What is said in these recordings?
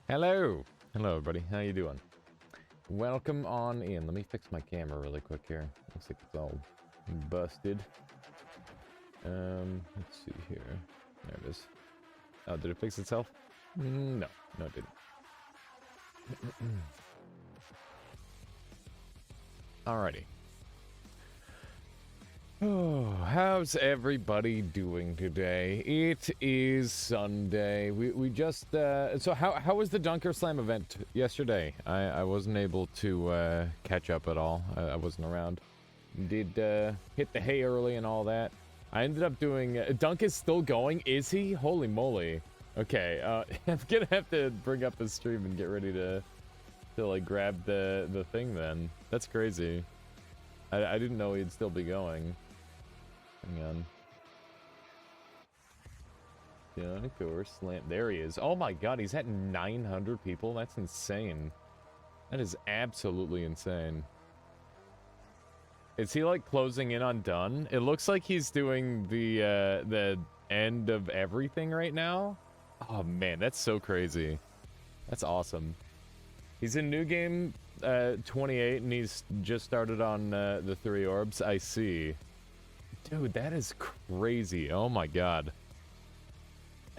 Hello. Hello, everybody. How you doing? Welcome on in. Let me fix my camera really quick here. Looks like it's all busted. Let's see here. There it is. Oh, did it fix itself? No. No, it didn't. Alrighty. Oh, how's everybody doing today? It is Sunday. We just so how was the Dunker Slam event yesterday? I wasn't able to catch up at all. I wasn't around. Did hit the hay early and all that. I ended up doing Dunk is still going, is he? Holy moly. Okay, I'm gonna have to bring up the stream and get ready to like grab the thing then. That's crazy. I didn't know he'd still be going. Hang on. Dunk or slam. There he is. Oh my god, he's at 900 people? That's insane. That is absolutely insane. Is he like closing in on done? It looks like he's doing the end of everything right now. Oh man, that's so crazy. That's awesome. He's in new game 28 and he's just started on the 3 orbs. I see. Dude, that is crazy. Oh my god.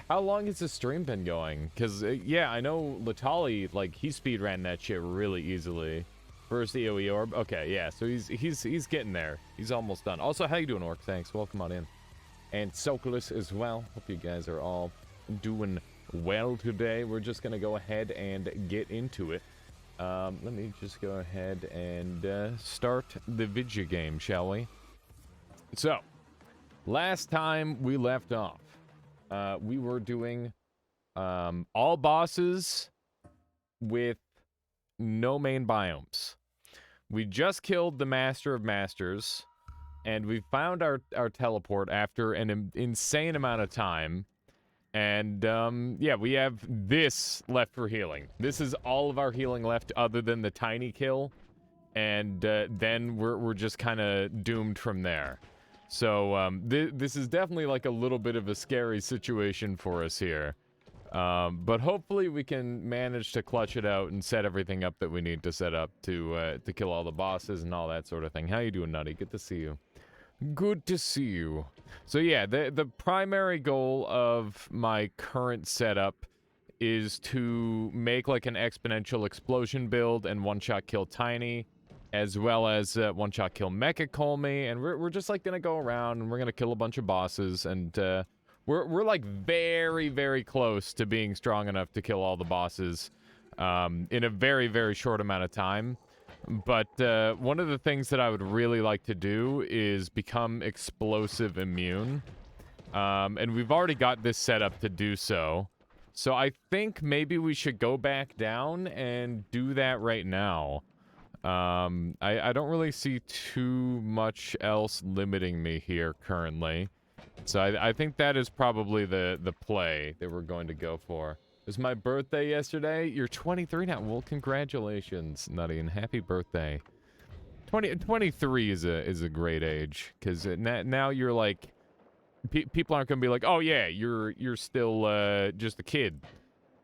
How long has the stream been going? Because, yeah, I know Latali, like, he speedran that shit really easily. First EOE orb. Okay, yeah, so he's getting there. He's almost done. Also, how you doing, Orc? Thanks. Welcome on in. And Soculus as well. Hope you guys are all doing well today. We're just going to go ahead and get into it. Let me just go ahead and start the video game, shall we? So, last time we left off, we were doing all bosses with no main biomes. We just killed the Master of Masters, and we found our teleport after an insane amount of time. And, yeah, we have this left for healing. This is all of our healing left other than the tiny kill. And then we're just kind of doomed from there. So, this is definitely like a little bit of a scary situation for us here. But hopefully we can manage to clutch it out and set everything up that we need to set up to kill all the bosses and all that sort of thing. How you doing, Nutty? Good to see you. Good to see you. So yeah, the primary goal of my current setup is to make like an exponential explosion build and one-shot kill Tiny, as well as one-shot kill Mecha Colmy, and we're just like gonna go around and we're gonna kill a bunch of bosses, and we're like very, very close to being strong enough to kill all the bosses in a very, very short amount of time. But one of the things that I would really like to do is become explosive immune. And we've already got this set up to do so. So I think maybe we should go back down and do that right now. I don't really see too much else limiting me here currently. So I think that is probably the play that we're going to go for. It was my birthday yesterday. You're 23 now. Well, congratulations, Nutty, and happy birthday. 23 is a great age, because now you're like, people aren't going to be like, oh yeah, you're still just a kid.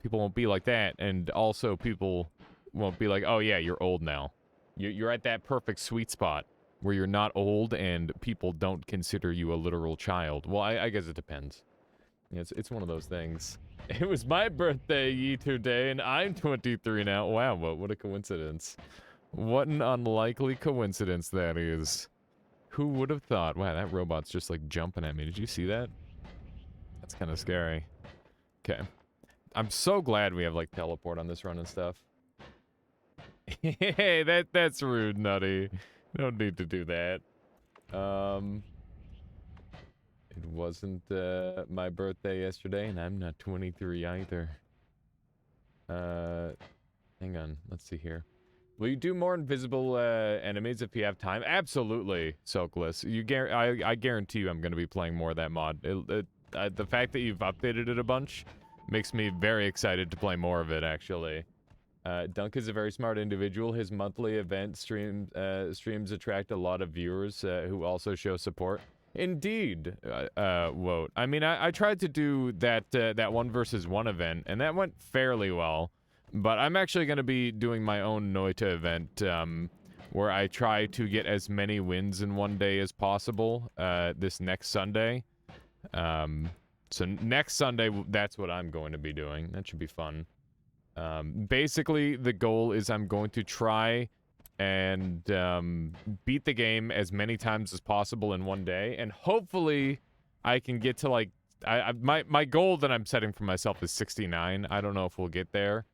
People won't be like that, and also people won't be like, oh yeah, you're old now. You're at that perfect sweet spot where you're not old and people don't consider you a literal child. Well, I guess it depends. It's one of those things. It was my birthday today, and I'm 23 now. Wow, what a coincidence. What an unlikely coincidence that is. Who would have thought? Wow, that robot's just like jumping at me. Did you see that? That's kind of scary. Okay. I'm so glad we have like teleport on this run and stuff. Hey, that's rude, Nutty. No need to do that. It wasn't my birthday yesterday, and I'm not 23 either. Hang on, let's see here. Will you do more invisible enemies if you have time? Absolutely, Sokless. I guarantee you I'm going to be playing more of that mod. The fact that you've updated it a bunch makes me very excited to play more of it, actually. Dunk is a very smart individual. His monthly event streams attract a lot of viewers who also show support. Indeed, Woat. I mean, I tried to do that that 1v1 event, and that went fairly well. But I'm actually going to be doing my own Noita event, where I try to get as many wins in one day as possible, this next Sunday. So next Sunday, that's what I'm going to be doing. That should be fun. Basically, the goal is I'm going to try and beat the game as many times as possible in one day, and hopefully I can get to like my goal that I'm setting for myself is 69. I don't know if we'll get there,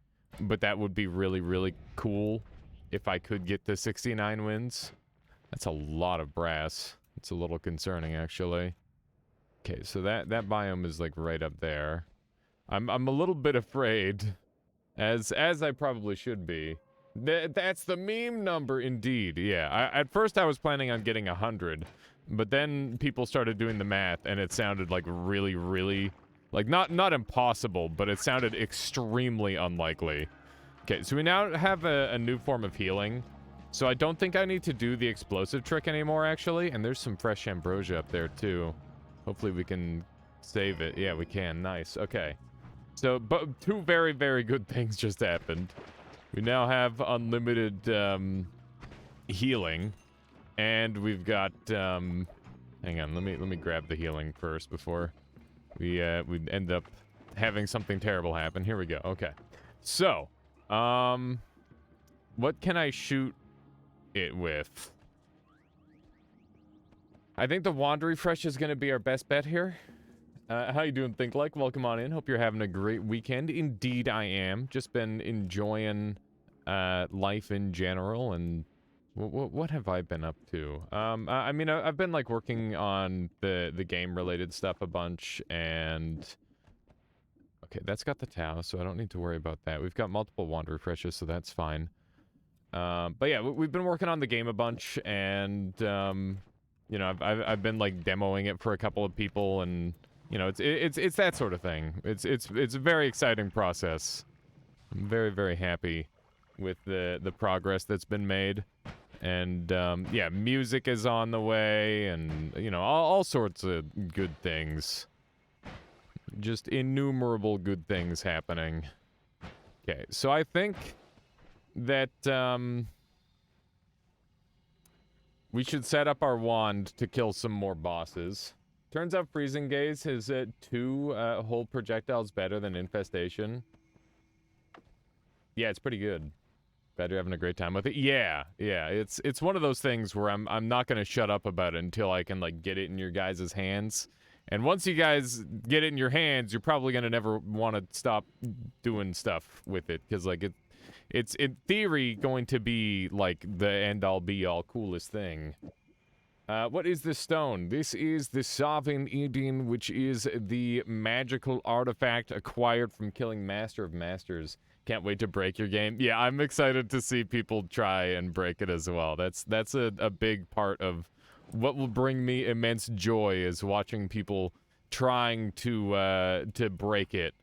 but that would be really, really cool if I could get to 69 wins. That's a lot of brass. It's a little concerning, actually. Okay, so that biome is like right up there. I'm a little bit afraid, as I probably should be. That's the meme number, indeed. Yeah, at first I was planning on getting 100, but then people started doing the math, and it sounded like really, really, like not impossible, but it sounded extremely unlikely. Okay, so we now have a new form of healing, so I don't think I need to do the explosive trick anymore, actually. And there's some fresh ambrosia up there too. Hopefully we can save it. Yeah, we can. Nice. Okay. So, but two very, very good things just happened. We now have unlimited healing, and we've got hang on, let me grab the healing first before we end up having something terrible happen. Here we go. Okay. So, what can I shoot it with? I think the wand refresh is going to be our best bet here. How you doing, Think Like? Welcome on in. Hope you're having a great weekend. Indeed, I am. Just been enjoying life in general, and what have I been up to? I mean, I've been like working on the game-related stuff a bunch, and okay, that's got the Tau, so I don't need to worry about that. We've got multiple wand refreshes, so that's fine. But yeah, we've been working on the game a bunch, and you know, I've been like demoing it for a couple of people, and you know, it's that sort of thing. It's a very exciting process. I'm very, very happy with the progress that's been made, and yeah, music is on the way, and you know, all sorts of good things. Just innumerable good things happening. Okay, so I think that we should set up our wand to kill some more bosses. Turns out Freezing Gaze has 2 whole projectiles better than Infestation. Yeah, it's pretty good. Glad you're having a great time with it. Yeah, it's one of those things where I'm not gonna shut up about it until I can like get it in your guys' hands. And once you guys get it in your hands, you're probably gonna never want to stop doing stuff with it, because like it's in theory going to be like the end-all be-all coolest thing. What is this stone? This is the Sovereign Eden, which is the magical artifact acquired from killing Master of Masters. Can't wait to break your game. Yeah, I'm excited to see people try and break it as well. That's a big part of what will bring me immense joy, is watching people trying to break it.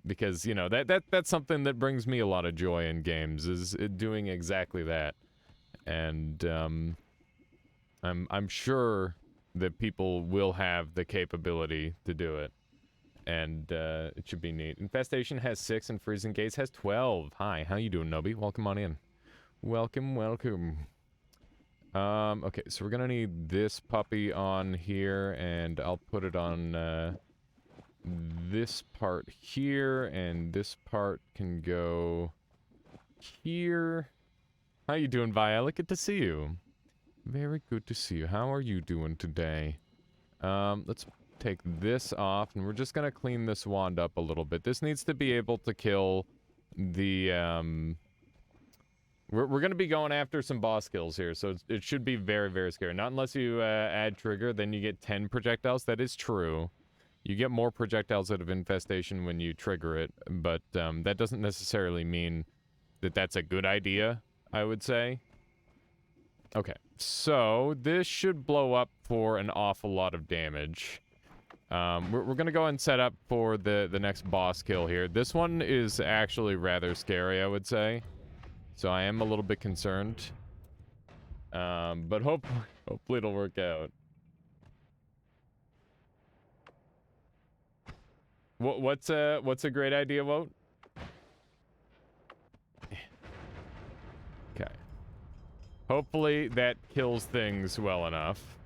Because you know that's something that brings me a lot of joy in games, is doing exactly that. And I'm sure that people will have the capability to do it, and it should be neat. Infestation has 6 and Freezing Gaze has 12. Hi, how you doing, Nobi? Welcome on in. Welcome. Okay, so we're gonna need this puppy on here, and I'll put it on this part here, and this part can go here. How you doing, Violet? Good to see you. Very good to see you. How are you doing today? Let's take this off, and we're just gonna clean this wand up a little bit. This needs to be able to kill the, We're gonna be going after some boss kills here, so it should be very, very scary. Not unless you add trigger, then you get 10 projectiles. That is true. You get more projectiles out of Infestation when you trigger it, but that doesn't necessarily mean that that's a good idea, I would say. Okay, so this should blow up for an awful lot of damage. We're gonna go and set up for the next boss kill here. This one is actually rather scary, I would say. So I am a little bit concerned. But hopefully it'll work out. What's a great idea, Woat? Okay. Hopefully that kills things well enough.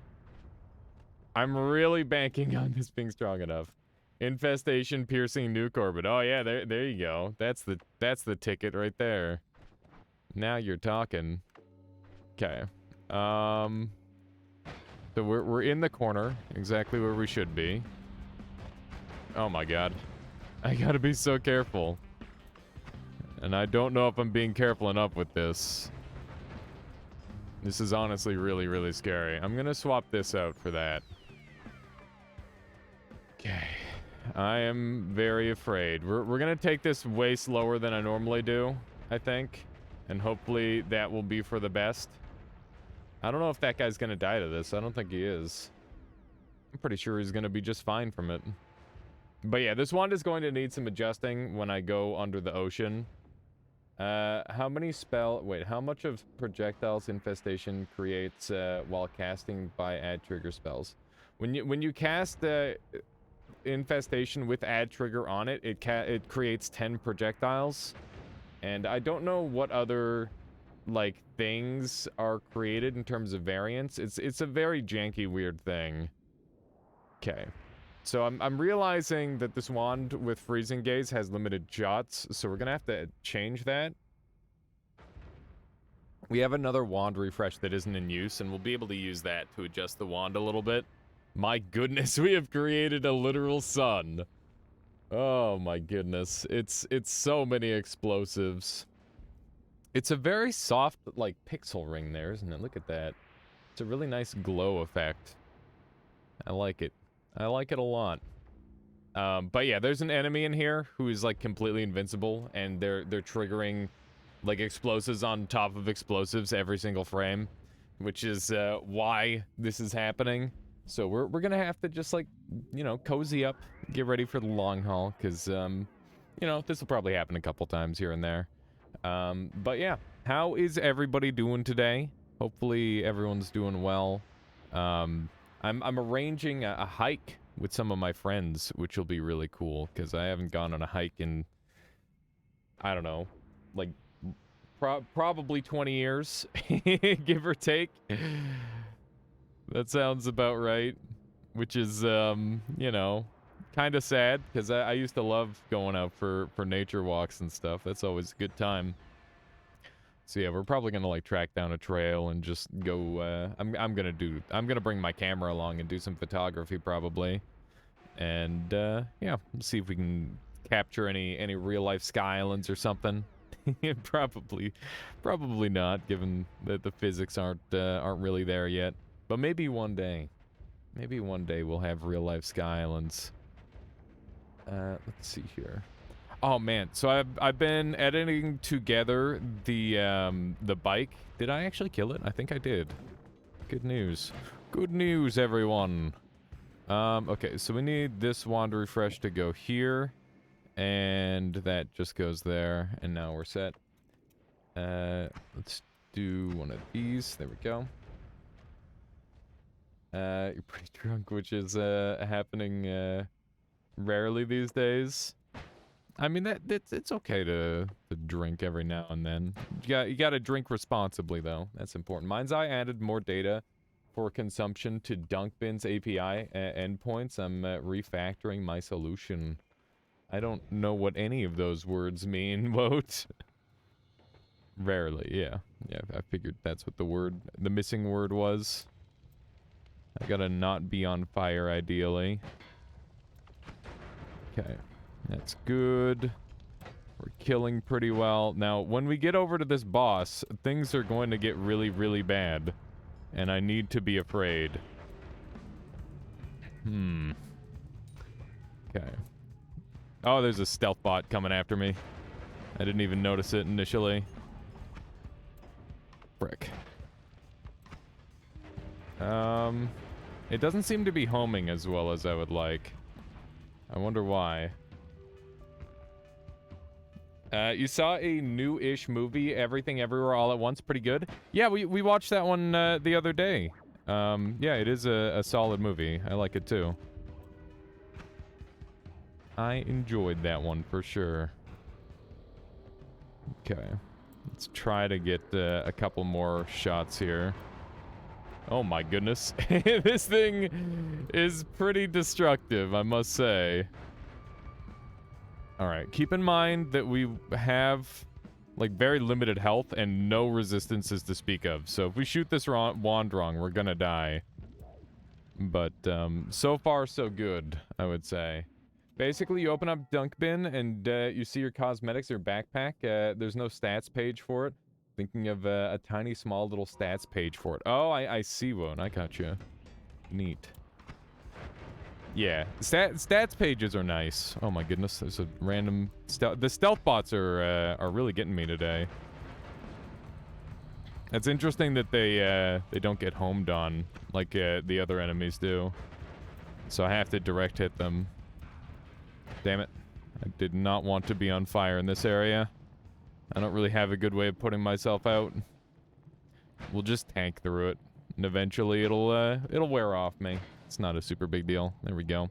I'm really banking on this being strong enough. Infestation, piercing, nuke orbit. Oh yeah, there you go. That's the ticket right there. Now you're talking. Okay. So we're in the corner, exactly where we should be. Oh my god. I gotta be so careful. And I don't know if I'm being careful enough with this. This is honestly really, really scary. I'm gonna swap this out for that. Okay. I am very afraid. We're gonna take this way slower than I normally do, I think. And hopefully that will be for the best. I don't know if that guy's gonna die to this. I don't think he is. I'm pretty sure he's gonna be just fine from it. But yeah, this wand is going to need some adjusting when I go under the ocean. How much of projectiles infestation creates while casting by add trigger spells? When you cast infestation with add trigger on it, it creates 10 projectiles. And I don't know what other like things are created in terms of variance. It's a very janky, weird thing. Okay. So I'm realizing that this wand with freezing gaze has limited shots, so we're gonna have to change that. We have another wand refresh that isn't in use, and we'll be able to use that to adjust the wand a little bit. My goodness, we have created a literal sun. Oh my goodness, it's so many explosives. It's a very soft, like, pixel ring there, isn't it? Look at that. It's a really nice glow effect. I like it. I like it a lot. But yeah, there's an enemy in here who is like completely invincible, and they're triggering like explosives on top of explosives every single frame, which is why this is happening. So we're gonna have to just like, you know, cozy up, get ready for the long haul, because you know, this will probably happen a couple times here and there. But yeah, how is everybody doing today? Hopefully everyone's doing well. I'm arranging a hike with some of my friends, which will be really cool, because I haven't gone on a hike in, I don't know, like, probably 20 years, give or take. That sounds about right, which is, you know, kind of sad, because I used to love going out for nature walks and stuff. That's always a good time. So yeah, we're probably gonna like track down a trail and just go. I'm gonna bring my camera along and do some photography probably, and yeah, see if we can capture any real life sky islands or something. probably not, given that the physics aren't really there yet. But maybe one day we'll have real life sky islands. Let's see here. Oh man, so I've been editing together the bike. Did I actually kill it? I think I did. Good news. Good news, everyone. Okay, so we need this wand refresh to go here, and that just goes there, and now we're set. Let's do one of these. There we go. You're pretty drunk, which is happening rarely these days. I mean, it's okay to drink every now and then. You gotta drink responsibly, though. That's important. Mind's Eye added more data for consumption to Dunkbin's API endpoints. I'm refactoring my solution. I don't know what any of those words mean, Woat. Rarely, yeah. Yeah, I figured that's what the missing word was. I gotta not be on fire, ideally. Okay. That's good. We're killing pretty well. Now, when we get over to this boss, things are going to get really, really bad. And I need to be afraid. Okay. Oh, there's a stealth bot coming after me. I didn't even notice it initially. Frick. It doesn't seem to be homing as well as I would like. I wonder why. You saw a new-ish movie, Everything Everywhere All at Once, pretty good. Yeah, we watched that one the other day. Yeah, it is a solid movie. I like it too. I enjoyed that one for sure. Okay. Let's try to get a couple more shots here. Oh my goodness. This thing is pretty destructive, I must say. Alright, keep in mind that we have, like, very limited health and no resistances to speak of. So if we shoot this wand wrong, we're gonna die. But, so far so good, I would say. Basically, you open up Dunk Bin and you see your cosmetics or backpack. There's no stats page for it. Thinking of a tiny, small little stats page for it. Oh, I see one. I got you. Neat. Yeah, stats pages are nice. Oh my goodness, there's a random the stealth bots are really getting me today. It's interesting that they don't get homed on like the other enemies do. So I have to direct hit them. Damn it. I did not want to be on fire in this area. I don't really have a good way of putting myself out. We'll just tank through it, and eventually it'll wear off me. It's not a super big deal. There we go.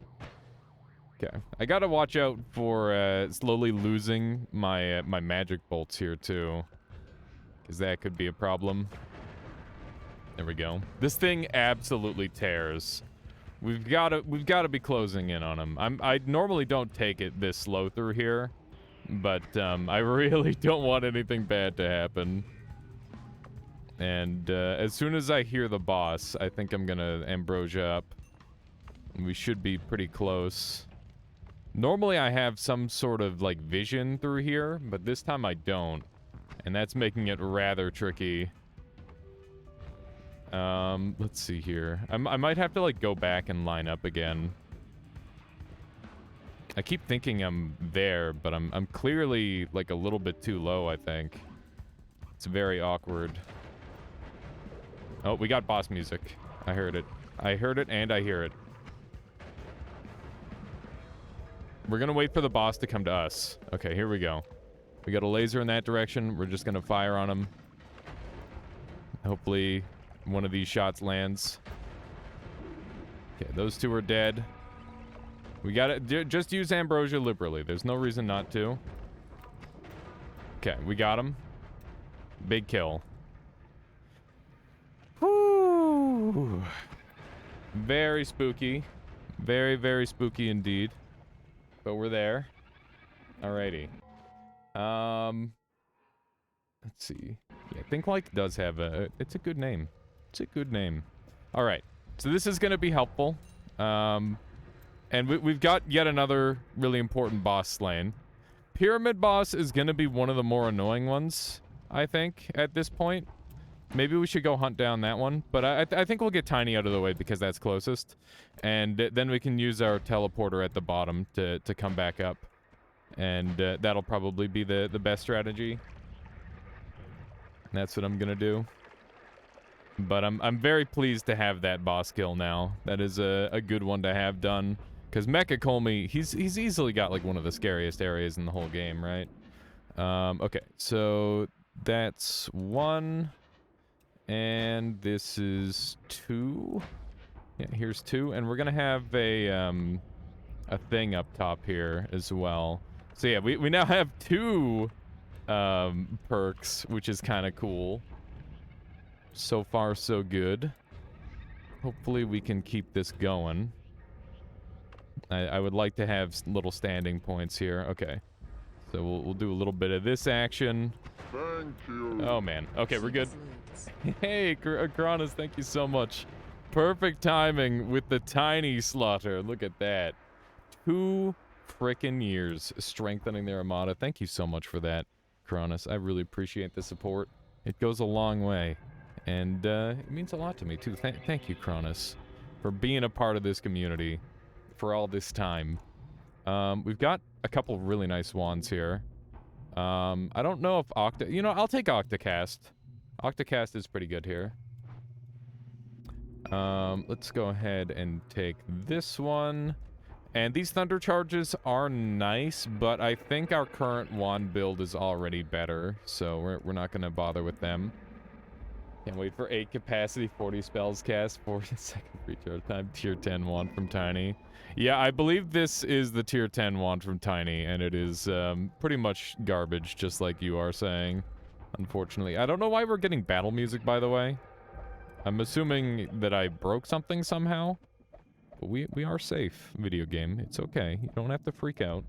Okay, I gotta watch out for slowly losing my my magic bolts here too, because that could be a problem. There we go. This thing absolutely tears. We've gotta be closing in on him. I normally don't take it this slow through here, but I really don't want anything bad to happen. And as soon as I hear the boss, I think I'm gonna ambrosia up. We should be pretty close. Normally I have some sort of like vision through here, but this time I don't, and that's making it rather tricky. Let's see here. I might have to like go back and line up again. I keep thinking I'm there, but I'm clearly like a little bit too low, I think. It's very awkward. Oh, we got boss music. I heard it. I heard it and I hear it. We're gonna wait for the boss to come to us. Okay, here we go. We got a laser in that direction. We're just gonna fire on him. Hopefully one of these shots lands. Okay, those two are dead. We gotta just use ambrosia liberally. There's no reason not to. Okay, we got him. Big kill. Whoo! Very spooky. Very, very spooky indeed. But we're there. Alrighty. Let's see. Yeah, Think Like does have it's a good name. It's a good name. Alright. So this is gonna be helpful. And we've got yet another really important boss slain. Pyramid boss is gonna be one of the more annoying ones, I think, at this point. Maybe we should go hunt down that one, but I think we'll get Tiny out of the way because that's closest. And then we can use our teleporter at the bottom to come back up. And that'll probably be the best strategy. That's what I'm gonna do. But I'm very pleased to have that boss kill now. That is a good one to have done. Because Mecha Colmy, he's easily got like one of the scariest areas in the whole game, right? Okay, so that's one. And this is 2. Yeah, here's 2. And we're gonna have a thing up top here as well. So yeah, we now have 2 perks, which is kind of cool. So far, so good. Hopefully we can keep this going. I would like to have little standing points here. Okay. So we'll do a little bit of this action. Thank you. Oh man. Okay, we're good. Hey, Kronos, thank you so much. Perfect timing with the tiny slaughter. Look at that. 2 frickin' years strengthening their armada. Thank you so much for that, Kronos. I really appreciate the support. It goes a long way. And it means a lot to me, too. Thank you, Kronos, for being a part of this community for all this time. We've got a couple really nice wands here. I don't know if You know, I'll take Octocast. Octocast is pretty good here. Let's go ahead and take this one. And these Thunder Charges are nice, but I think our current wand build is already better, so we're not going to bother with them. Can't wait for 8 capacity, 40 spells cast, 40-second recharge time, tier 10 wand from Tiny. Yeah, I believe this is the tier 10 wand from Tiny, and it is pretty much garbage, just like you are saying, unfortunately. I don't know why we're getting battle music, by the way. I'm assuming that I broke something somehow. But we are safe, video game. It's okay. You don't have to freak out.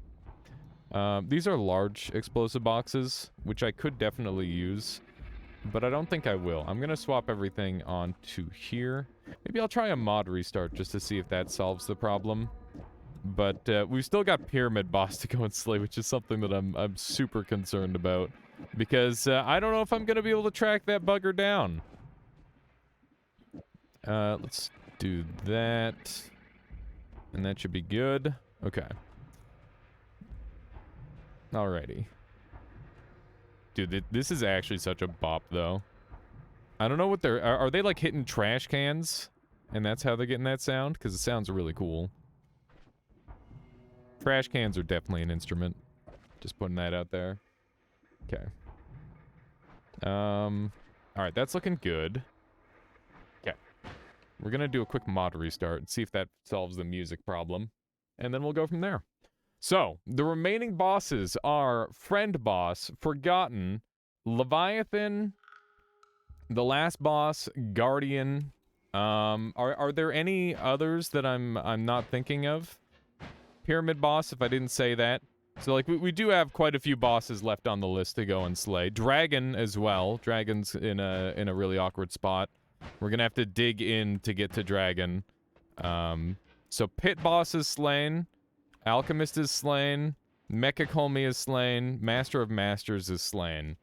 These are large explosive boxes, which I could definitely use. But I don't think I will. I'm going to swap everything onto here. Maybe I'll try a mod restart just to see if that solves the problem. But we've still got Pyramid Boss to go and slay, which is something that I'm super concerned about. Because I don't know if I'm going to be able to track that bugger down. Let's do that. And that should be good. Okay. Alrighty. Dude, this is actually such a bop, though. I don't know what they're... Are they, like, hitting trash cans? And that's how they're getting that sound? Because it sounds really cool. Trash cans are definitely an instrument. Just putting that out there. Okay. Alright, that's looking good. Okay. We're gonna do a quick mod restart and see if that solves the music problem. And then we'll go from there. So, the remaining bosses are Friend Boss, Forgotten, Leviathan, the last boss, Guardian. Are there any others that I'm not thinking of? Pyramid Boss, if I didn't say that. So, like, we do have quite a few bosses left on the list to go and slay. Dragon as well. Dragon's in a really awkward spot. We're gonna have to dig in to get to Dragon. So Pit Boss is slain. Alchemist is slain. Mechacomi is slain. Master of Masters is slain.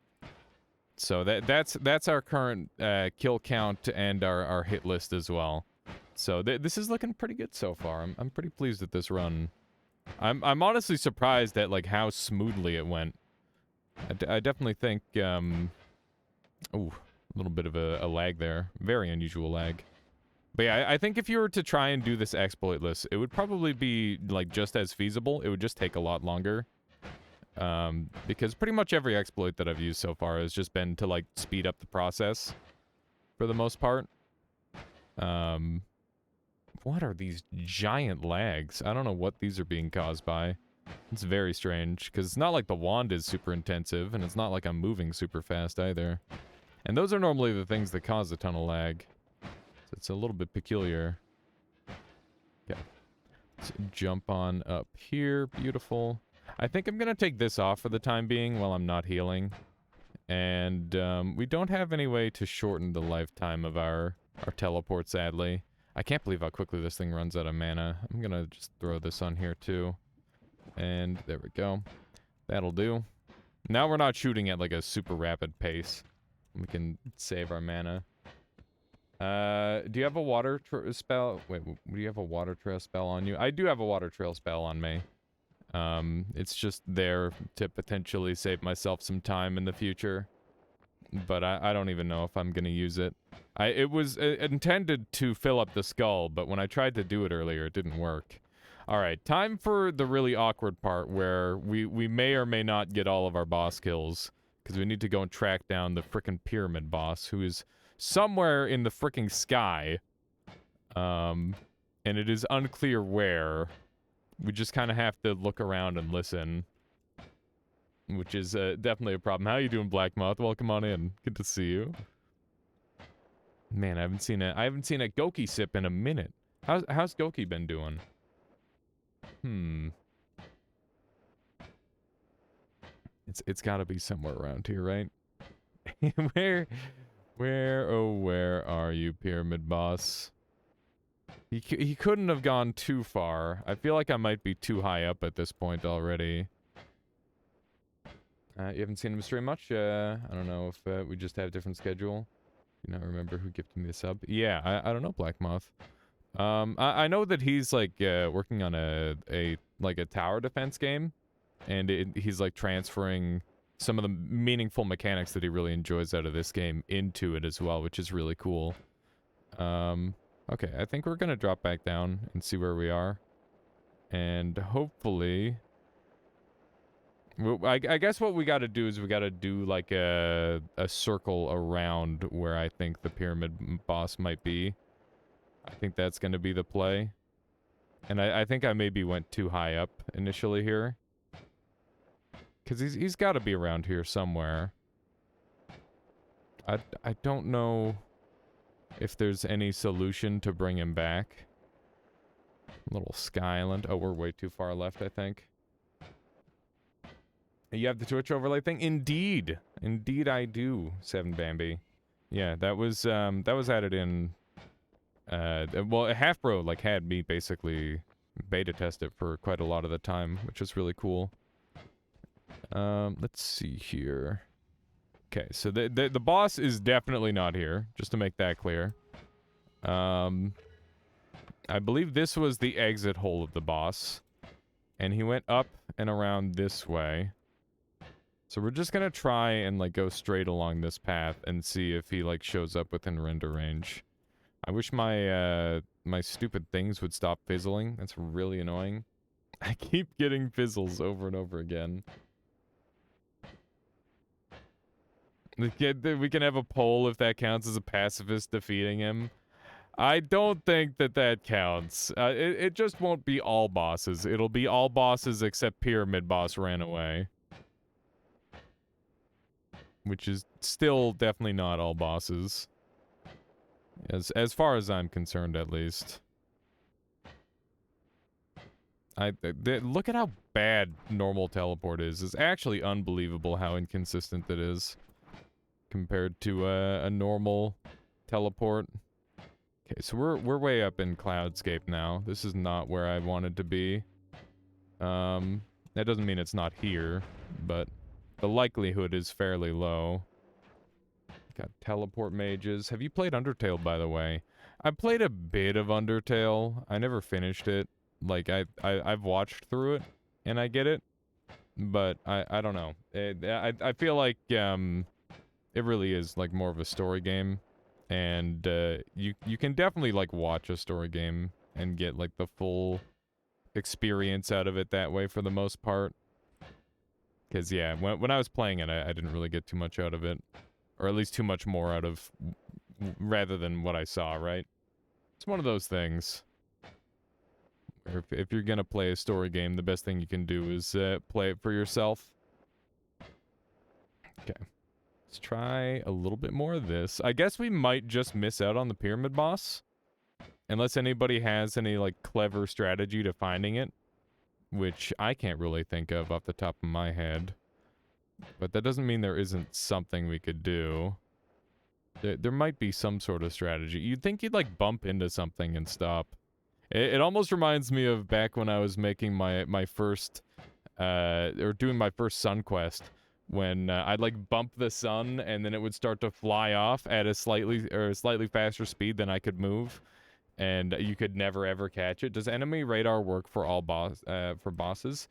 So that's our current kill count and our hit list as well. So this is looking pretty good so far. I'm pretty pleased with this run. I'm honestly surprised at like how smoothly it went. I definitely think ooh, a little bit of a lag there. Very unusual lag. But yeah, I think if you were to try and do this exploit list, it would probably be, like, just as feasible. It would just take a lot longer. Because pretty much every exploit that I've used so far has just been to, like, speed up the process. For the most part. What are these giant lags? I don't know what these are being caused by. It's very strange, because it's not like the wand is super intensive, and it's not like I'm moving super fast either. And those are normally the things that cause a ton of lag. It's a little bit peculiar. Okay. Let's jump on up here. Beautiful. I think I'm going to take this off for the time being while I'm not healing. And we don't have any way to shorten the lifetime of our teleport, sadly. I can't believe how quickly this thing runs out of mana. I'm going to just throw this on here too. And there we go. That'll do. Now we're not shooting at like a super rapid pace. We can save our mana. Do you have a water spell? Wait, do you have a water trail spell on you? I do have a water trail spell on me. It's just there to potentially save myself some time in the future. But I don't even know if I'm gonna use it. It was intended to fill up the skull, but when I tried to do it earlier, it didn't work. Alright, time for the really awkward part where we may or may not get all of our boss kills. Because we need to go and track down the frickin' Pyramid Boss, who is somewhere in the fricking sky. And it is unclear where. We just kind of have to look around and listen. Which is definitely a problem. How you doing, Black Moth? Welcome on in. Good to see you. Man, I haven't seen a Goki sip in a minute. How's Goki been doing? It's gotta be somewhere around here, right? Where are you, Pyramid Boss? He couldn't have gone too far. I feel like I might be too high up at this point already. You haven't seen him stream much? I don't know if we just have a different schedule. Do not remember who gifted me the sub. Yeah, I don't know, Black Moth. I know that he's like working on a tower defense game, and he's like transferring some of the meaningful mechanics that he really enjoys out of this game into it as well, which is really cool. Okay, I think we're gonna drop back down and see where we are, and hopefully I guess what we got to do is we got to do like a circle around where I think the pyramid boss might be. I think that's going to be the play. And I think I maybe went too high up initially here. Because he's got to be around here somewhere. I don't know if there's any solution to bring him back. Little Sky Island. Oh, we're way too far left, I think. You have the Twitch overlay thing? Indeed. Indeed I do, 7Bambi. Yeah, that was added in... well, Half-Bro, like, had me basically beta test it for quite a lot of the time, which is really cool. Let's see here. Okay, so the boss is definitely not here, just to make that clear. I believe this was the exit hole of the boss. And he went up and around this way. So we're just gonna try and, like, go straight along this path and see if he, like, shows up within render range. I wish my, my stupid things would stop fizzling. That's really annoying. I keep getting fizzles over and over again. We can have a poll if that counts as a pacifist defeating him. I don't think that that counts. It just won't be all bosses. It'll be all bosses except Pyramid Boss ran away. Which is still definitely not all bosses. As far as I'm concerned, at least. Look at how bad normal teleport is. It's actually unbelievable how inconsistent it is. Compared to a normal teleport. Okay, so we're way up in Cloudscape now. This is not where I wanted to be. That doesn't mean it's not here, but the likelihood is fairly low. Got teleport mages. Have you played Undertale, by the way? I played a bit of Undertale. I never finished it. Like, I've watched through it, and I get it. But I don't know. I feel like, it really is, like, more of a story game. And, you can definitely, like, watch a story game and get, like, the full experience out of it that way for the most part. Because, yeah, when I was playing it, I didn't really get too much out of it. Or at least too much more out of... rather than what I saw, right? It's one of those things. If you're gonna play a story game, the best thing you can do is, play it for yourself. Okay. Let's try a little bit more of this. I guess we might just miss out on the pyramid boss. Unless anybody has any, like, clever strategy to finding it. Which I can't really think of off the top of my head. But that doesn't mean there isn't something we could do. There might be some sort of strategy. You'd think you'd, like, bump into something and stop. It almost reminds me of back when I was making my first... or doing my first sun quest. When I'd, like, bump the sun, and then it would start to fly off at a slightly faster speed than I could move. And you could never ever catch it. Does enemy radar work for all bosses?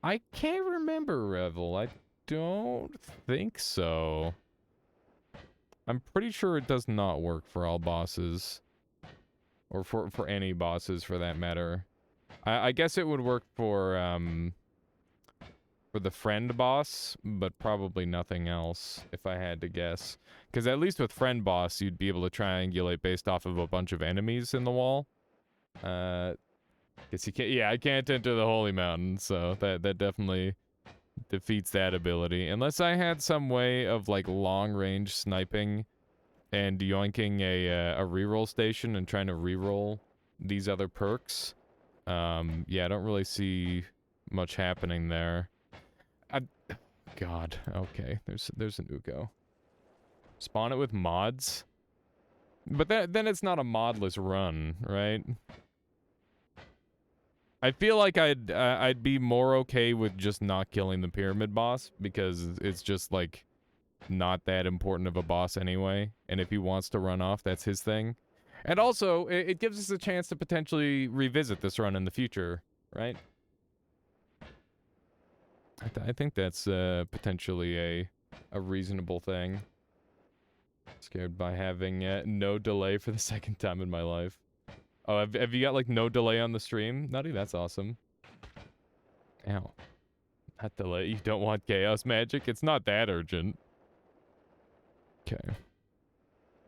I can't remember, Revel. I don't think so. I'm pretty sure it does not work for all bosses. Or for any bosses, for that matter. I guess it would work for the friend boss, but probably nothing else, if I had to guess. Because at least with friend boss, you'd be able to triangulate based off of a bunch of enemies in the wall. Guess you can't, yeah, I can't enter the Holy Mountain, so that definitely defeats that ability. Unless I had some way of, like, long-range sniping and yoinking a reroll station and trying to reroll these other perks. Yeah, I don't really see much happening there. God, okay, there's an Uko. Spawn it with mods? But then it's not a modless run, right? I feel like I'd be more okay with just not killing the pyramid boss, because it's just, like, not that important of a boss anyway. And if he wants to run off, that's his thing. And also, it gives us a chance to potentially revisit this run in the future, right? I think that's potentially a reasonable thing. Scared by having no delay for the second time in my life. Oh, have you got, like, no delay on the stream? Nutty, that's awesome. Ow. Not to let you don't want chaos magic. It's not that urgent. Okay.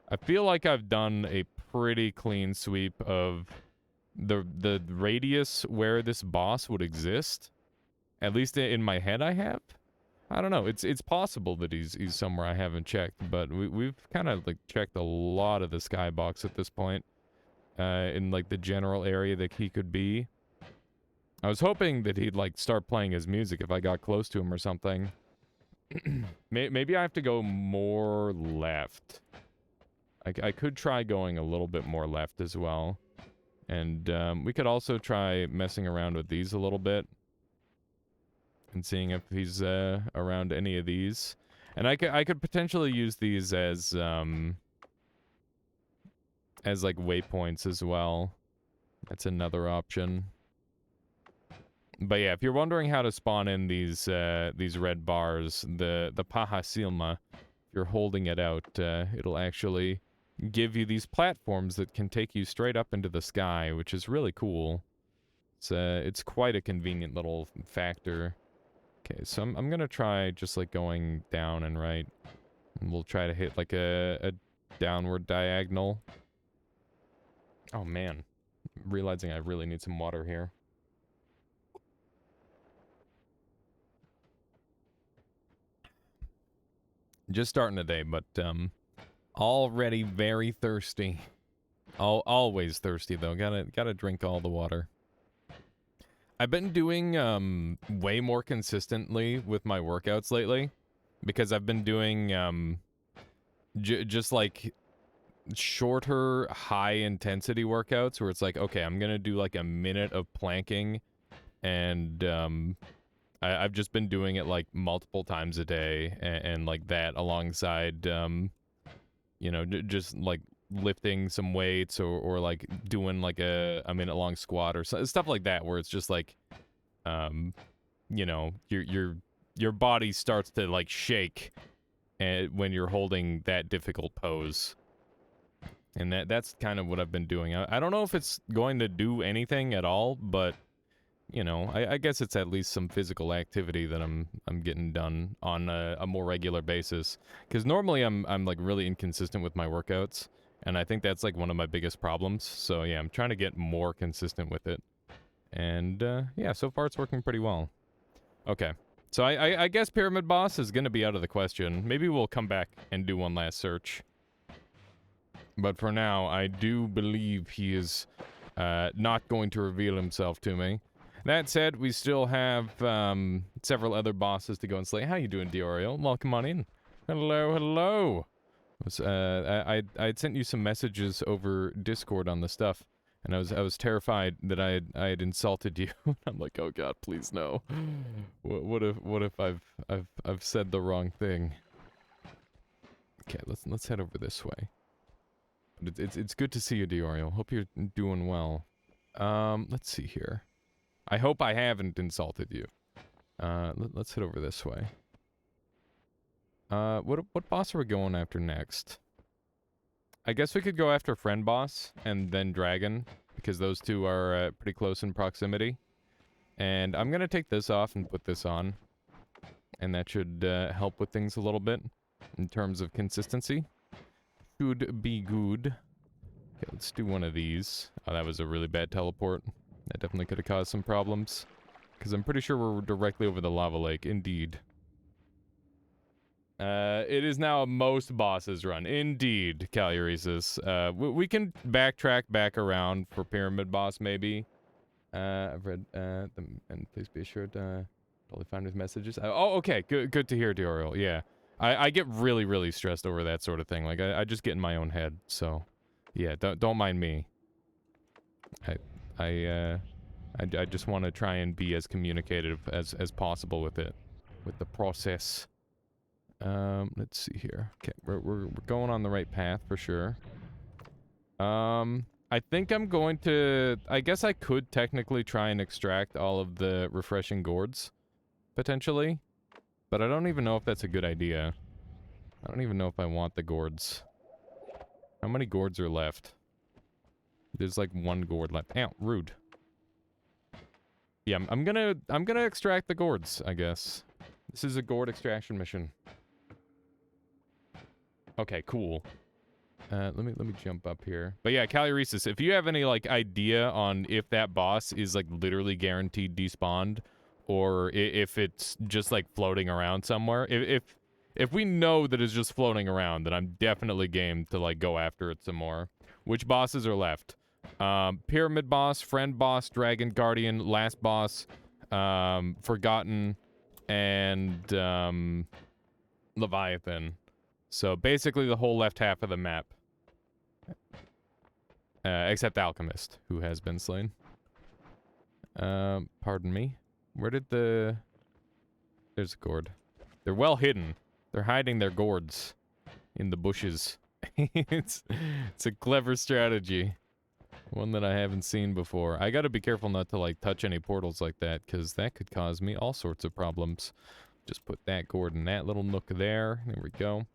I feel like I've done a pretty clean sweep of the radius where this boss would exist. At least in my head I have. I don't know. It's possible that he's somewhere I haven't checked, but we've kind of like checked a lot of the skybox at this point. In like the general area that he could be. I was hoping that he'd like start playing his music if I got close to him or something. Maybe I have to go more left. I could try going a little bit more left as well. And we could also try messing around with these a little bit. And seeing if he's around any of these. And I could potentially use these as like waypoints as well. That's another option. But yeah, if you're wondering how to spawn in these red bars, the Paha Silma, if you're holding it out, it'll actually give you these platforms that can take you straight up into the sky, which is really cool. It's quite a convenient little factor. Okay, so I'm gonna try just like going down and right, and we'll try to hit like a downward diagonal. Oh man, I'm realizing I really need some water here. Just starting today, but already very thirsty. Always thirsty though. Gotta drink all the water. I've been doing way more consistently with my workouts lately because I've been doing just like shorter high intensity workouts where it's like, okay, I'm gonna do like a minute of planking, and I've just been doing it like multiple times a day, and like that alongside you know, just like lifting some weights, or like doing like a minute long squat or stuff like that, where it's just like you know, your body starts to like shake when you're holding that difficult pose. And that's kind of what I've been doing. I don't know if it's going to do anything at all, but you know, I guess it's at least some physical activity that I'm getting done on a more regular basis. Because normally I'm like really inconsistent with my workouts, and I think that's like one of my biggest problems. So yeah, I'm trying to get more consistent with it, and yeah, so far it's working pretty well. Okay, so I guess Pyramid Boss is gonna be out of the question. Maybe we'll come back and do one last search. But for now, I do believe he is not going to reveal himself to me. That said, we still have several other bosses to go and slay. How you doing, Diorio? Welcome on in. Hello, hello. I'd sent you some messages over Discord on the stuff, and I was terrified that I had insulted you. I'm like, oh god, please no. What if I've said the wrong thing? Okay, let's head over this way. But it's good to see you, Diorio. Hope you're doing well. Let's see here. I hope I haven't insulted you. Let's head over this way. What boss are we going after next? I guess we could go after Friend Boss and then Dragon, because those two are pretty close in proximity. And I'm gonna take this off and put this on, and that should help with things a little bit in terms of consistency. Should be good. Okay, let's do one of these. Oh, that was a really bad teleport. That definitely could have caused some problems. Because I'm pretty sure we're directly over the lava lake. Indeed. It is now a most bosses run. Indeed, Caluresis. We can backtrack back around for Pyramid Boss, maybe. I've read them, and please be assured totally fine with messages. Oh, okay. Good to hear, Dioriel. Yeah. I get really stressed over that sort of thing. Like, I just get in my own head. So, yeah, don't mind me. I just want to try and be as communicative as possible with it, with the process. Let's see here. Okay, we're going on the right path for sure. I think I'm going to... I guess I could technically try and extract all of the refreshing gourds, potentially. But I don't even know if that's a good idea. I don't even know if I want the gourds. How many gourds are left? There's like one gourd left. Ow, rude. Yeah, I'm gonna extract the gourds, I guess. This is a gourd extraction mission. Okay, cool. Let me jump up here. But yeah, Calyresis, if you have any like idea on if that boss is like literally guaranteed despawned, or if it's just like floating around somewhere, if we know that it's just floating around, then I'm definitely game to like go after it some more. Which bosses are left? Pyramid boss, friend boss, dragon guardian, last boss, forgotten, and Leviathan. So basically the whole left half of the map. Except Alchemist, who has been slain. Pardon me. Where did the... There's a gourd. They're well hidden. They're hiding their gourds in the bushes. it's a clever strategy. One that I haven't seen before. I gotta be careful not to, like, touch any portals like that, because that could cause me all sorts of problems. Just put that gourd in that little nook there. There we go.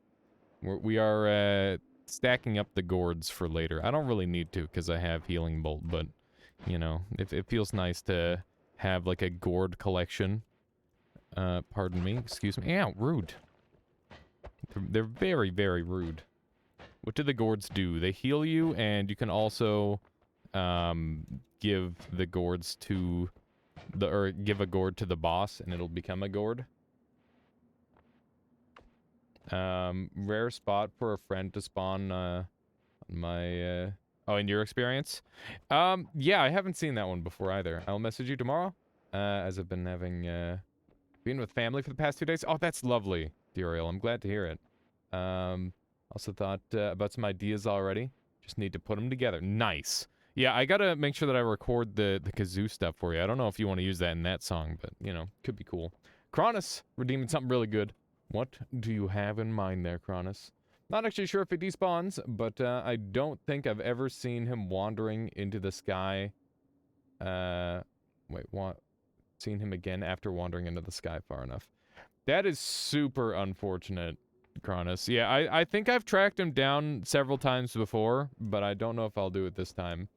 We are stacking up the gourds for later. I don't really need to because I have Healing Bolt, but, you know, it feels nice to have, like, a gourd collection. Pardon me. Excuse me. Yeah, rude. They're very, very rude. What do the gourds do? They heal you, and you can also give the gourds to the... or give a gourd to the boss, and it'll become a gourd. Rare spot for a friend to spawn, on my, oh, in your experience? Yeah, I haven't seen that one before either. I'll message you tomorrow, as I've been having, been with family for the past 2 days. Oh, that's lovely, Duriel. I'm glad to hear it. Also thought, about some ideas already. Just need to put them together. Nice. Yeah, I gotta make sure that I record the kazoo stuff for you. I don't know if you want to use that in that song, but, you know, could be cool. Cronus, redeeming something really good. What do you have in mind there, Cronus? Not actually sure if he despawns, but I don't think I've ever seen him wandering into the sky. Wait, what? Seen him again after wandering into the sky far enough. That is super unfortunate, Cronus. Yeah, I think I've tracked him down several times before, but I don't know if I'll do it this time.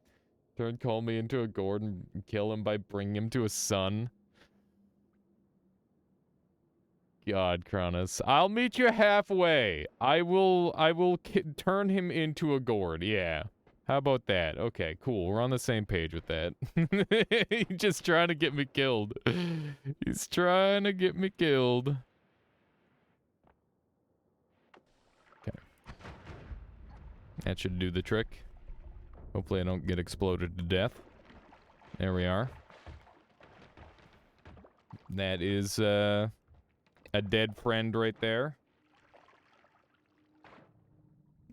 Turn Call me into a gourd and kill him by bringing him to a sun. God, Cronus. I'll meet you halfway. I will turn him into a gourd. Yeah. How about that? Okay, cool. We're on the same page with that. He's just trying to get me killed. He's trying to get me killed. Okay. That should do the trick. Hopefully I don't get exploded to death. There we are. That is, a dead friend right there.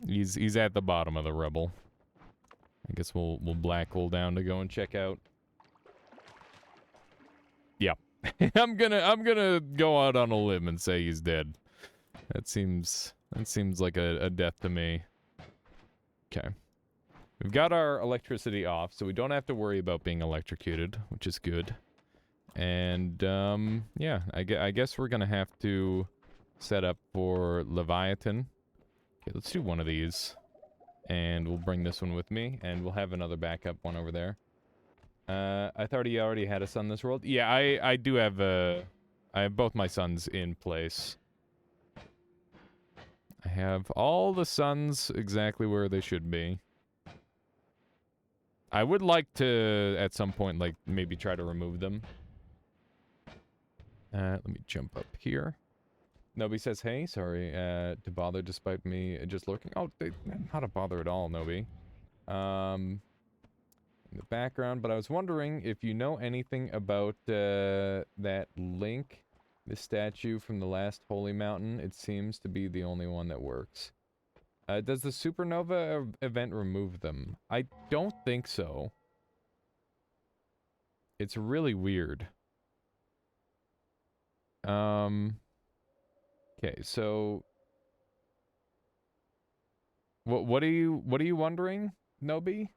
He's at the bottom of the rubble. I guess we'll black hole down to go and check out. Yeah. I'm gonna go out on a limb and say he's dead. That seems like a death to me. Okay. We've got our electricity off, so we don't have to worry about being electrocuted, which is good. And, yeah, I guess we're gonna have to set up for Leviathan. Okay, let's do one of these. And we'll bring this one with me, and we'll have another backup one over there. I thought he already had a sun this world. Yeah, I do have, I have both my suns in place. I have all the suns exactly where they should be. I would like to, at some point, like, maybe try to remove them. Let me jump up here. Nobi says, hey, sorry to bother despite me just lurking. Oh, not a bother at all, Nobi. In the background, but I was wondering if you know anything about that Link, the statue from the last Holy Mountain. It seems to be the only one that works. Does the supernova event remove them? I don't think so. It's really weird. Okay, so what are you wondering, Nobi?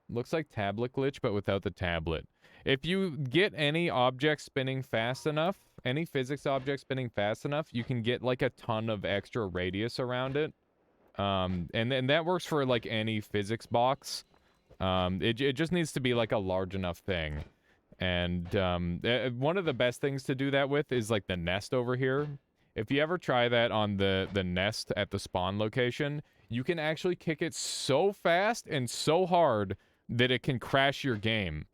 Looks like tablet glitch, but without the tablet. If you get any object spinning fast enough, any physics object spinning fast enough, you can get like a ton of extra radius around it. And that works for like any physics box. It just needs to be like a large enough thing. And one of the best things to do that with is like the nest over here. If you ever try that on the nest at the spawn location, you can actually kick it so fast and so hard that it can crash your game.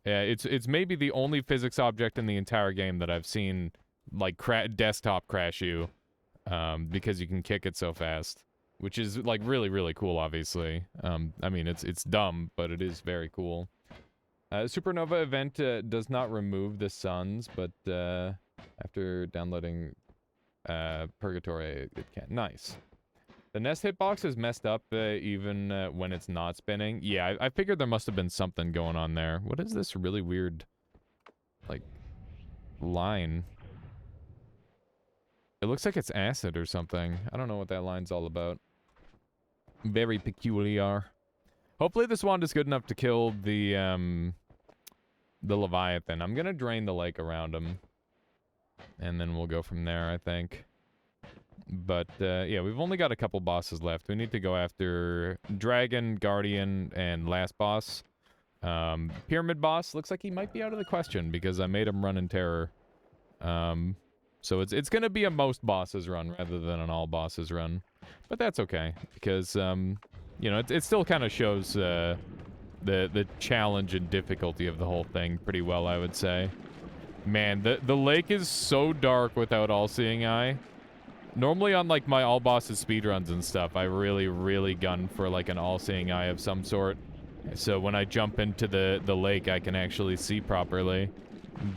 It's maybe the only physics object in the entire game that I've seen like desktop crash you, because you can kick it so fast, which is like really, really cool. Obviously, I mean it's dumb, but it is very cool. Supernova event does not remove the suns, but after downloading Purgatory, it can. Nice. The nest hitbox is messed up even when it's not spinning. Yeah, I figured there must have been something going on there. What is this really weird, like, line? It looks like it's acid or something. I don't know what that line's all about. Very peculiar. Hopefully this wand is good enough to kill the Leviathan. I'm gonna drain the lake around him. And then we'll go from there, I think. But, yeah, we've only got a couple bosses left. We need to go after Dragon, Guardian, and last boss. Pyramid boss looks like he might be out of the question because I made him run in terror. So it's gonna be a most bosses run rather than an all bosses run. But that's okay, because, you know, it still kind of shows, the challenge and difficulty of the whole thing pretty well, I would say. Man, the lake is so dark without all-seeing eye. Normally on, like, my all-bosses speedruns and stuff, I really, really gun for, like, an all-seeing eye of some sort. So when I jump into the lake, I can actually see properly.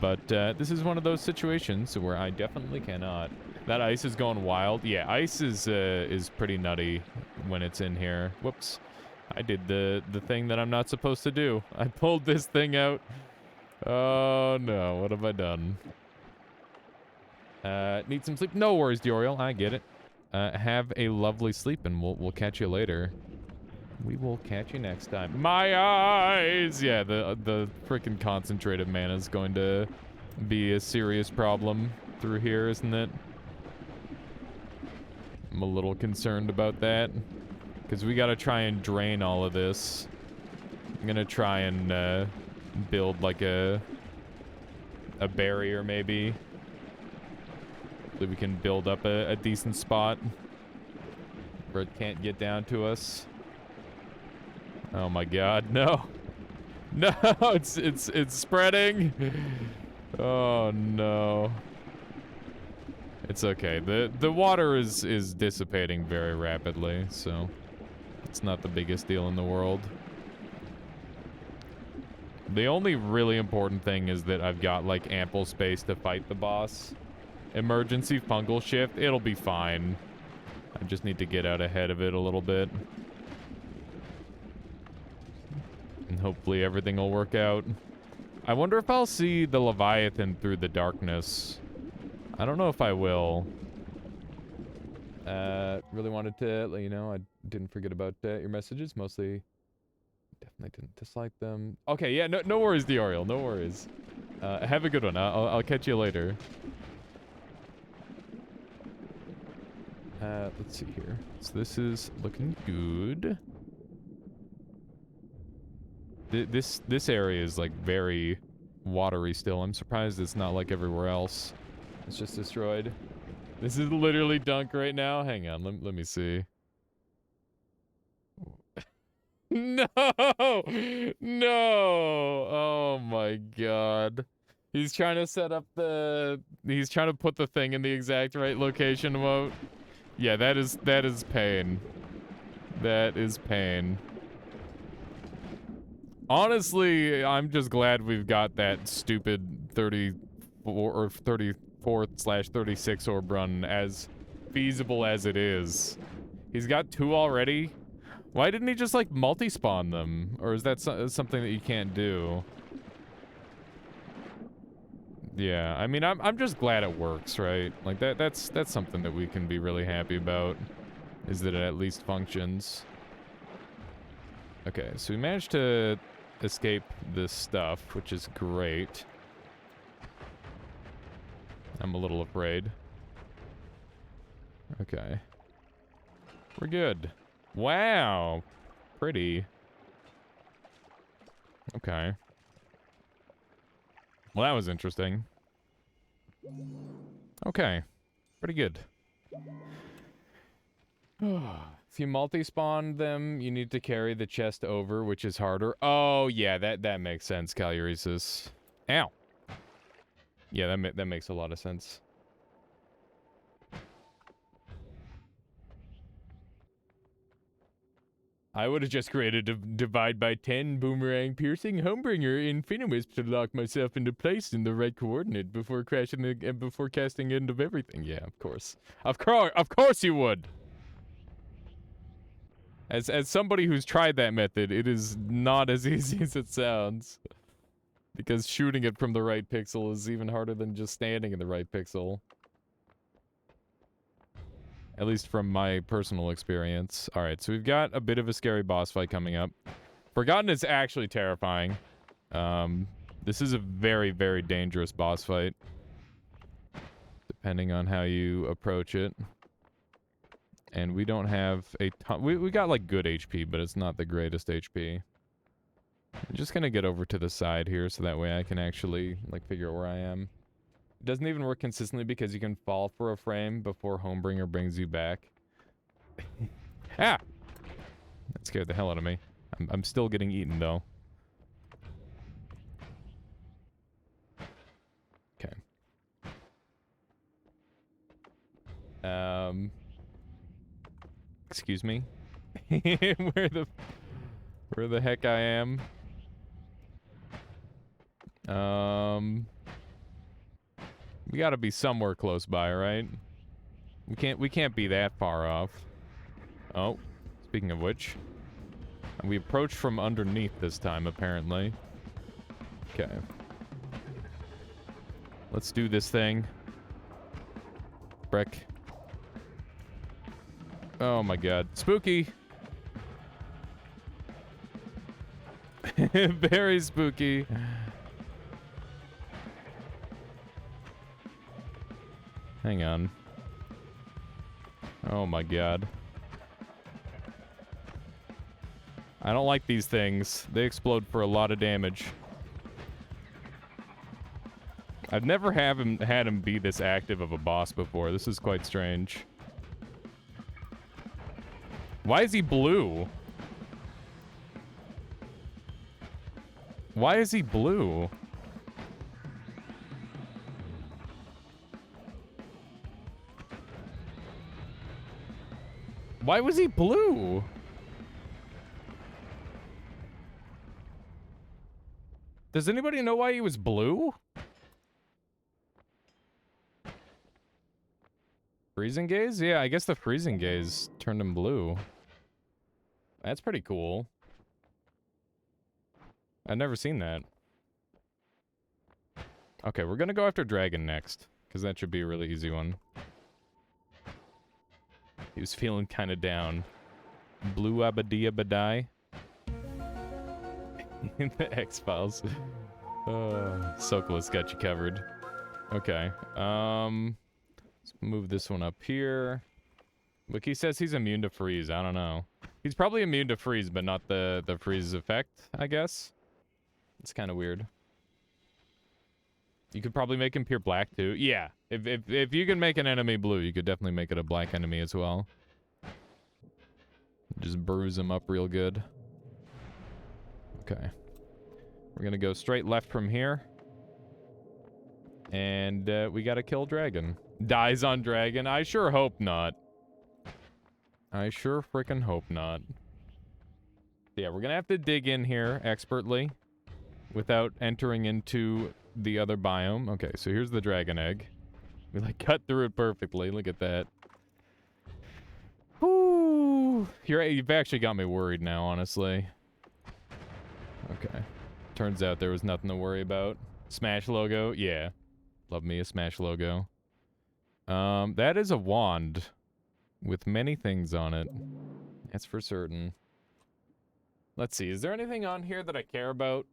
But, this is one of those situations where I definitely cannot. That ice is going wild. Yeah, ice is pretty nutty when it's in here. Whoops. I did the thing that I'm not supposed to do. I pulled this thing out. Oh, no. What have I done? Need some sleep? No worries, Dioriel. I get it. Have a lovely sleep, and we'll catch you later. We will catch you next time. My eyes! Yeah, the freaking concentrated mana is going to be a serious problem through here, isn't it? I'm a little concerned about that. Because we gotta try and drain all of this. I'm gonna try and, build, like, a barrier, maybe. So we can build up a decent spot where it can't get down to us. Oh my god, no. No, it's spreading. Oh no. It's okay. The water is dissipating very rapidly, so it's not the biggest deal in the world. The only really important thing is that I've got, like, ample space to fight the boss. Emergency fungal shift, it'll be fine. I just need to get out ahead of it a little bit. And hopefully everything will work out. I wonder if I'll see the Leviathan through the darkness. I don't know if I will. Really wanted to let you know I didn't forget about your messages. Mostly, definitely didn't dislike them. Okay, yeah, no worries, Dioriel. No worries. Have a good one. I'll catch you later. Let's see here. So this is looking good. This area is, like, very watery still. I'm surprised it's not like everywhere else. It's just destroyed. This is literally Dunk right now. Hang on, let me see. No! No! Oh my god. He's trying to set up he's trying to put the thing in the exact right location emote. Yeah, that is pain. That is pain. Honestly, I'm just glad we've got that stupid 34 or 34/36 orb run as feasible as it is. He's got 2 already. Why didn't he just, like, multi-spawn them? Or is that something that you can't do? Yeah, I mean, I'm just glad it works, right? Like, that's something that we can be really happy about, is that it at least functions. Okay, so we managed to escape this stuff, which is great. I'm a little afraid. Okay. We're good. Wow! Pretty. Okay. Well, that was interesting. Okay. Pretty good. If you multi-spawn them, you need to carry the chest over, which is harder. Oh, yeah, that makes sense, Caluresis. Ow. Yeah, that makes a lot of sense. I would have just created a divide by 10 boomerang piercing homebringer Infiniwisp to lock myself into place in the right coordinate before crashing before casting end of everything. Yeah, of course. Of course you would. As somebody who's tried that method, it is not as easy as it sounds. Because shooting it from the right pixel is even harder than just standing in the right pixel. At least from my personal experience. Alright, so we've got a bit of a scary boss fight coming up. Forgotten is actually terrifying. This is a very, very dangerous boss fight. Depending on how you approach it. And we don't have a ton... We got, like, good HP, but it's not the greatest HP. I'm just gonna get over to the side here, so that way I can actually, like, figure out where I am. It doesn't even work consistently because you can fall for a frame before Homebringer brings you back. Ah! That scared the hell out of me. I'm still getting eaten, though. Okay. Excuse me? Where the heck I am? We gotta be somewhere close by, right? We can't be that far off. Oh, speaking of which. We approached from underneath this time, apparently. Okay. Let's do this thing. Brick. Oh my god. Spooky! Very spooky. Hang on. Oh my god. I don't like these things. They explode for a lot of damage. I've never had him be this active of a boss before. This is quite strange. Why is he blue? Why is he blue? Why was he blue? Does anybody know why he was blue? Freezing gaze? Yeah, I guess the freezing gaze turned him blue. That's pretty cool. I've never seen that. Okay, we're gonna go after Dragon next, because that should be a really easy one. He was feeling kind of down. Blue Abadia Badai. The X-Files. Sokol's got you covered. Okay. Let's move this one up here. Look, he says he's immune to freeze. I don't know. He's probably immune to freeze, but not the freeze effect, I guess. It's kind of weird. You could probably make him pure black, too. Yeah. If you can make an enemy blue, you could definitely make it a black enemy as well. Just bruise him up real good. Okay. We're gonna go straight left from here. And we gotta kill Dragon. Dies on Dragon? I sure hope not. I sure frickin' hope not. Yeah, we're gonna have to dig in here expertly without entering into the other biome. Okay, so here's the dragon egg. We, like, cut through it perfectly. Look at that. Whoo! You've actually got me worried now, honestly. Okay. Turns out there was nothing to worry about. Smash logo? Yeah. Love me a Smash logo. That is a wand with many things on it. That's for certain. Let's see. Is there anything on here that I care about?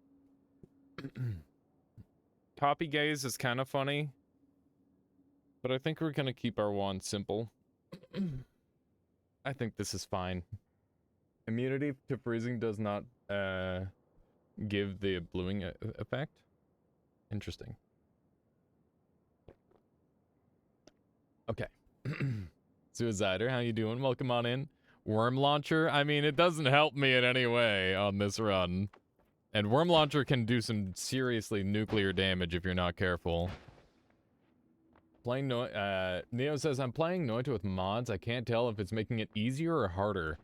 Toppy gaze is kind of funny. But I think we're gonna keep our wand simple. I think this is fine. Immunity to freezing does not, give the bluing effect. Interesting. Okay. Suicider, how you doing? Welcome on in. Worm Launcher, I mean, it doesn't help me in any way on this run. And Worm Launcher can do some seriously nuclear damage if you're not careful. Playing Neo says, I'm playing Noita with mods. I can't tell if it's making it easier or harder.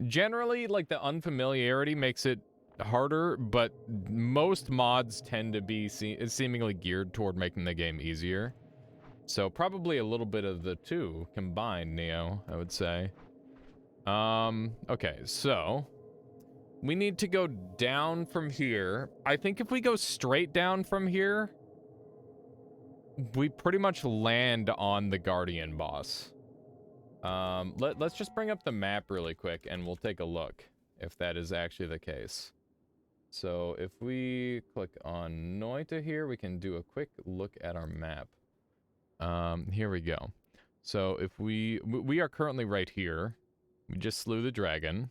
Generally, like, the unfamiliarity makes it harder, but most mods tend to be seemingly geared toward making the game easier. So probably a little bit of the two combined, Neo, I would say. Okay, so we need to go down from here. I think if we go straight down from here, we pretty much land on the Guardian boss. Let's just bring up the map really quick and we'll take a look if that is actually the case. So if we click on Noita here, we can do a quick look at our map. Here we go. So if we are currently right here. We just slew the dragon.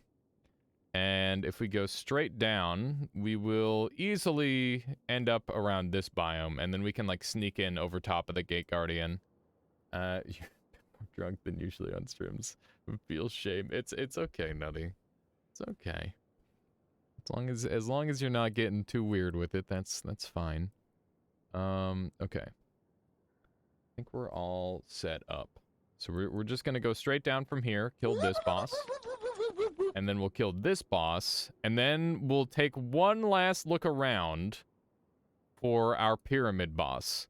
And if we go straight down, we will easily end up around this biome, and then we can like sneak in over top of the Gate Guardian. You're more drunk than usually on streams. Feel shame. It's okay, Nutty. It's okay. As long as you're not getting too weird with it, that's fine. Okay. I think we're all set up. So we're just gonna go straight down from here, kill this boss. And then we'll kill this boss. And then we'll take one last look around for our pyramid boss.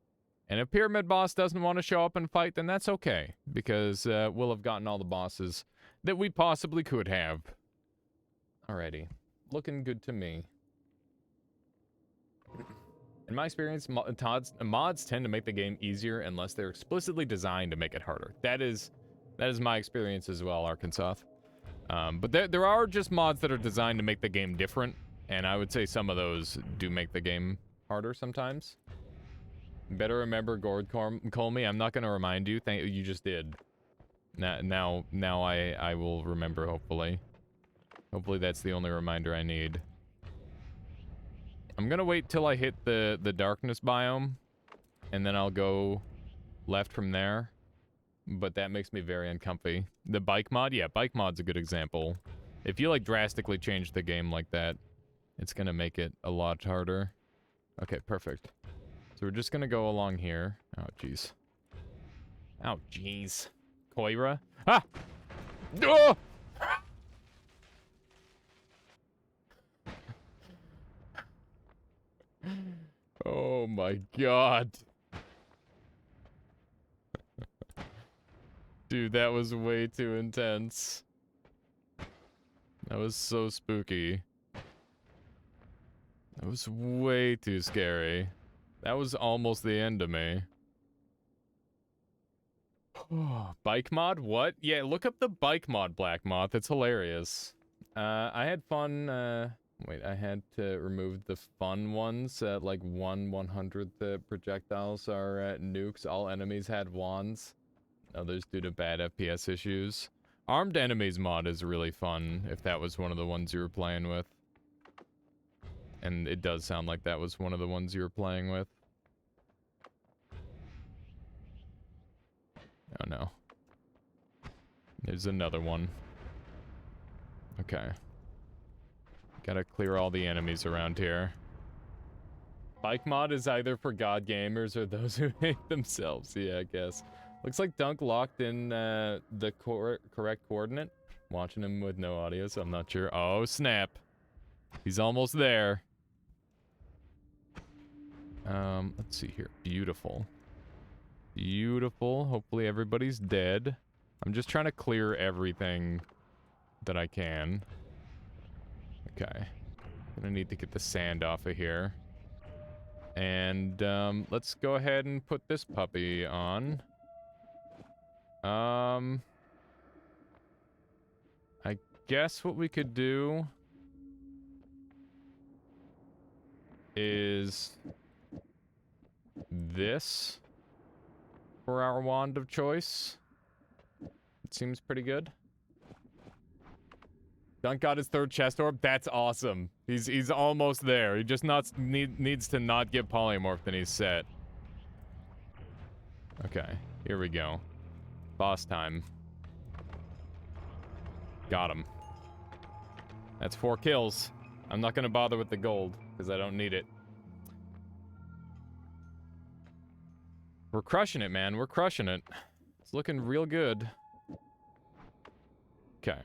And if pyramid boss doesn't want to show up and fight, then that's okay. Because we'll have gotten all the bosses that we possibly could have. Alrighty. Looking good to me. In my experience, mods tend to make the game easier unless they're explicitly designed to make it harder. That is my experience as well, Arkansas. But there are just mods that are designed to make the game different, and I would say some of those do make the game harder sometimes. Better remember Gord call me. I'm not going to remind you. You just did. Now I will remember, hopefully. Hopefully that's the only reminder I need. I'm gonna wait till I hit the darkness biome, and then I'll go left from there. But that makes me very uncomfy. The bike mod? Yeah, bike mod's a good example. If you, like, drastically change the game like that, it's gonna make it a lot harder. Okay, perfect. So we're just gonna go along here. Oh, jeez. Oh, jeez. Koira? Ah! Oh! Oh my god. Dude, that was way too intense. That was so spooky. That was way too scary. That was almost the end of me. Bike mod? What? Yeah, look up the bike mod, Black Moth. It's hilarious. I had fun, wait, I had to remove the fun ones at like 1/100th projectiles are nukes. All enemies had wands. Others due to bad FPS issues. Armed enemies mod is really fun, if that was one of the ones you were playing with. And it does sound like that was one of the ones you were playing with. Oh no. There's another one. Okay. Gotta clear all the enemies around here. Bike mod is either for god gamers or those who hate themselves. Yeah, I guess. Looks like Dunk locked in the correct coordinate. Watching him with no audio, so I'm not sure. Oh, snap. He's almost there. Let's see here. Beautiful. Beautiful. Hopefully everybody's dead. I'm just trying to clear everything that I can. Okay. Gonna need to get the sand off of here. And, let's go ahead and put this puppy on. I guess what we could do is this for our wand of choice. It seems pretty good. Dunk got his third chest orb. That's awesome. He's almost there. He just needs to not get polymorphed and he's set. Okay, here we go. Boss time. Got him. That's 4 kills. I'm not gonna bother with the gold, because I don't need it. We're crushing it, man. We're crushing it. It's looking real good. Okay.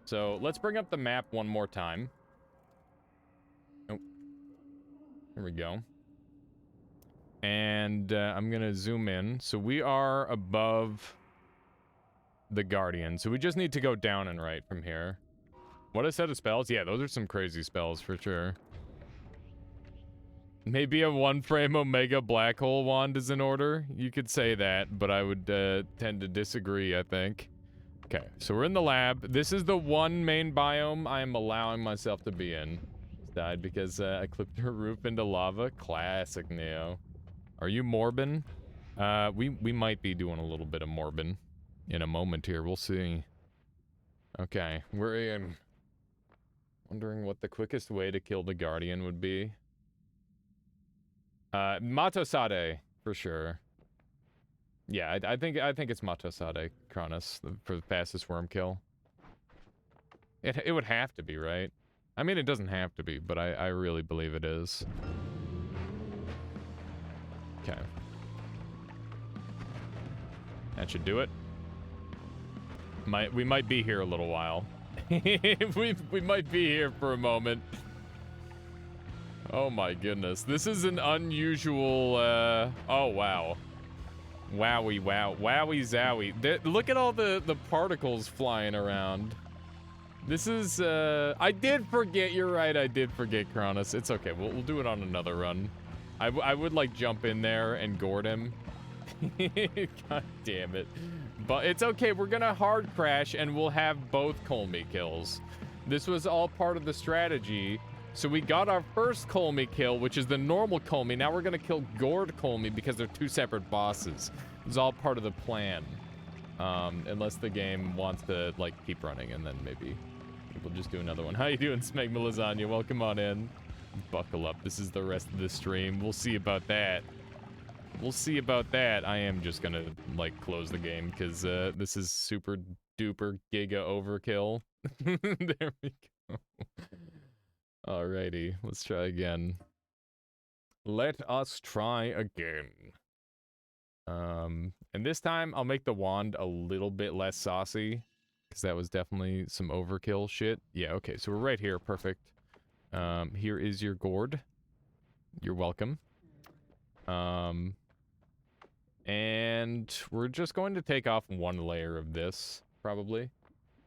So, let's bring up the map one more time. Oh. Here we go. And I'm gonna zoom in. So we are above the Guardian. So we just need to go down and right from here. What a set of spells. Yeah, those are some crazy spells for sure. Maybe a 1-frame Omega Black Hole wand is in order. You could say that, but I would tend to disagree, I think. Okay, so we're in the lab. This is the one main biome I am allowing myself to be in. Just died because I clipped her roof into lava. Classic Neo. Are you Morbin? We might be doing a little bit of Morbin in a moment here. We'll see. Okay, we're in. Wondering what the quickest way to kill the Guardian would be. Matosade, for sure. Yeah, I think it's Matosade, Cronus, for the fastest worm kill. It would have to be, right? I mean, it doesn't have to be, but I really believe it is. Okay. That should do it. We might be here a little while. we might be here for a moment. Oh my goodness. This is an unusual, oh wow. Wowie wow. Wowie zowie. Look at all the particles flying around. This is, I did forget, you're right, I did forget Cronus. It's okay, we'll do it on another run. I would like jump in there and gourd him. God damn it. But it's okay, we're gonna hard crash and we'll have both Colmy kills. This was all part of the strategy. So we got our first Colmy kill, which is the normal Colmy. Now we're gonna kill Gourd Colmy because they're 2 separate bosses. It's all part of the plan. Unless the game wants to, like, keep running, and then maybe we'll just do another one. How you doing, Smegma Lasagna? Welcome on in. Buckle up. This is the rest of the stream. We'll see about that. We'll see about that. I am just gonna, like, close the game, because this is super duper giga overkill. There we go. Alrighty, let's try again. Let us try again. And this time I'll make the wand a little bit less saucy, because that was definitely some overkill shit. Yeah, okay, so we're right here, perfect. Here is your gourd. You're welcome. And we're just going to take off 1 layer of this, probably.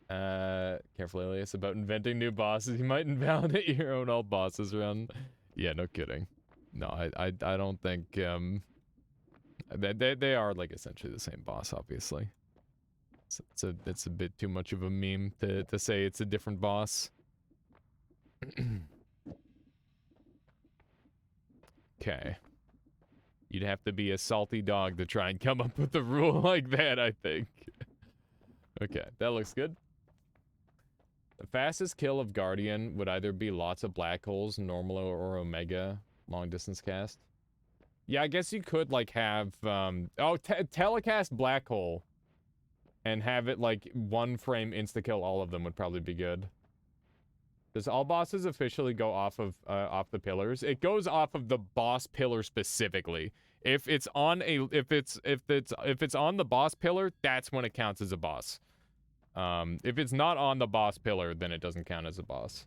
Careful, Alias, about inventing new bosses. You might invalidate your own old bosses run. Yeah, no kidding. No, I don't think, they are, like, essentially the same boss, obviously. It's a bit too much of a meme to say it's a different boss. Okay. You'd have to be a salty dog to try and come up with a rule like that, I think. Okay, that looks good. The fastest kill of Guardian would either be lots of black holes, normal or omega, long distance cast. Yeah, I guess you could, like, have, telecast black hole and have it, like, 1 frame insta-kill all of them would probably be good. Does all bosses officially go off of, off the pillars? It goes off of the boss pillar specifically. If it's on if it's on the boss pillar, that's when it counts as a boss. If it's not on the boss pillar, then it doesn't count as a boss.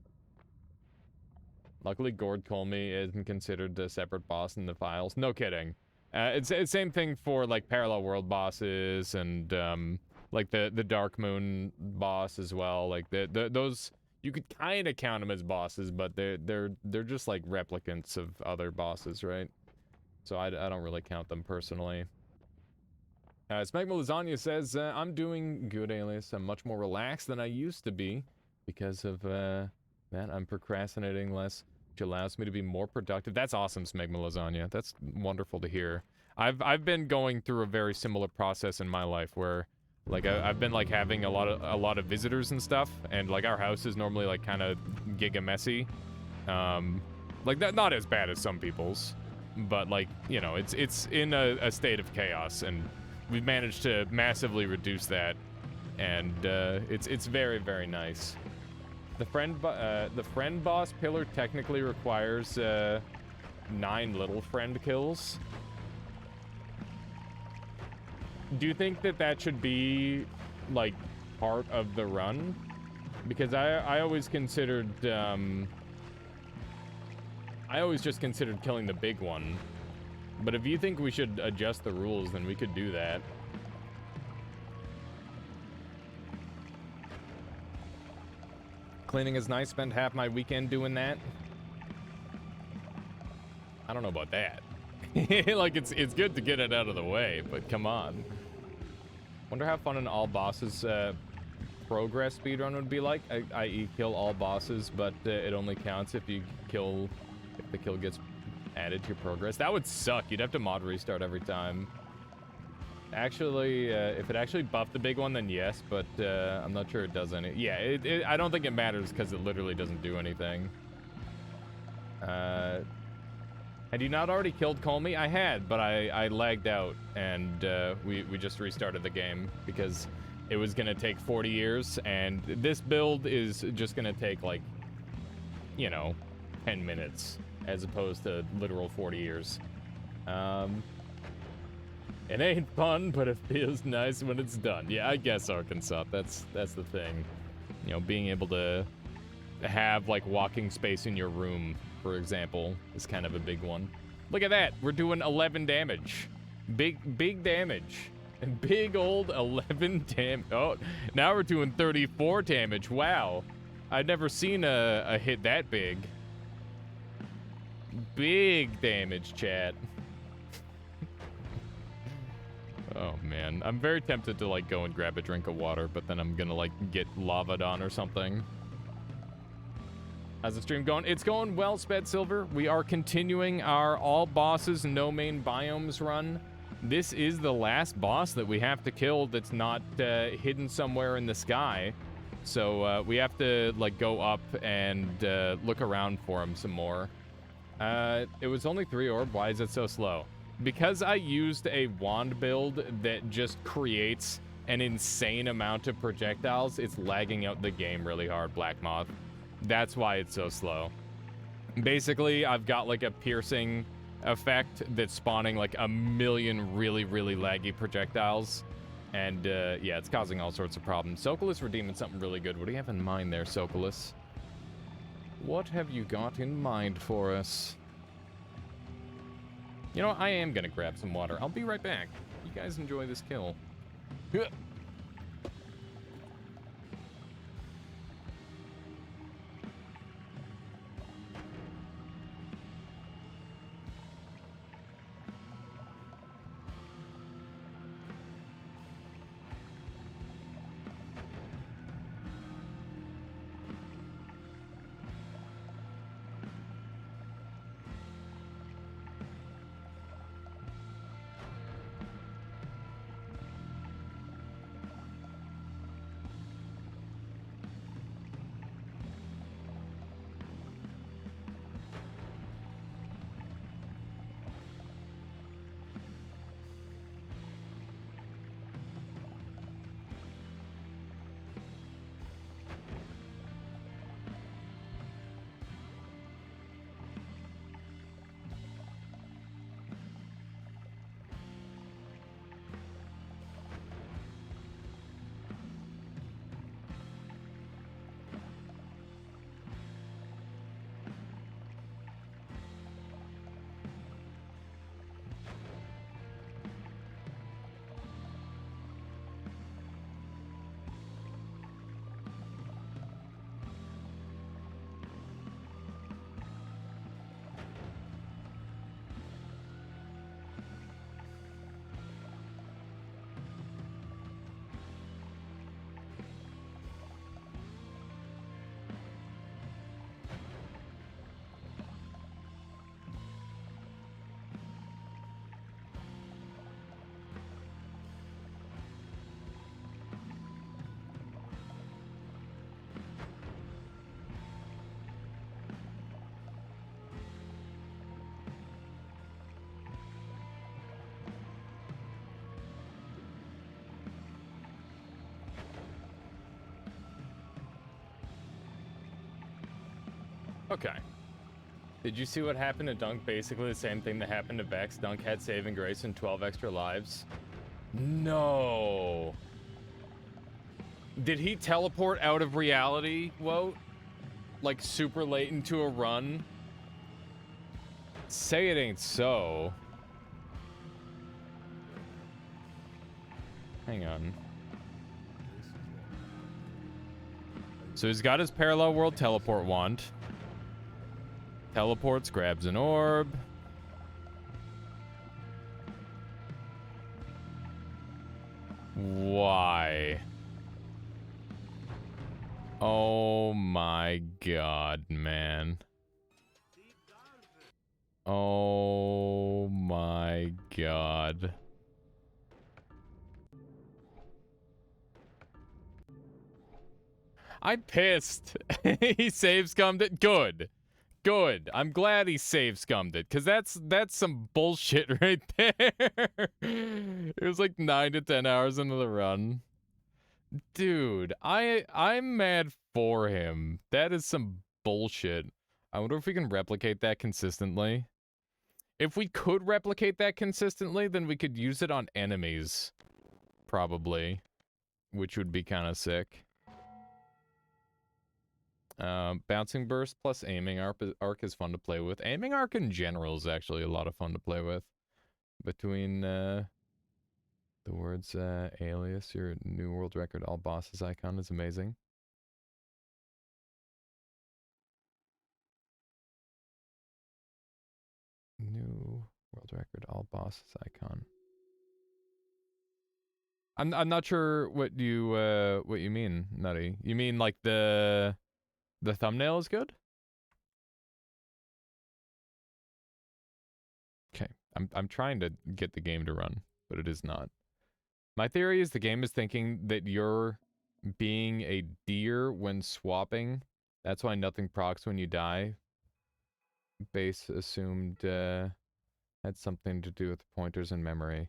Luckily, Gourd Colmy isn't considered a separate boss in the files. No kidding. It's the same thing for, like, parallel world bosses and, like, the Dark Moon boss as well. Like, those, you could kind of count them as bosses, but they're just, like, replicants of other bosses, right? So I don't really count them personally. Smegma Lasagna says, I'm doing good, Alias. I'm much more relaxed than I used to be because of, that. I'm procrastinating less, which allows me to be more productive. That's awesome, Smegma Lasagna. That's wonderful to hear. I've been going through a very similar process in my life where, Like I've been like having a lot of visitors and stuff, and like our house is normally like kind of giga messy. Like that, not as bad as some people's, but like, you know, it's in a state of chaos, and we've managed to massively reduce that, and it's very, very nice. The friend boss pillar technically requires 9 little friend kills. Do you think that should be like part of the run? Because I always considered I always just considered killing the big one. But if you think we should adjust the rules, then we could do that. Cleaning is nice. Spent half my weekend doing that. I don't know about that. Like, it's good to get it out of the way, but come on. Wonder how fun an all bosses progress speedrun would be like. I.e. kill all bosses, but it only counts if the kill gets added to your progress. That would suck. You'd have to mod restart every time. Actually, if it actually buffed the big one, then yes, but I'm not sure it does any. Yeah, I don't think it matters because it literally doesn't do anything. Had you not already killed Colmy? I had, but I lagged out, and we just restarted the game because it was gonna take 40 years, and this build is just gonna take, like, you know, 10 minutes as opposed to literal 40 years. It ain't fun, but it feels nice when it's done. Yeah, I guess, Arkansas. That's the thing. You know, being able to have, like, walking space in your room, for example, is kind of a big one. Look at that. We're doing 11 damage. Big damage. Big old 11 damage. Oh, now we're doing 34 damage. Wow. I've never seen a hit that big. Big damage, chat. Oh, man. I'm very tempted to, like, go and grab a drink of water, but then I'm gonna, like, get lava'd on or something. How's the stream going? It's going well, Sped Silver. We are continuing our all bosses, no main biomes run. This is the last boss that we have to kill that's not hidden somewhere in the sky. So we have to, like, go up and look around for him some more. It was only 3 orb. Why is it so slow? Because I used a wand build that just creates an insane amount of projectiles, it's lagging out the game really hard, Black Moth. That's why it's so slow. Basically, I've got like a piercing effect that's spawning like a million really, really laggy projectiles. And yeah, it's causing all sorts of problems. Sokolus redeeming something really good. What do you have in mind there, Sokolus? What have you got in mind for us? You know, I am gonna grab some water. I'll be right back. You guys enjoy this kill. Okay. Did you see what happened to Dunk? Basically the same thing that happened to Vex. Dunk had saving grace and 12 extra lives. No. Did he teleport out of reality, Woat? Like super late into a run? Say it ain't so. Hang on. So he's got his parallel world teleport wand. Teleports, grabs an orb. Why? Oh my god, man. Oh my god. I'm pissed. He save scummed it. Good. Good. I'm glad he save scummed it, because that's some bullshit right there. It was like 9 to 10 hours into the run. Dude, I'm mad for him. That is some bullshit. I wonder if we can replicate that consistently. If we could replicate that consistently, then we could use it on enemies. Probably. Which would be kind of sick. Bouncing burst plus aiming arc is fun to play with. Aiming arc in general is actually a lot of fun to play with. Between the words alias, your new world record all bosses icon is amazing. New world record all bosses icon. I'm not sure what you mean, Nutty. You mean like the thumbnail is good? Okay. I'm trying to get the game to run, but it is not. My theory is the game is thinking that you're being a deer when swapping. That's why nothing procs when you die. Base assumed had something to do with pointers and memory.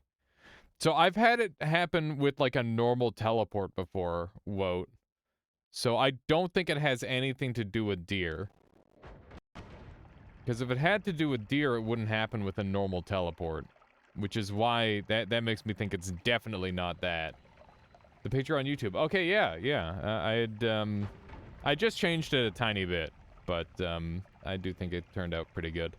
So I've had it happen with like a normal teleport before, Woat. So I don't think it has anything to do with deer. Because if it had to do with deer, it wouldn't happen with a normal teleport. Which is why that makes me think it's definitely not that. The picture on YouTube. Okay, yeah. I just changed it a tiny bit, but I do think it turned out pretty good.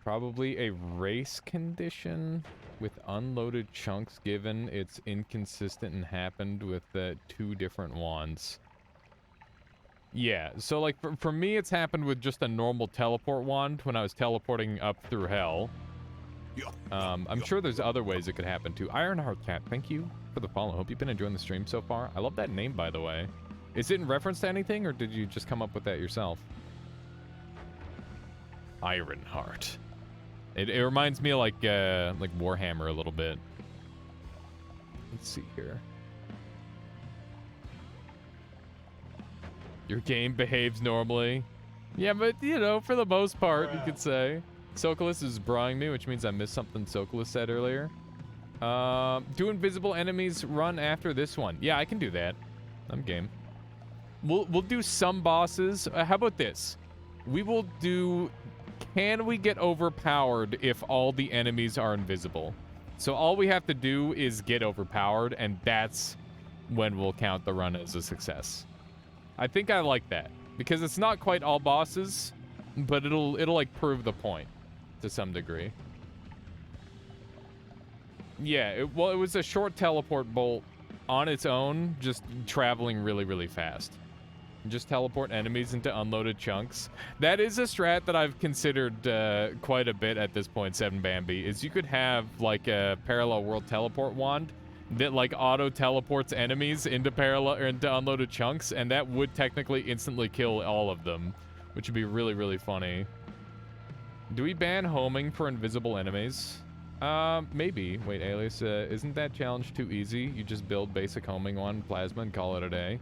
Probably a race condition with unloaded chunks given it's inconsistent and happened with 2 different wands. Yeah, so like for me it's happened with just a normal teleport wand when I was teleporting up through hell. I'm sure there's other ways it could happen too. Ironheart Cat, thank you for the follow. Hope you've been enjoying the stream so far. I love that name, by the way. Is it in reference to anything, or did you just come up with that yourself? Ironheart. It reminds me of like Warhammer a little bit. Let's see here. Your game behaves normally. Yeah, but, you know, for the most part, you could say. Socolus is brawling me, which means I missed something Socolus said earlier. Do invisible enemies run after this one? Yeah, I can do that. I'm game. We'll do some bosses. How about this? We will do... Can we get overpowered if all the enemies are invisible? So all we have to do is get overpowered, and that's when we'll count the run as a success. I think I like that, because it's not quite all bosses, but it'll like prove the point to some degree. Yeah, it was a short teleport bolt on its own, just traveling really, really fast. Just teleport enemies into unloaded chunks. That is a strat that I've considered quite a bit at this point, 7Bambi, is you could have like a parallel world teleport wand that like auto teleports enemies into unloaded chunks, and that would technically instantly kill all of them, which would be really, really funny. Do we ban homing for invisible enemies? Maybe. Wait, Alias, isn't that challenge too easy? You just build basic homing on plasma and call it a day.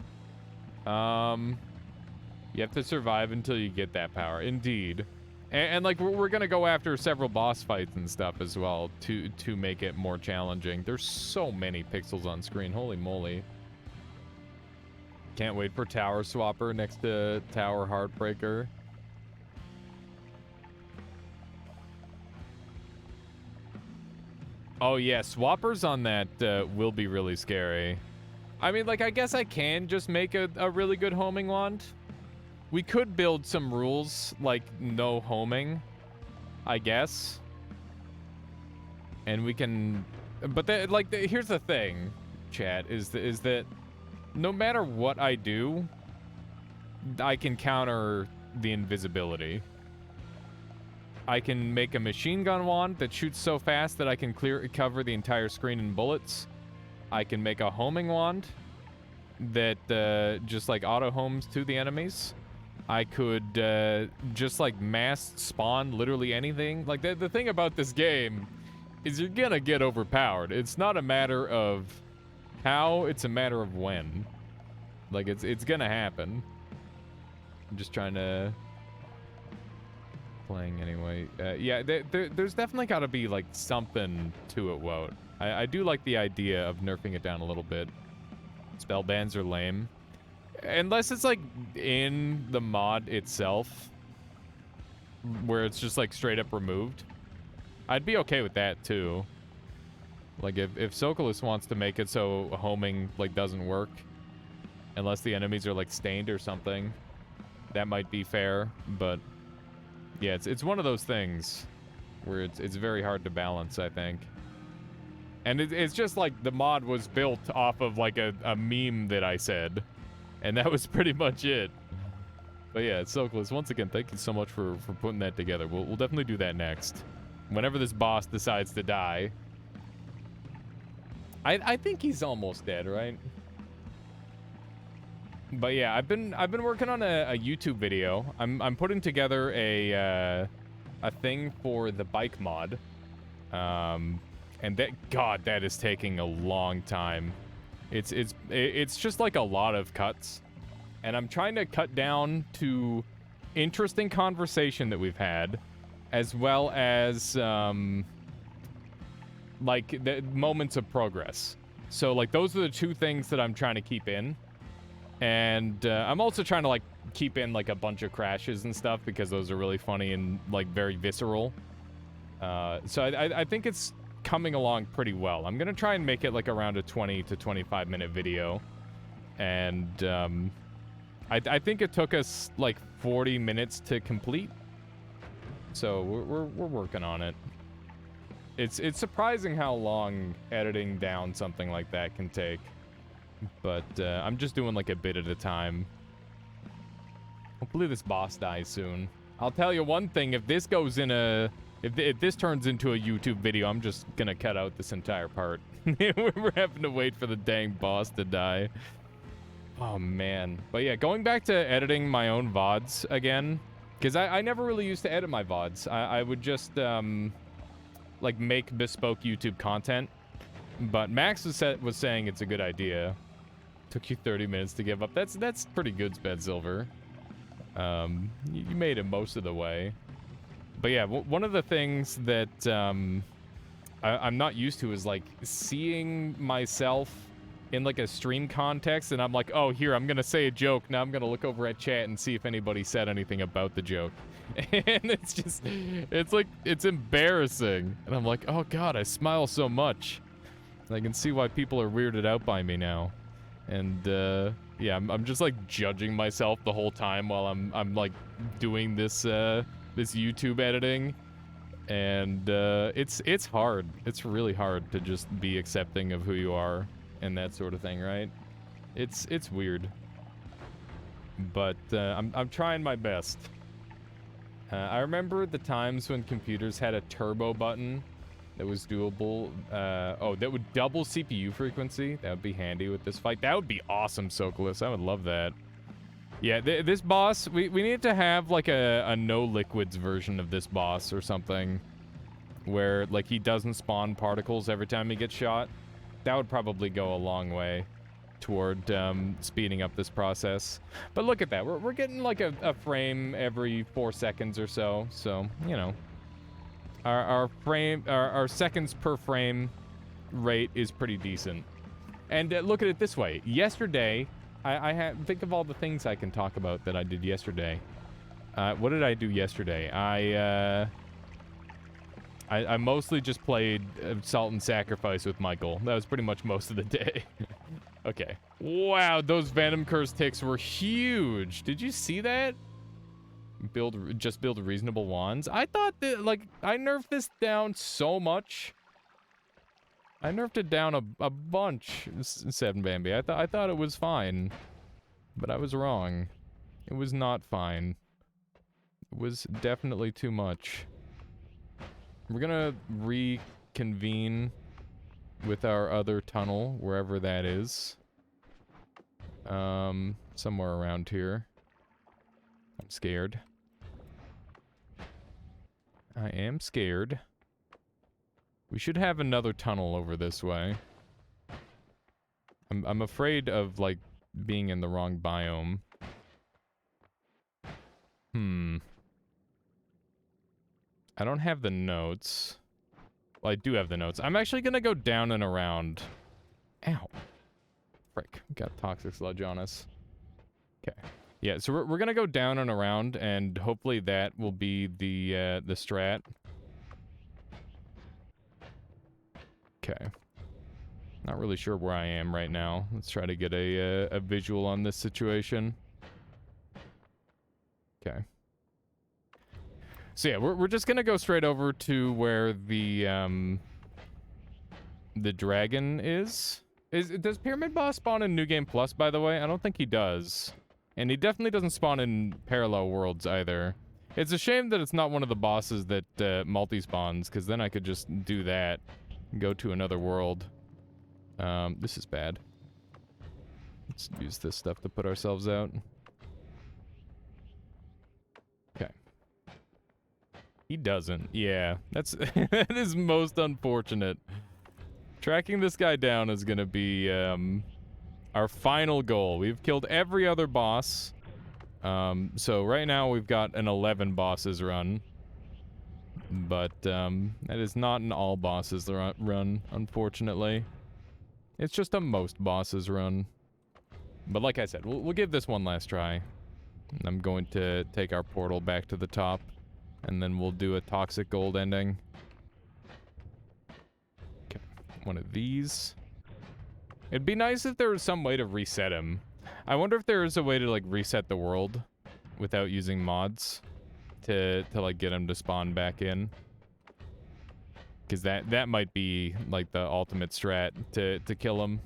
You have to survive until you get that power. Indeed. And like, we're gonna go after several boss fights and stuff as well to make it more challenging. There's so many pixels on screen. Holy moly. Can't wait for Tower Swapper next to Tower Heartbreaker. Oh yeah, swappers on that will be really scary. I mean, like, I guess I can just make a really good homing wand. We could build some rules, like no homing, I guess. And we can, but here's the thing, chat, is that no matter what I do, I can counter the invisibility. I can make a machine gun wand that shoots so fast that I can cover the entire screen in bullets. I can make a homing wand that just like auto homes to the enemies. I could just like mass spawn literally anything. Like the thing about this game is you're gonna get overpowered. It's not a matter of how, it's a matter of when. Like it's gonna happen. I'm just trying to playing anyway. Yeah, there's definitely got to be like something to it, Wout. I do like the idea of nerfing it down a little bit. Spell bans are lame. Unless it's like in the mod itself, where it's just like straight up removed. I'd be okay with that too. Like if Sokolus wants to make it so homing like doesn't work, unless the enemies are like stained or something, that might be fair, but yeah, it's one of those things where it's very hard to balance, I think. And it's just like the mod was built off of like a meme that I said, and that was pretty much it. But yeah, Sokolus, once again, thank you so much for putting that together. We'll definitely do that next. Whenever this boss decides to die. I think he's almost dead, right? But yeah, I've been working on a YouTube video. I'm putting together a thing for the bike mod. And that is taking a long time. It's just like a lot of cuts. And I'm trying to cut down to interesting conversation that we've had, as well as like the moments of progress. So like those are the two things that I'm trying to keep in. And I'm also trying to like keep in like a bunch of crashes and stuff, because those are really funny and like very visceral. So I think it's coming along pretty well. I'm gonna try and make it like around a 20 to 25 minute video. And I think it took us like 40 minutes to complete. So we're working on it. It's surprising how long editing down something like that can take. But I'm just doing like a bit at a time. Hopefully this boss dies soon. I'll tell you one thing, if this goes in a... If this turns into a YouTube video, I'm just gonna cut out this entire part. We're having to wait for the dang boss to die. Oh, man. But yeah, going back to editing my own VODs again, because I never really used to edit my VODs. I would just, like, make bespoke YouTube content. But Max was saying it's a good idea. Took you 30 minutes to give up. That's pretty good, Sped Silver. You made it most of the way. But yeah, one of the things that I'm not used to is like seeing myself in like a stream context, and I'm like, oh, here, I'm gonna say a joke. Now I'm gonna look over at chat and see if anybody said anything about the joke. And it's embarrassing. And I'm like, oh god, I smile so much. I can see why people are weirded out by me now. And yeah, I'm just like judging myself the whole time while I'm like doing this this YouTube editing, and it's hard. It's really hard to just be accepting of who you are and that sort of thing, right? It's weird, but I'm trying my best. I remember the times when computers had a turbo button that was doable. Oh, that would double CPU frequency. That would be handy with this fight. That would be awesome, Sokolus. I would love that. Yeah, this boss, we need to have like a no liquids version of this boss or something, where like he doesn't spawn particles every time he gets shot. That would probably go a long way toward speeding up this process. But look at that, we're getting like a frame every 4 seconds or so. So, you know, our seconds per frame rate is pretty decent. And look at it this way. Yesterday, think of all the things I can talk about that I did yesterday. What did I do yesterday? I mostly just played Salt and Sacrifice with Michael. That was pretty much most of the day. Okay. Wow, those Venom Curse ticks were huge. Did you see that? Just build reasonable wands. I thought that, like, I nerfed this down so much. I nerfed it down a bunch, 7 Bambi. I thought it was fine. But I was wrong. It was not fine. It was definitely too much. We're gonna reconvene with our other tunnel, wherever that is. Somewhere around here. I'm scared. I am scared. We should have another tunnel over this way. I'm afraid of, like, being in the wrong biome. I don't have the notes. Well, I do have the notes. I'm actually gonna go down and around. Ow. Frick. Got toxic sludge on us. Okay. Yeah, so we're gonna go down and around, and hopefully that will be the strat. Okay. Not really sure where I am right now. Let's try to get a visual on this situation. Okay. So yeah, we're just gonna go straight over to where the dragon is. Does Pyramid Boss spawn in New Game Plus, by the way? I don't think he does. And he definitely doesn't spawn in Parallel Worlds either. It's a shame that it's not one of the bosses that multi-spawns, because then I could just do that and go to another world. This is bad. Let's use this stuff to put ourselves out. Okay. He doesn't. Yeah, that's that is most unfortunate. Tracking this guy down is gonna be our final goal. We've killed every other boss. So right now we've got an 11 bosses run. But that is not an all bosses run, unfortunately. It's just a most bosses run. But like I said, we'll give this one last try. I'm going to take our portal back to the top, and then we'll do a toxic gold ending. Okay, one of these. It'd be nice if there was some way to reset him. I wonder if there is a way to, like, reset the world without using mods to like, get him to spawn back in. Because that might be, like, the ultimate strat to kill him.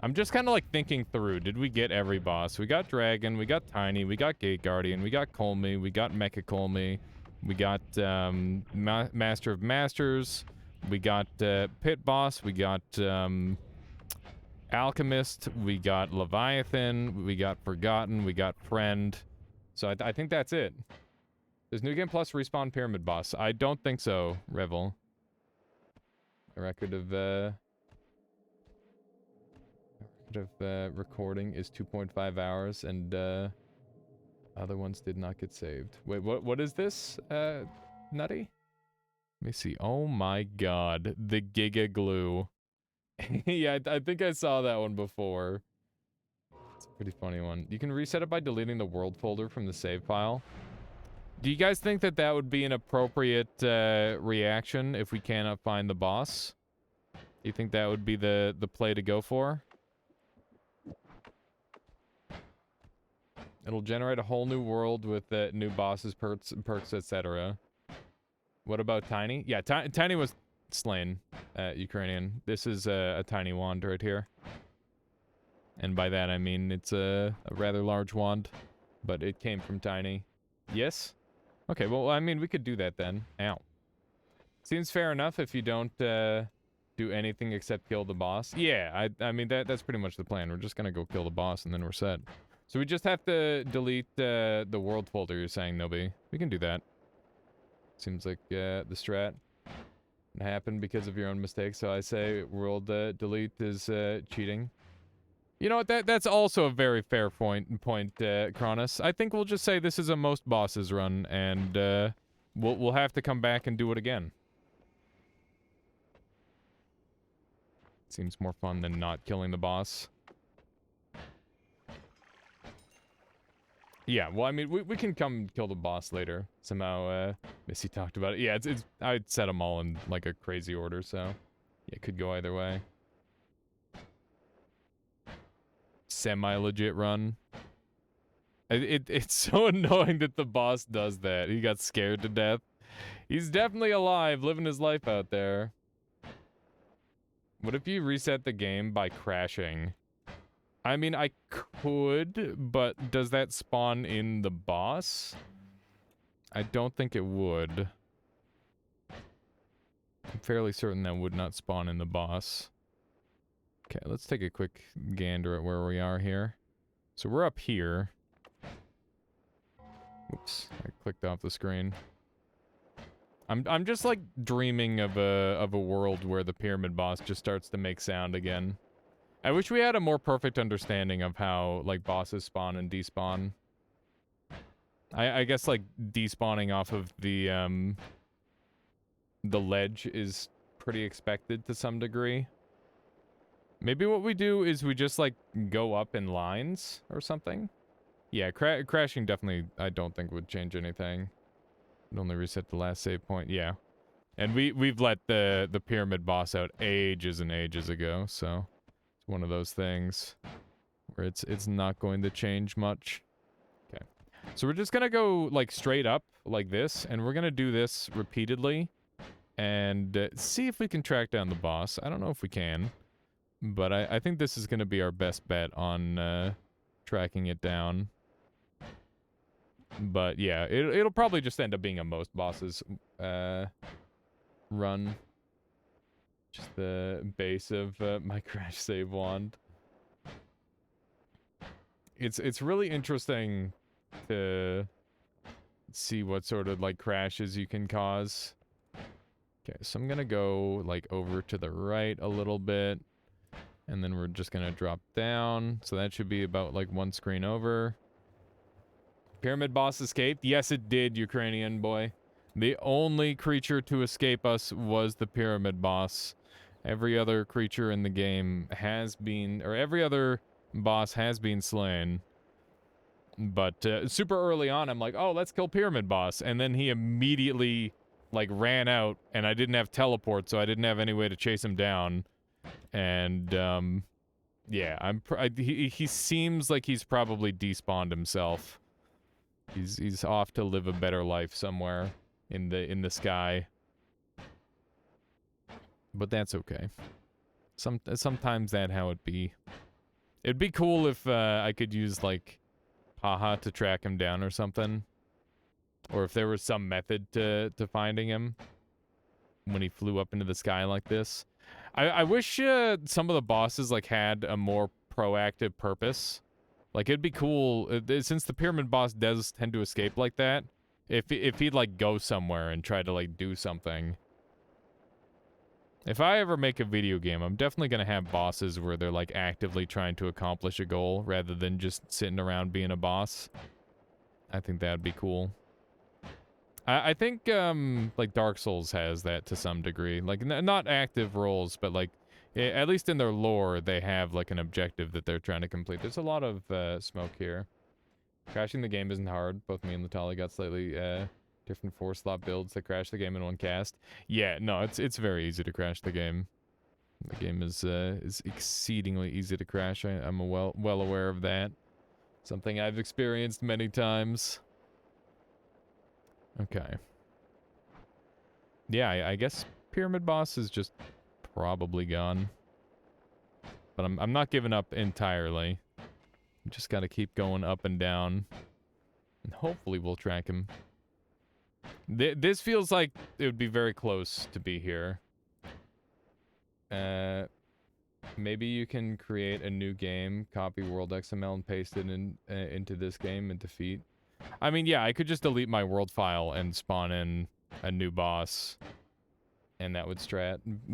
I'm just kind of, like, thinking through. Did we get every boss? We got Dragon, we got Tiny, we got Gate Guardian, we got Colmy, we got Mecha Colmy, we got Master of Masters, we got Pit Boss, we got Alchemist, we got Leviathan, we got Forgotten, we got Friend. So I think that's it. Does New Game Plus respawn Pyramid Boss? I don't think so, Revel. A record of recording is 2.5 hours, and other ones did not get saved. Wait, what is this, Nutty? Let me see. Oh my god, the Giga Glue. Yeah, I think I saw that one before. It's a pretty funny one. You can reset it by deleting the world folder from the save file. Do you guys think that would be an appropriate reaction if we cannot find the boss? Do you think that would be the play to go for? It'll generate a whole new world with new bosses, perks, etc. What about Tiny? Yeah, Tiny was slain, Ukrainian. This is a tiny wand right here. And by that I mean it's a rather large wand, but it came from Tiny. Yes? Okay, well, I mean, we could do that then. Ow. Seems fair enough if you don't do anything except kill the boss. Yeah, I mean, that's pretty much the plan. We're just gonna go kill the boss and then we're set. So we just have to delete the world folder, you're saying, Nobi. We can do that. Seems like the strat happened because of your own mistakes, so I say world delete is cheating. You know what, that's also a very fair point, Cronus. I think we'll just say this is a most bosses run, and we'll have to come back and do it again. Seems more fun than not killing the boss. Yeah, well, I mean, we can come kill the boss later. Somehow, Missy talked about it. Yeah, it's I'd set them all in, like, a crazy order, so... Yeah, it could go either way. Semi-legit run. It's so annoying that the boss does that. He got scared to death. He's definitely alive, living his life out there. What if you reset the game by crashing? I mean, I could, but does that spawn in the boss? I don't think it would. I'm fairly certain that would not spawn in the boss. Okay, let's take a quick gander at where we are here. So we're up here. Oops, I clicked off the screen. I'm just like dreaming of a world where the pyramid boss just starts to make sound again. I wish we had a more perfect understanding of how, like, bosses spawn and despawn. I guess, like, despawning off of the ledge is pretty expected to some degree. Maybe what we do is we just, like, go up in lines or something. Yeah, crashing definitely, I don't think would change anything. It only reset the last save point, yeah. And we've let the pyramid boss out ages and ages ago, so... It's one of those things where it's not going to change much. Okay. So we're just gonna go, like, straight up like this, and we're gonna do this repeatedly and see if we can track down the boss. I don't know if we can, but I think this is gonna be our best bet on tracking it down. But yeah, it'll probably just end up being a most bosses run. Just the base of my crash save wand. It's really interesting to see what sort of, like, crashes you can cause. Okay, so I'm gonna go, like, over to the right a little bit. And then we're just gonna drop down. So that should be about, like, one screen over. Pyramid boss escaped? Yes, it did, Ukrainian boy. The only creature to escape us was the pyramid boss. Every other creature in the game has been, or every other boss has been slain. But super early on, I'm like, oh, let's kill pyramid boss. And then he immediately, like, ran out, and I didn't have teleport, so I didn't have any way to chase him down. And, yeah, he seems like he's probably despawned himself. He's off to live a better life somewhere in the sky. But that's okay. Sometimes that how it be. It'd be cool if I could use, like, Paha to track him down or something. Or if there was some method to finding him when he flew up into the sky like this. I wish some of the bosses, like, had a more proactive purpose. Like, it'd be cool, since the pyramid boss does tend to escape like that, if he'd, like, go somewhere and try to, like, do something. If I ever make a video game, I'm definitely gonna have bosses where they're, like, actively trying to accomplish a goal rather than just sitting around being a boss. I think that'd be cool. I think, like, Dark Souls has that to some degree. Like, not active roles, but, like, at least in their lore, they have, like, an objective that they're trying to complete. There's a lot of smoke here. Crashing the game isn't hard. Both me and Latali got slightly different 4-slot builds that crash the game in one cast. Yeah, no, it's very easy to crash the game. The game is exceedingly easy to crash. I'm well aware of that. Something I've experienced many times. Okay. Yeah, I guess Pyramid Boss is just probably gone. But I'm not giving up entirely. Just gotta keep going up and down. And hopefully we'll track him. This feels like it would be very close to be here. Maybe you can create a new game, copy World XML, and paste it into this game and defeat. I mean, yeah, I could just delete my world file and spawn in a new boss, and that would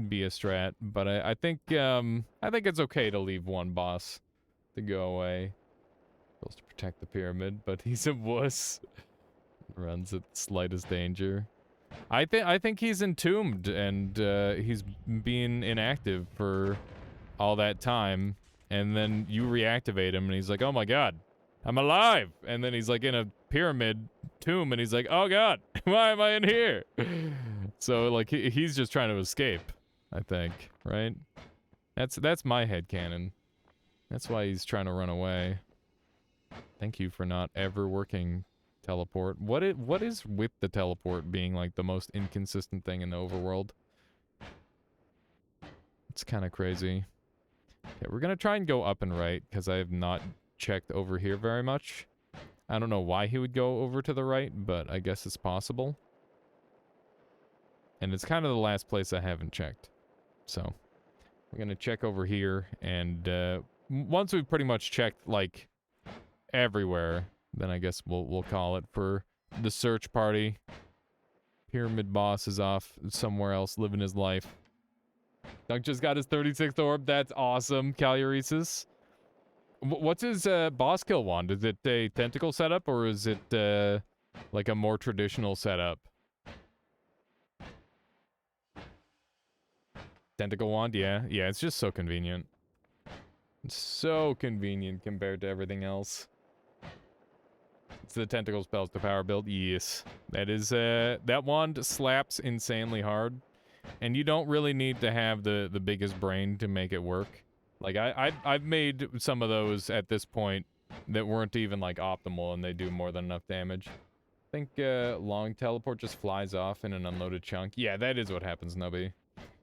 be a strat. But I think it's okay to leave one boss to go away. Supposed to protect the pyramid, but he's a wuss. Runs at slightest danger. I think he's entombed, and he's been inactive for all that time, and then you reactivate him, and he's like, oh my god, I'm alive. And then he's like in a pyramid tomb and he's like, oh god, why am I in here? So like he's just trying to escape, I think, right? That's my headcanon. That's why he's trying to run away. Thank you for not ever working teleport. What is with the teleport being like the most inconsistent thing in the overworld? It's kind of crazy. Okay, we're gonna try and go up and right because I have not checked over here very much. I don't know why he would go over to the right, but I guess it's possible. And it's kind of the last place I haven't checked. So, we're gonna check over here, and once we've pretty much checked, like, everywhere, then I guess we'll call it for the search party. Pyramid boss is off somewhere else living his life. Dunk just got his 36th orb. That's awesome, Caluresis. What's his boss kill wand? Is it a tentacle setup, or is it like a more traditional setup? Tentacle wand, yeah. Yeah, it's just so convenient. It's so convenient compared to everything else. It's the tentacle spells to power build. Yes. That is, that wand slaps insanely hard. And you don't really need to have the biggest brain to make it work. Like, I've made some of those at this point that weren't even, like, optimal, and they do more than enough damage. I think, long teleport just flies off in an unloaded chunk. Yeah, that is what happens, Nubby.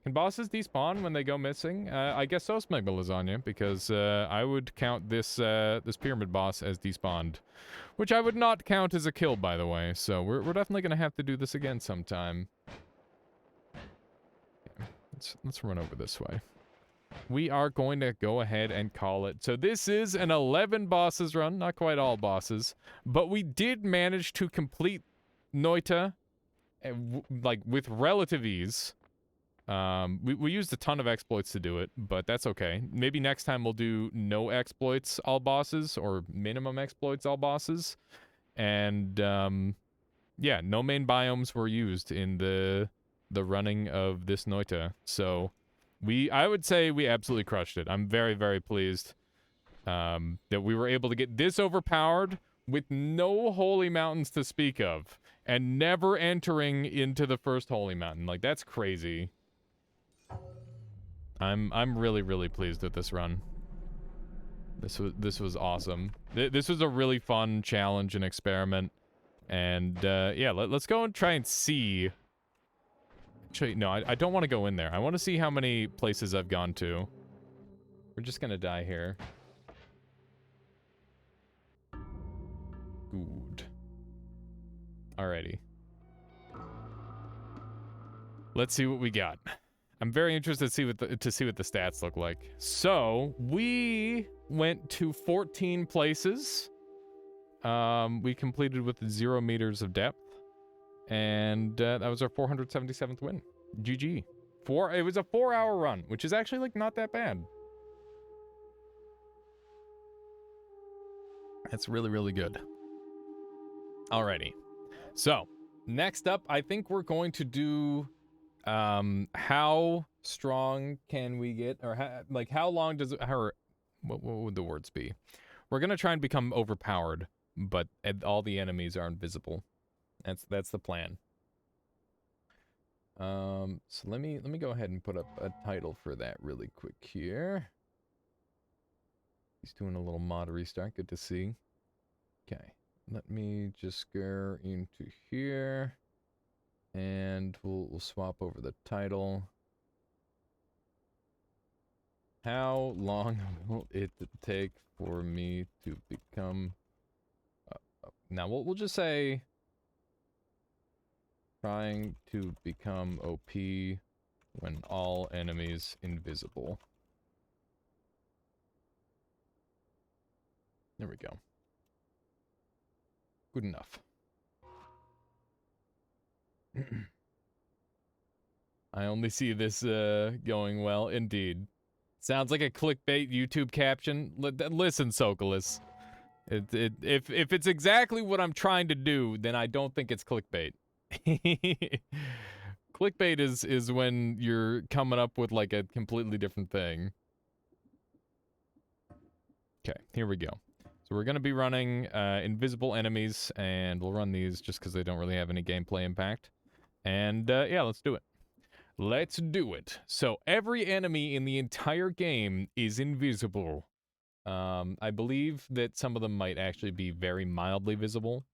Can bosses despawn when they go missing? I guess so, Smegma Lasagna, because, I would count this, this pyramid boss as despawned. Which I would not count as a kill, by the way, so we're definitely gonna have to do this again sometime. Let's run over this way. We are going to go ahead and call it. So this is an 11 bosses run, not quite all bosses, but we did manage to complete Noita, like, with relative ease. We used a ton of exploits to do it, but that's okay. Maybe next time we'll do no exploits all bosses, or minimum exploits all bosses. And, yeah, no main biomes were used in the running of this Noita. So, I would say we absolutely crushed it. I'm very, very pleased that we were able to get this overpowered with no holy mountains to speak of, and never entering into the first holy mountain. Like, that's crazy. I'm really, really pleased with this run. This was awesome. This was a really fun challenge and experiment. And yeah, let's go and try and see. Actually, no, I don't want to go in there. I want to see how many places I've gone to. We're just gonna die here. Good. Alrighty. Let's see what we got. I'm very interested to see what the stats look like. So, we went to 14 places. We completed with 0 meters of depth. And that was our 477th win. GG. It was a 4-hour run, which is actually, like, not that bad. That's really, really good. Alrighty. So, next up, I think we're going to do... how strong can we get, or how long does it, what would the words be? We're gonna try and become overpowered, but all the enemies are invisible. That's the plan. So let me go ahead and put up a title for that really quick here. He's doing a little mod restart, good to see. Okay, let me just go into here. And we'll swap over the title. How long will it take for me to become... now, we'll just say... trying to become OP when all enemies invisible. There we go. Good enough. I only see this going well. Indeed. Sounds like a clickbait YouTube caption. Listen, Sokolis. If it's exactly what I'm trying to do, then I don't think it's clickbait. Clickbait is when you're coming up with, like, a completely different thing. Okay, here we go. So we're going to be running invisible enemies, and we'll run these just because they don't really have any gameplay impact. And yeah, let's do it. Let's do it. So every enemy in the entire game is invisible. I believe that some of them might actually be very mildly visible,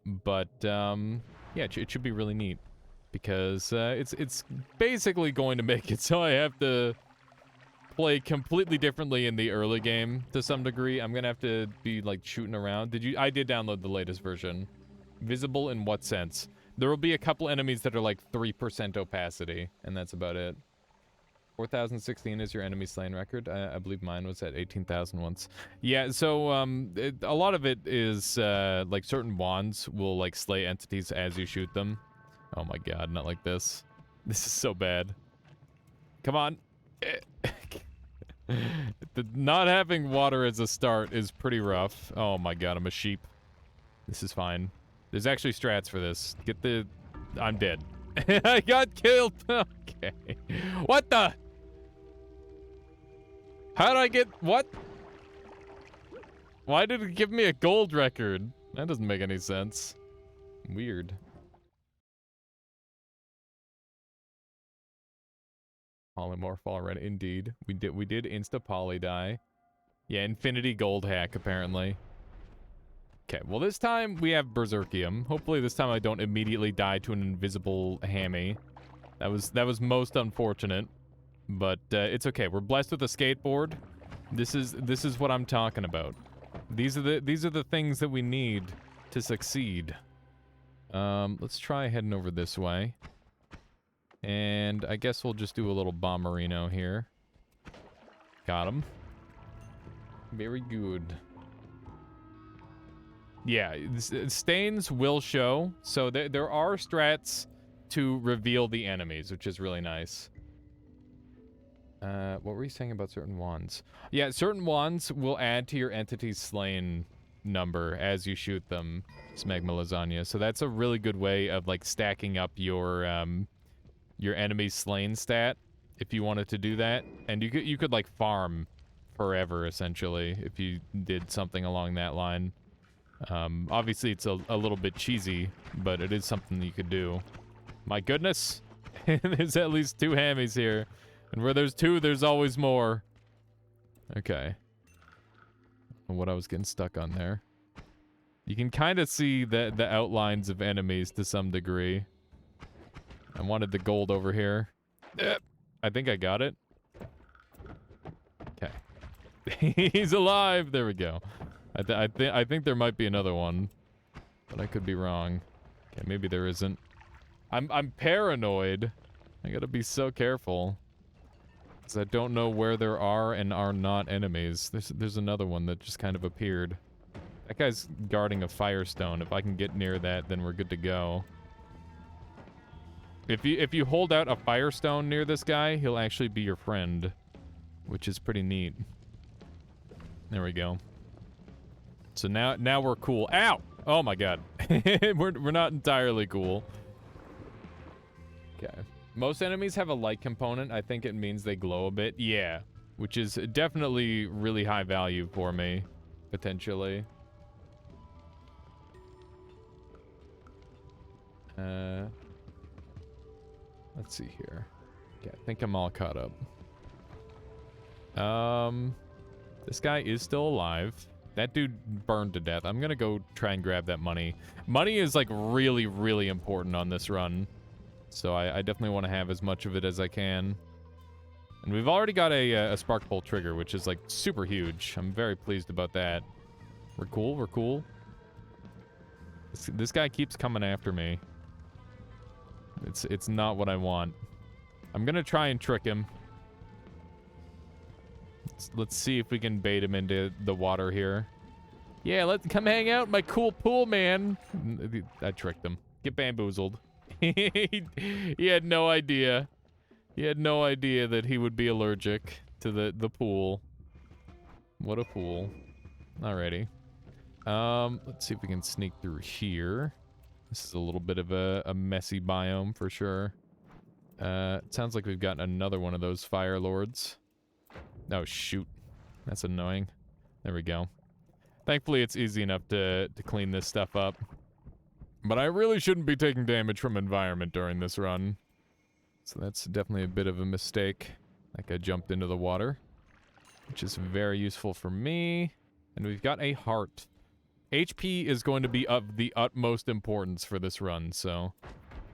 but yeah, it should be really neat because it's basically going to make it so I have to play completely differently in the early game to some degree. I'm gonna have to be like shooting around. I did download the latest version. Visible in what sense? There will be a couple enemies that are like 3% opacity, and that's about it. 4,016 is your enemy slain record. I believe mine was at 18,000 once. Yeah, so a lot of it is like certain wands will like slay entities as you shoot them. Oh my god, not like this. This is so bad. Come on. Not having water as a start is pretty rough. Oh my god, I'm a sheep. This is fine. There's actually strats for this. Get the... I'm dead. I got killed! Okay. What the? How did I get... What? Why did it give me a gold record? That doesn't make any sense. Weird. Polymorph already, indeed. We did insta-poly die. Yeah, infinity gold hack, apparently. Okay, well this time we have Berserkium. Hopefully this time I don't immediately die to an invisible hammy. That was most unfortunate. But it's okay. We're blessed with a skateboard. This is what I'm talking about. These are the things that we need to succeed. Let's try heading over this way. And I guess we'll just do a little bomberino here. Got him. Very good. Yeah, stains will show. So there are strats to reveal the enemies, which is really nice. What were you saying about certain wands? Yeah, certain wands will add to your entity's slain number as you shoot them, Smegma Lasagna. So that's a really good way of, like, stacking up your enemy's slain stat, if you wanted to do that. And you could like, farm forever, essentially, if you did something along that line. Obviously, it's a little bit cheesy, but it is something you could do. My goodness! There's at least 2 hammies here. And where there's 2, there's always more. Okay. What I was getting stuck on there. You can kind of see the outlines of enemies to some degree. I wanted the gold over here. I think I got it. Okay. He's alive! There we go. I think there might be another one. But I could be wrong. Okay, maybe there isn't. I'm paranoid. I gotta be so careful. Because I don't know where there are and are not enemies. There's another one that just kind of appeared. That guy's guarding a firestone. If I can get near that, then we're good to go. If you hold out a firestone near this guy, he'll actually be your friend. Which is pretty neat. There we go. So now we're cool. Ow! Oh my god. we're not entirely cool. Okay. Most enemies have a light component. I think it means they glow a bit. Yeah. Which is definitely really high value for me. Potentially. Let's see here. Okay, I think I'm all caught up. This guy is still alive. That dude burned to death. I'm gonna go try and grab that money. Money is, like, really, really important on this run. So I definitely want to have as much of it as I can. And we've already got a spark bolt trigger, which is, like, super huge. I'm very pleased about that. We're cool, we're cool. This guy keeps coming after me. It's not what I want. I'm gonna try and trick him. Let's see if we can bait him into the water here. Yeah, let's come hang out in my cool pool, man. I tricked him. Get bamboozled. He had no idea. He had no idea that he would be allergic to the pool. What a fool. Alrighty. Let's see if we can sneak through here. This is a little bit of a messy biome for sure. It sounds like we've got another one of those fire lords. Oh, shoot. That's annoying. There we go. Thankfully, it's easy enough to clean this stuff up. But I really shouldn't be taking damage from environment during this run. So that's definitely a bit of a mistake. Like I jumped into the water, which is very useful for me. And we've got a heart. HP is going to be of the utmost importance for this run, so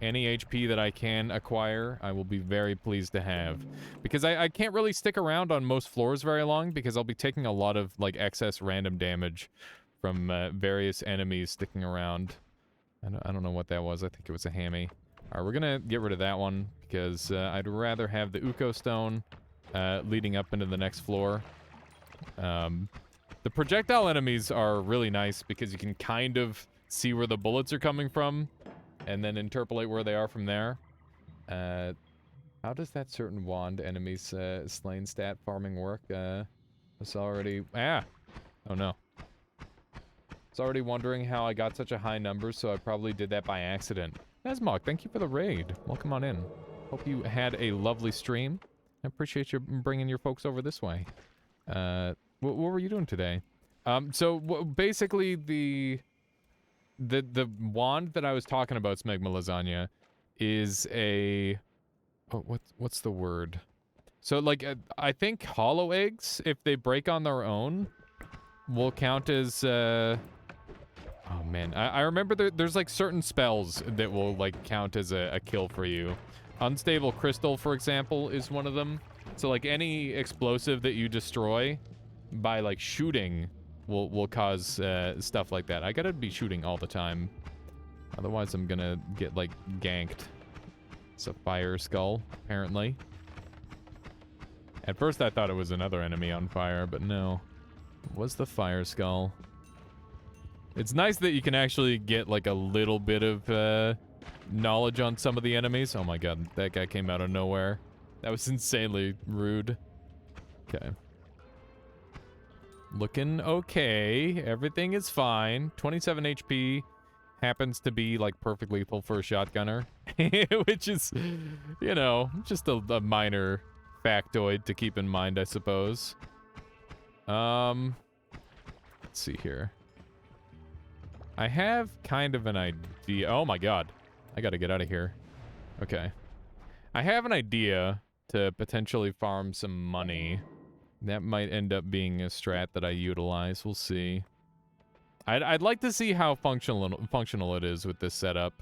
any HP that I can acquire, I will be very pleased to have. Because I can't really stick around on most floors very long, because I'll be taking a lot of, like, excess random damage from various enemies sticking around. I don't know what that was. I think it was a hammy. Alright, we're gonna get rid of that one, because I'd rather have the Uko Stone leading up into the next floor. The projectile enemies are really nice, because you can kind of see where the bullets are coming from, and then interpolate where they are from there. How does that certain wand enemies slain stat farming work? It's already... Ah! Oh no. It's already wondering how I got such a high number, so I probably did that by accident. Nesmog, thank you for the raid. Welcome on in. Hope you had a lovely stream. I appreciate you bringing your folks over this way. What were you doing today? So basically the wand that I was talking about, Smegma Lasagna, is a... Oh, what's the word? So, like, I think hollow eggs, if they break on their own, will count as, Oh, man. I remember there's, like, certain spells that will, like, count as a kill for you. Unstable Crystal, for example, is one of them. So, like, any explosive that you destroy by, like, shooting will cause stuff like that. I gotta be shooting all the time. Otherwise, I'm gonna get, like, ganked. It's a fire skull, apparently. At first, I thought it was another enemy on fire, but no. It was the fire skull. It's nice that you can actually get, like, a little bit of knowledge on some of the enemies. Oh my god, that guy came out of nowhere. That was insanely rude. Okay. Looking okay. Everything is fine. 27 HP happens to be, like, perfect lethal for a shotgunner. Which is, you know, just a minor factoid to keep in mind, I suppose. Let's see here. I have kind of an idea. Oh my god. I gotta get out of here. Okay. I have an idea to potentially farm some money. That might end up being a strat that I utilize. We'll see. I'd like to see how functional it is with this setup.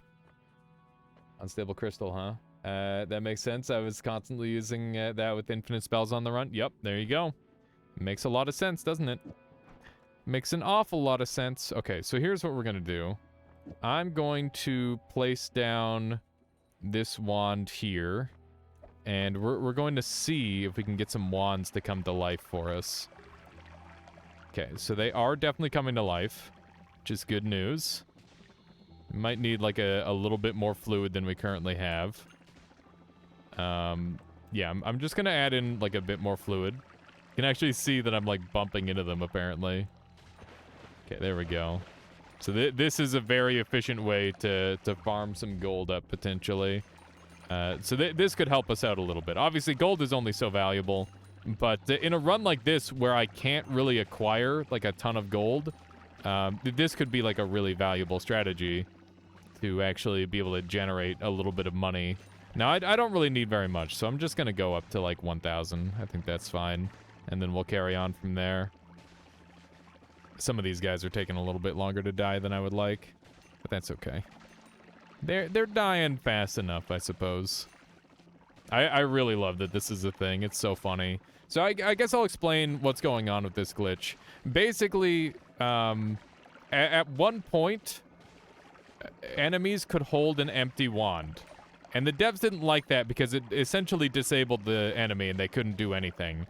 Unstable Crystal, huh? That makes sense. I was constantly using that with infinite spells on the run. Yep, there you go. Makes a lot of sense, doesn't it? Makes an awful lot of sense. Okay, so here's what we're gonna do. I'm going to place down this wand here. And we're going to see if we can get some wands to come to life for us. Okay, so they are definitely coming to life, which is good news. We might need, like, a little bit more fluid than we currently have. Yeah, I'm just gonna add in, like, a bit more fluid. You can actually see that I'm, like, bumping into them, apparently. Okay, there we go. So this is a very efficient way to farm some gold up, potentially. So this could help us out a little bit. Obviously, gold is only so valuable, but in a run like this, where I can't really acquire, like, a ton of gold, this could be, like, a really valuable strategy to actually be able to generate a little bit of money. Now, I don't really need very much, so I'm just gonna go up to, like, 1,000. I think that's fine, and then we'll carry on from there. Some of these guys are taking a little bit longer to die than I would like, but that's okay. They're dying fast enough, I suppose. I really love that this is a thing. It's so funny. So I guess I'll explain what's going on with this glitch. Basically, at one point, enemies could hold an empty wand. And the devs didn't like that because it essentially disabled the enemy and they couldn't do anything.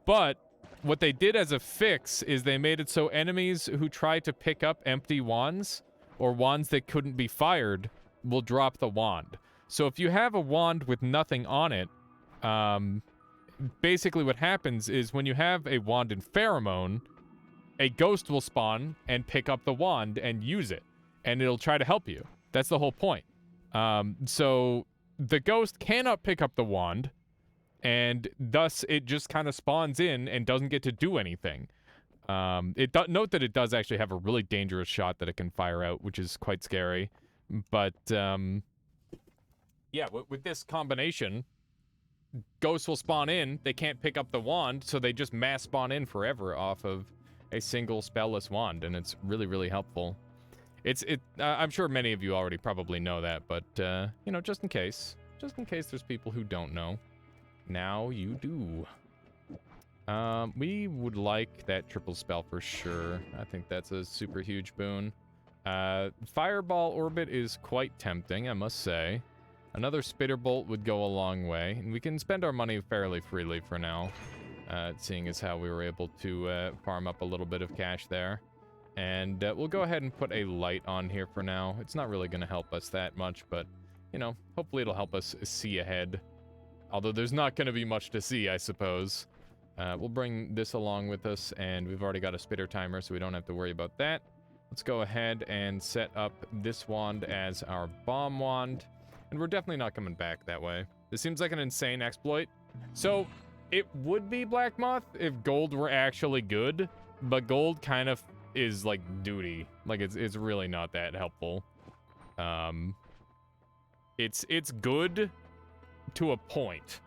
But what they did as a fix is they made it so enemies who try to pick up empty wands or wands that couldn't be fired will drop the wand. So if you have a wand with nothing on it, basically what happens is when you have a wand in pheromone, a ghost will spawn and pick up the wand and use it, and it'll try to help you. That's the whole point. So the ghost cannot pick up the wand, and thus it just kind of spawns in and doesn't get to do anything. Note that it does actually have a really dangerous shot that it can fire out, which is quite scary. But, yeah, with this combination, ghosts will spawn in, they can't pick up the wand, so they just mass spawn in forever off of a single spellless wand, and it's really, really helpful. I'm sure many of you already probably know that, but, you know, just in case there's people who don't know, now you do. We would like that triple spell for sure. I think that's a super huge boon. Fireball Orbit is quite tempting, I must say. Another Spitter Bolt would go a long way, and we can spend our money fairly freely for now, seeing as how we were able to farm up a little bit of cash there. And we'll go ahead and put a light on here for now. It's not really going to help us that much, but, you know, hopefully it'll help us see ahead. Although there's not going to be much to see, I suppose. We'll bring this along with us, and we've already got a spitter timer, so we don't have to worry about that. Let's go ahead and set up this wand as our bomb wand. And we're definitely not coming back that way. This seems like an insane exploit. So, it would be Black Moth if gold were actually good, but gold kind of is like duty. Like, it's really not that helpful. It's good to a point,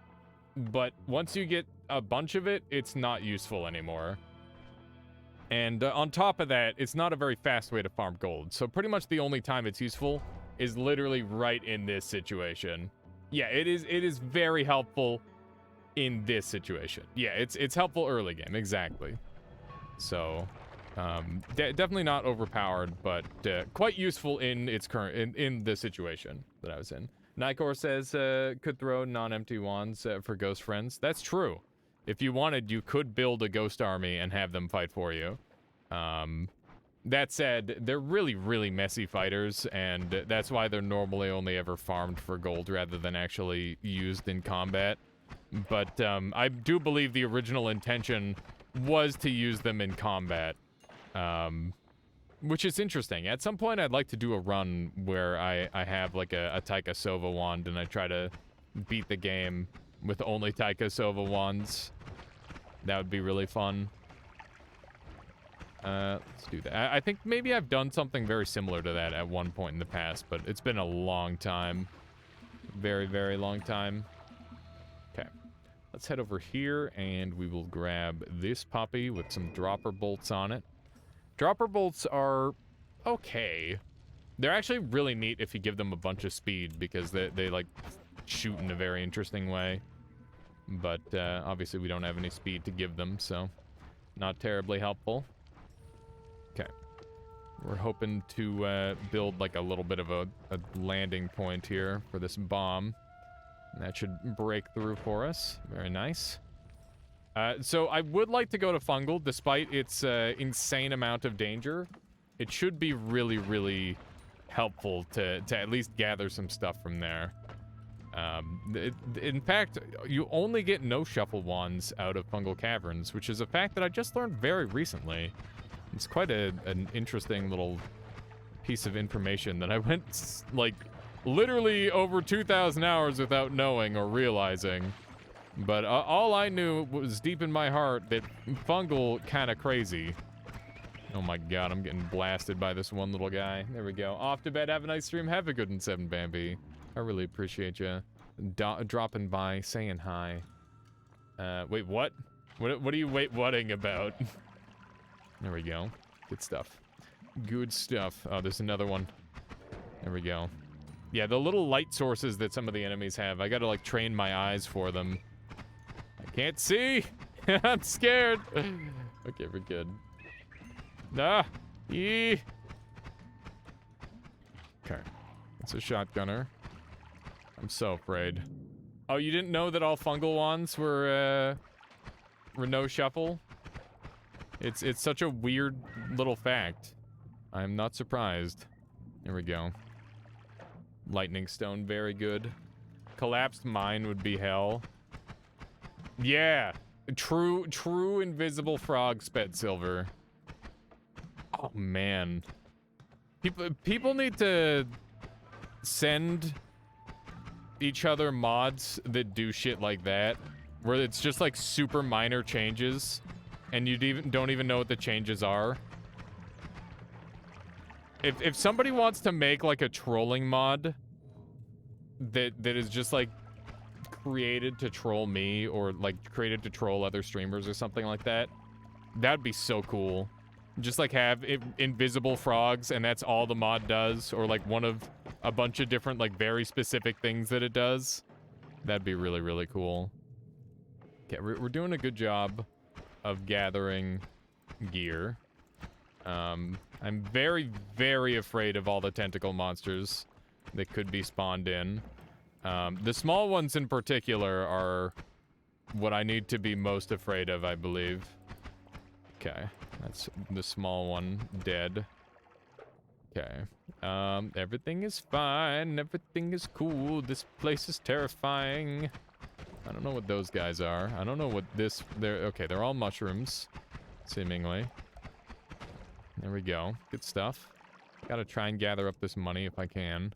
but once you get a bunch of it, it's not useful anymore. And on top of that, it's not a very fast way to farm gold. So pretty much the only time it's useful is literally right in this situation. Yeah, it is very helpful in this situation. Yeah, it's helpful early game, exactly. So, definitely not overpowered, but quite useful in its current in the situation that I was in. Nikor says could throw non-empty wands for ghost friends. That's true. If you wanted, you could build a ghost army and have them fight for you. That said, they're really, really messy fighters, and that's why they're normally only ever farmed for gold rather than actually used in combat. But I do believe the original intention was to use them in combat, which is interesting. At some point, I'd like to do a run where I have like a Taika Sova wand, and I try to beat the game with only Taika Sova wands. That would be really fun. Let's do that. I think maybe I've done something very similar to that at one point in the past, but it's been a long time. Very, very long time. Okay. Let's head over here, and we will grab this puppy with some dropper bolts on it. Dropper bolts are okay. They're actually really neat if you give them a bunch of speed, because they like, shoot in a very interesting way. But, obviously we don't have any speed to give them, so not terribly helpful. Okay. We're hoping to build like a little bit of a landing point here for this bomb. That should break through for us. Very nice. So I would like to go to fungal, despite its insane amount of danger. It should be really, really helpful to at least gather some stuff from there. In fact, you only get no shuffle wands out of fungal caverns, which is a fact that I just learned very recently. It's quite an interesting little piece of information that I went, like, literally over 2,000 hours without knowing or realizing. But all I knew was deep in my heart that fungal kind of crazy. Oh my god, I'm getting blasted by this one little guy. There we go. Off to bed, have a nice stream, have a good one, 7 Bambi. I really appreciate you dropping by, saying hi. Wait, what? What are you wait-whatting about? There we go. Good stuff. Good stuff. Oh, there's another one. There we go. Yeah, the little light sources that some of the enemies have, I gotta, like, train my eyes for them. I can't see! I'm scared! Okay, we're good. Ah! Eee! Okay. It's a shotgunner. I'm so afraid. Oh, you didn't know that all fungal wands were no shuffle? It's such a weird little fact. I'm not surprised. Here we go. Lightning stone, very good. Collapsed mine would be hell. Yeah, true invisible frog sped silver. Oh man, people need to send each other mods that do shit like that, where it's just like super minor changes, and you don't even know what the changes are. If somebody wants to make like a trolling mod that is just like created to troll me, or like created to troll other streamers or something like that, that'd be so cool. Just like have invisible frogs and that's all the mod does, or like one of a bunch of different like very specific things that it does. That'd be really, really cool. Okay, we're doing a good job of gathering gear. I'm very, very afraid of all the tentacle monsters that could be spawned in. The small ones in particular are what I need to be most afraid of, I believe. Okay, that's the small one dead. Okay, everything is fine, everything is cool, this place is terrifying. I don't know what those guys are. I don't know what okay, they're all mushrooms, seemingly. There we go, good stuff. Gotta try and gather up this money if I can.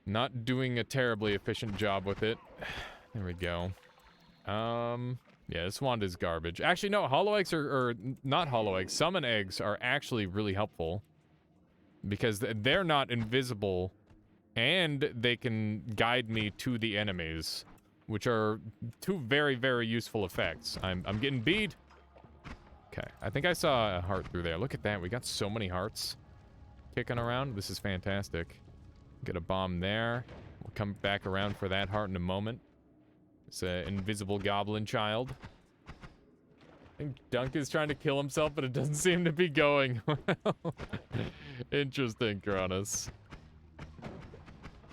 Not doing a terribly efficient job with it. There we go. Yeah, this wand is garbage. Actually, no, hollow eggs or not hollow eggs. Summon eggs are actually really helpful. Because they're not invisible. And they can guide me to the enemies. Which are two very, very useful effects. I'm getting beat. Okay, I think I saw a heart through there. Look at that, we got so many hearts kicking around. This is fantastic. Get a bomb there. We'll come back around for that heart in a moment. It's an invisible goblin child. I think Dunk is trying to kill himself, but it doesn't seem to be going well. Interesting, Cronus.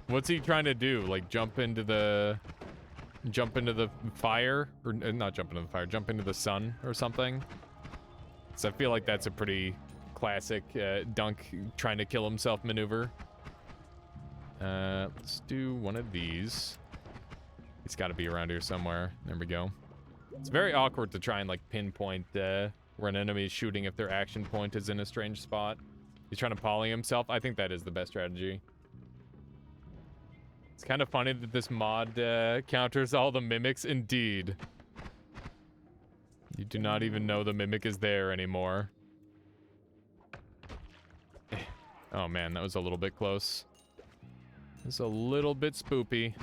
What's he trying to do? Like jump into the fire? Or not jump into the fire, jump into the sun or something? So I feel like that's a pretty classic Dunk trying to kill himself maneuver. Let's do one of these. It's got to be around here somewhere. There we go. It's very awkward to try and like pinpoint where an enemy is shooting if their action point is in a strange spot. He's trying to poly himself. I think that is the best strategy. It's kind of funny that this mod counters all the mimics. Indeed. You do not even know the mimic is there anymore. Oh man, that was a little bit close. It's a little bit spoopy.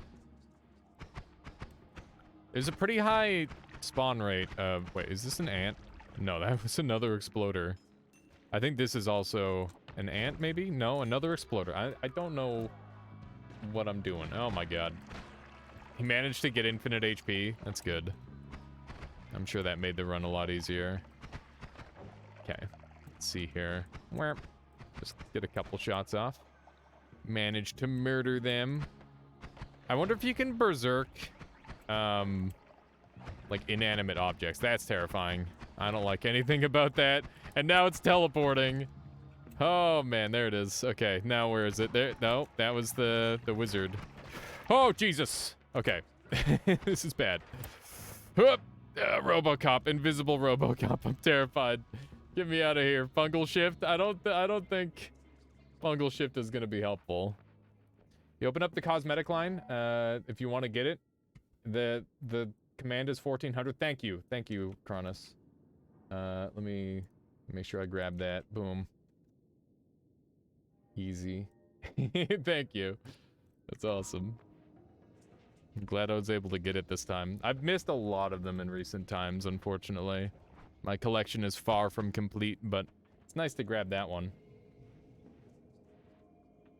There's a pretty high spawn rate of... Wait, is this an ant? No, that was another exploder. I think this is also an ant, maybe? No, another exploder. I don't know what I'm doing. Oh my god. He managed to get infinite HP. That's good. I'm sure that made the run a lot easier. Okay, let's see here. Just get a couple shots off. Managed to murder them. I wonder if you can berserk, like inanimate objects. That's terrifying. I don't like anything about that. And now it's teleporting. Oh man, there it is. Okay, now where is it? There. No, that was the wizard. Oh Jesus. Okay, this is bad. RoboCop, invisible RoboCop. I'm terrified. Get me out of here. Fungal shift. I don't think fungal shift is gonna be helpful. You open up the cosmetic line if you want to get it. The command is 1400. Thank you, Cronus. Let me make sure I grab that. Boom. Easy. Thank you. That's awesome. I'm glad I was able to get it this time. I've missed a lot of them in recent times, unfortunately. My collection is far from complete, but it's nice to grab that one.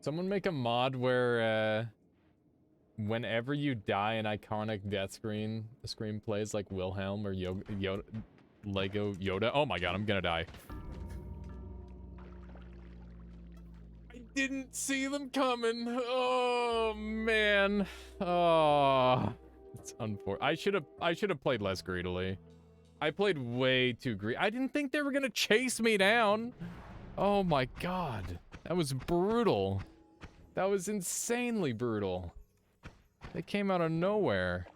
Someone make a mod where, whenever you die, an iconic death screen, the screen plays like Wilhelm or Lego Yoda. Oh my god, I'm gonna die. I didn't see them coming. Oh man. Oh, it's unfortunate. I should have played less greedily. I played way too greedy. I didn't think they were gonna chase me down. Oh my god, that was brutal. That was insanely brutal. They came out of nowhere.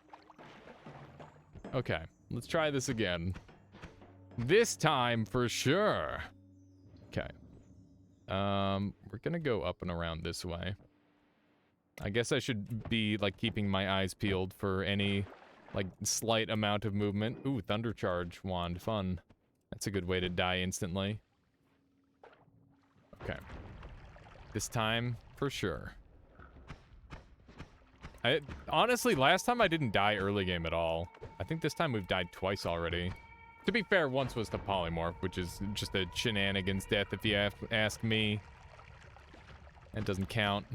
Okay, let's try this again. This time for sure. Okay. We're gonna go up and around this way. I guess I should be like keeping my eyes peeled for any like, slight amount of movement. Ooh, Thunder Charge wand. Fun. That's a good way to die instantly. Okay. This time, for sure. Honestly, last time I didn't die early game at all. I think this time we've died twice already. To be fair, once was the polymorph, which is just a shenanigans death if you ask me. That doesn't count.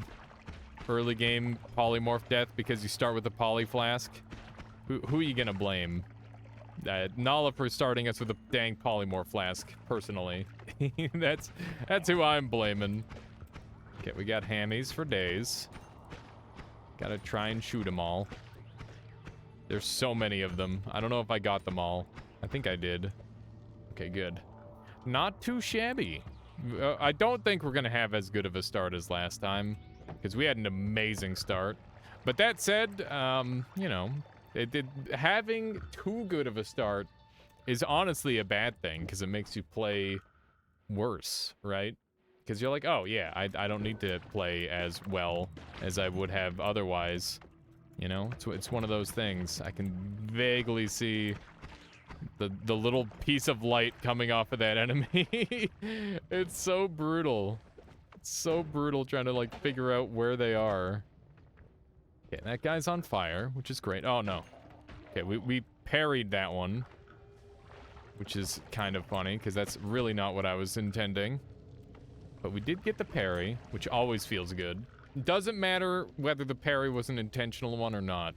Early game polymorph death because you start with a poly flask. Who are you gonna blame? Nala for starting us with a dang polymorph flask, personally. That's who I'm blaming. Okay, we got hammies for days. Gotta try and shoot them all. There's so many of them. I don't know if I got them all. I think I did. Okay, good. Not too shabby. I don't think we're gonna have as good of a start as last time, because we had an amazing start. But that said, you know, having too good of a start is honestly a bad thing, because it makes you play worse, right? Because you're like, oh yeah, I don't need to play as well as I would have otherwise. You know, it's one of those things. I can vaguely see the little piece of light coming off of that enemy. It's so brutal. It's so brutal trying to, like, figure out where they are. Okay, that guy's on fire, which is great. Oh, no. Okay, we parried that one, which is kind of funny, because that's really not what I was intending. But we did get the parry, which always feels good. Doesn't matter whether the parry was an intentional one or not.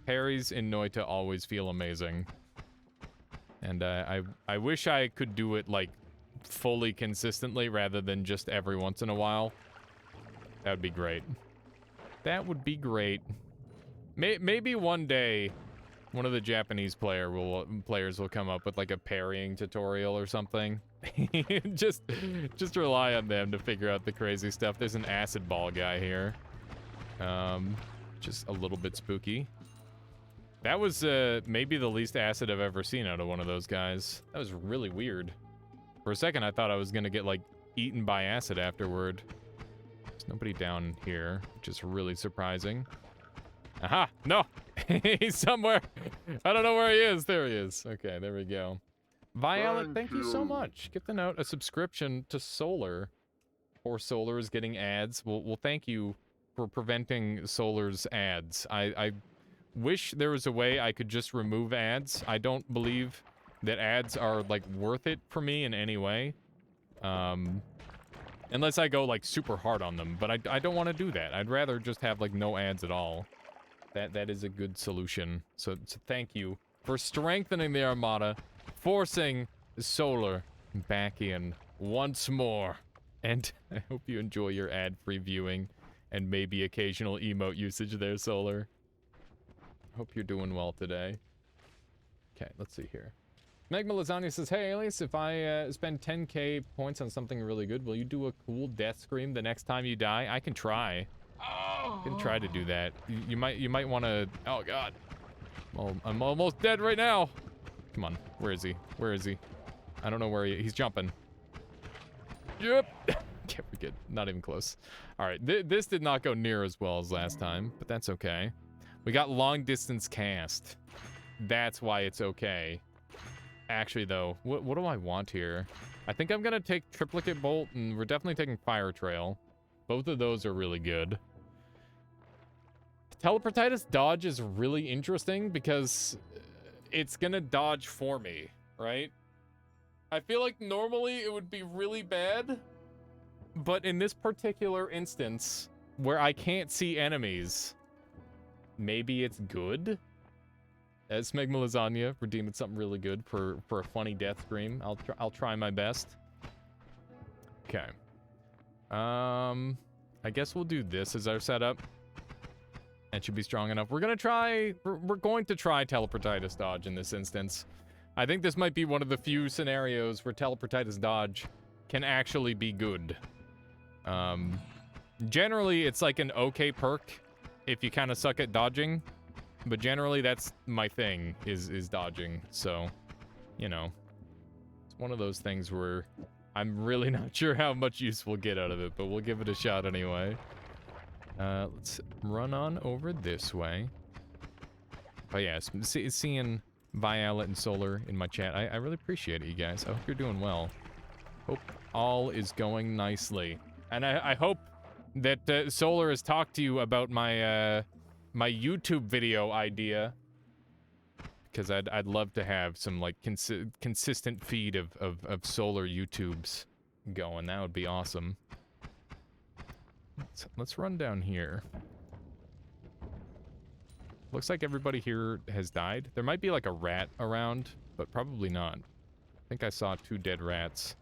Parries in Noita always feel amazing. And I wish I could do it, like, fully consistently rather than just every once in a while. That would be great. That would be great. Maybe one day, one of the Japanese players will come up with, like, a parrying tutorial or something. just rely on them to figure out the crazy stuff. There's an acid ball guy here. Just a little bit spooky. That was maybe the least acid I've ever seen out of one of those guys. That was really weird. For a second, I thought I was gonna get, like, eaten by acid afterward. There's nobody down here, which is really surprising. Aha! No! He's somewhere! I don't know where he is. There he is. Okay, there we go. Violet, thank you so much. Get the note, a subscription to Solar. Poor Solar is getting ads. Well, thank you for preventing Solar's ads. I wish there was a way I could just remove ads. I don't believe that ads are, like, worth it for me in any way. Unless I go, like, super hard on them. But I don't want to do that. I'd rather just have, like, no ads at all. That is a good solution. So thank you for strengthening the Armada, forcing Solar back in once more. And I hope you enjoy your ad-free viewing and maybe occasional emote usage there, Solar. Hope you're doing well today. Okay, let's see here. Megma Lasagna says, hey, Alias, if I spend 10k points on something really good, will you do a cool death scream the next time you die? I can try. I can try to do that. You might want to... Oh, God. Well, I'm almost dead right now. Come on. Where is he? Where is he? I don't know where he's jumping. Yep. Okay, we're good. Not even close. All right. This did not go near as well as last time, but that's okay. We got long distance cast. That's why it's okay. Actually, though, what do I want here? I think I'm gonna take Triplicate Bolt, and we're definitely taking Fire Trail. Both of those are really good. Teleportitis dodge is really interesting because it's gonna dodge for me, right? I feel like normally it would be really bad, but in this particular instance, where I can't see enemies, maybe it's good? As Smegma Lasagna, redeeming something really good for a funny death scream. I'll try my best. Okay. I guess we'll do this as our setup. That should be strong enough. We're going to try Teleportitis dodge in this instance. I think this might be one of the few scenarios where Teleportitis dodge can actually be good. Generally, it's like an okay perk if you kind of suck at dodging. But generally, that's my thing, is dodging. So, you know, it's one of those things where I'm really not sure how much use we'll get out of it, but we'll give it a shot anyway. Let's run on over this way. But yeah, seeing Violet and Solar in my chat, I really appreciate it, you guys. I hope you're doing well. Hope all is going nicely. And I hope that Solar has talked to you about my my YouTube video idea, because I'd love to have some like consistent feed of Solar YouTubes going. That would be awesome. Let's run down here. Looks like everybody here has died. There might be like a rat around, but probably not. I think I saw 2 dead rats.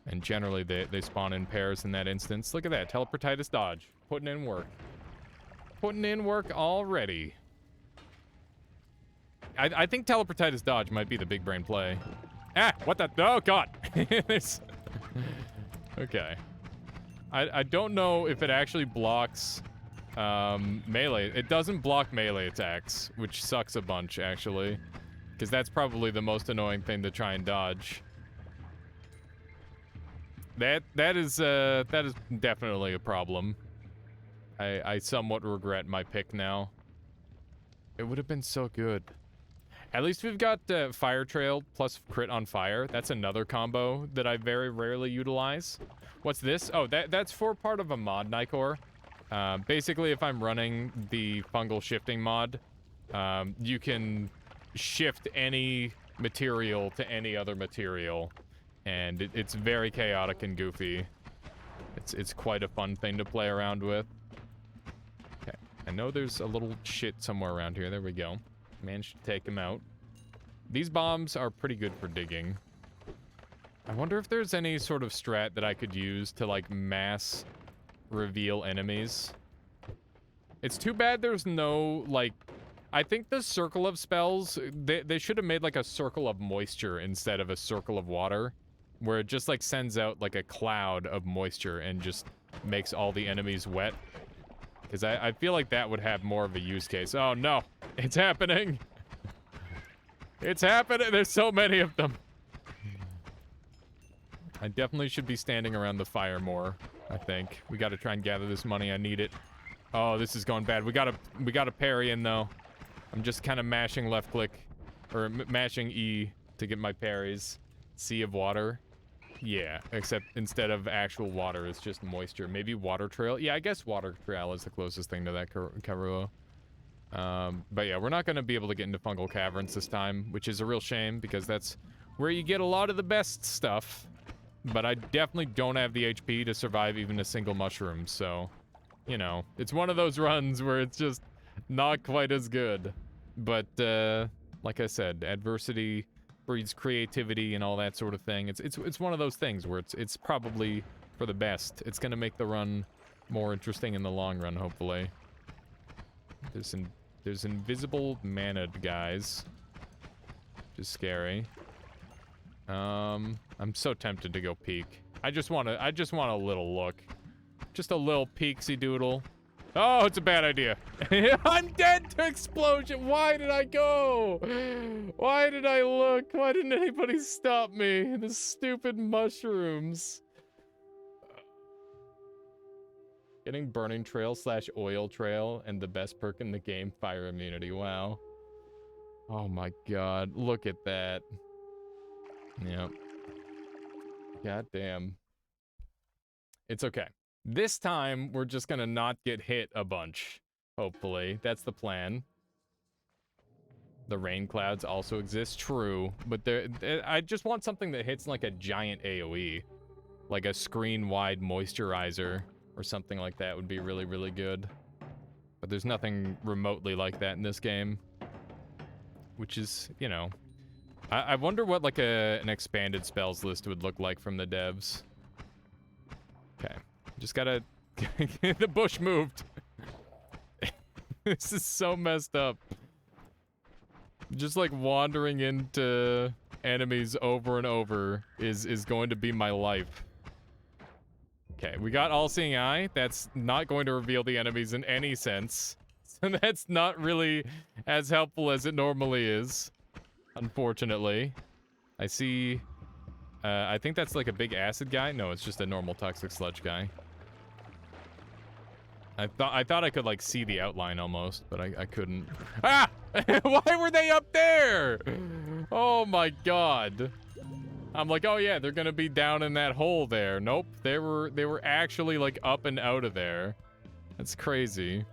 And generally they spawn in pairs in that instance. Look at that, teleportitis dodge. Putting in work. Putting in work already. I think teleportitis dodge might be the big brain play. Ah, what the? Oh, God. Okay. I don't know if it actually blocks melee. It doesn't block melee attacks, which sucks a bunch, actually. Because that's probably the most annoying thing to try and dodge. That is definitely a problem. I somewhat regret my pick now. It would have been so good. At least we've got Fire Trail plus crit on fire. That's another combo that I very rarely utilize. What's this? Oh, that's for part of a mod, Nikor. Basically, if I'm running the fungal shifting mod, you can shift any material to any other material. And it's very chaotic and goofy. It's quite a fun thing to play around with. Okay, I know there's a little shit somewhere around here. There we go. Managed to take him out. These bombs are pretty good for digging. I wonder if there's any sort of strat that I could use to, like, mass reveal enemies. It's too bad there's no, like... I think the circle of spells, they should have made, like, a circle of moisture instead of a circle of water. Where it just, like, sends out, like, a cloud of moisture and just makes all the enemies wet. Because I feel like that would have more of a use case. Oh, no. It's happening. It's happening. There's so many of them. I definitely should be standing around the fire more, I think. We gotta try and gather this money. I need it. Oh, this is going bad. We gotta parry in, though. I'm just kind of mashing left click. Or mashing E to get my parries. Sea of water. Yeah, except instead of actual water, it's just moisture. Maybe water trail? Yeah, I guess water trail is the closest thing to that, Karua. But yeah, we're not going to be able to get into fungal caverns this time, which is a real shame, because that's where you get a lot of the best stuff. But I definitely don't have the HP to survive even a single mushroom, so... You know, it's one of those runs where it's just not quite as good. But, like I said, adversity breeds creativity and all that sort of thing. It's one of those things where it's probably for the best. It's gonna make the run more interesting in the long run, hopefully. There's invisible manad guys, which is scary. I'm so tempted to go peek. I just want a little look, just a little peeksy doodle. Oh, it's a bad idea. I'm dead to explosion. Why did I go? Why did I look? Why didn't anybody stop me? The stupid mushrooms. Getting burning trail / oil trail and the best perk in the game, fire immunity. Wow. Oh my god. Look at that. Yep. God damn. It's okay. This time, we're just gonna not get hit a bunch. Hopefully. That's the plan. The rain clouds also exist, true. But I just want something that hits like a giant AoE. Like a screen-wide moisturizer or something like that would be really, really good. But there's nothing remotely like that in this game. Which is, you know... I wonder what like an expanded spells list would look like from the devs. Okay. Just gotta... The bush moved. This is so messed up. Just like wandering into enemies over and over is going to be my life. Okay, we got All-Seeing Eye. That's not going to reveal the enemies in any sense. So that's not really as helpful as it normally is. Unfortunately. I see... I think that's like a big acid guy. No, it's just a normal toxic sludge guy. I thought I could like see the outline almost, but I couldn't. Ah! Why were they up there? Oh my god. I'm like, oh yeah, they're gonna be down in that hole there. Nope, they were actually like up and out of there. That's crazy.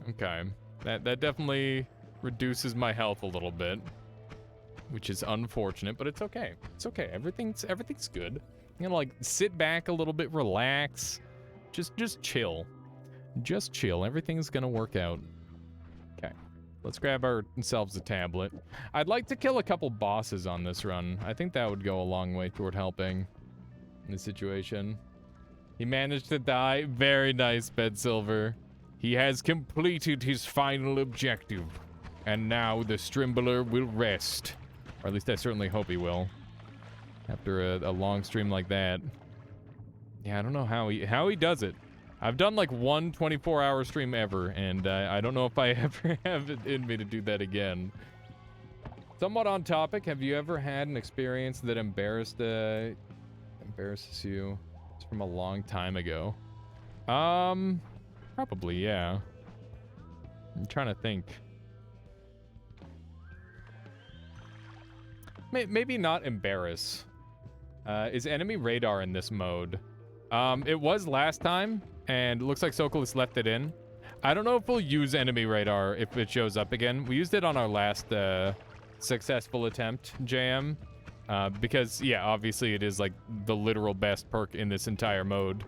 Okay, that definitely reduces my health a little bit, which is unfortunate, but it's okay. It's okay. Everything's good. I'm gonna like sit back a little bit, relax, just chill. Just chill. Everything's gonna work out. Okay. Let's grab ourselves a tablet. I'd like to kill a couple bosses on this run. I think that would go a long way toward helping in the situation. He managed to die. Very nice, Bed Silver. He has completed his final objective. And now the Strimbler will rest. Or at least I certainly hope he will. After a long stream like that. Yeah, I don't know how he does it. I've done like one 24-hour stream ever, and I don't know if I ever have it in me to do that again. Somewhat on topic, have you ever had an experience that embarrasses you? It's from a long time ago. Probably, yeah. I'm trying to think. Maybe not embarrass. Is enemy radar in this mode? It was last time, and it looks like Sokolis left it in. I don't know if we'll use enemy radar if it shows up again. We used it on our last successful attempt, JM. Because, yeah, obviously it is like the literal best perk in this entire mode,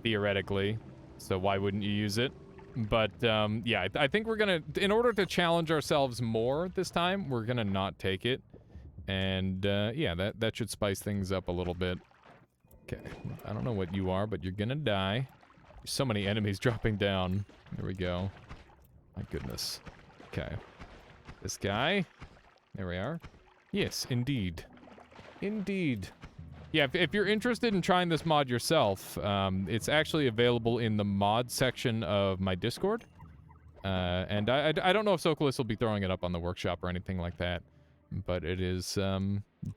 theoretically. So why wouldn't you use it? But, yeah, I think we're gonna, in order to challenge ourselves more this time, we're gonna not take it. And, yeah, that should spice things up a little bit. Okay, I don't know what you are, but you're gonna die. There's so many enemies dropping down. There we go. My goodness. Okay. This guy. There we are. Yes, indeed. Indeed. Yeah, if you're interested in trying this mod yourself, it's actually available in the mod section of my Discord. And I don't know if Sokolis will be throwing it up on the workshop or anything like that. But it is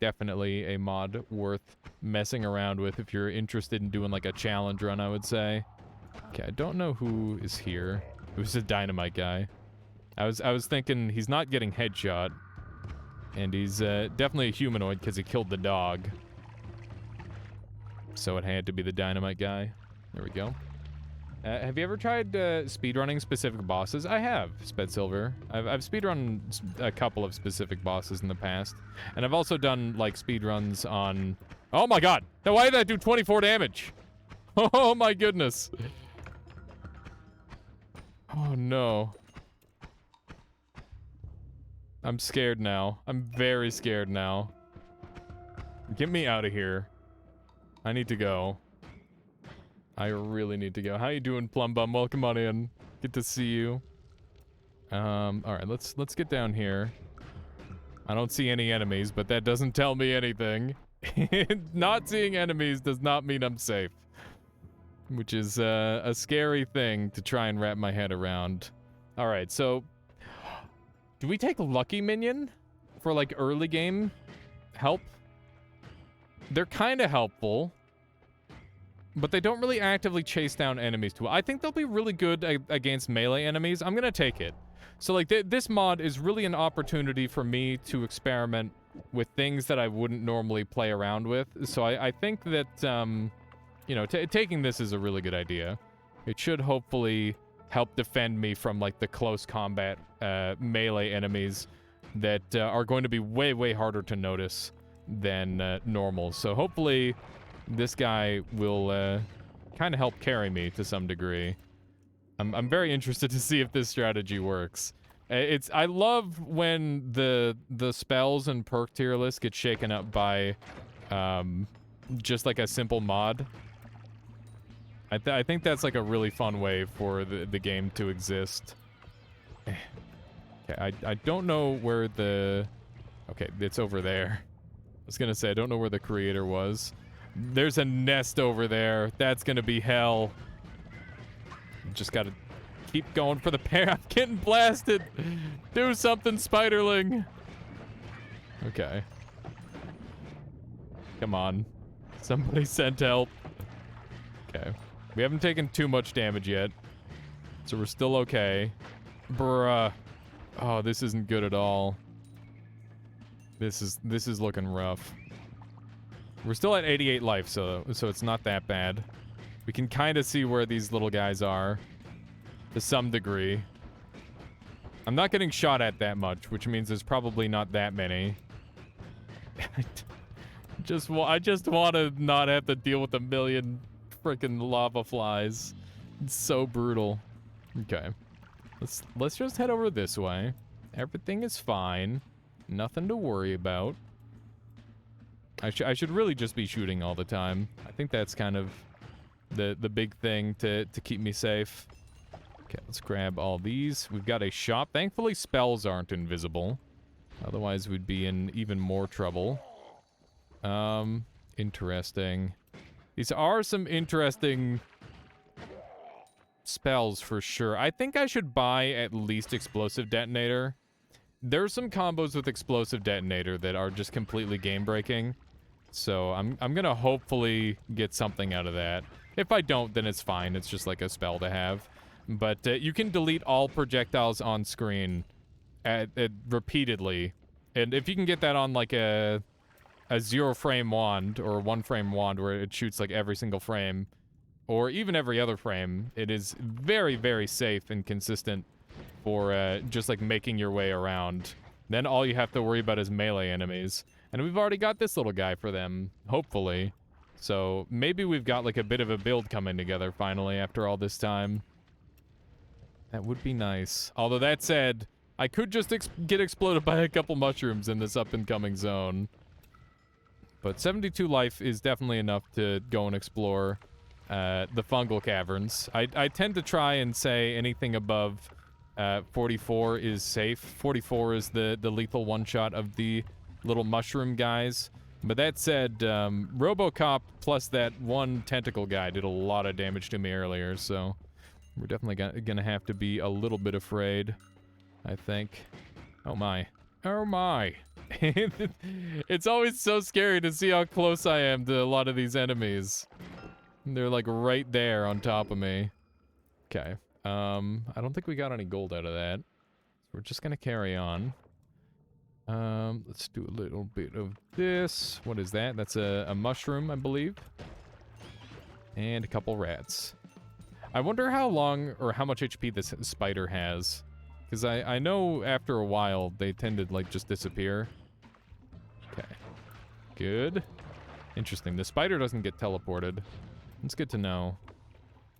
definitely a mod worth messing around with if you're interested in doing like a challenge run, I would say. Okay, I don't know who is here. Who's the dynamite guy? I was thinking he's not getting headshot. And he's definitely a humanoid because he killed the dog. So it had to be the dynamite guy. There we go. Have you ever tried speedrunning specific bosses? I have, Sped Silver. I've speedrun a couple of specific bosses in the past. And I've also done, like, speedruns on... Oh my god! Now why did that do 24 damage? Oh my goodness! Oh no. I'm scared now. I'm very scared now. Get me out of here. I need to go. I really need to go. How you doing, Plum Bum? Welcome on in. Good to see you. Alright, let's get down here. I don't see any enemies, but that doesn't tell me anything. Not seeing enemies does not mean I'm safe. Which is a scary thing to try and wrap my head around. Alright, so... Do we take Lucky Minion for, like, early game help? They're kind of helpful. But they don't really actively chase down enemies too. I think they'll be really good against melee enemies. I'm gonna take it. So like this mod is really an opportunity for me to experiment with things that I wouldn't normally play around with. So I think that, you know, taking this is a really good idea. It should hopefully help defend me from like the close combat melee enemies that are going to be way, way harder to notice than normal. So hopefully... this guy will kind of help carry me to some degree. I'm very interested to see if this strategy works. I love when the spells and perk tier list get shaken up by just like a simple mod. I think that's like a really fun way for the game to exist. Okay, I don't know where the... Okay, it's over there. I was gonna say, I don't know where the creator was. There's a nest over there. That's gonna be hell. Just gotta keep going for the pair. I'm getting blasted. Do something, Spiderling. Okay. Come on. Somebody sent help. Okay. We haven't taken too much damage yet. So we're still okay. Bruh. Oh, this isn't good at all. This is looking rough. We're still at 88 life, so it's not that bad. We can kind of see where these little guys are to some degree. I'm not getting shot at that much, which means there's probably not that many. I just want to not have to deal with a million freaking lava flies. It's so brutal. Okay. Let's just head over this way. Everything is fine. Nothing to worry about. I should really just be shooting all the time. I think that's kind of the big thing to keep me safe. Okay, let's grab all these. We've got a shop. Thankfully, spells aren't invisible. Otherwise, we'd be in even more trouble. Interesting. These are some interesting spells for sure. I think I should buy at least explosive detonator. There's some combos with explosive detonator that are just completely game-breaking. So I'm gonna hopefully get something out of that. If I don't, then it's fine. It's just like a spell to have. But you can delete all projectiles on screen repeatedly. And if you can get that on like a 0-frame wand or a 1-frame wand where it shoots like every single frame, or even every other frame, it is very, very safe and consistent for just like making your way around. Then all you have to worry about is melee enemies. And we've already got this little guy for them, hopefully. So maybe we've got like a bit of a build coming together finally after all this time. That would be nice. Although that said, I could just get exploded by a couple mushrooms in this up-and-coming zone. But 72 life is definitely enough to go and explore the fungal caverns. I tend to try and say anything above 44 is safe. 44 is the lethal one-shot of the little mushroom guys. But that said, RoboCop plus that one tentacle guy did a lot of damage to me earlier, so we're definitely gonna have to be a little bit afraid, I think. Oh my. Oh my. It's always so scary to see how close I am to a lot of these enemies. They're like right there on top of me. Okay. I don't think we got any gold out of that. So we're just gonna carry on. Let's do a little bit of this. What is that? That's a mushroom, I believe. And a couple rats. I wonder how long or how much HP this spider has. Because I know after a while they tend to like just disappear. Okay. Good. Interesting. The spider doesn't get teleported. That's good to know.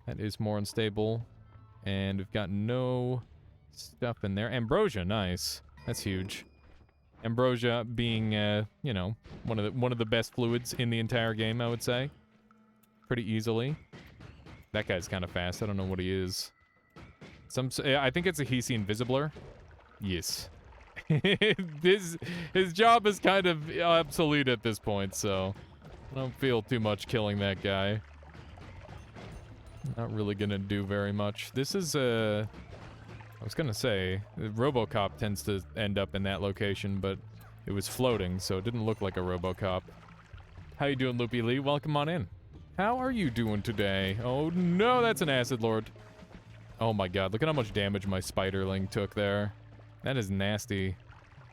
That is more unstable. And we've got no stuff in there. Ambrosia, nice. That's huge. Ambrosia being, you know, one of the best fluids in the entire game, I would say. Pretty easily. That guy's kind of fast. I don't know what he is. I think it's a Hisi Invisibler. Yes. His job is kind of obsolete at this point, so I don't feel too much killing that guy. Not really gonna do very much. This is I was gonna say, RoboCop tends to end up in that location, but it was floating, so it didn't look like a RoboCop. How you doing, Loopy Lee? Welcome on in. How are you doing today? Oh no, that's an Acid Lord. Oh my god, look at how much damage my Spiderling took there. That is nasty.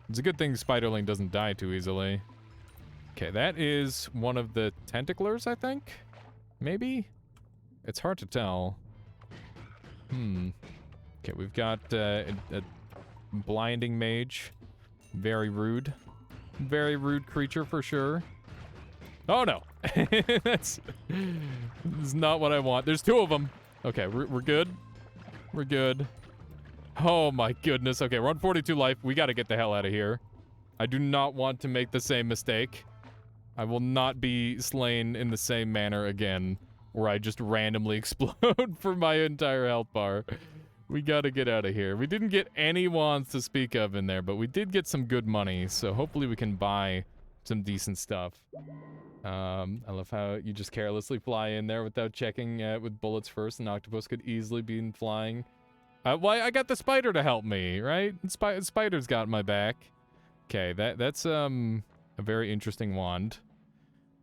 It's a good thing Spiderling doesn't die too easily. Okay, that is one of the tentaclers, I think? Maybe? It's hard to tell. Okay, we've got a blinding mage. Very rude. Very rude creature for sure. Oh no! This is not what I want. There's two of them. Okay, we're good. We're good. Oh my goodness. Okay, we're on 42 life. We gotta get the hell out of here. I do not want to make the same mistake. I will not be slain in the same manner again, where I just randomly explode for my entire health bar. We gotta get out of here. We didn't get any wands to speak of in there, but we did get some good money, so hopefully we can buy some decent stuff. I love how you just carelessly fly in there without checking with bullets first. An octopus could easily be flying. Well, I got the spider to help me, right? Spider's got my back. Okay, that's a very interesting wand.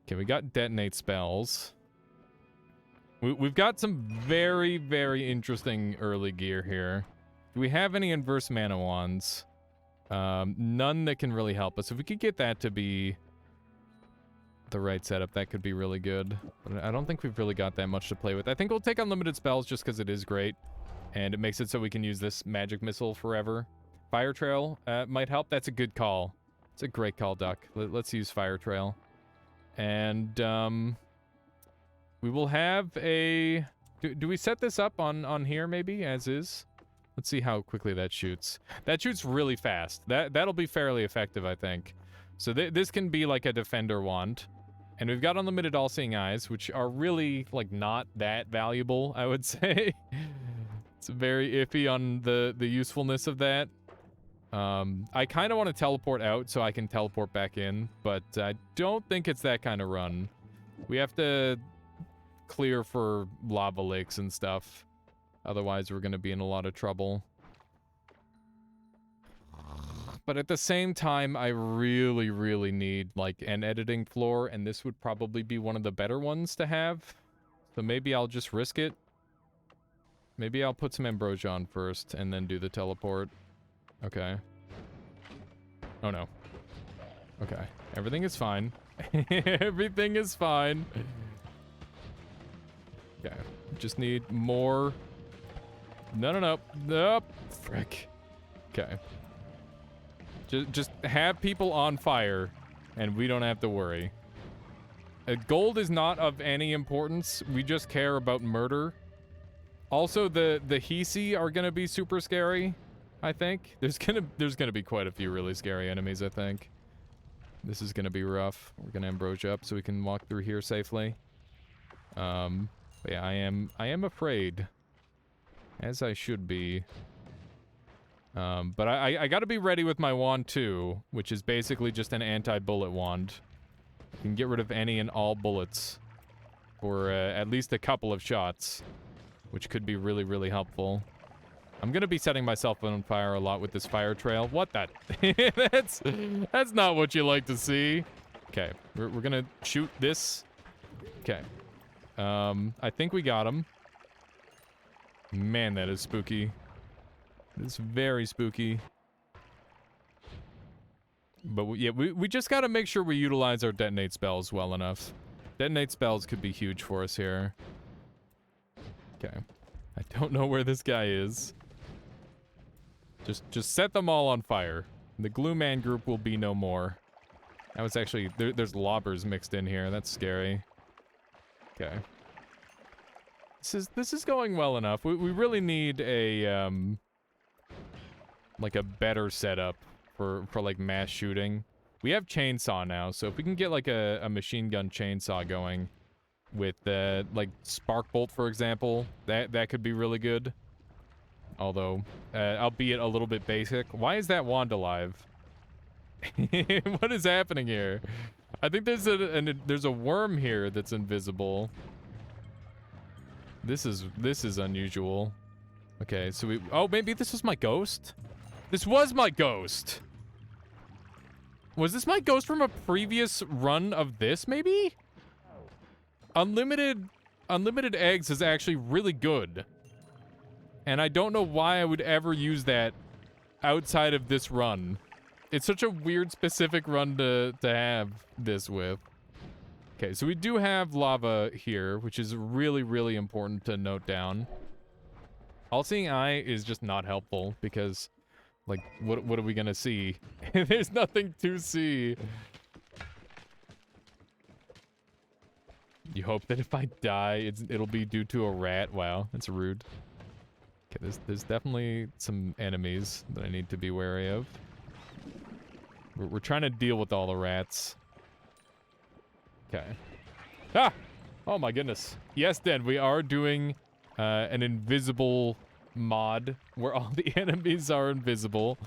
Okay, we got detonate spells. We've got some very, very interesting early gear here. Do we have any inverse mana wands? None that can really help us. If we could get that to be the right setup, that could be really good. But I don't think we've really got that much to play with. I think we'll take unlimited spells just because it is great. And it makes it so we can use this magic missile forever. Fire Trail might help. That's a good call. It's a great call, Duck. Let's use Fire Trail. And we will have a... Do we set this up on here maybe, as is? Let's see how quickly that shoots. That shoots really fast. That'll be fairly effective, I think. So this can be like a defender wand. And we've got unlimited all-seeing eyes, which are really, like, not that valuable, I would say. It's very iffy on the usefulness of that. I kind of want to teleport out so I can teleport back in, but I don't think it's that kind of run. We have to clear for lava lakes and stuff. Otherwise, we're going to be in a lot of trouble. But at the same time, I really, really need, like, an editing floor, and this would probably be one of the better ones to have. So maybe I'll just risk it. Maybe I'll put some ambrosia on first, and then do the teleport. Okay. Oh, no. Okay. Everything is fine. Everything is fine. Okay. Just need more... No. Nope. Frick. Okay. Just have people on fire, and we don't have to worry. Gold is not of any importance. We just care about murder. Also, the Hisi are gonna be super scary, I think. There's gonna be quite a few really scary enemies, I think. This is gonna be rough. We're gonna ambrosia up so we can walk through here safely. But yeah, I am afraid. As I should be. But I gotta be ready with my wand too, which is basically just an anti-bullet wand. You can get rid of any and all bullets for at least a couple of shots, which could be really, really helpful. I'm gonna be setting myself on fire a lot with this fire trail. What the? That's not what you like to see. Okay, we're gonna shoot this. Okay. I think we got him. Man, that is spooky. It's very spooky. But yeah, we just gotta make sure we utilize our detonate spells well enough. Detonate spells could be huge for us here. Okay. I don't know where this guy is. Just set them all on fire. The Glue Man group will be no more. That was actually... There's lobbers mixed in here. That's scary. Okay. This is going well enough. We really need a, like a better setup for like mass shooting. We have chainsaw now, so if we can get like a machine gun chainsaw going with like spark bolt, for example, that could be really good. Although, albeit a little bit basic. Why is that wand alive? What is happening here? I think there's a worm here that's invisible. This is unusual. Okay, so oh, maybe this was my ghost? This was my ghost! Was this my ghost from a previous run of this, maybe? Unlimited eggs is actually really good. And I don't know why I would ever use that outside of this run. It's such a weird specific run to have this with. Okay, so we do have lava here, which is really, really important to note down. All-Seeing Eye is just not helpful because, like, what are we gonna see? There's nothing to see. You hope that if I die, it'll be due to a rat. Wow, that's rude. Okay, there's definitely some enemies that I need to be wary of. We're trying to deal with all the rats. Okay. Ah! Oh my goodness. Yes, Dan, we are doing an invisible mod where all the enemies are invisible.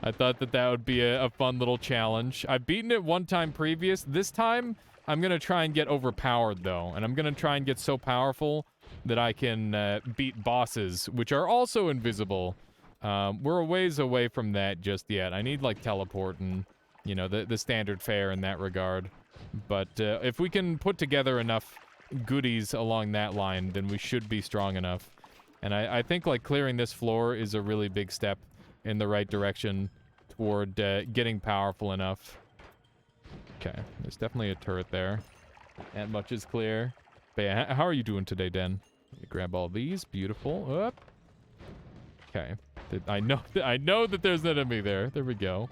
I thought that would be a fun little challenge. I've beaten it one time previous. This time, I'm going to try and get overpowered, though. And I'm going to try and get so powerful that I can beat bosses, which are also invisible. We're a ways away from that just yet. I need, like, teleport and, you know, the standard fare in that regard. But if we can put together enough goodies along that line, then we should be strong enough. And I think, like, clearing this floor is a really big step in the right direction toward getting powerful enough. Okay, there's definitely a turret there. That much is clear. But yeah, how are you doing today, Den? Let me grab all these. Beautiful. Up. Okay. I know that there's an enemy there. There we go.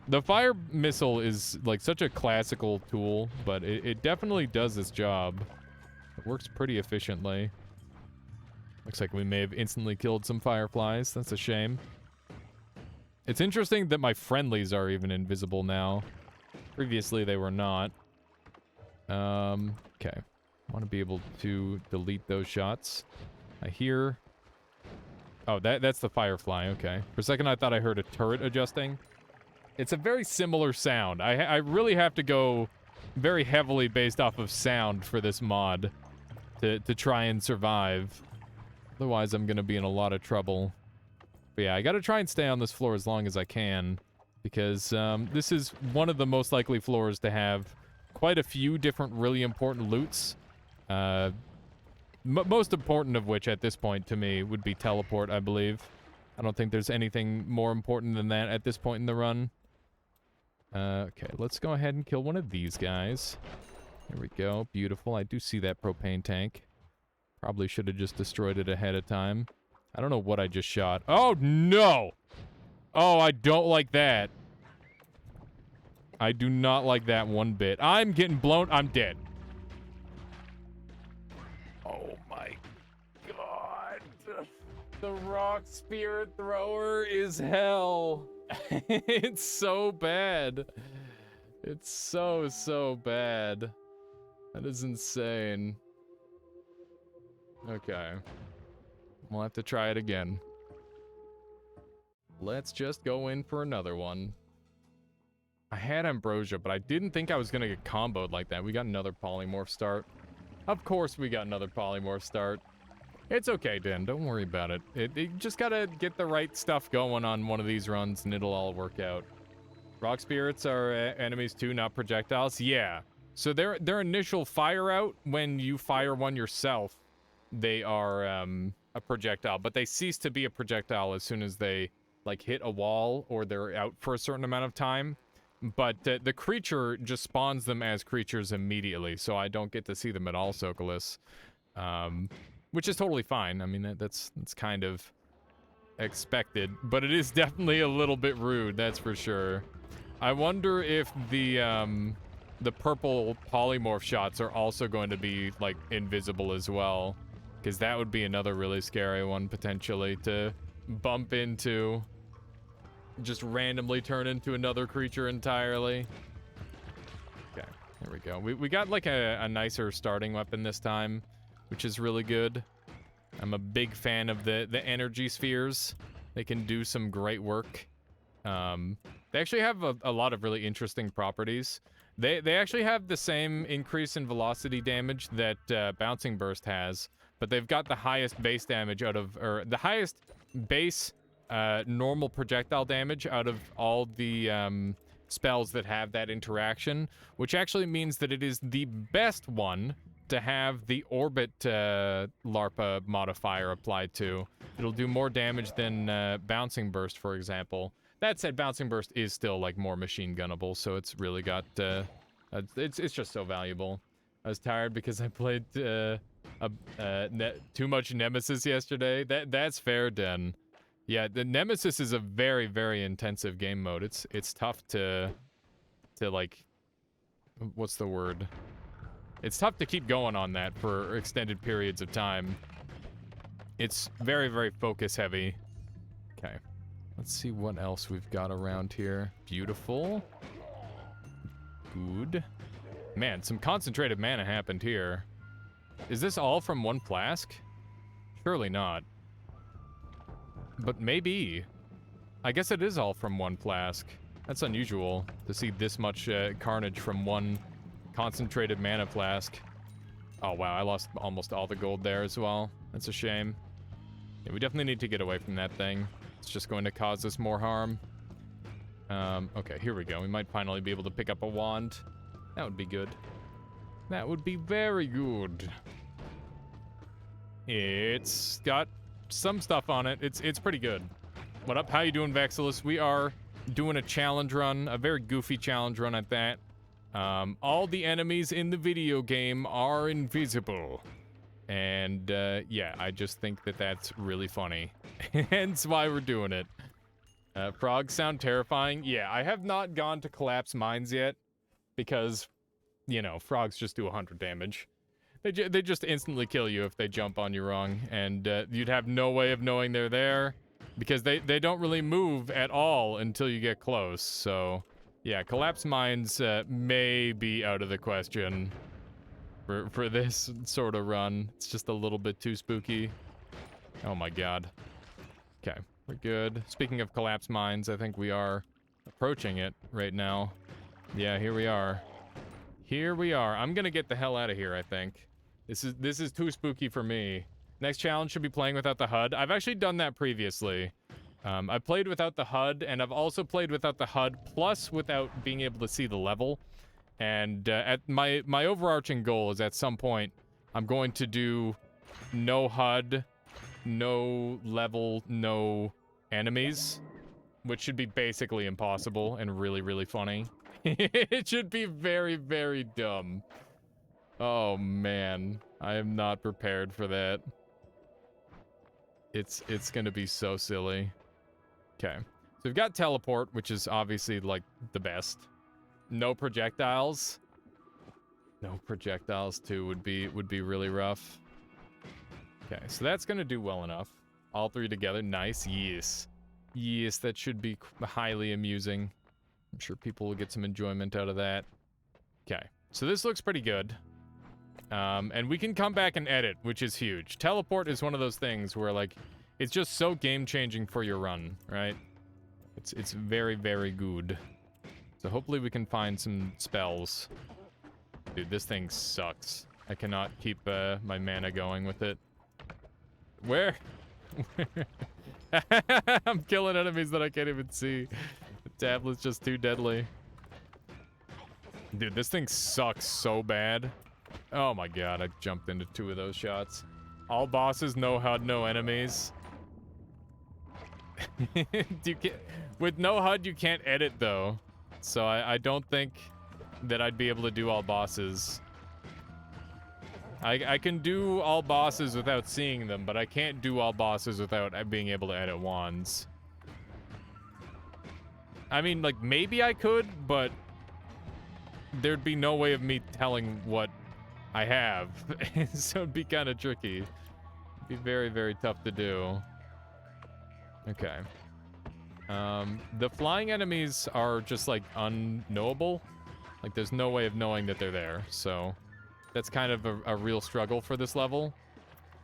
The fire missile is, like, such a classical tool, but it definitely does its job. It works pretty efficiently. Looks like we may have instantly killed some fireflies. That's a shame. It's interesting that my friendlies are even invisible now. Previously, they were not. Okay. I want to be able to delete those shots. I hear... Oh, that's the firefly. Okay. For a second, I thought I heard a turret adjusting. It's a very similar sound. I really have to go very heavily based off of sound for this mod to try and survive. Otherwise, I'm going to be in a lot of trouble. But yeah, I got to try and stay on this floor as long as I can, because this is one of the most likely floors to have quite a few different really important loots. Most important of which at this point to me would be teleport, I believe. I don't think there's anything more important than that at this point in the run. Okay, let's go ahead and kill one of these guys. There we go. Beautiful. I do see that propane tank. Probably should have just destroyed it ahead of time. I don't know what I just shot. Oh, no! Oh, I don't like that. I do not like that one bit. I'm getting blown. I'm dead. Oh, my God. The rock spirit thrower is hell. It's so bad. It's so bad. That is insane. Okay. We'll have to try it again. Let's just go in for another one. I had Ambrosia, but I didn't think I was gonna get comboed like that. We got another polymorph start. Of course we got another polymorph start. It's okay, Dan. Don't worry about it. You just gotta get the right stuff going on one of these runs, and it'll all work out. Rock spirits are enemies too, not projectiles? Yeah. So their initial fire out, when you fire one yourself, they are a projectile, but they cease to be a projectile as soon as they, like, hit a wall or they're out for a certain amount of time. But the creature just spawns them as creatures immediately, so I don't get to see them at all, Sokolis. Which is totally fine. I mean, that's kind of expected, but it is definitely a little bit rude, that's for sure. I wonder if the purple polymorph shots are also going to be, like, invisible as well. Because that would be another really scary one, potentially, to bump into. Just randomly turn into another creature entirely. Okay, there we go. We got, like, a nicer starting weapon this time, which is really good. I'm a big fan of the energy spheres. They can do some great work. They actually have a lot of really interesting properties. They actually have the same increase in velocity damage that Bouncing Burst has, but they've got the highest base damage out of, or the highest base normal projectile damage out of all the spells that have that interaction, which actually means that it is the best one to have the orbit LARPA modifier applied to. It'll do more damage than Bouncing Burst, for example. That said, Bouncing Burst is still, like, more machine gunnable, so it's really got, it's just so valuable. I was tired because I played too much Nemesis yesterday. That's fair, Den. Yeah, the Nemesis is a very, very intensive game mode. It's tough to like, what's the word? It's tough to keep going on that for extended periods of time. It's very, very focus heavy. Okay. Let's see what else we've got around here. Beautiful. Good. Man, some concentrated mana happened here. Is this all from one flask? Surely not. But maybe. I guess it is all from one flask. That's unusual to see this much carnage from one concentrated mana flask. Oh wow, I lost almost all the gold there as well. That's a shame. Yeah, we definitely need to get away from that thing. It's just going to cause us more harm. Okay, here we go. We might finally be able to pick up a wand. That would be good. That would be very good. It's got some stuff on it. It's pretty good. What up? How you doing, Vexilus? We are doing a challenge run, a very goofy challenge run at that. All the enemies in the video game are invisible. And, yeah, I just think that that's really funny. Hence why we're doing it. Frogs sound terrifying. Yeah, I have not gone to collapse mines yet. Because, you know, frogs just do 100 damage. They just instantly kill you if they jump on you wrong. And, you'd have no way of knowing they're there. Because they don't really move at all until you get close, so... Yeah, collapse mines may be out of the question for this sort of run. It's just a little bit too spooky. Oh my god. Okay, we're good. Speaking of collapse mines, I think we are approaching it right now. Yeah, here we are. Here we are. I'm gonna get the hell out of here, I think. This is too spooky for me. Next challenge should be playing without the HUD. I've actually done that previously. I've played without the HUD, and I've also played without the HUD, plus without being able to see the level. And at my overarching goal is at some point, I'm going to do no HUD, no level, no enemies, which should be basically impossible and really, really funny. It should be very, very dumb. Oh man, I am not prepared for that. It's gonna be so silly. Okay, so we've got teleport, which is obviously like the best. No projectiles. No projectiles too would be really rough. Okay, so that's gonna do well enough. All three together, nice. Yes, yes, that should be highly amusing. I'm sure people will get some enjoyment out of that. Okay, so this looks pretty good. And we can come back and edit, which is huge. Teleport is one of those things where, like, it's just so game-changing for your run, right? It's very, very good. So hopefully we can find some spells. Dude, this thing sucks. I cannot keep my mana going with it. Where? I'm killing enemies that I can't even see. The tablet's just too deadly. Dude, this thing sucks so bad. Oh my god, I jumped into 2 of those shots. All bosses, no HUD, no enemies. With no HUD, you can't edit, though. So I don't think that I'd be able to do all bosses. I can do all bosses without seeing them, but I can't do all bosses without being able to edit wands. I mean, like, maybe I could, but there'd be no way of me telling what I have, so it'd be kind of tricky. It'd be very, very tough to do. Okay. The flying enemies are just, like, unknowable. Like, there's no way of knowing that they're there, so that's kind of a real struggle for this level,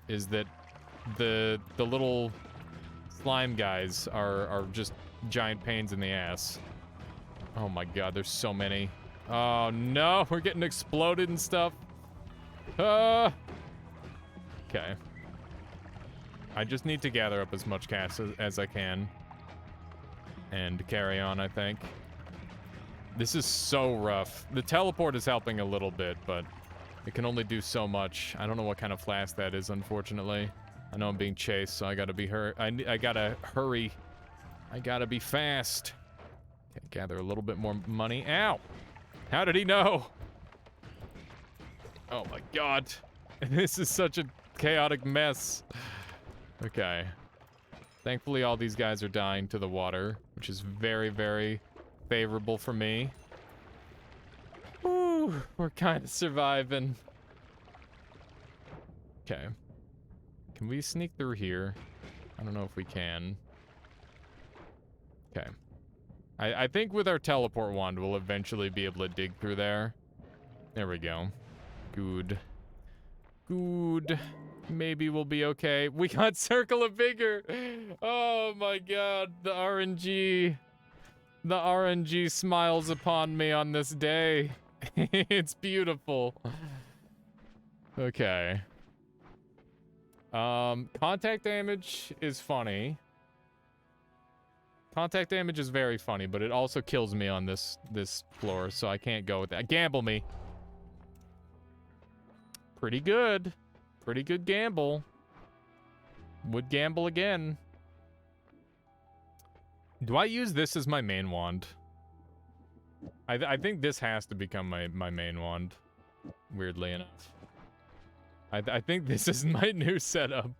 is that the little slime guys are just giant pains in the ass. Oh my god, there's so many. Oh no, we're getting exploded and stuff. Okay. I just need to gather up as much cast as I can. And carry on, I think. This is so rough. The teleport is helping a little bit, but it can only do so much. I don't know what kind of flask that is, unfortunately. I know I'm being chased, so I gotta be I gotta hurry. I gotta be fast. Okay, gather a little bit more money. Ow! How did he know? Oh my god. This is such a chaotic mess. Okay. Thankfully, all these guys are dying to the water, which is very, very favorable for me. Woo, we're kind of surviving. Okay. Can we sneak through here? I don't know if we can. Okay. I think with our teleport wand, we'll eventually be able to dig through there. There we go. Good. Good. Maybe we'll be okay. We got Circle of Vigor. Oh my god. The RNG. The RNG smiles upon me on this day. It's beautiful. Okay. Contact damage is funny. Contact damage is very funny, but it also kills me on this floor, so I can't go with that. Gamble me. Pretty good. Pretty good gamble. Would gamble again. Do I use this as my main wand? I think this has to become my main wand, weirdly enough. I think this is my new setup.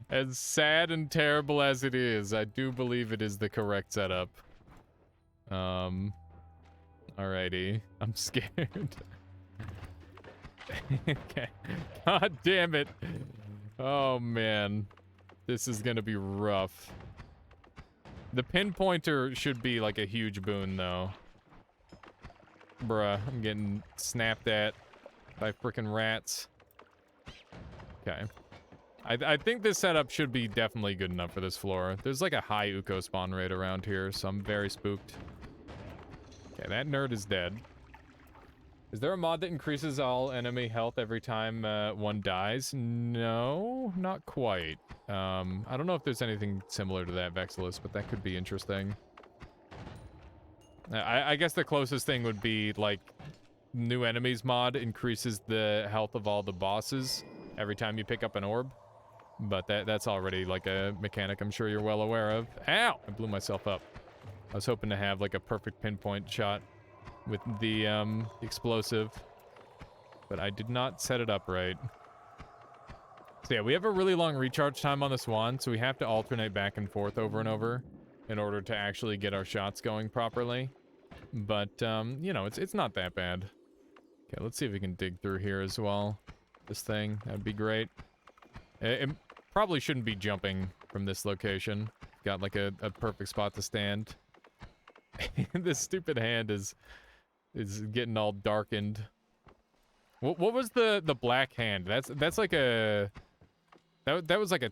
As sad and terrible as it is, I do believe it is the correct setup. Alrighty. I'm scared. Okay. God damn it. Oh, man. This is gonna be rough. The pinpointer should be like a huge boon, though. Bruh, I'm getting snapped at by frickin' rats. Okay. I think this setup should be definitely good enough for this floor. There's like a high Uko spawn rate around here, so I'm very spooked. Okay, that nerd is dead. Is there a mod that increases all enemy health every time one dies? No, not quite. I don't know if there's anything similar to that, Vexilus, but that could be interesting. I guess the closest thing would be, like, new enemies mod increases the health of all the bosses every time you pick up an orb. But that's already, like, a mechanic I'm sure you're well aware of. Ow! I blew myself up. I was hoping to have, like, a perfect pinpoint shot with the explosive, but I did not set it up right. So yeah, we have a really long recharge time on this wand, so we have to alternate back and forth over and over in order to actually get our shots going properly. But, you know, it's not that bad. Okay, let's see if we can dig through here as well. This thing, that'd be great. It probably shouldn't be jumping from this location. Got, like, a perfect spot to stand. This stupid hand is getting all darkened. What was the black hand? That's like a... That was like a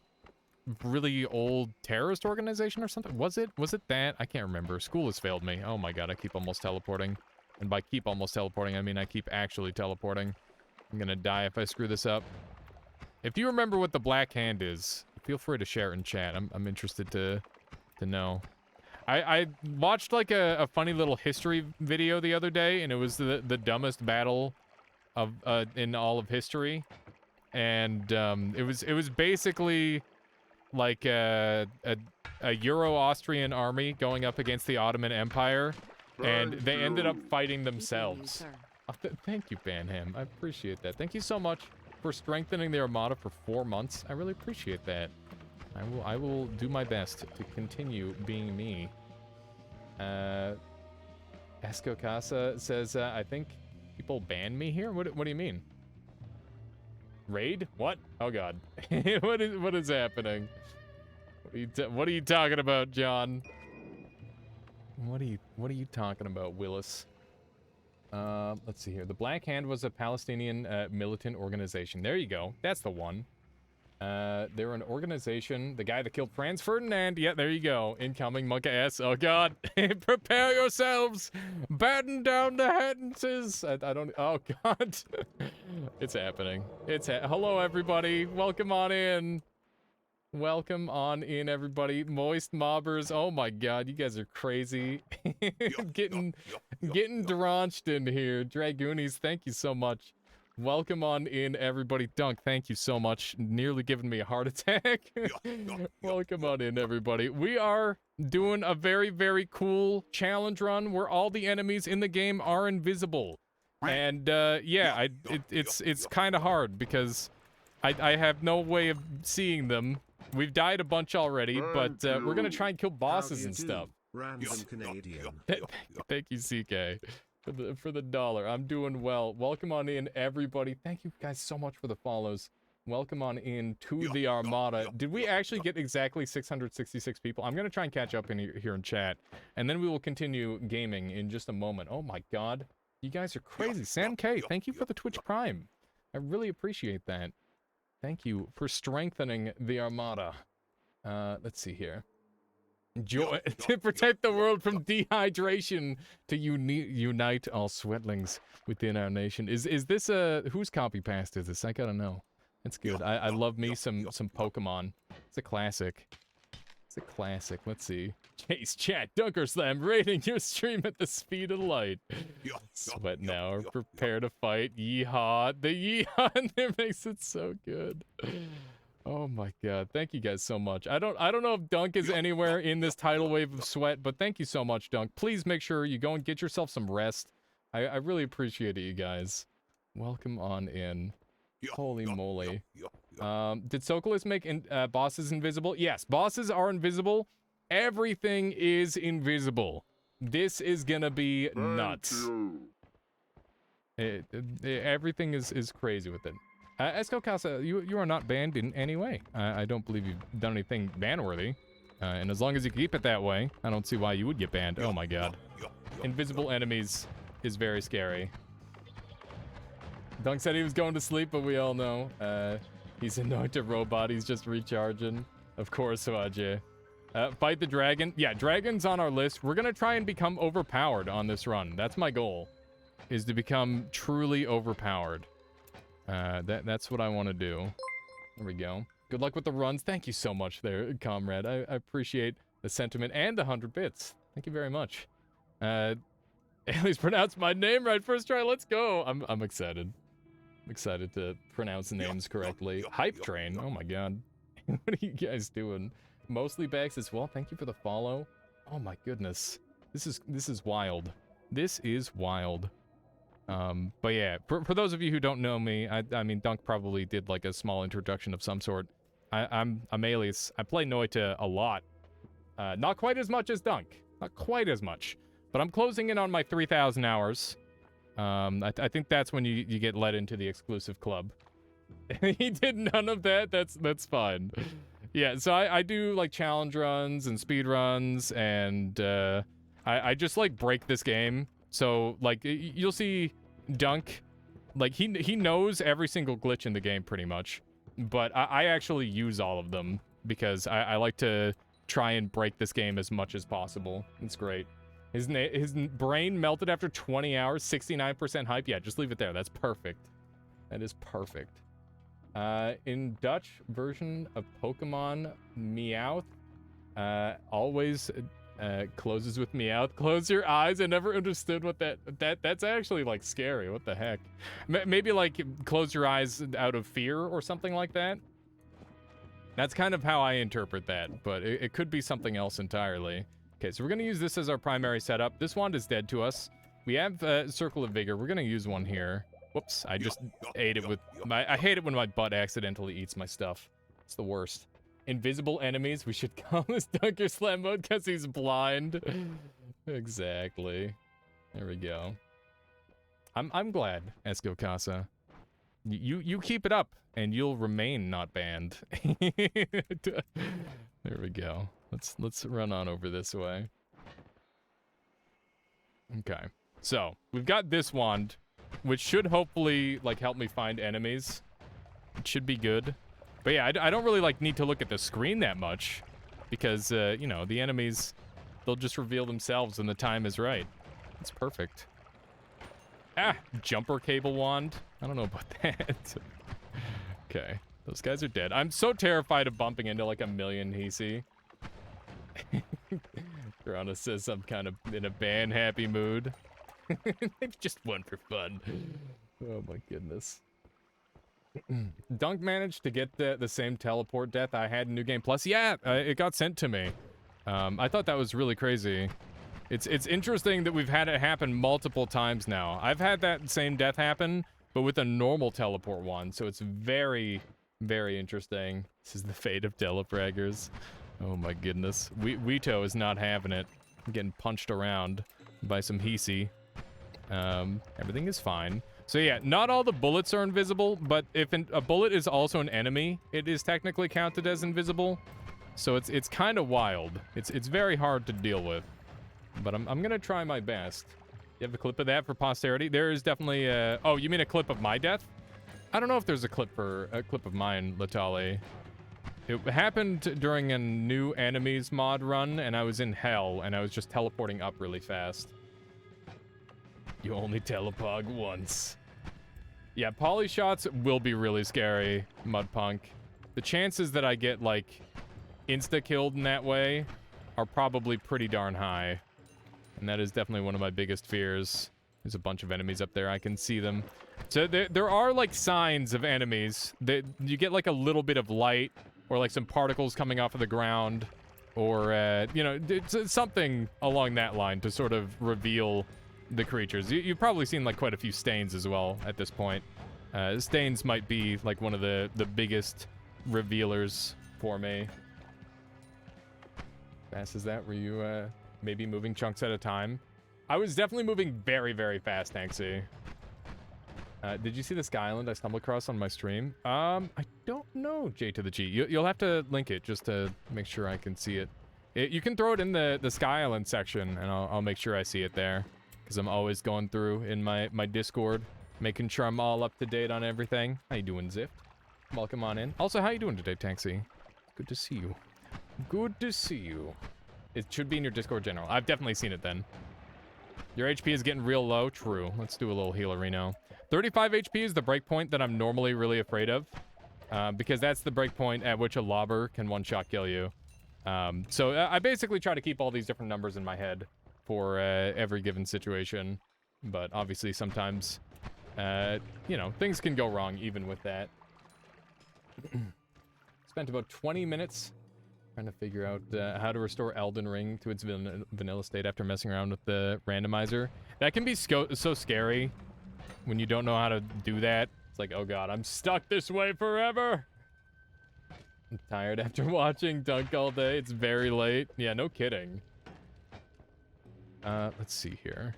really old terrorist organization or something? Was it that? I can't remember. School has failed me. Oh my god, I keep almost teleporting. And by keep almost teleporting, I mean I keep actually teleporting. I'm gonna die if I screw this up. If you remember what the black hand is, feel free to share it in chat. I'm interested to know. I watched like a funny little history video the other day, and it was the dumbest battle of in all of history. And it was basically like a Euro-Austrian army going up against the Ottoman Empire, and they ended up fighting themselves. Thank you, Banham. I appreciate that. Thank you so much for strengthening the Armada for 4 months. I really appreciate that. I will do my best to continue being me. Esco Casa says, I think people banned me here? What do you mean? Raid? What? Oh god. What is happening? What are you talking about, John? What are you talking about, Willis? Let's see here. The Black Hand was a Palestinian militant organization. There you go. That's the one. They were an organization. The guy that killed Franz Ferdinand. Yeah, there you go. Incoming monk ass. Oh god. Prepare yourselves. Batten down the sentences. I don't. Oh god. It's happening. Hello everybody. Welcome on in. Welcome on in, everybody. Moist mobbers. Oh my god, you guys are crazy. getting drenched in here. Dragoonies, thank you so much. Welcome on in, everybody. Dunk, thank you so much. Nearly giving me a heart attack. Welcome on in, everybody. We are doing a very, very cool challenge run where all the enemies in the game are invisible. And yeah, it's kind of hard because I have no way of seeing them. We've died a bunch already, but we're gonna try and kill bosses and stuff. Random Canadian. Thank you, CK, for the dollar. I'm doing well. Welcome on in, everybody. Thank you guys so much for the follows. Welcome on in to the Armada. Did we actually get exactly 666 people? I'm gonna try and catch up in here in chat, and then we will continue gaming in just a moment. Oh my god, you guys are crazy. Sam K, thank you for the Twitch Prime. I really appreciate that. Thank you for strengthening the Armada. Let's see here. Joy to protect the world from dehydration, to unite all sweatlings within our nation. Is this whose copy paste is this? I gotta know. That's good. I love me some Pokemon. It's a classic. It's a classic. Let's see. Chase chat Dunker Slam rating your stream at the speed of light. Sweat now or prepare to fight. Yeehaw. The yeehaw in there makes it so good. Oh my god, thank you guys so much. I don't know if Dunk is anywhere in this tidal wave of sweat, but thank you so much, Dunk. Please make sure you go and get yourself some rest. I really appreciate it, you guys. Welcome on in. Holy moly. Did Sokolis make bosses invisible? Yes, bosses are invisible. Everything is invisible. This is gonna be nuts. Everything is crazy with it. Esco Casa, you are not banned in any way. I don't believe you've done anything ban-worthy. And as long as you keep it that way, I don't see why you would get banned. Oh my god. Invisible enemies is very scary. Dunk said he was going to sleep, but we all know. He's annoyed to robot, he's just recharging. Of course, Waje. Fight the dragon. Yeah, dragon's on our list. We're gonna try and become overpowered on this run. That's my goal, is to become truly overpowered. That's what I want to do. There we go. Good luck with the runs. Thank you so much there, comrade. I appreciate the sentiment and the 100 bits. Thank you very much. At least pronounce my name right first try. Let's go. I'm excited. I'm excited to pronounce the names correctly. Hype train. Oh my god. What are you guys doing? Mostly Bax as well. Thank you for the follow. Oh my goodness. This is wild. This is wild. But yeah, for those of you who don't know me, I mean, Dunk probably did like a small introduction of some sort. I'm Alias. I play Noita a lot. Not quite as much as Dunk. Not quite as much. But I'm closing in on my 3,000 hours. I think that's when you get let into the exclusive club. He did none of that. That's fine. Yeah, so I do like challenge runs and speed runs, and I just like break this game. So like you'll see Dunk, like he knows every single glitch in the game pretty much, but I actually use all of them because I like to try and break this game as much as possible. It's great. His brain melted after 20 hours, 69% hype. Yeah, just leave it there. That's perfect. That is perfect. In Dutch version of Pokemon, Meowth always closes with Meowth. Close your eyes. I never understood what that's actually like scary. What the heck? Maybe like close your eyes out of fear or something like that. That's kind of how I interpret that, but it could be something else entirely. Okay, so we're gonna use this as our primary setup. This wand is dead to us. We have Circle of Vigor. We're gonna use one here. Whoops, I just ate it with my... I hate it when my butt accidentally eats my stuff. It's the worst. Invisible enemies. We should call this Dunker Slam mode because he's blind. Exactly. There we go. I'm glad, Esco Casa. You keep it up, and you'll remain not banned. There we go. Let's run on over this way. Okay. So, we've got this wand, which should hopefully, like, help me find enemies. It should be good. But yeah, I don't really, like, need to look at the screen that much. Because, you know, the enemies, they'll just reveal themselves when the time is right. It's perfect. Ah! Jumper cable wand. I don't know about that. Okay. Those guys are dead. I'm so terrified of bumping into, like, a million Hisi. Grana says I'm kind of in a ban-happy mood. Just one for fun. Oh my goodness. Dunk managed to get the same teleport death I had in New Game Plus. Yeah, it got sent to me. I thought that was really crazy. It's interesting that we've had it happen multiple times now. I've had that same death happen, but with a normal teleport one, so it's very, very interesting. This is the fate of telepraggers. Oh my goodness. Weeto is not having it. I'm getting punched around by some Hisi. Everything is fine. So yeah, not all the bullets are invisible, but if a bullet is also an enemy, it is technically counted as invisible. So it's kind of wild. It's very hard to deal with. But I'm gonna try my best. You have a clip of that for posterity? There is definitely oh, you mean a clip of my death? I don't know if there's a clip of mine, Latale. It happened during a new enemies mod run, and I was in hell, and I was just teleporting up really fast. You only telepog once. Yeah, poly shots will be really scary, Mudpunk. The chances that I get, like, insta-killed in that way are probably pretty darn high. And that is definitely one of my biggest fears. There's a bunch of enemies up there. I can see them. So there are like signs of enemies that you get like a little bit of light or like some particles coming off of the ground or, you know, it's something along that line to sort of reveal the creatures. You've probably seen like quite a few stains as well at this point. Stains might be like one of the biggest revealers for me. Fast as that? Were you maybe moving chunks at a time? I was definitely moving very, very fast, Tanksy. Did you see the Sky Island I stumbled across on my stream? I don't know, J to the G. You'll have to link it just to make sure I can see it. You can throw it in the Sky Island section, and I'll make sure I see it there. Because I'm always going through in my Discord, making sure I'm all up to date on everything. How you doing, Zift? Welcome on in. Also, how you doing today, Tanksy? Good to see you. Good to see you. It should be in your Discord general. I've definitely seen it then. Your HP is getting real low. True. Let's do a little healer Reno. 35 HP is the breakpoint that I'm normally really afraid of. Because that's the breakpoint at which a lobber can one-shot kill you. So I basically try to keep all these different numbers in my head for every given situation. But obviously sometimes, you know, things can go wrong even with that. Spent about 20 minutes trying to figure out how to restore Elden Ring to its vanilla state after messing around with the randomizer. That can be so scary when you don't know how to do that. It's like, oh god, I'm stuck this way forever. I'm tired after watching Dunk all day. It's very late. Yeah, no kidding. Let's see here.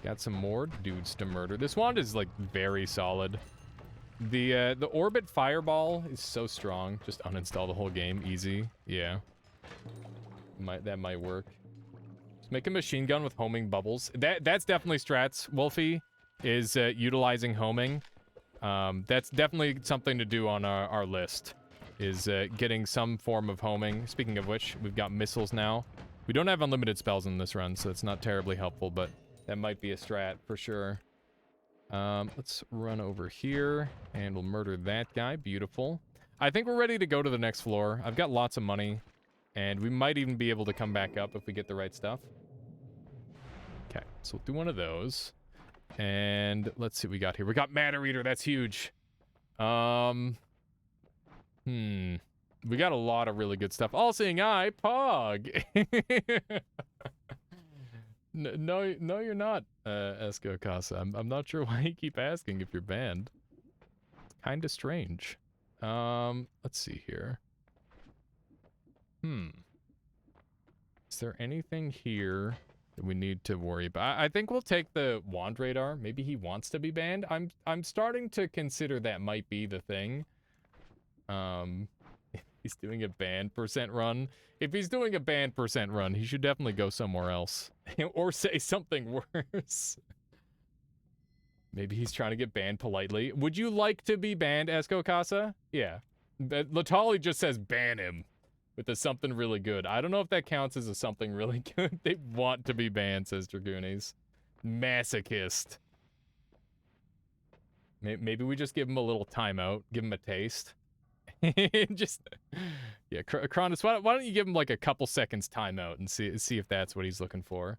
Got some more dudes to murder. This wand is like very solid. The orbit fireball is so strong. Just uninstall the whole game, easy. Yeah, that might work. Just make a machine gun with homing bubbles. That's definitely strats. Wolfie is utilizing homing. That's definitely something to do on our list. Is getting some form of homing. Speaking of which, we've got missiles now. We don't have unlimited spells in this run, so it's not terribly helpful, but that might be a strat for sure. Let's run over here, and we'll murder that guy. Beautiful. I think we're ready to go to the next floor. I've got lots of money, and we might even be able to come back up if we get the right stuff. Okay, so we'll do one of those. And let's see what we got here. We got Matter Eater. That's huge. We got a lot of really good stuff. All-Seeing Eye, Pog. No, you're not, Esco Casa. I'm not sure why you keep asking if you're banned. It's kind of strange. Let's see here. Is there anything here that we need to worry about? I think we'll take the Wand Radar. Maybe he wants to be banned. I'm starting to consider that might be the thing. He's doing a ban % run. If he's doing a ban % run, he should definitely go somewhere else. Or say something worse. Maybe he's trying to get banned politely. Would you like to be banned, Esco Casa? Yeah. Latali just says ban him with a something really good. I don't know if that counts as a something really good. They want to be banned, says Dragoonies. Masochist. Maybe we just give him a little timeout. Give him a taste. Just, yeah, Cronus, why don't you give him like a couple seconds timeout and see if that's what he's looking for.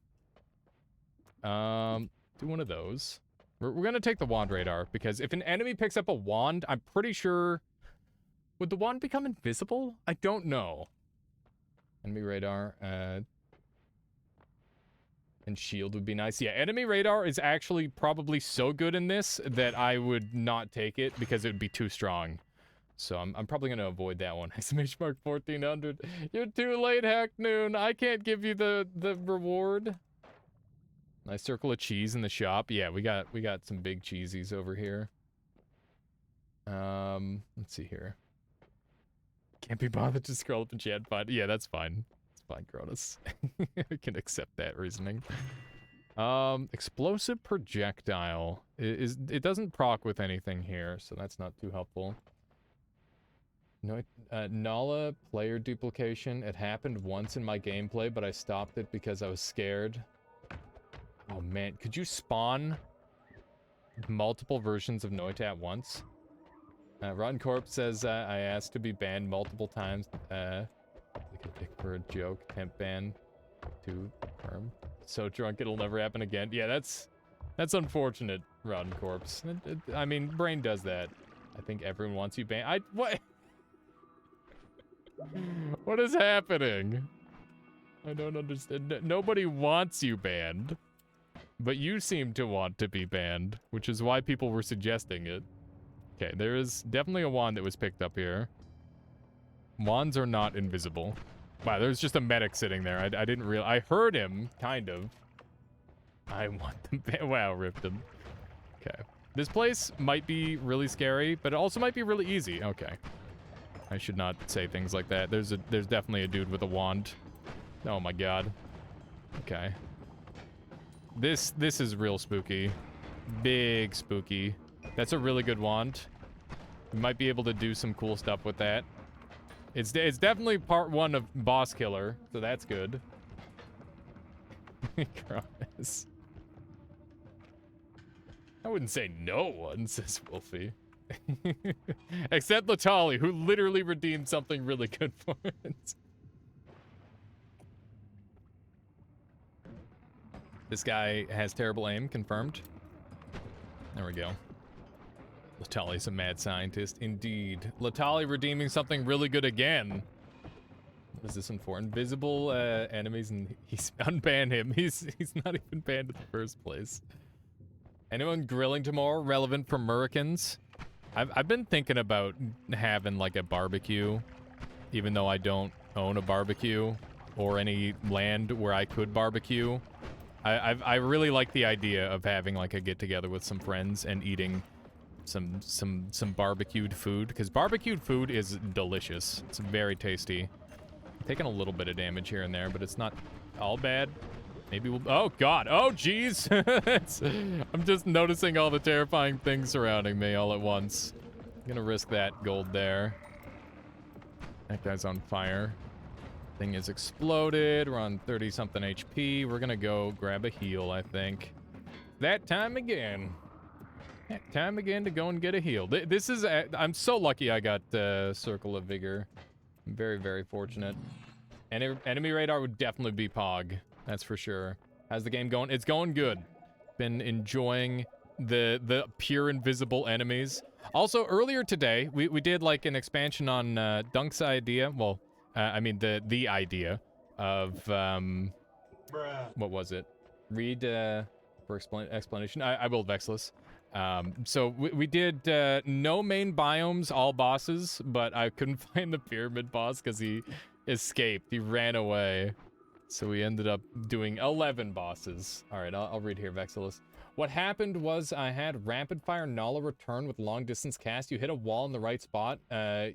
Do one of those. We're gonna take the Wand Radar, because if an enemy picks up a wand, I'm pretty sure... Would the wand become invisible? I don't know. Enemy Radar, and shield would be nice. Yeah, enemy radar is actually probably so good in this that I would not take it because it would be too strong. So I'm probably going to avoid that one. Exclamation mark 1400. You're too late, Hack Noon. I can't give you the reward. Nice circle of cheese in the shop. Yeah, we got some big cheesies over here. Let's see here. Can't be bothered to scroll up and chat, but yeah, that's fine. It's fine, Cronus. I can accept that reasoning. Explosive projectile. It doesn't proc with anything here, so that's not too helpful. No, Nala player duplication. It happened once in my gameplay, but I stopped it because I was scared. Oh man, could you spawn multiple versions of Noita at once? Rotten Corp says I asked to be banned multiple times. Like a dick for a joke. Temp ban. 2 firm. So drunk it'll never happen again. Yeah, that's That's unfortunate, Rotten Corpse. I mean, Brain does that. I think everyone wants you banned. What? What is happening? I don't understand. Nobody wants you banned. But you seem to want to be banned, which is why people were suggesting it. Okay, there is definitely a wand that was picked up here. Wands are not invisible. Wow, there's just a medic sitting there. I didn't realize. I heard him, kind of. I want them banned. Wow, ripped him. Okay. This place might be really scary, but it also might be really easy. Okay. I should not say things like that. There's definitely a dude with a wand. Oh my god. Okay. This is real spooky. Big spooky. That's a really good wand. We might be able to do some cool stuff with that. It's definitely part 1 of Boss Killer, so that's good. Promise. I wouldn't say no one, says Wolfie. Except Latali, who literally redeemed something really good for it. This guy has terrible aim, confirmed. There we go. Latali's a mad scientist, indeed. Latali redeeming something really good again. What is this one for? Invisible enemies, and he's unban him. He's not even banned in the first place. Anyone grilling tomorrow relevant for Murricans? I've been thinking about having like a barbecue, even though I don't own a barbecue or any land where I could barbecue. I really like the idea of having like a get together with some friends and eating some barbecued food, because barbecued food is delicious. It's very tasty. Taking a little bit of damage here and there, but it's not all bad. Maybe we'll... Oh, God. Oh, jeez. I'm just noticing all the terrifying things surrounding me all at once. I'm gonna risk that gold there. That guy's on fire. Thing is exploded. We're on 30-something HP. We're gonna go grab a heal, I think. That time again. That time again to go and get a heal. This is... I'm so lucky I got Circle of Vigor. I'm very, very fortunate. Enemy radar would definitely be Pog. That's for sure. How's the game going? It's going good. Been enjoying the pure invisible enemies. Also, earlier today, we did like an expansion on Dunk's idea. Well, I mean the idea of what was it? Read for explanation. I will Vexless. So we did no main biomes, all bosses, but I couldn't find the pyramid boss because he escaped. He ran away. So we ended up doing 11 bosses. All right, I'll read here, Vexilus. What happened was I had rapid fire Nala return with long distance cast. You hit a wall in the right spot.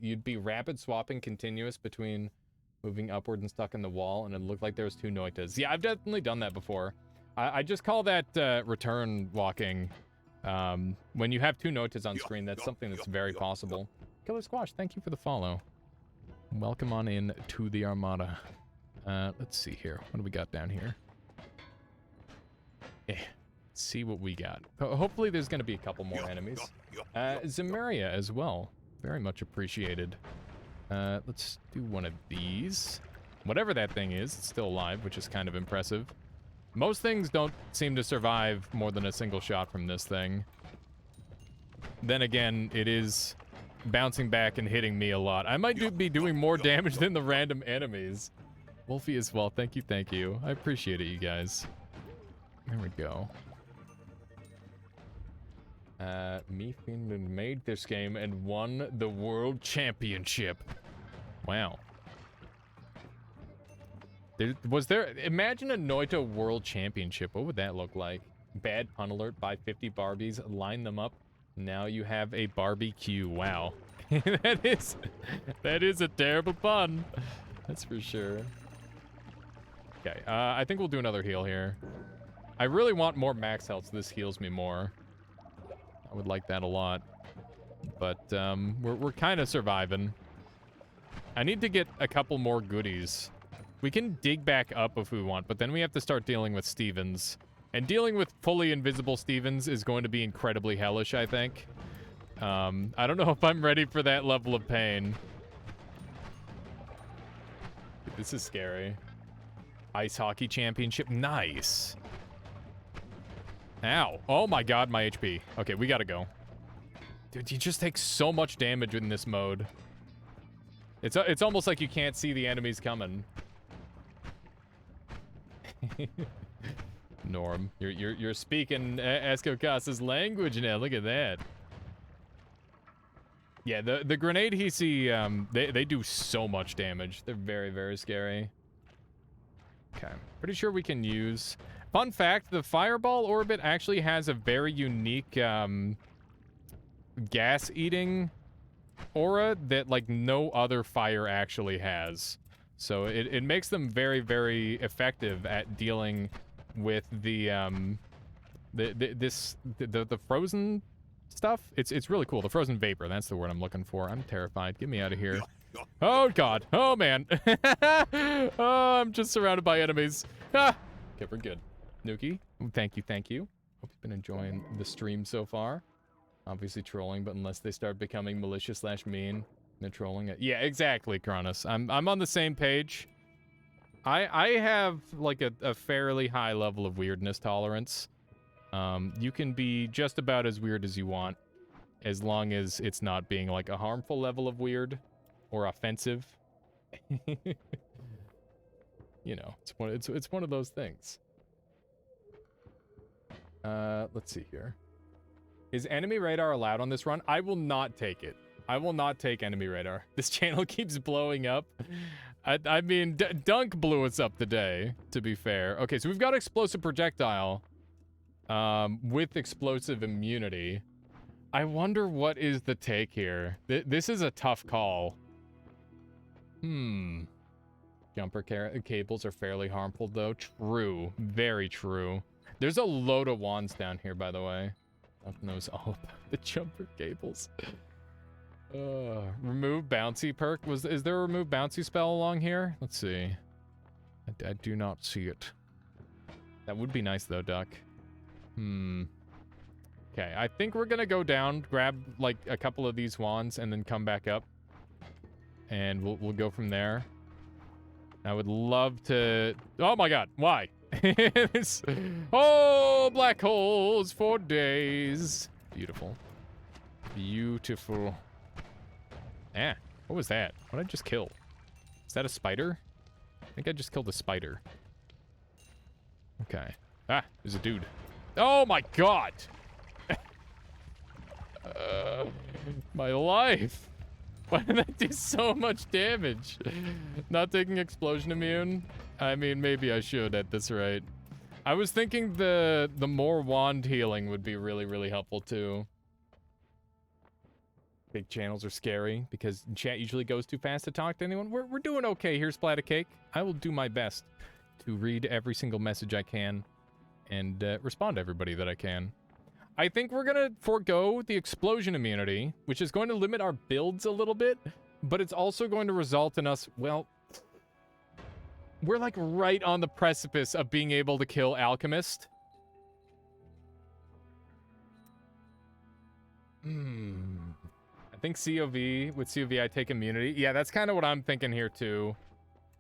You'd be rapid swapping continuous between moving upward and stuck in the wall, and it looked like there was 2 Noitas. Yeah, I've definitely done that before. I just call that return walking. When you have 2 Noitas on screen, that's something that's very possible. Killer Squash, thank you for the follow. Welcome on in to the Armada. Let's see here. What do we got down here? Yeah, let's see what we got. Hopefully there's going to be a couple more enemies. Zemeria as well. Very much appreciated. Let's do one of these. Whatever that thing is, it's still alive, which is kind of impressive. Most things don't seem to survive more than a single shot from this thing. Then again, it is bouncing back and hitting me a lot. I might be doing more damage than the random enemies. Wolfie as well. Thank you, thank you. I appreciate it, you guys. There we go. Me Finland made this game and won the World Championship. Wow. Imagine a Noita World Championship. What would that look like? Bad pun alert, buy 50 Barbies, line them up. Now you have a barbecue. Wow. that is a terrible pun. That's for sure. Okay, I think we'll do another heal here. I really want more max health, so this heals me more. I would like that a lot. But, we're kind of surviving. I need to get a couple more goodies. We can dig back up if we want, but then we have to start dealing with Stevens. And dealing with fully invisible Stevens is going to be incredibly hellish, I think. I don't know if I'm ready for that level of pain. This is scary. Ice Hockey Championship. Nice. Ow. Oh my god, my HP. Okay, we gotta go. Dude, you just take so much damage in this mode. It's almost like you can't see the enemies coming. Norm, you're speaking Escocasa's language now. Look at that. Yeah, the grenade Hisi, they do so much damage. They're very, very scary. Okay, pretty sure we can use... Fun fact, the fireball orbit actually has a very unique gas-eating aura that, like, no other fire actually has. So it makes them very, very effective at dealing with the frozen stuff. It's really cool. The frozen vapor, that's the word I'm looking for. I'm terrified. Get me out of here. Oh, God. Oh, man. Oh, I'm just surrounded by enemies. Ah! Okay, we're good. Nuki, thank you, thank you. Hope you've been enjoying the stream so far. Obviously trolling, but unless they start becoming malicious / mean, they're trolling it. Yeah, exactly, Kronos. I'm on the same page. I have, like, a fairly high level of weirdness tolerance. You can be just about as weird as you want, as long as it's not being, like, a harmful level of weird or offensive. You know, it's one of those things. Let's see here. Is enemy radar allowed on this run? I will not take it. I will not take enemy radar. This channel keeps blowing up. I mean, Dunk blew us up today, to be fair. Okay, so we've got explosive projectile with explosive immunity. I wonder what is the take here. This is a tough call. Jumper cables are fairly harmful, though. True. Very true. There's a load of wands down here, by the way. Dunk knows all about the jumper cables. Remove bouncy perk. Is there a remove bouncy spell along here? Let's see. I do not see it. That would be nice, though, Duck. Okay, I think we're gonna go down, grab, like, a couple of these wands, and then come back up. And we'll go from there. I would love to... Oh my god, why? Oh, black holes for days. Beautiful. Beautiful. Ah, what was that? What did I just kill? Is that a spider? I think I just killed a spider. Okay. Ah, there's a dude. Oh my god! My life! Why did that do so much damage? Not taking explosion immune? I mean, maybe I should at this rate. I was thinking the more wand healing would be really, really helpful too. Big channels are scary because chat usually goes too fast to talk to anyone. We're doing okay here, Splatter Cake. I will do my best to read every single message I can and respond to everybody that I can. I think we're gonna forego the explosion immunity, which is going to limit our builds a little bit, but it's also going to result in us, well, we're like right on the precipice of being able to kill Alchemist. I think COV, with COV I take immunity. Yeah, that's kind of what I'm thinking here too,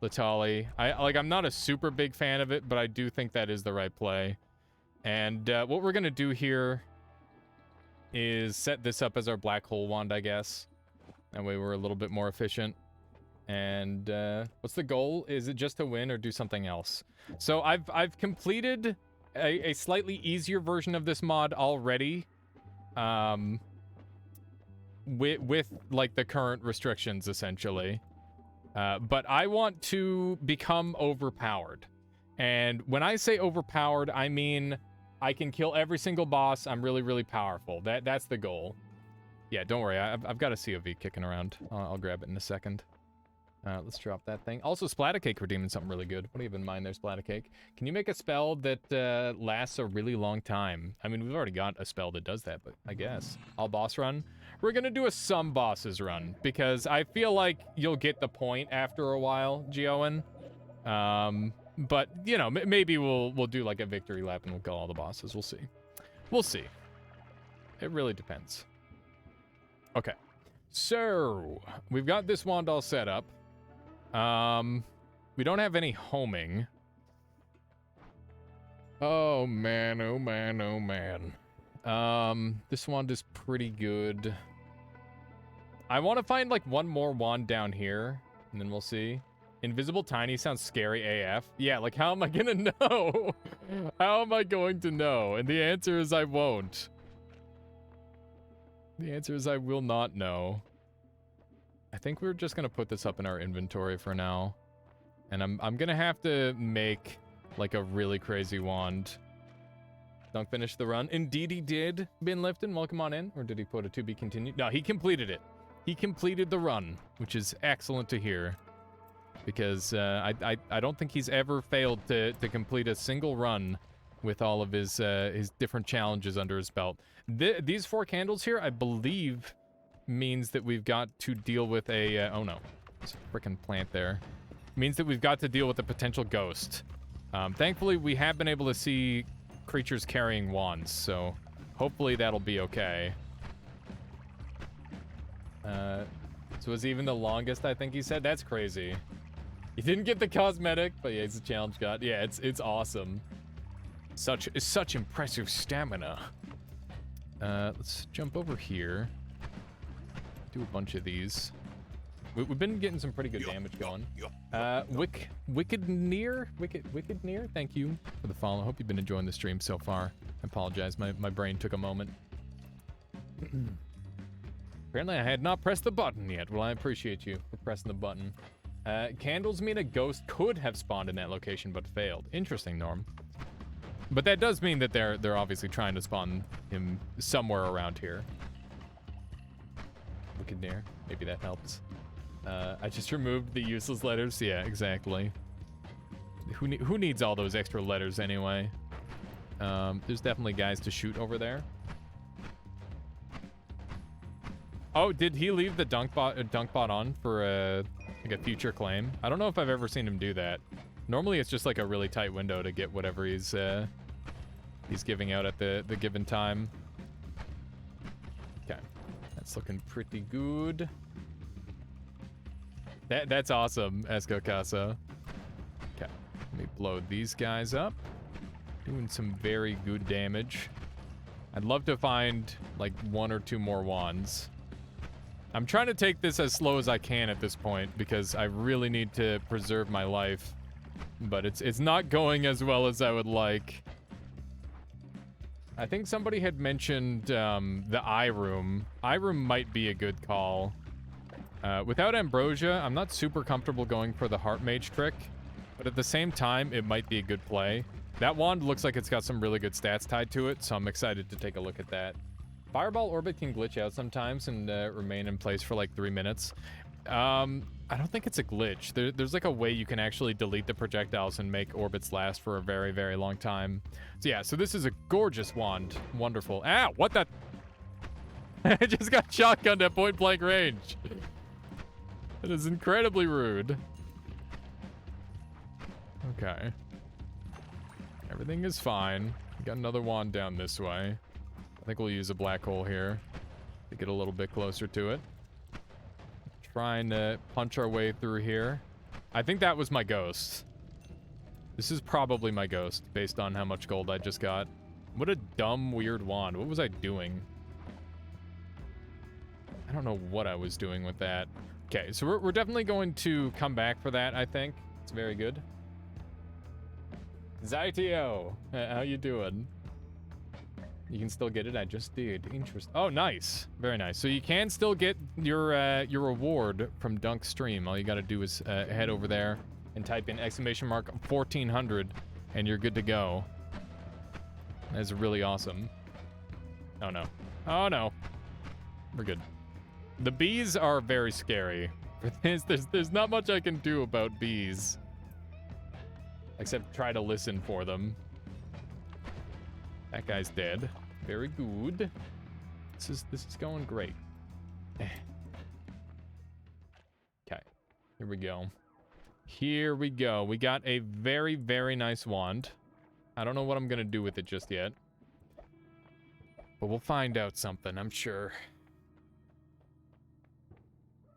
Latali. I'm not a super big fan of it, but I do think that is the right play. And what we're gonna do here is set this up as our black hole wand, I guess. That way we're a little bit more efficient. And what's the goal? Is it just to win or do something else? So I've completed a slightly easier version of this mod already. With like the current restrictions essentially. But I want to become overpowered. And when I say overpowered, I mean I can kill every single boss. I'm really, really powerful. That's the goal. Yeah, don't worry. I've got a COV kicking around. I'll grab it in a second. Let's drop that thing. Also, Splattercake redeeming something really good. What do you have in mind there, Splattercake? Can you make a spell that lasts a really long time? I mean, we've already got a spell that does that, but I guess. All boss run? We're gonna do a some bosses run, because I feel like you'll get the point after a while, Geoen. But, you know, maybe we'll do like a victory lap and we'll kill all the bosses. We'll see. We'll see. It really depends. Okay. So, we've got this wand all set up. We don't have any homing. Oh man, oh man, oh man. This wand is pretty good. I want to find like one more wand down here, and then we'll see. Invisible Tiny sounds scary AF. Yeah, like how am I gonna know? How am I going to know? And the answer is I won't. The answer is I will not know. I think we're just gonna put this up in our inventory for now. And I'm gonna have to make like a really crazy wand. Dunk finished the run. Indeed he did. Bin Lifton, welcome on in. Or did he put a to be continued? No, he completed it. He completed the run, which is excellent to hear. Because I don't think he's ever failed to complete a single run with all of his different challenges under his belt. These 4 candles here, I believe, means that we've got to deal with a... oh no, there's a frickin' plant there. Means that we've got to deal with a potential ghost. Thankfully, we have been able to see creatures carrying wands, so hopefully that'll be okay. So it's even the longest, I think he said? That's crazy. He didn't get the cosmetic, but yeah, he's a challenge god. Yeah, it's awesome. Such impressive stamina. Let's jump over here. Do a bunch of these. We've been getting some pretty good damage going. Wicked Near, thank you for the follow. Hope you've been enjoying the stream so far. I apologize, my brain took a moment. Apparently I had not pressed the button yet. Well, I appreciate you for pressing the button. Candles mean a ghost could have spawned in that location but failed. Interesting, Norm. But that does mean that they're obviously trying to spawn him somewhere around here. Wicked Near, maybe that helps. I just removed the useless letters. Yeah, exactly. Who needs all those extra letters anyway? There's definitely guys to shoot over there. Oh, did he leave the dunk bot on for like a future claim? I don't know if I've ever seen him do that. Normally it's just like a really tight window to get whatever he's giving out at the given time. Okay, that's looking pretty good. That's awesome, Esco Casa. Okay, let me blow these guys up. Doing some very good damage. I'd love to find like 1 or 2 more wands. I'm trying to take this as slow as I can at this point because I really need to preserve my life. But it's not going as well as I would like. I think somebody had mentioned the eye room. Eye room might be a good call. Without Ambrosia, I'm not super comfortable going for the Heart Mage trick, but at the same time, it might be a good play. That wand looks like it's got some really good stats tied to it, so I'm excited to take a look at that. Fireball Orbit can glitch out sometimes and remain in place for like 3 minutes. I don't think it's a glitch. There's like a way you can actually delete the projectiles and make orbits last for a very, very long time. So yeah, so this is a gorgeous wand. Wonderful. Ah, what the? I just got shotgunned at point blank range. That is incredibly rude. Okay. Everything is fine. We got another wand down this way. I think we'll use a black hole here to get a little bit closer to it. Trying to punch our way through here. I think that was my ghost. This is probably my ghost, based on how much gold I just got. What a dumb, weird wand. What was I doing? I don't know what I was doing with that. Okay, so we're definitely going to come back for that, I think. It's very good. Zytio, how you doing? You can still get it. I just did. Interesting. Oh, nice. Very nice. So you can still get your reward from Dunk Stream. All you got to do is head over there and type in !1400, and you're good to go. That's really awesome. Oh no. Oh no. We're good. The bees are very scary. There's not much I can do about bees, except try to listen for them. That guy's dead. Very good. This is going great. Okay. Here we go. Here we go. We got a very, very nice wand. I don't know what I'm gonna do with it just yet, but we'll find out something, I'm sure.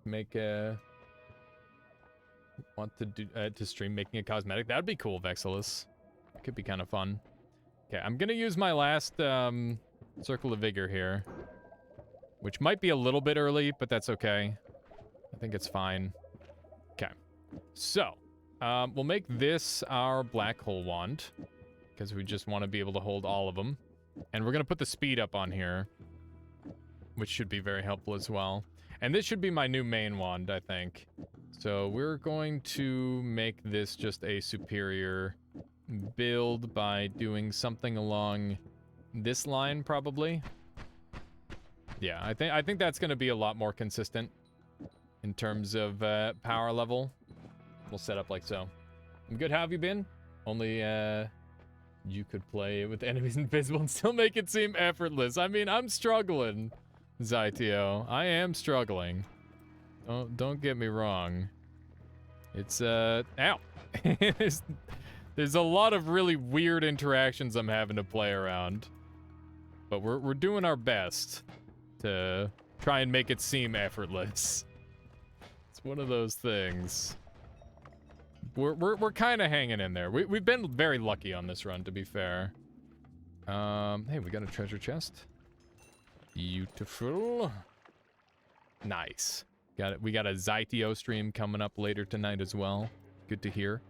Make a... Want to do to stream making a cosmetic? That'd be cool, Vexilus. Could be kind of fun. Okay, I'm gonna use my last Circle of Vigor here, which might be a little bit early, but that's okay. I think it's fine. Okay, so we'll make this our black hole wand because we just want to be able to hold all of them, and we're gonna put the speed up on here, which should be very helpful as well. And this should be my new main wand, I think. So we're going to make this just a superior build by doing something along this line, probably. Yeah, I think that's going to be a lot more consistent in terms of power level. We'll set up like so. I'm good. How have you been? Only you could play with enemies invisible and still make it seem effortless. I mean, I'm struggling, Zytio. I am struggling. Don't get me wrong. It's ow. There's a lot of really weird interactions I'm having to play around. But we're doing our best to try and make it seem effortless. It's one of those things. We're kind of hanging in there. We've been very lucky on this run, to be fair. Hey, we got a treasure chest. Beautiful. Nice. Got it. We got a Zytio stream coming up later tonight as well. Good to hear.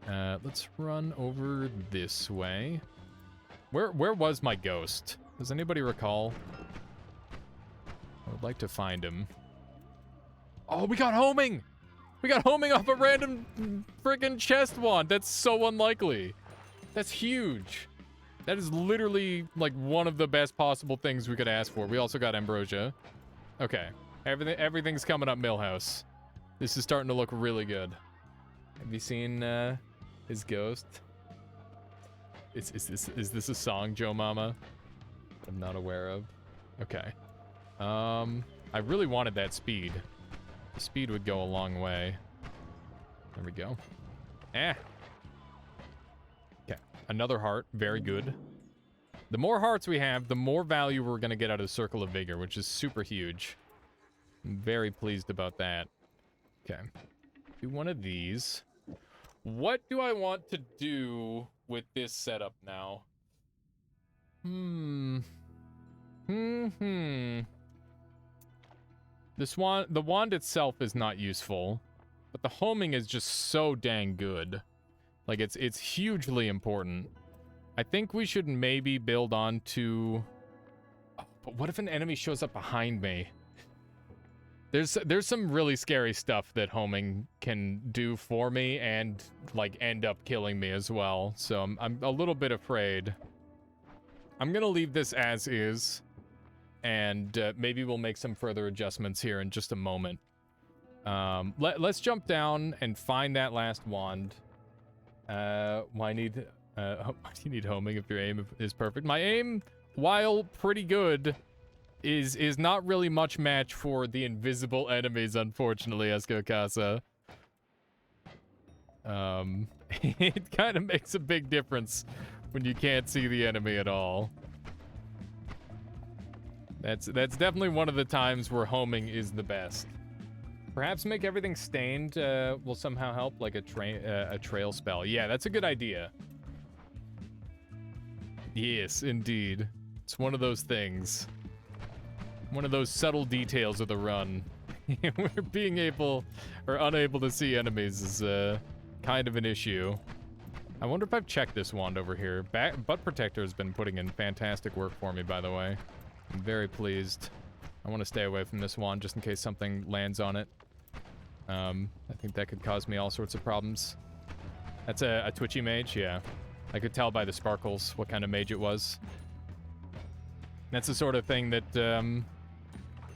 Let's run over this way. Where was my ghost? Does anybody recall? I would like to find him. Oh, we got homing! We got homing off a random friggin' chest wand. That's so unlikely. That's huge. That is literally like one of the best possible things we could ask for. We also got ambrosia. Okay. Everything's coming up Millhouse. This is starting to look really good. Have you seen his ghost? Is this a song, Joe Mama? I'm not aware of. Okay. I really wanted that speed. The speed would go a long way. There we go. Okay. Another heart. Very good. The more hearts we have, the more value we're going to get out of the Circle of Vigor, which is super huge. I'm very pleased about that. Okay. Do one of these. What do I want to do with this setup now? The wand itself is not useful, but the homing is just so dang good. Like, it's hugely important. I think we should maybe build on to... Oh, but what if an enemy shows up behind me? There's some really scary stuff that homing can do for me and, like, end up killing me as well. So I'm a little bit afraid. I'm gonna leave this as is, and maybe we'll make some further adjustments here in just a moment. Let's jump down and find that last wand. Why do you need homing if your aim is perfect? My aim, while pretty good, is not really much match for the invisible enemies, unfortunately, Esco Casa. It kind of makes a big difference when you can't see the enemy at all. That's definitely one of the times where homing is the best. Perhaps make everything stained will somehow help, like a trail spell. Yeah, that's a good idea. Yes, indeed. It's one of those things. One of those subtle details of the run. Where being able or unable to see enemies is kind of an issue. I wonder if I've checked this wand over here. Butt Protector has been putting in fantastic work for me, by the way. I'm very pleased. I want to stay away from this wand just in case something lands on it. I think that could cause me all sorts of problems. That's a twitchy mage, yeah. I could tell by the sparkles what kind of mage it was. That's the sort of thing that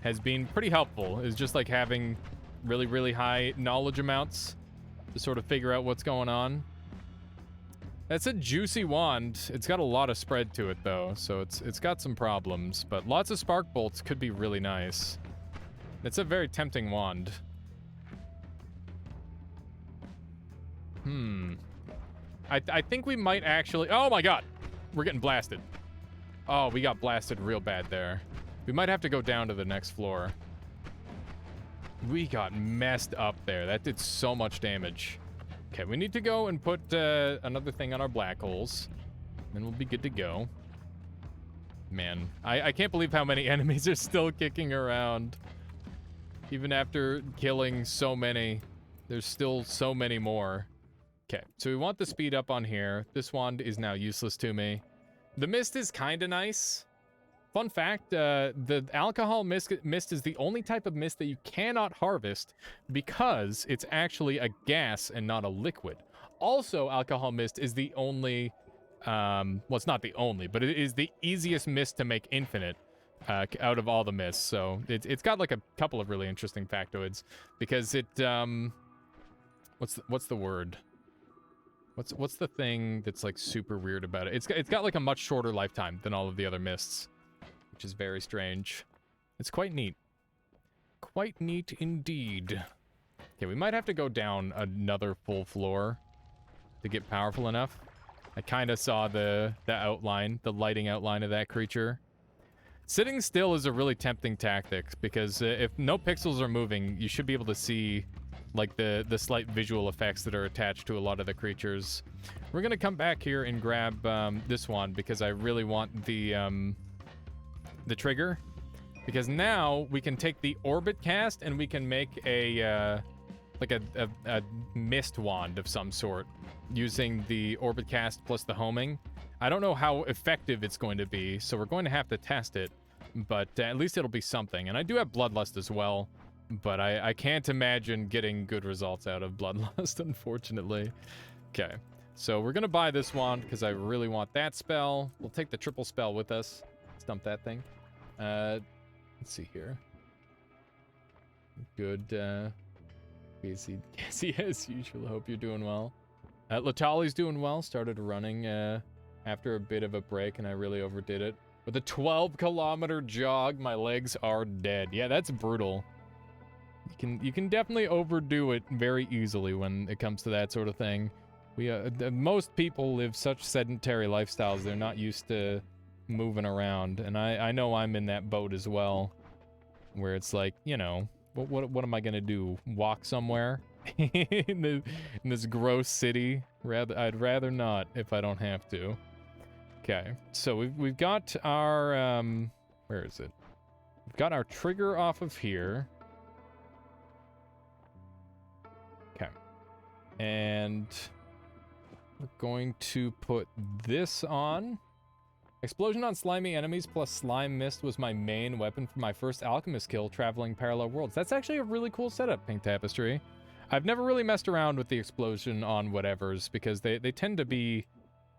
has been pretty helpful, is just like having really, really high knowledge amounts to sort of figure out what's going on. That's a juicy wand. It's got a lot of spread to it, though, so it's got some problems, but lots of spark bolts could be really nice. It's a very tempting wand. I think we might actually... Oh my god! We're getting blasted. Oh, we got blasted real bad there. We might have to go down to the next floor. We got messed up there. That did so much damage. Okay, we need to go and put another thing on our black holes. then we'll be good to go. Man, I can't believe how many enemies are still kicking around. Even after killing so many, there's still so many more. Okay, so we want the speed up on here. This wand is now useless to me. The mist is kind of nice. Fun fact, the alcohol mist is the only type of mist that you cannot harvest because it's actually a gas and not a liquid. Also, alcohol mist is the only, well, it's not the only, but it is the easiest mist to make infinite out of all the mists. So it's got like a couple of really interesting factoids because it, what's the word? What's the thing that's like super weird about it? It's got like a much shorter lifetime than all of the other mists, which is very strange. It's quite neat. Quite neat indeed. Okay, we might have to go down another full floor to get powerful enough. I kind of saw the outline, the lighting outline of that creature. Sitting still is a really tempting tactic because if no pixels are moving, you should be able to see like the slight visual effects that are attached to a lot of the creatures. We're gonna come back here and grab this one because I really want the trigger, because now we can take the orbit cast and we can make a like a mist wand of some sort using the orbit cast plus the homing. I don't know how effective it's going to be, so we're going to have to test it, but at least it'll be something. And I do have Bloodlust as well, but I can't imagine getting good results out of Bloodlust, unfortunately. Okay, so we're gonna buy this wand because I really want that spell. We'll take the triple spell with us. Let's dump that thing. Let's see here. Good, Casey as usual. Hope you're doing well. Latali's doing well. Started running after a bit of a break, and I really overdid it. With a 12-kilometer jog, my legs are dead. Yeah, that's brutal. You can definitely overdo it very easily when it comes to that sort of thing. Most people live such sedentary lifestyles, they're not used to moving around, and I know I'm in that boat as well, where it's like, you know, what am I gonna do? Walk somewhere in this gross city? I'd rather not if I don't have to. Okay, so we've got our where is it? We've got our trigger off of here. Okay, and we're going to put this on. Explosion on slimy enemies plus slime mist was my main weapon for my first alchemist kill traveling parallel worlds. That's actually a really cool setup, Pink Tapestry. I've never really messed around with the explosion on whatevers because they tend to be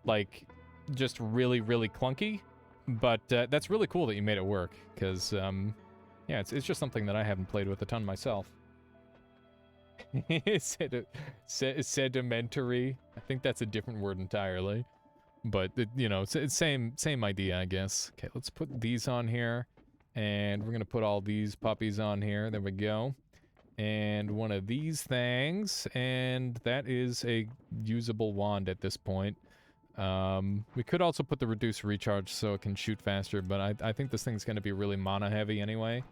like just really, really clunky, but that's really cool that you made it work because yeah, it's just something that I haven't played with a ton myself. Sedimentary. I think that's a different word entirely. But, you know, it's same idea, I guess. Okay, let's put these on here. And we're going to put all these puppies on here. There we go. And one of these things. And that is a usable wand at this point. We could also put the reduced recharge so it can shoot faster. But I think this thing's going to be really mana heavy anyway.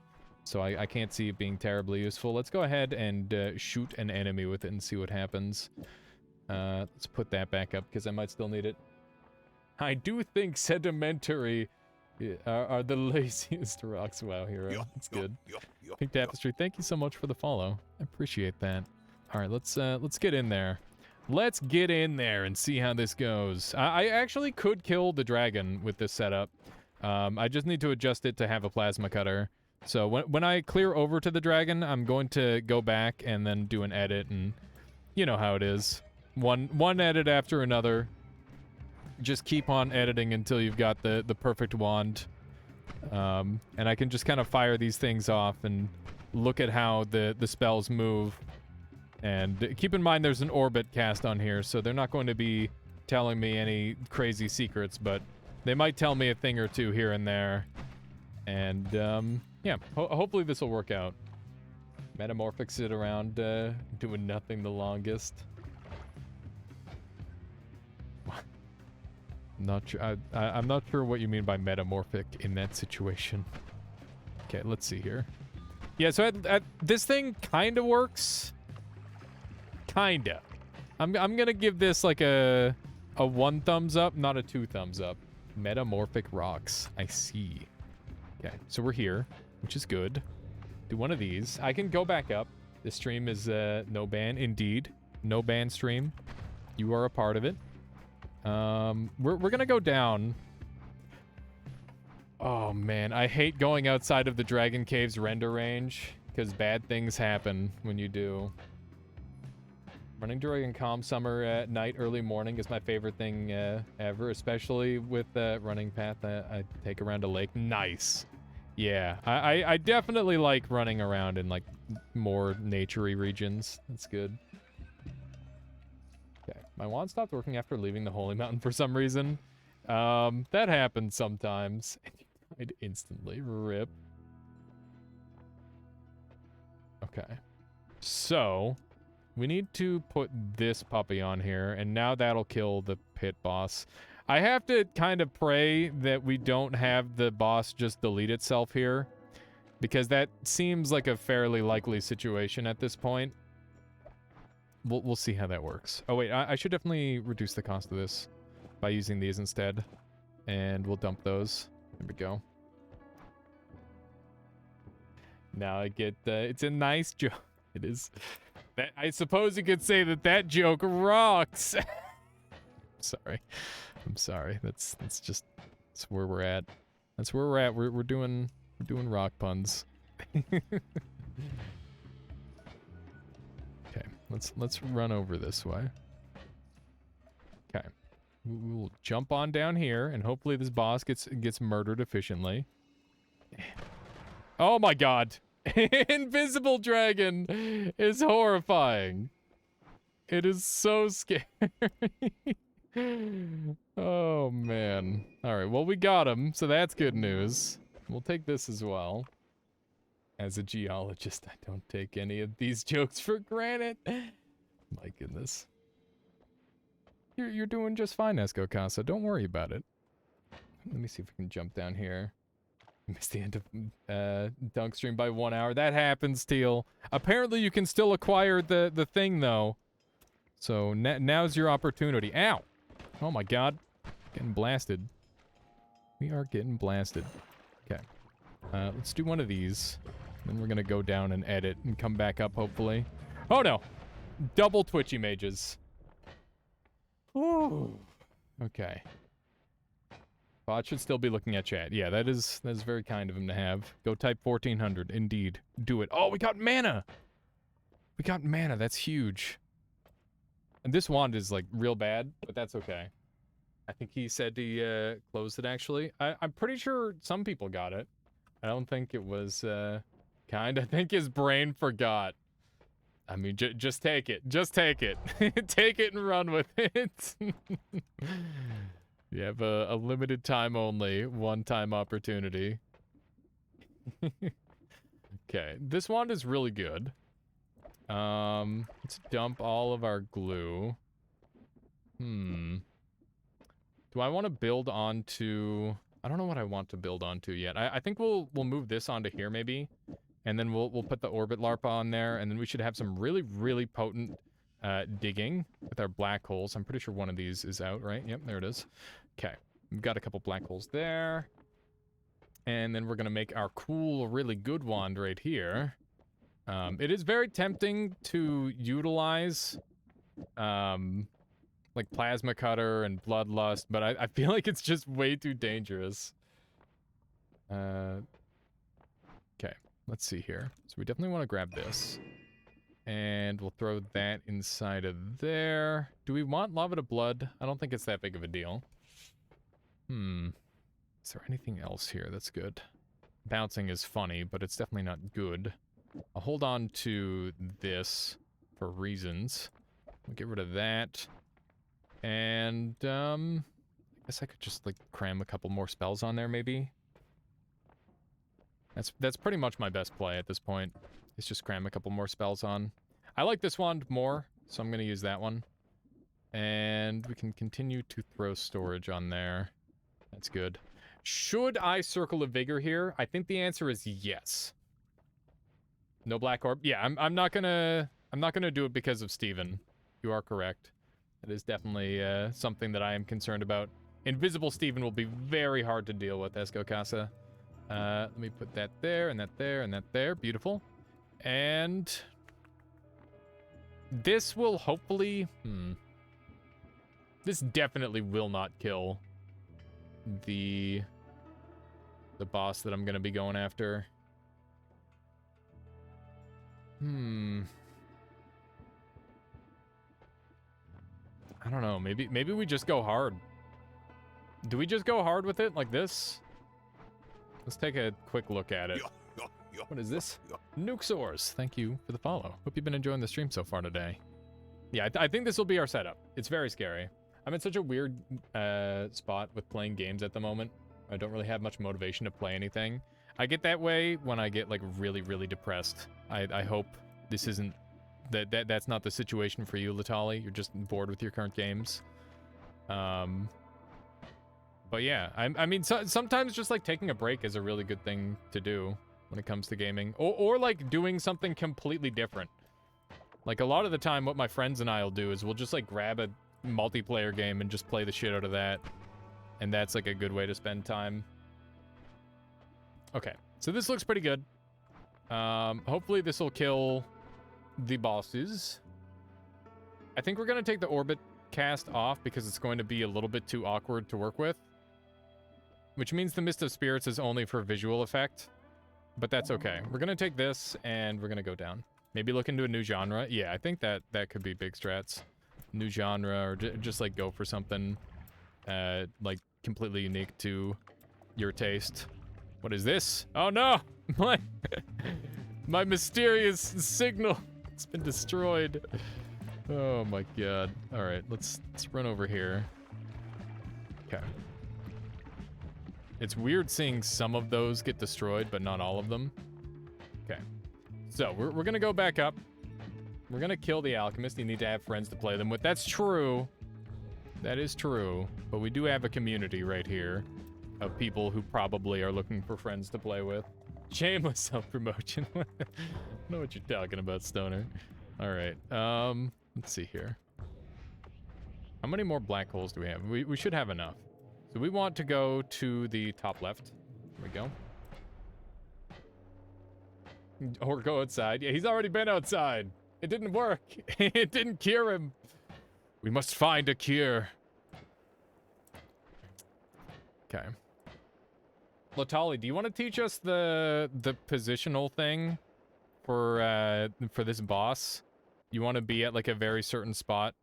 So I can't see it being terribly useful. Let's go ahead and shoot an enemy with it and see what happens. Let's put that back up because I might still need it. I do think sedimentary are the laziest rocks. Wow, hero. That's good. Pink Tapestry, thank you so much for the follow. I appreciate that. All right, let's get in there. Let's get in there and see how this goes. I actually could kill the dragon with this setup. I just need to adjust it to have a plasma cutter. So when I clear over to the dragon, I'm going to go back and then do an edit, and you know how it is. One edit after another. Just keep on editing until you've got the perfect wand. And I can just kind of fire these things off and look at how the spells move. And keep in mind there's an orbit cast on here, so they're not going to be telling me any crazy secrets, but they might tell me a thing or two here and there. And, yeah, hopefully this will work out. Metamorphic sit around doing nothing the longest. Not sure. I'm not sure what you mean by metamorphic in that situation. Okay, let's see here. Yeah, so this thing kind of works. Kinda. I'm gonna give this like a A 1 thumbs up, not a 2 thumbs up. Metamorphic rocks. I see. Okay, so we're here, which is good. Do one of these. I can go back up. This stream is no ban, indeed. No ban stream. You are a part of it. We're gonna go down. Oh man, I hate going outside of the Dragon Cave's render range because bad things happen when you do. Running during calm summer at night, early morning is my favorite thing ever, especially with running path I take around a lake. Nice. Yeah, I definitely like running around in like more naturey regions. That's good. Okay, my wand stopped working after leaving the Holy Mountain for some reason. That happens sometimes. I'd instantly rip. Okay, so we need to put this puppy on here, and now that'll kill the pit boss. I have to kind of pray that we don't have the boss just delete itself here, because that seems like a fairly likely situation at this point. We'll see how that works. Oh wait, I should definitely reduce the cost of this by using these instead, and we'll dump those. There we go. Now I get it's a nice joke. It is. That, I suppose you could say that joke rocks. Sorry. I'm sorry. That's where we're at. That's where we're at. We're doing rock puns. Okay. Let's run over this way. Okay. We'll jump on down here and hopefully this boss gets murdered efficiently. Oh my god. Invisible dragon is horrifying. It is so scary. Oh man. Alright, well we got him, so that's good news. We'll take this as well. As a geologist, I don't take any of these jokes for granted. My goodness. You're doing just fine, Esco Casa. Don't worry about it. Let me see if we can jump down here. Missed the end of Dunk Stream by 1 hour. That happens, Teal. Apparently you can still acquire the thing, though. So now's your opportunity. Ow! Oh my god. Getting blasted. We are getting blasted. Okay. Let's do one of these. Then we're gonna go down and edit and come back up, hopefully. Oh no! Double twitchy mages. Whew. Okay. Bot should still be looking at chat. Yeah, that is very kind of him to have. Go type 1400. Indeed. Do it. Oh, we got mana! We got mana. That's huge. And this wand is, like, real bad, but that's okay. I think he said he closed it, actually. I'm pretty sure some people got it. I don't think it was, kind. I think his brain forgot. I mean, just take it. Just take it. Take it and run with it. You have a limited time only, one-time opportunity. Okay, this wand is really good. Let's dump all of our glue. Do I want to build onto... I don't know what I want to build onto yet. I think we'll move this onto here, maybe. And then we'll put the orbit larpa on there, and then we should have some really, really potent digging with our black holes. I'm pretty sure one of these is out, right? Yep, there it is. Okay, we've got a couple black holes there. And then we're gonna make our cool, really good wand right here. It is very tempting to utilize, like plasma cutter and bloodlust, but I feel like it's just way too dangerous. Okay, let's see here. So we definitely want to grab this. And we'll throw that inside of there. Do we want lava to blood? I don't think it's that big of a deal. Is there anything else here that's good? Bouncing is funny, but it's definitely not good. I'll hold on to this for reasons. We'll get rid of that. And, I guess I could just, like, cram a couple more spells on there, maybe? That's pretty much my best play at this point. Is just cram a couple more spells on. I like this wand more, so I'm gonna use that one. And we can continue to throw storage on there. That's good. Should I circle a vigor here? I think the answer is yes. No black orb? Yeah, I'm not gonna do it because of Steven. You are correct. That is definitely something that I am concerned about. Invisible Steven will be very hard to deal with, Esco Casa. Let me put that there, and that there, and that there. Beautiful. And this will hopefully... This definitely will not kill the boss that I'm going to be going after. I don't know. Maybe we just go hard. Do we just go hard with it like this? Let's take a quick look at it. What is this? Nuxors. Thank you for the follow. Hope you've been enjoying the stream so far today. Yeah, I think this will be our setup. It's very scary. I'm in such a weird spot with playing games at the moment. I don't really have much motivation to play anything. I get that way when I get like really, really depressed. I hope this isn't that's not the situation for you, Latali. You're just bored with your current games. But yeah, I mean, sometimes just like taking a break is a really good thing to do when it comes to gaming, or like doing something completely different. Like a lot of the time, what my friends and I'll do is we'll just like grab a multiplayer game and just play the shit out of that, and that's like a good way to spend time. Okay, so this looks pretty good. Hopefully this will kill the bosses. I think we're gonna take the orbit cast off because it's going to be a little bit too awkward to work with. Which means the Mist of Spirits is only for visual effect. But that's okay. We're gonna take this and we're gonna go down. Maybe look into a new genre. Yeah, I think that could be big strats. New genre, or just like go for something like completely unique to your taste. What is this? Oh no! My mysterious signal. It's been destroyed. Oh my god. Alright, let's run over here. Okay. It's weird seeing some of those get destroyed, but not all of them. Okay. So, we're gonna go back up. We're gonna kill the alchemist. You need to have friends to play them with. That's true. That is true. But we do have a community right here of people who probably are looking for friends to play with. Shameless self-promotion. I know what you're talking about, Stoner. Alright, let's see here. How many more black holes do we have? We should have enough. So we want to go to the top left. There we go. Or go outside. Yeah, he's already been outside. It didn't work. It didn't cure him. We must find a cure. Okay. Latali, do you want to teach us the positional thing for this boss? You want to be at like a very certain spot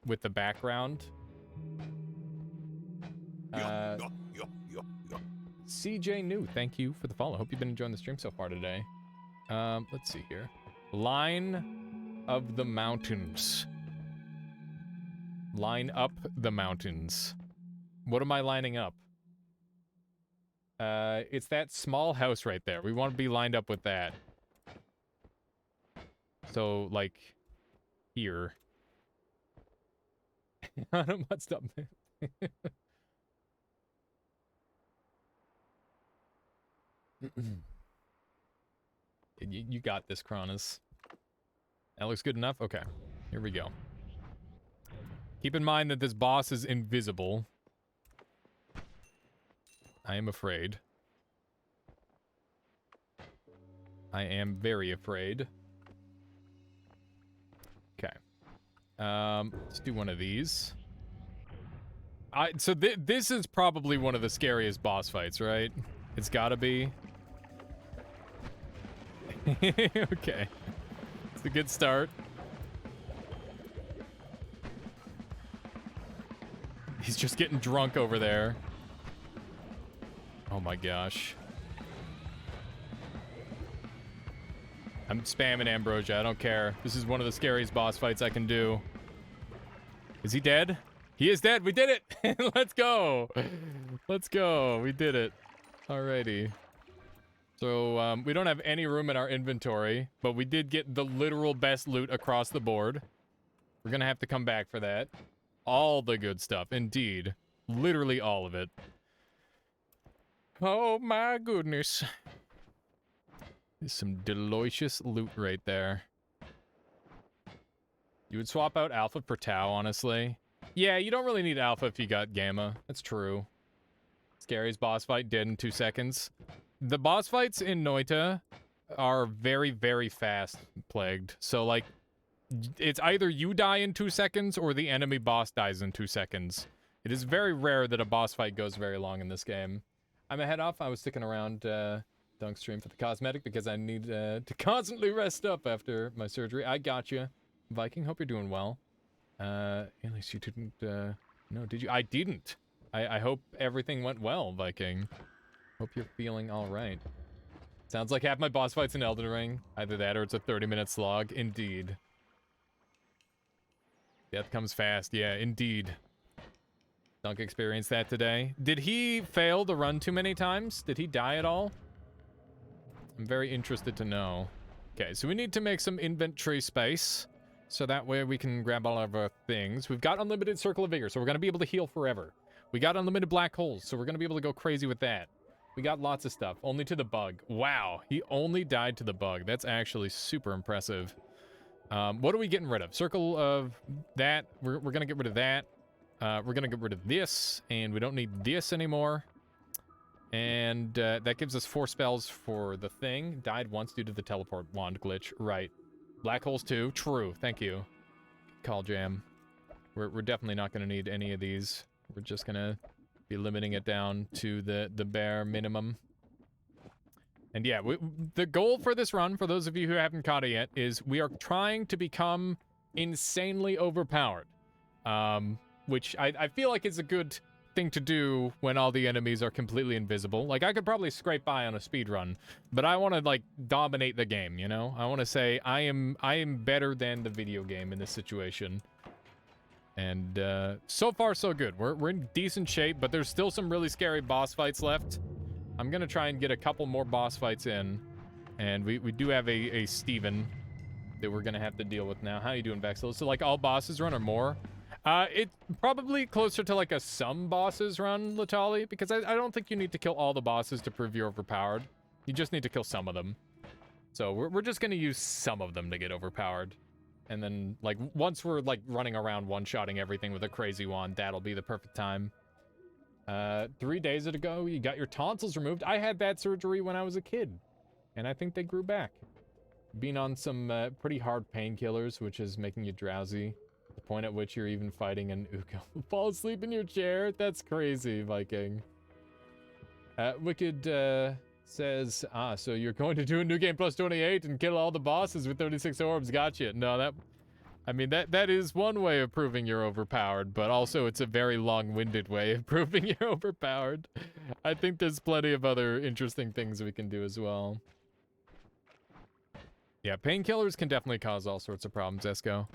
with the background? CJ New, thank you for the follow. Hope you've been enjoying the stream so far today. Let's see here. Line of the mountains. Line up the mountains. What am I lining up? It's that small house right there. We want to be lined up with that. So, like, here. I don't want stop. You got this, Cronus. That looks good enough? Okay. Here we go. Keep in mind that this boss is invisible. I am afraid. I am very afraid. Okay. Let's do one of these. So this is probably one of the scariest boss fights, right? It's gotta be. Okay. It's a good start. He's just getting drunk over there. Oh my gosh. I'm spamming Ambrosia, I don't care. This is one of the scariest boss fights I can do. Is he dead? He is dead, we did it! Let's go! Let's go, we did it. Alrighty. So, we don't have any room in our inventory, but we did get the literal best loot across the board. We're gonna have to come back for that. All the good stuff, indeed. Literally all of it. Oh my goodness. There's some delicious loot right there. You would swap out Alpha for Tau, honestly. Yeah, you don't really need alpha if you got gamma. That's true. Scary's boss fight dead in 2 seconds. The boss fights in Noita are very, very fast plagued. So, like, it's either you die in 2 seconds or the enemy boss dies in 2 seconds. It is very rare that a boss fight goes very long in this game. I'm a head off. I was sticking around Dunk Stream for the cosmetic because I need to constantly rest up after my surgery. I got you, Viking. Hope you're doing well. At least you didn't, no, did you? I didn't. I hope everything went well, Viking. Hope you're feeling all right. Sounds like half my boss fights in Elden Ring. Either that or it's a 30-minute slog. Indeed. Death comes fast. Yeah, indeed. Dunk experienced that today. Did he fail to run too many times? Did he die at all? I'm very interested to know. Okay, so we need to make some inventory space. So that way we can grab all of our things. We've got unlimited Circle of Vigor, so we're going to be able to heal forever. We got unlimited black holes, so we're going to be able to go crazy with that. We got lots of stuff. Only to the bug. Wow, he only died to the bug. That's actually super impressive. What are we getting rid of? Circle of that. We're going to get rid of that. We're going to get rid of this, and we don't need this anymore. And that gives us 4 spells for the thing. Died once due to the teleport wand glitch. Right. Black holes too. True. Thank you. Call jam. We're definitely not going to need any of these. We're just going to be limiting it down to the bare minimum. And yeah, the goal for this run, for those of you who haven't caught it yet, is we are trying to become insanely overpowered. Which I feel like is a good thing to do when all the enemies are completely invisible. Like, I could probably scrape by on a speed run, but I want to, like, dominate the game, you know? I want to say I am better than the video game in this situation. And so far so good. We're in decent shape, but there's still some really scary boss fights left. I'm gonna try and get a couple more boss fights in, and we do have a Steven that we're gonna have to deal with now. How you doing, Vexel? So, like, all bosses run or more? It's probably closer to like a some bosses run, Latali, because I don't think you need to kill all the bosses to prove you're overpowered. You just need to kill some of them. So we're just gonna use some of them to get overpowered. And then, like, once we're, like, running around one-shotting everything with a crazy wand, that'll be the perfect time. 3 days ago, you got your tonsils removed. I had that surgery when I was a kid, and I think they grew back. Being on some pretty hard painkillers, which is making you drowsy. The point at which you're even fighting an Uko. Fall asleep in your chair? That's crazy, Viking. Wicked says, so you're going to do a new game plus 28 and kill all the bosses with 36 orbs. Gotcha. No, I mean, that is one way of proving you're overpowered, but also it's a very long-winded way of proving you're overpowered. I think there's plenty of other interesting things we can do as well. Yeah, painkillers can definitely cause all sorts of problems, Esco.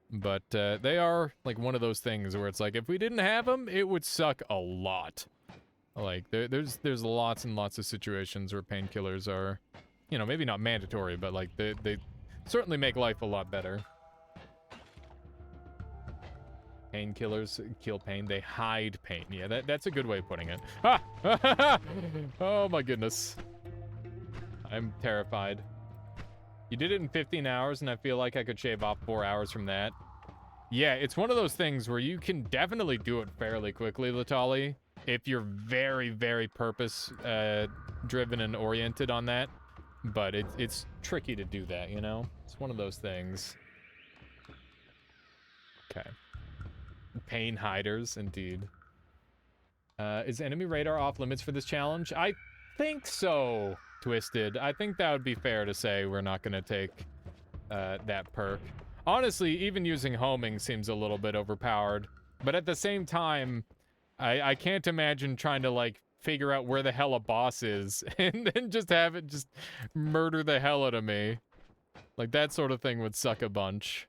But they are, like, one of those things where it's like, if we didn't have them, it would suck a lot. Like, there's lots and lots of situations where painkillers are, you know, maybe not mandatory, but, like, they certainly make life a lot better. Painkillers kill pain. They hide pain. Yeah, that's a good way of putting it. Ah! Oh, my goodness. I'm terrified. You did it in 15 hours, and I feel like I could shave off 4 hours from that. Yeah, it's one of those things where you can definitely do it fairly quickly, Latali, if you're very, very purpose-driven and oriented on that. But it's tricky to do that, you know? It's one of those things. Okay. Pain hiders, indeed. Is enemy radar off limits for this challenge? I think so. Twisted. I think that would be fair to say we're not going to take that perk. Honestly, even using homing seems a little bit overpowered. But at the same time, I can't imagine trying to, like, figure out where the hell a boss is and then just have it just murder the hell out of me. Like, that sort of thing would suck a bunch.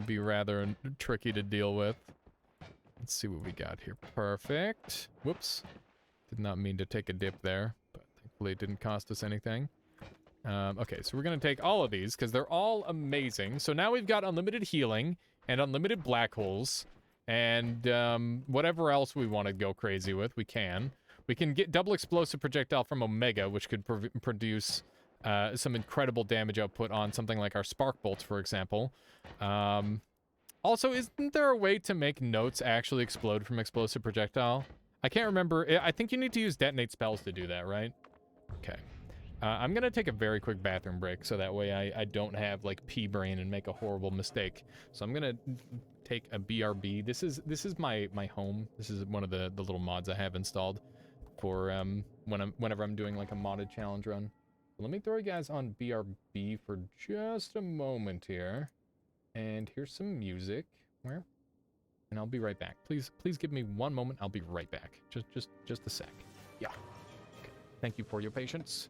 Be rather tricky to deal with. Let's see what we got here. Perfect. Whoops. Did not mean to take a dip there. It didn't cost us anything. Okay, so we're going to take all of these because they're all amazing. So now we've got unlimited healing and unlimited black holes and whatever else we want to go crazy with, we can. We can get double explosive projectile from Omega, which could produce some incredible damage output on something like our spark bolts, for example. Also, isn't there a way to make notes actually explode from explosive projectile? I can't remember. I think you need to use detonate spells to do that, right? Okay. I'm going to take a very quick bathroom break so that way I don't have, like, pea brain and make a horrible mistake. So I'm going to take a BRB. This is my home. This is one of the little mods I have installed for whenever I'm doing, like, a modded challenge run. Let me throw you guys on BRB for just a moment here. And here's some music. Where? And I'll be right back. Please give me one moment. I'll be right back. Just a sec. Yeah. Okay. Thank you for your patience.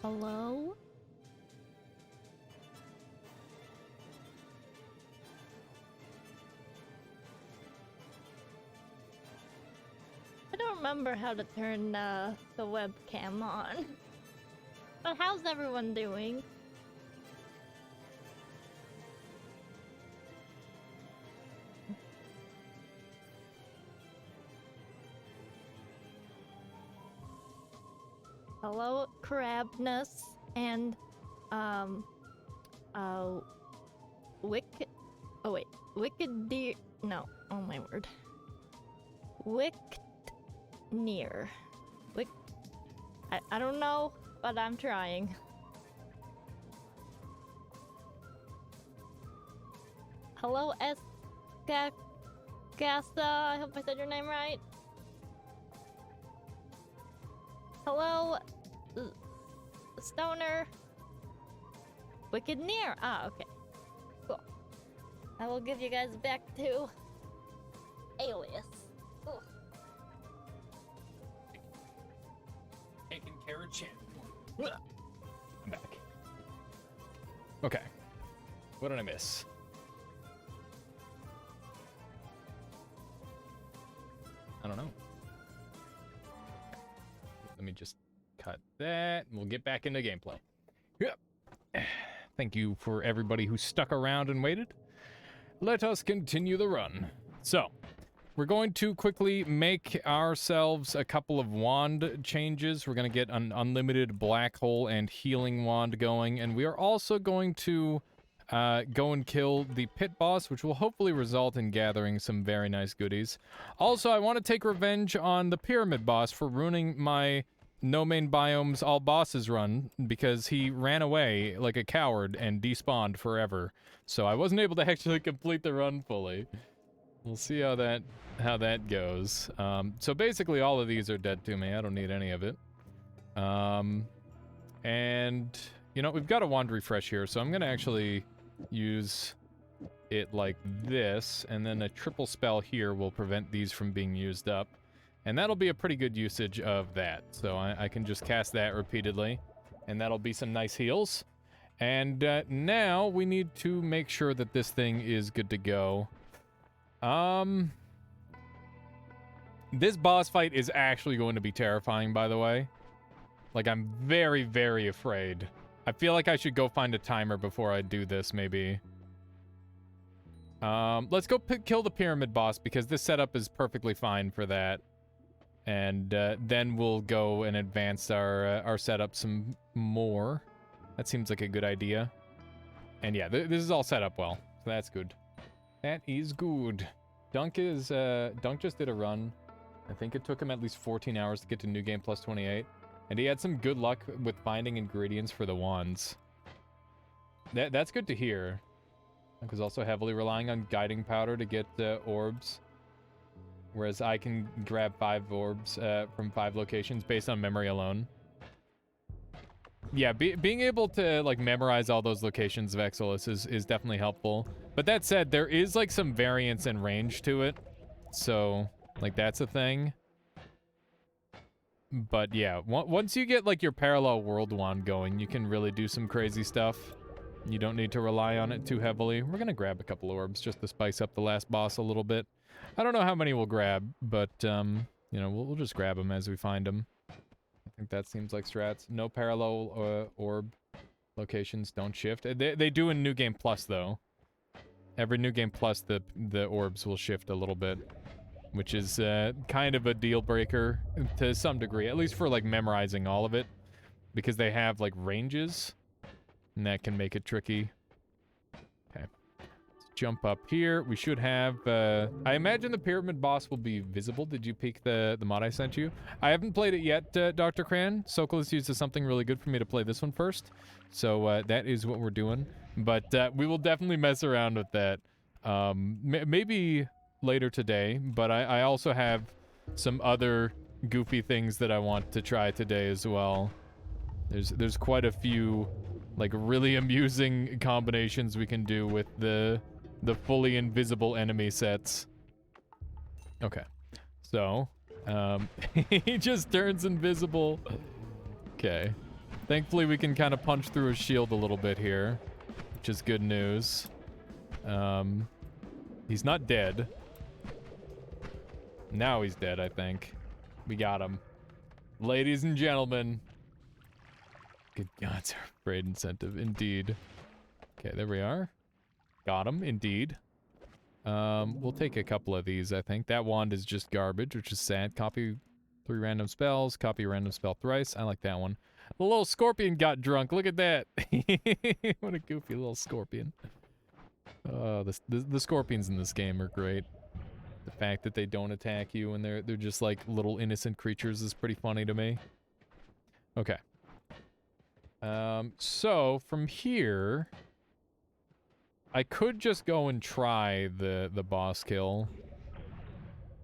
Hello? I don't remember how to turn the webcam on. But how's everyone doing? Hello, Crabness, and, Wicked... Oh, wait. Wicked Deer... No. Oh, my word. Wicked Near. I don't know, but I'm trying. Hello, Gasa. I hope I said your name right. Hello, Stoner. Wicked Near. Ah, okay. Cool. I will give you guys back to Alias. Ugh. Taking care of Chin. I'm back. Okay. What did I miss? I don't know. Let me just cut that. We'll get back into gameplay. Yep. Thank you for everybody who stuck around and waited. Let us continue the run. So, we're going to quickly make ourselves a couple of wand changes. We're going to get an unlimited black hole and healing wand going. And we are also going to go and kill the pit boss, which will hopefully result in gathering some very nice goodies. Also, I want to take revenge on the pyramid boss for ruining my No Main Biomes All Bosses run, because he ran away like a coward and despawned forever. So I wasn't able to actually complete the run fully. We'll see how that goes. So basically all of these are dead to me. I don't need any of it. And, you know, we've got a wand refresh here, so I'm going to actually use it like this, and then a triple spell here will prevent these from being used up. And that'll be a pretty good usage of that. So I can just cast that repeatedly, and that'll be some nice heals. And now we need to make sure that this thing is good to go. This boss fight is actually going to be terrifying, by the way. Like, I'm very, very afraid. I feel like I should go find a timer before I do this, maybe. Let's go kill the pyramid boss, because this setup is perfectly fine for that. And then we'll go and advance our setup some more. That seems like a good idea. And yeah, this is all set up well, so that's good. That is good. Dunk just did a run. I think it took him at least 14 hours to get to New Game Plus 28. And he had some good luck with finding ingredients for the wands. That's good to hear. Dunk was also heavily relying on guiding powder to get orbs. Whereas I can grab 5 orbs from 5 locations based on memory alone. Yeah, being able to, like, memorize all those locations of Exilus is definitely helpful. But that said, there is, like, some variance and range to it. So, like, that's a thing. But, yeah, once you get, like, your parallel world wand going, you can really do some crazy stuff. You don't need to rely on it too heavily. We're gonna grab a couple orbs just to spice up the last boss a little bit. I don't know how many we'll grab, but, you know, we'll just grab them as we find them. I think that seems like strats. No parallel orb locations don't shift. They do in New Game Plus, though. Every New Game Plus, the orbs will shift a little bit, which is kind of a deal breaker to some degree, at least for, like, memorizing all of it, because they have, like, ranges, and that can make it tricky. Okay. Let's jump up here. We should have, I imagine the pyramid boss will be visible. Did you peek the mod I sent you? I haven't played it yet, Dr. Cran. Sokolis uses something really good for me to play this one first. So that is what we're doing. But we will definitely mess around with that. Maybe later today, but I also have some other goofy things that I want to try today as well. There's quite a few, like, really amusing combinations we can do with the fully invisible enemy sets. Okay. So, he just turns invisible. Okay. Thankfully, we can kind of punch through his shield a little bit here, which is good news. He's not dead. Now he's dead, I think. We got him. Ladies and gentlemen. Good gods, our trade incentive, indeed. Okay, there we are. Got him, indeed. We'll take a couple of these, I think. That wand is just garbage, which is sad. Copy 3 random spells. Copy a random spell thrice. I like that one. The little scorpion got drunk. Look at that. What a goofy little scorpion. The scorpions in this game are great. The fact that they don't attack you and they're just like little innocent creatures is pretty funny to me. Okay. So from here, I could just go and try the boss kill.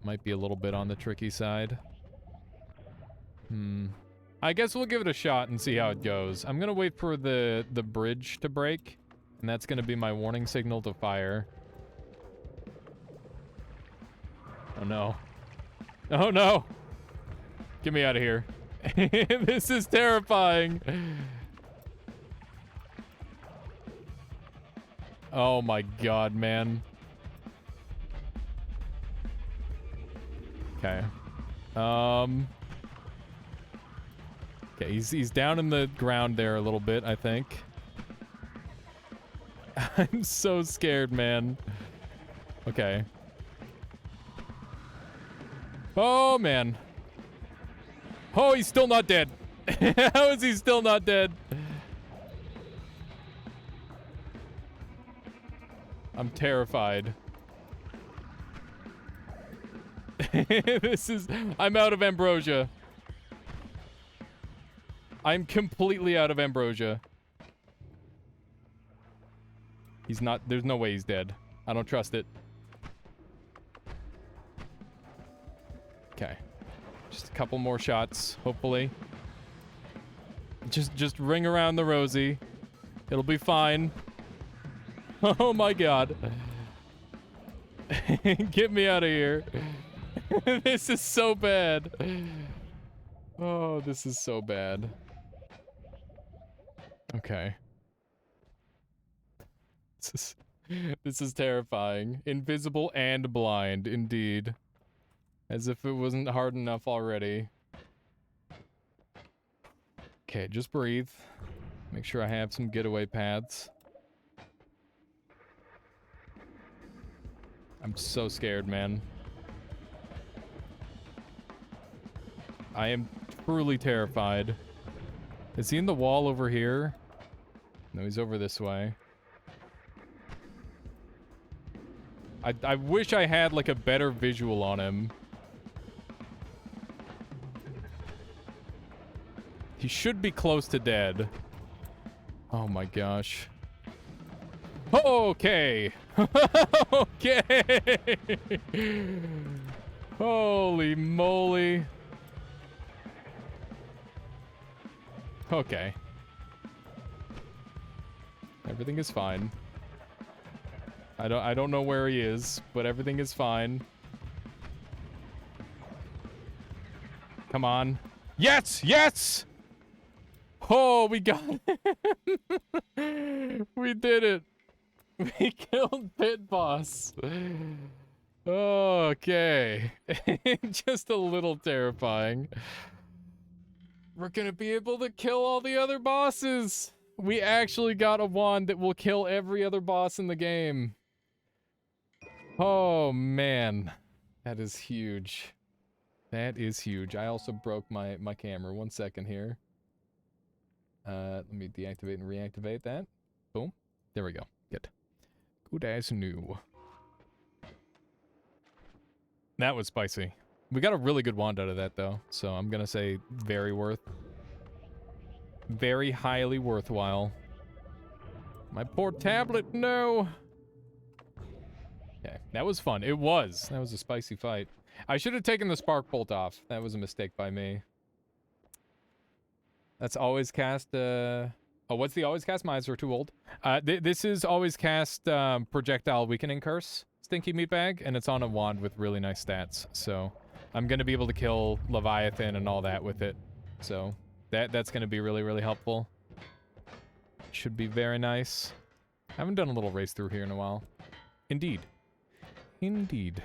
Might be a little bit on the tricky side. I guess we'll give it a shot and see how it goes. I'm gonna wait for the bridge to break, and that's gonna be my warning signal to fire. Oh no. Oh no! Get me out of here. This is terrifying. Oh my god, man. Okay. Okay, he's down in the ground there a little bit, I think. I'm so scared, man. Okay. Oh, man. Oh, he's still not dead. How is he still not dead? I'm terrified. I'm out of ambrosia. I'm completely out of ambrosia. He's not, there's no way he's dead. I don't trust it. Okay. Just a couple more shots, hopefully. Just ring around the rosy. It'll be fine. Oh my god. Get me out of here. This is so bad. Oh, this is so bad. Okay. This is terrifying. Invisible and blind, indeed. As if it wasn't hard enough already. Okay, just breathe. Make sure I have some getaway paths. I'm so scared, man. I am truly terrified. Is he in the wall over here? No, he's over this way. I wish I had, like, a better visual on him. He should be close to dead. Oh my gosh. Okay. Okay. Holy moly. Okay. Everything is fine. I don't know where he is, but everything is fine. Come on. Yes! Yes! Oh, we got it. We did it. We killed Pit Boss. Okay. Just a little terrifying. We're gonna be able to kill all the other bosses. We actually got a wand that will kill every other boss in the game. Oh, man. That is huge. That is huge. I also broke my camera. 1 second here. Let me deactivate and reactivate that. Boom. There we go. Good. Good as new. That was spicy. We got a really good wand out of that, though. So I'm gonna say very highly worthwhile. My poor tablet, no! Okay, that was fun. It was. That was a spicy fight. I should have taken the spark bolt off. That was a mistake by me. That's always cast, Oh, what's the always cast? Mine are too old. This is always cast, projectile weakening curse, Stinky Meatbag, and it's on a wand with really nice stats. So, I'm gonna be able to kill Leviathan and all that with it. So, that's gonna be really, really helpful. Should be very nice. I haven't done a little race through here in a while. Indeed. Indeed.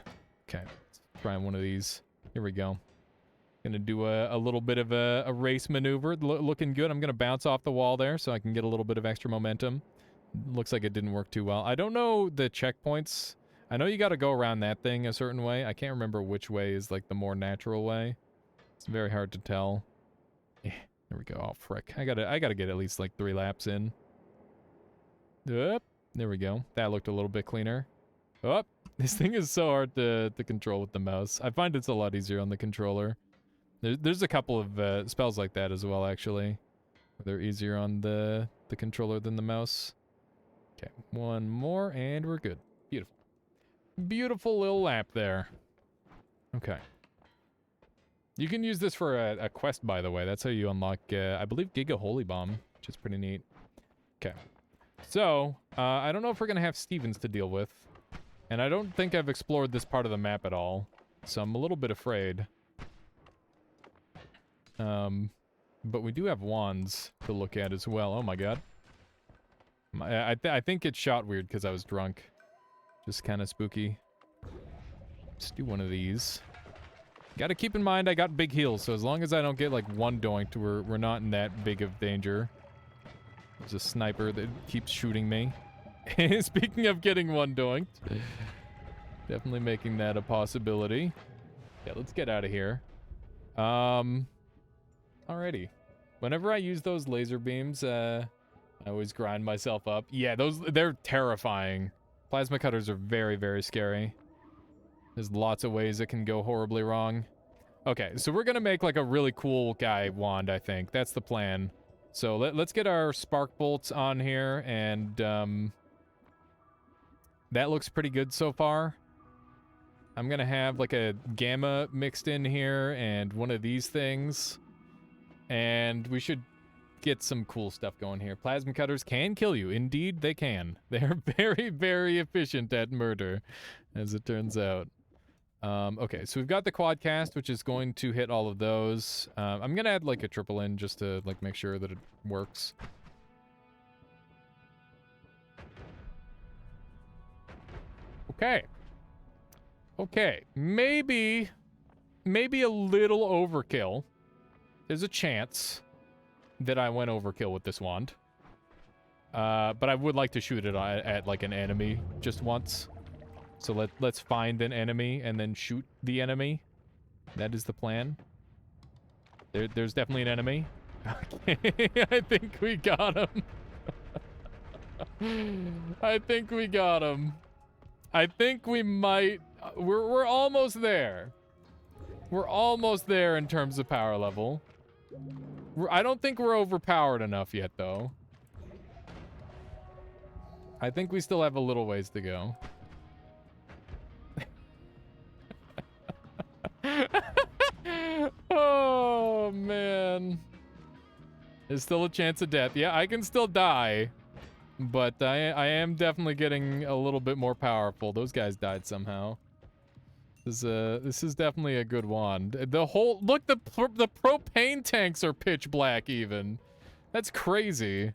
Okay, let's try one of these. Here we go. Gonna do a little bit of a race maneuver. Looking good. I'm gonna bounce off the wall there so I can get a little bit of extra momentum. Looks like it didn't work too well. I don't know the checkpoints. I know you gotta go around that thing a certain way. I can't remember which way is like the more natural way. It's very hard to tell. Yeah, there we go. Oh, frick. I gotta get at least like 3 laps in. Up. There we go. That looked a little bit cleaner. Up. This thing is so hard to control with the mouse. I find it's a lot easier on the controller. There's a couple of spells like that as well, actually. They're easier on the controller than the mouse. Okay, one more, and we're good. Beautiful. Beautiful little lap there. Okay. You can use this for a quest, by the way. That's how you unlock, I believe, Giga Holy Bomb, which is pretty neat. Okay. So, I don't know if we're going to have Stevens to deal with. And I don't think I've explored this part of the map at all. So I'm a little bit afraid. But we do have wands to look at as well. Oh my god. I think it shot weird because I was drunk. Just kind of spooky. Let's do one of these. Gotta keep in mind I got big heals, so as long as I don't get like one doinked, we're not in that big of danger. There's a sniper that keeps shooting me. Speaking of getting one doinked. Definitely making that a possibility. Yeah, let's get out of here. Alrighty. Whenever I use those laser beams, I always grind myself up. Yeah, they're terrifying. Plasma cutters are very, very scary. There's lots of ways it can go horribly wrong. Okay, so we're gonna make like a really cool guy wand, I think. That's the plan. So let's get our spark bolts on here, and that looks pretty good so far. I'm gonna have like a gamma mixed in here and one of these things. And we should get some cool stuff going here. Plasma cutters can kill you. Indeed, they can. They're very, very efficient at murder, as it turns out. Okay, so we've got the quadcast, which is going to hit all of those. I'm gonna add like a triple in just to like make sure that it works. Okay. Okay, maybe a little overkill. There's a chance. that I went overkill with this wand. But I would like to shoot it at like an enemy just once. So let's find an enemy and then shoot the enemy. That is the plan. There's definitely an enemy. Okay, I think we got him. I think we got him. I think we might. We're almost there. We're almost there in terms of power level. I don't think we're overpowered enough yet, though. I think we still have a little ways to go. Oh, man. There's still a chance of death. Yeah, I can still die. But I am definitely getting a little bit more powerful. Those guys died somehow. This is definitely a good wand. The whole... Look, the propane tanks are pitch black even. That's crazy.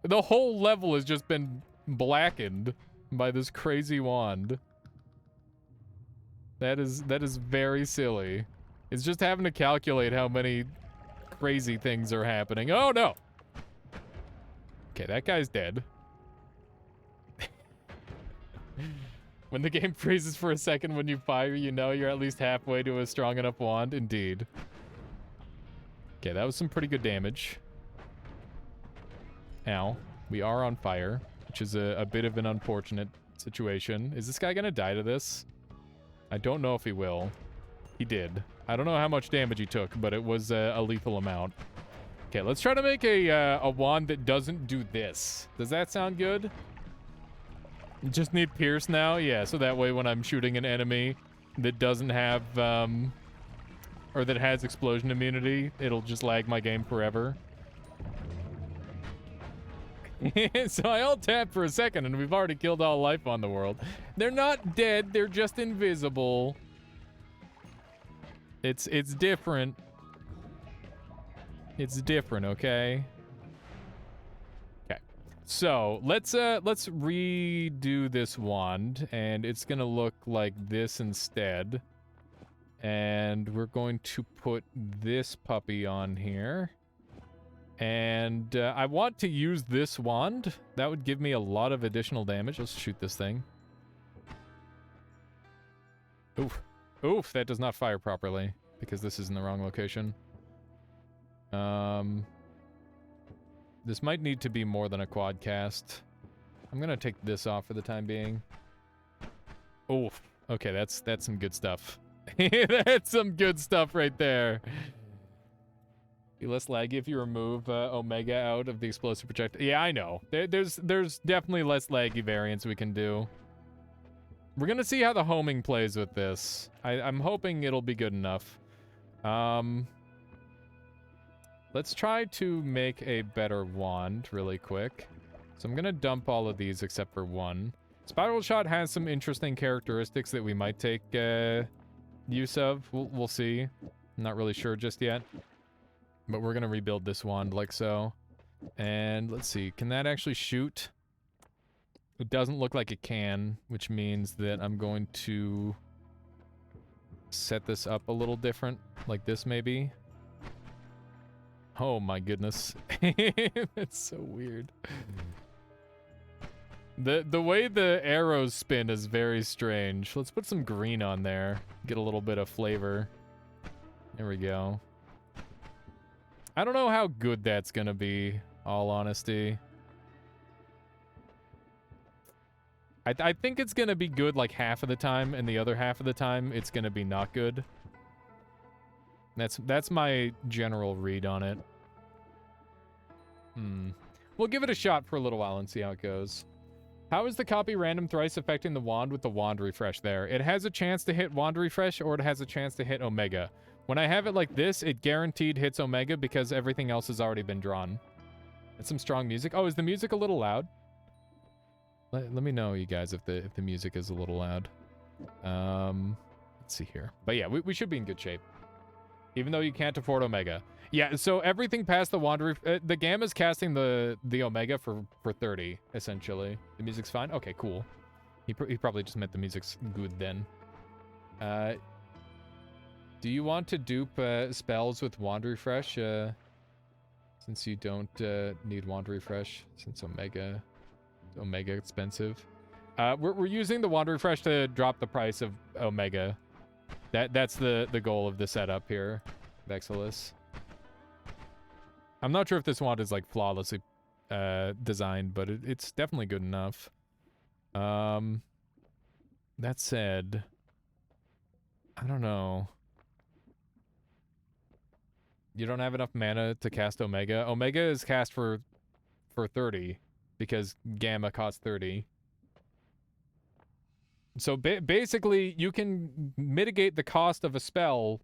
The whole level has just been blackened by this crazy wand. That is very silly. It's just having to calculate how many crazy things are happening. Oh, no! Okay, that guy's dead. When the game freezes for a second when you fire, you know you're at least halfway to a strong enough wand. Indeed. Okay, that was some pretty good damage. Ow. We are on fire, which is a bit of an unfortunate situation. Is this guy gonna die to this? I don't know if he will. He did. I don't know how much damage he took, but it was a lethal amount. Okay, let's try to make a wand that doesn't do this. Does that sound good? Just need Pierce now? Yeah, so that way when I'm shooting an enemy that doesn't have, or that has explosion immunity, it'll just lag my game forever. So I alt-tapped for a second and we've already killed all life on the world. They're not dead, they're just invisible. It's different. It's different, okay? Okay. So, let's redo this wand, and it's gonna look like this instead. And we're going to put this puppy on here. And I want to use this wand. That would give me a lot of additional damage. Let's shoot this thing. Oof. Oof, that does not fire properly because this is in the wrong location. This might need to be more than a quad cast. I'm gonna take this off for the time being. Oof. Okay, that's some good stuff. That's some good stuff right there. Be less laggy if you remove Omega out of the explosive projectile. Yeah, I know. There's definitely less laggy variants we can do. We're gonna see how the homing plays with this. I'm hoping it'll be good enough. Let's try to make a better wand really quick. So I'm gonna dump all of these except for one. Spiral Shot has some interesting characteristics that we might take use of. We'll see. I'm not really sure just yet. But we're gonna rebuild this wand like so. And let's see, can that actually shoot? It doesn't look like it can, which means that I'm going to set this up a little different, like this maybe. Oh my goodness. That's so weird. The way the arrows spin is very strange. Let's put some green on there. Get a little bit of flavor. There we go. I don't know how good that's gonna be, all honesty. I think it's gonna be good like half of the time, and the other half of the time it's gonna be not good. That's my general read on it. We'll give it a shot for a little while and see how it goes. How is the copy random thrice affecting the wand with the wand refresh there? It has a chance to hit wand refresh, or it has a chance to hit Omega. When I have it like this, it guaranteed hits Omega because everything else has already been drawn. That's some strong music. Oh, is the music a little loud? Let me know, you guys, if the music is a little loud. Let's see here. But yeah, we should be in good shape. Even though you can't afford Omega. Yeah, so everything past the wand... the Gamma's casting the Omega for 30, essentially. The music's fine? Okay, cool. He probably just meant the music's good then. Do you want to dupe spells with wand refresh? Since you don't need wand refresh, since Omega expensive. We're using the wand refresh to drop the price of Omega. That's the goal of the setup here, Vexilus. I'm not sure if this wand is like flawlessly designed, but it's definitely good enough. That said, I don't know. You don't have enough mana to cast Omega. Omega is cast for 30 because Gamma costs 30. So basically, you can mitigate the cost of a spell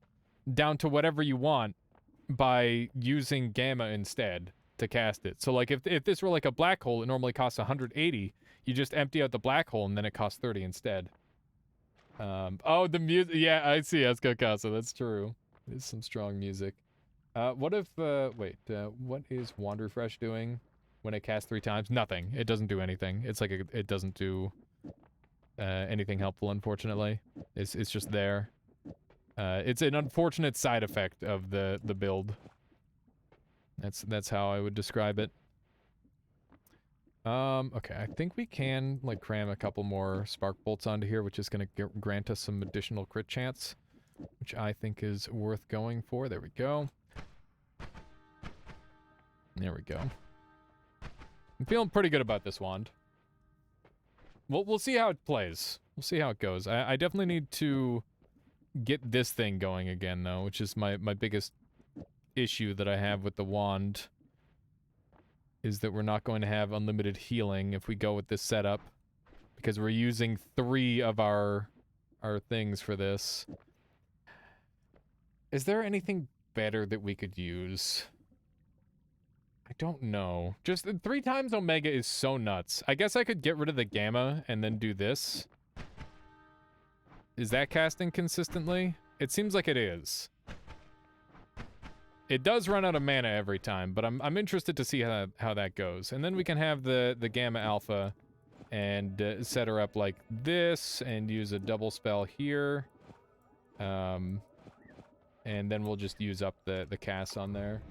down to whatever you want by using Gamma instead to cast it. So like if this were like a black hole, it normally costs 180. You just empty out the black hole and then it costs 30 instead. Oh, the music. Yeah, I see. Casa. That's true. There's some strong music. What if, wait, what is Wand Refresh doing when it casts 3 times? Nothing. It doesn't do anything. It's like it doesn't do anything helpful, unfortunately. It's just there. It's an unfortunate side effect of the build. That's how I would describe it. Okay, I think we can, like, cram a couple more Spark Bolts onto here, which is going to grant us some additional crit chance, which I think is worth going for. There we go. There we go. I'm feeling pretty good about this wand. We'll see how it plays. We'll see how it goes. I definitely need to get this thing going again, though, which is my biggest issue that I have with the wand, is that we're not going to have unlimited healing if we go with this setup, because we're using 3 of our things for this. Is there anything better that we could use? I don't know. Just 3 times Omega is so nuts. I guess I could get rid of the Gamma and then do this. Is that casting consistently? It seems like it is. It does run out of mana every time, but I'm interested to see how that goes. And then we can have the Gamma Alpha and set her up like this and use a double spell here. And then we'll just use up the cast on there.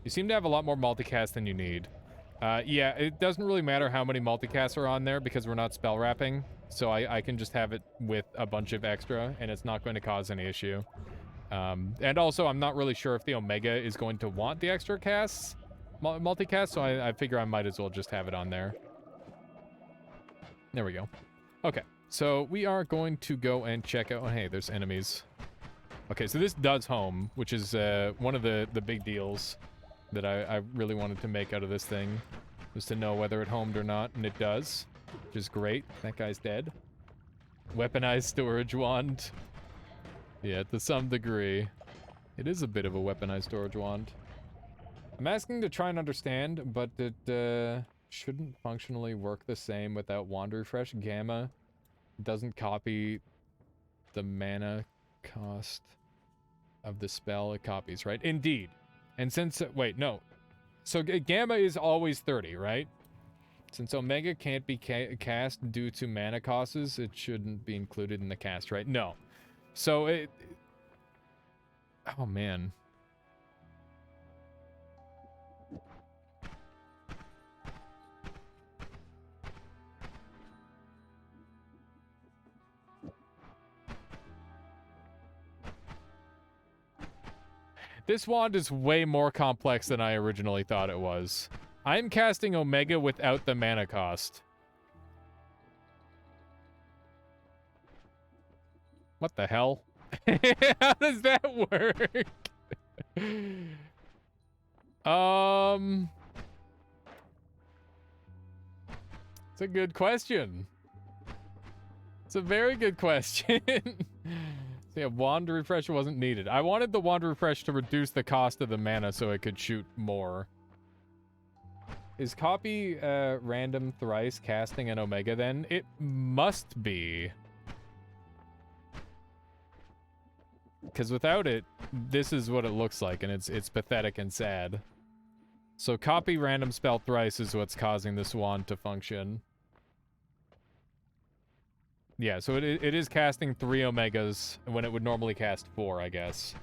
You seem to have a lot more multicast than you need. Yeah, it doesn't really matter how many multicasts are on there because we're not spell wrapping. So I can just have it with a bunch of extra and it's not going to cause any issue. And also, I'm not really sure if the Omega is going to want the extra casts, multicast, so I figure I might as well just have it on there. There we go. Okay, so we are going to go and check out... Oh, hey, there's enemies. Okay, so this does home, which is one of the big deals that I really wanted to make out of this thing, was to know whether it homed or not, and it does, which is great. That guy's dead. Weaponized storage wand. Yeah, to some degree. It is a bit of a weaponized storage wand. I'm asking to try and understand, but it shouldn't functionally work the same without Wand Refresh. Gamma doesn't copy the mana cost of the spell it copies, right? Indeed. And since... wait, no. So Gamma is always 30, right? Since Omega can't be cast due to mana costs, it shouldn't be included in the cast, right? No. So it... Oh, man. This wand is way more complex than I originally thought it was. I'm casting Omega without the mana cost. What the hell? How does that work? It's a good question. It's a very good question. So yeah, Wand Refresh wasn't needed. I wanted the Wand Refresh to reduce the cost of the mana so it could shoot more. Is copy random thrice casting an Omega then? It must be. Because without it, this is what it looks like, and it's pathetic and sad. So copy random spell thrice is what's causing this wand to function. Yeah, so it is casting 3 Omegas when it would normally cast 4, I guess.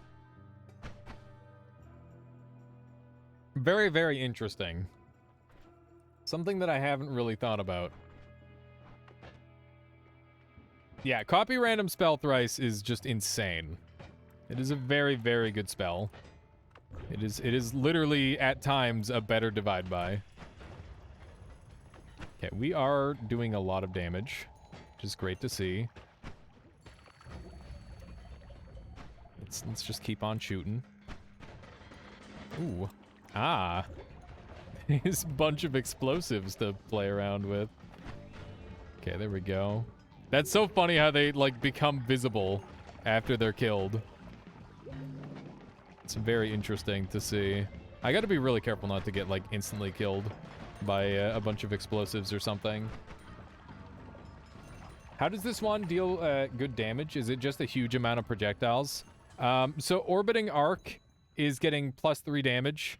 Very, very interesting. Something that I haven't really thought about. Yeah, copy random spell thrice is just insane. It is a very, very good spell. It is literally, at times, a better divide by. Okay, we are doing a lot of damage, which is great to see. Let's just keep on shooting. Ooh. Ah. This bunch of explosives to play around with. Okay, there we go. That's so funny how they, like, become visible after they're killed. It's very interesting to see. I gotta be really careful not to get, like, instantly killed by a bunch of explosives or something. How does this one deal good damage? Is it just a huge amount of projectiles? So Orbiting Arc is getting +3 damage.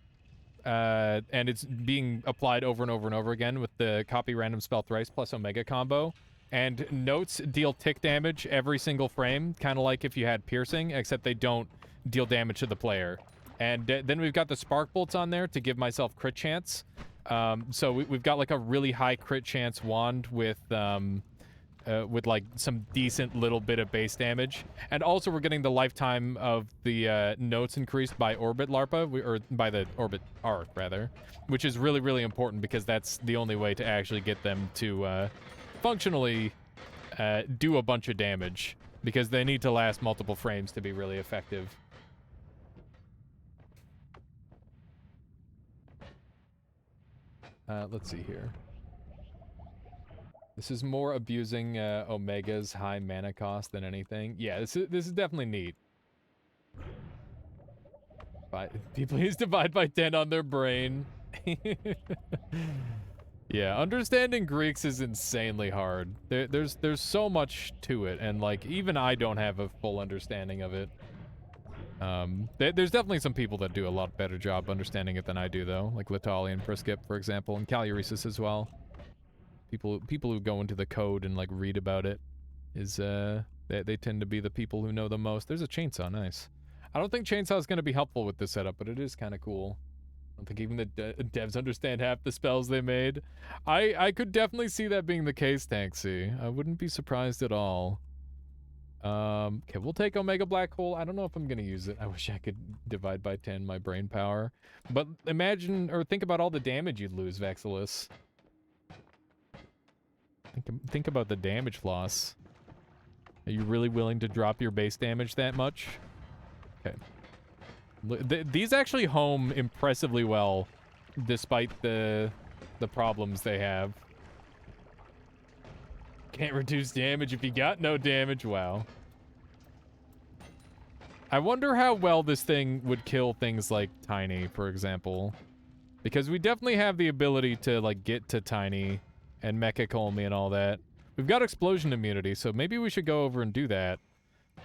And it's being applied over and over and over again with the copy random spell thrice plus Omega combo. And notes deal tick damage every single frame, kind of like if you had piercing, except they don't deal damage to the player. And then we've got the spark bolts on there to give myself crit chance. So we've got like a really high crit chance wand with like some decent little bit of base damage. And also we're getting the lifetime of the notes increased by Orbit LARPA, or by the Orbit Arc, rather, which is really, really important because that's the only way to actually get them to functionally do a bunch of damage, because they need to last multiple frames to be really effective. Let's see here. This is more abusing Omega's high mana cost than anything. Yeah, this is definitely neat. Please divide by 10 on their brain. Yeah, understanding Greeks is insanely hard. There's so much to it, and like even I don't have a full understanding of it. There's definitely some people that do a lot better job understanding it than I do, though, like Latali and Priskip, for example, and Caluresis as well. People who go into the code and like read about it is they tend to be the people who know the most. There's a chainsaw, nice. I don't think chainsaw is going to be helpful with this setup, but it is kind of cool. I don't think even the devs understand half the spells they made. I could definitely see that being the case, Tanksy. I wouldn't be surprised at all. Okay, we'll take Omega Black Hole. I don't know if I'm gonna use it. I wish I could divide by 10 my brain power. But imagine, or think about all the damage you'd lose, Vexilus. Think about the damage loss. Are you really willing to drop your base damage that much? Okay. These actually home impressively well, despite the problems they have. Can't reduce damage if you got no damage. Wow. I wonder how well this thing would kill things like Tiny, for example. Because we definitely have the ability to, like, get to Tiny and Mecha Colmy and all that. We've got explosion immunity, so maybe we should go over and do that.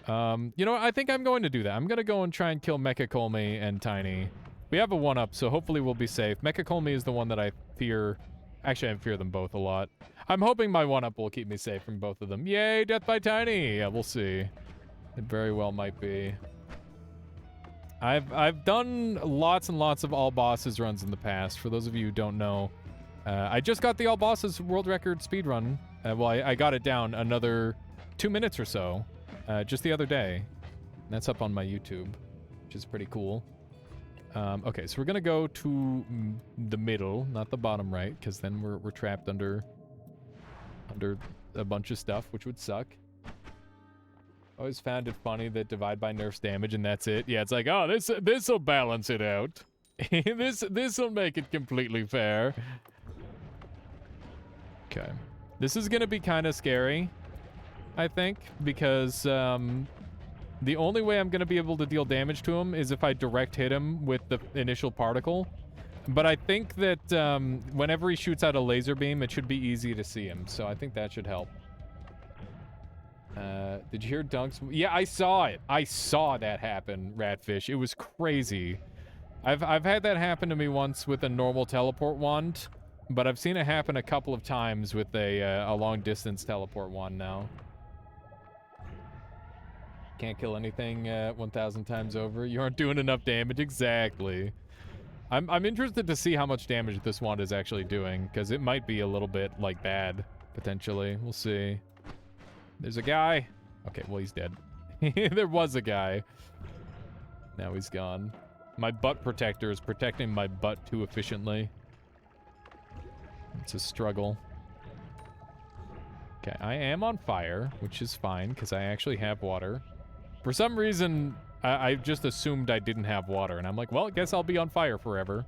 You know what? I think I'm going to do that. I'm going to go and try and kill Mecha Colmy and Tiny. We have a 1-up, so hopefully we'll be safe. Mecha Colmy is the one that I fear. Actually, I fear them both a lot. I'm hoping my 1-up will keep me safe from both of them. Yay, death by Tiny! Yeah, we'll see. It very well might be. I've done lots and lots of all bosses runs in the past. For those of you who don't know, I just got the all bosses world record speed run. Well, I got it down another 2 minutes or so, just the other day. And that's up on my YouTube, which is pretty cool. Okay, so we're gonna go to the middle, not the bottom right, because then we're trapped under a bunch of stuff, which would suck. Always found it funny that divide by nerfs damage and that's it. Yeah, it's like, oh, this'll balance it out. this'll make it completely fair. Okay, this is gonna be kind of scary, I think, because the only way I'm going to be able to deal damage to him is if I direct hit him with the initial particle. But I think that whenever he shoots out a laser beam, it should be easy to see him. So I think that should help. Did you hear Dunks? Yeah, I saw it. I saw that happen, Ratfish. It was crazy. I've had that happen to me once with a normal teleport wand, but I've seen it happen a couple of times with a long-distance teleport wand now. Can't kill anything 1,000 times over. You aren't doing enough damage. Exactly. I'm interested to see how much damage this wand is actually doing, because it might be a little bit, like, bad, potentially. We'll see. There's a guy. Okay, well, he's dead. There was a guy. Now he's gone. My butt protector is protecting my butt too efficiently. It's a struggle. Okay, I am on fire, which is fine, because I actually have water. For some reason, I just assumed I didn't have water, and I'm like, well, I guess I'll be on fire forever.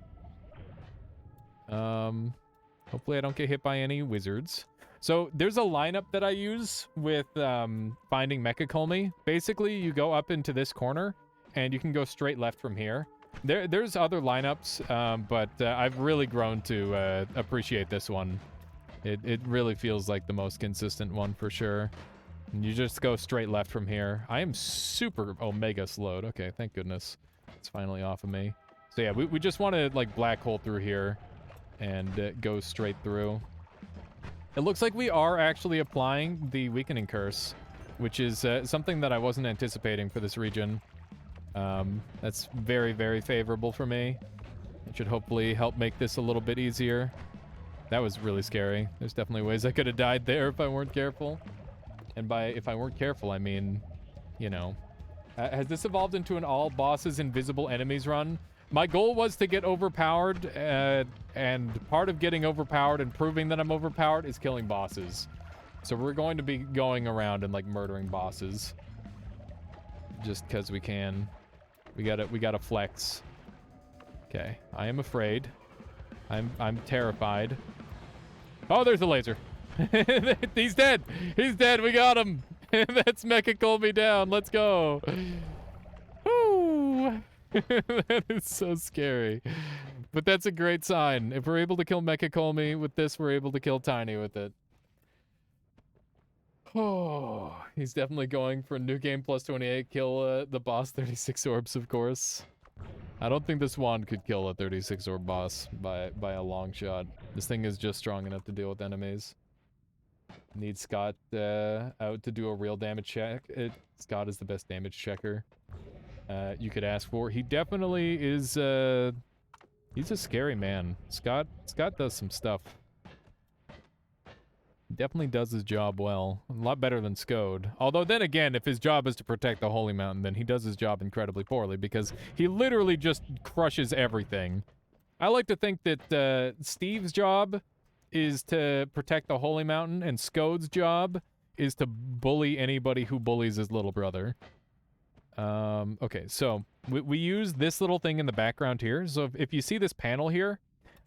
Hopefully I don't get hit by any wizards. So there's a lineup that I use with finding Mechacolmy. Basically, you go up into this corner, and you can go straight left from here. There's other lineups, but I've really grown to appreciate this one. It really feels like the most consistent one for sure. And you just go straight left from here. I am super omega slowed. Okay, thank goodness. It's finally off of me. So yeah, we just want to like black hole through here and go straight through. It looks like we are actually applying the weakening curse, which is something that I wasn't anticipating for this region. That's very, very favorable for me. It should hopefully help make this a little bit easier. That was really scary. There's definitely ways I could have died there if I weren't careful. And by if I weren't careful, I mean, you know. Has this evolved into an all bosses invisible enemies run? My goal was to get overpowered, and part of getting overpowered and proving that I'm overpowered is killing bosses. So we're going to be going around and like murdering bosses. Just because we can. We gotta flex. Okay, I am afraid. I'm terrified. Oh, there's a laser. He's dead. He's dead. We got him. That's Mechacolmy down. Let's go. Woo. That is so scary. But that's a great sign. If we're able to kill Mechacolmy with this, we're able to kill Tiny with it. Oh, he's definitely going for a new game plus 28. Kill the boss 36 orbs, of course. I don't think this wand could kill a 36 orb boss by a long shot. This thing is just strong enough to deal with enemies. Need Scott out to do a real damage check. Scott is the best damage checker you could ask for. He definitely is. He's a scary man. Scott does some stuff. Definitely does his job well. A lot better than Scode. Although then again, if his job is to protect the Holy Mountain, then he does his job incredibly poorly because he literally just crushes everything. I like to think that Steve's job is to protect the Holy Mountain, and Scode's job is to bully anybody who bullies his little brother. Okay, so we use this little thing in the background here. So if you see this panel here,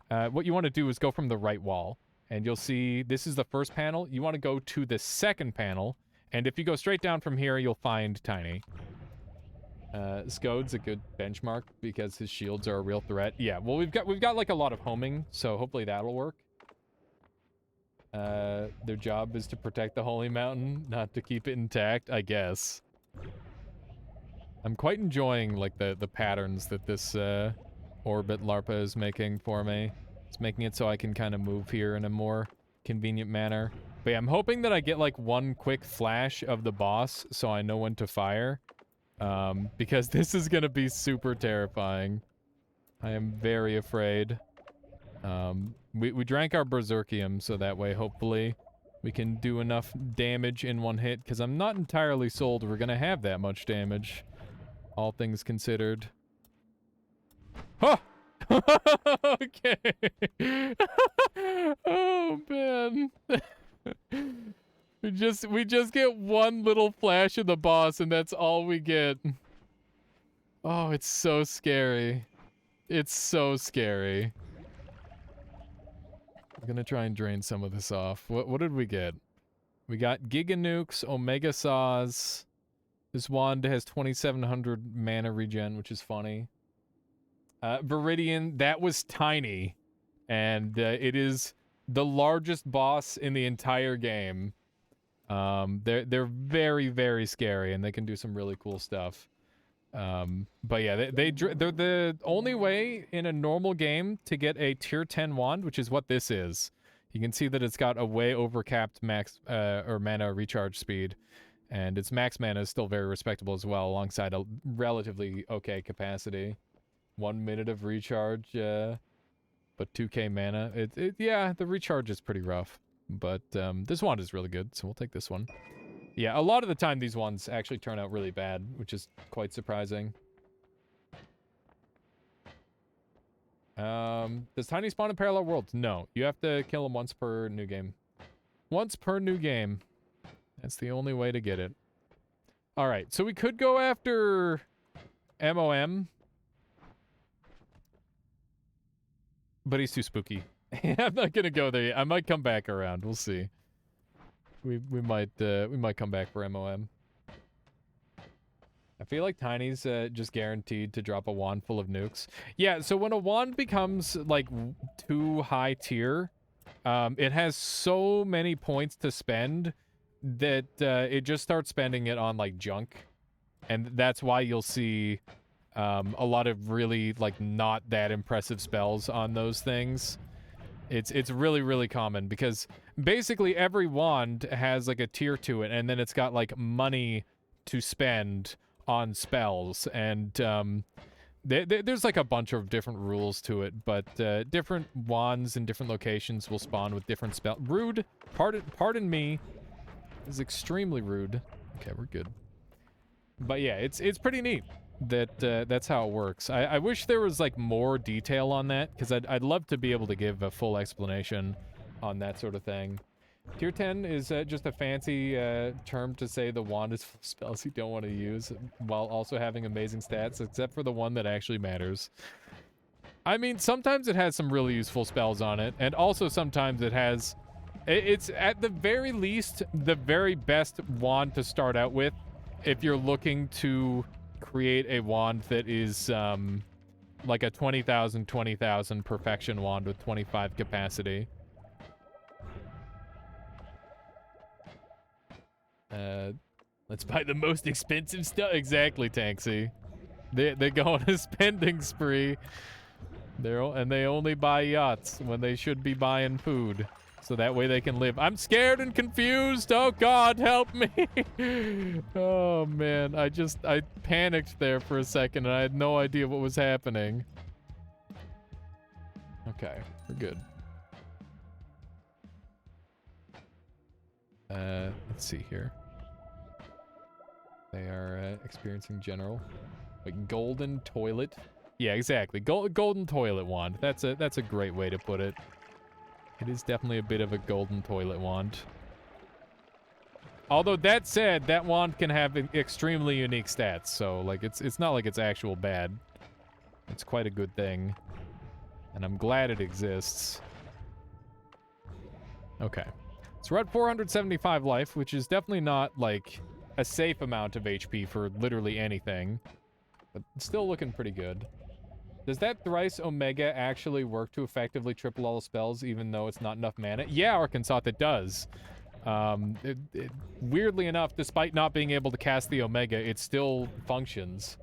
what you want to do is go from the right wall. And you'll see this is the first panel. You want to go to the second panel. And if you go straight down from here, you'll find Tiny. Scode's a good benchmark because his shields are a real threat. Yeah, well, we've got like a lot of homing, so hopefully that'll work. Their job is to protect the Holy Mountain, not to keep it intact, I guess. I'm quite enjoying like the patterns that this orbit larpa is making for me. It's making it so I can kind of move here in a more convenient manner. But yeah, I'm hoping that I get like one quick flash of the boss so I know when to fire. Because this is gonna be super terrifying. I am very afraid. We drank our Berserkium so that way hopefully we can do enough damage in one hit, because I'm not entirely sold we're gonna have that much damage, all things considered. Huh! Okay. Oh man. we just get one little flash of the boss and that's all we get. Oh, it's so scary. It's so scary. I'm gonna try and drain some of this off. What did we get? We got Giga Nukes, Omega Saws. This wand has 2700 mana regen, which is funny. Viridian, that was Tiny. And it is the largest boss in the entire game. They're very, very scary, and they can do some really cool stuff. But yeah, they're the only way in a normal game to get a tier 10 wand, which is what this is. You can see that it's got a way overcapped max or mana recharge speed, and its max mana is still very respectable as well, alongside a relatively okay capacity. 1 minute of recharge, but 2k mana. Yeah, the recharge is pretty rough. But this wand is really good, so we'll take this one. Yeah, a lot of the time these ones actually turn out really bad, which is quite surprising. Does Tiny spawn in parallel worlds? No, you have to kill him once per new game. Once per new game. That's the only way to get it. All right, so we could go after MOM. But he's too spooky. I'm not gonna go there yet. I might come back around. We'll see. We might come back for MOM. I feel like Tiny's just guaranteed to drop a wand full of nukes. Yeah, so when a wand becomes like too high tier, it has so many points to spend that it just starts spending it on like junk, and that's why you'll see a lot of really like not that impressive spells on those things. It's really, really common because basically every wand has like a tier to it, and then it's got like money to spend on spells, and there's like a bunch of different rules to it, but different wands in different locations will spawn with different spell. Rude. Pardon me. This is extremely rude. Okay, we're good. But yeah, it's pretty neat that that's how it works. I wish there was like more detail on that, because I'd love to be able to give a full explanation on that sort of thing. Tier 10 is just a fancy term to say the wand is full of spells you don't want to use, while also having amazing stats, except for the one that actually matters. I mean, sometimes it has some really useful spells on it, and also sometimes it has... It's at the very least the very best wand to start out with if you're looking to create a wand that is like a 20,000 perfection wand with 25 capacity. Let's buy the most expensive stuff. Exactly, Tanksy. They go on a spending spree. They only buy yachts when they should be buying food, so that way they can live. I'm scared and confused. Oh God, help me. Oh man, I panicked there for a second and I had no idea what was happening. Okay, we're good. Let's see here. They are experiencing general, like golden toilet. Yeah, exactly. Golden toilet wand. That's a great way to put it. It is definitely a bit of a golden toilet wand. Although that said, that wand can have extremely unique stats, so like it's not like it's actual bad. It's quite a good thing, and I'm glad it exists. Okay. So we're at 475 life, which is definitely not, like, a safe amount of HP for literally anything. But it's still looking pretty good. Does that thrice Omega actually work to effectively triple all the spells, even though it's not enough mana? Yeah, Arkansas, it does. Weirdly enough, despite not being able to cast the Omega, it still functions.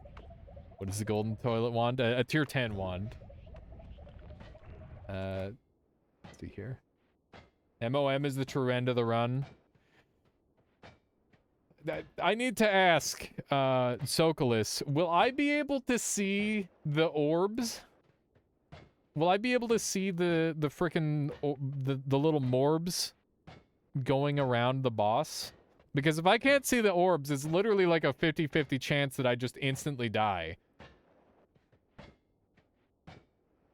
What is the golden toilet wand? A tier 10 wand. Let's see here. MOM is the true end of the run. I need to ask, Sokolis, will I be able to see the orbs? Will I be able to see the frickin' the little morbs going around the boss? Because if I can't see the orbs, it's literally like a 50-50 chance that I just instantly die.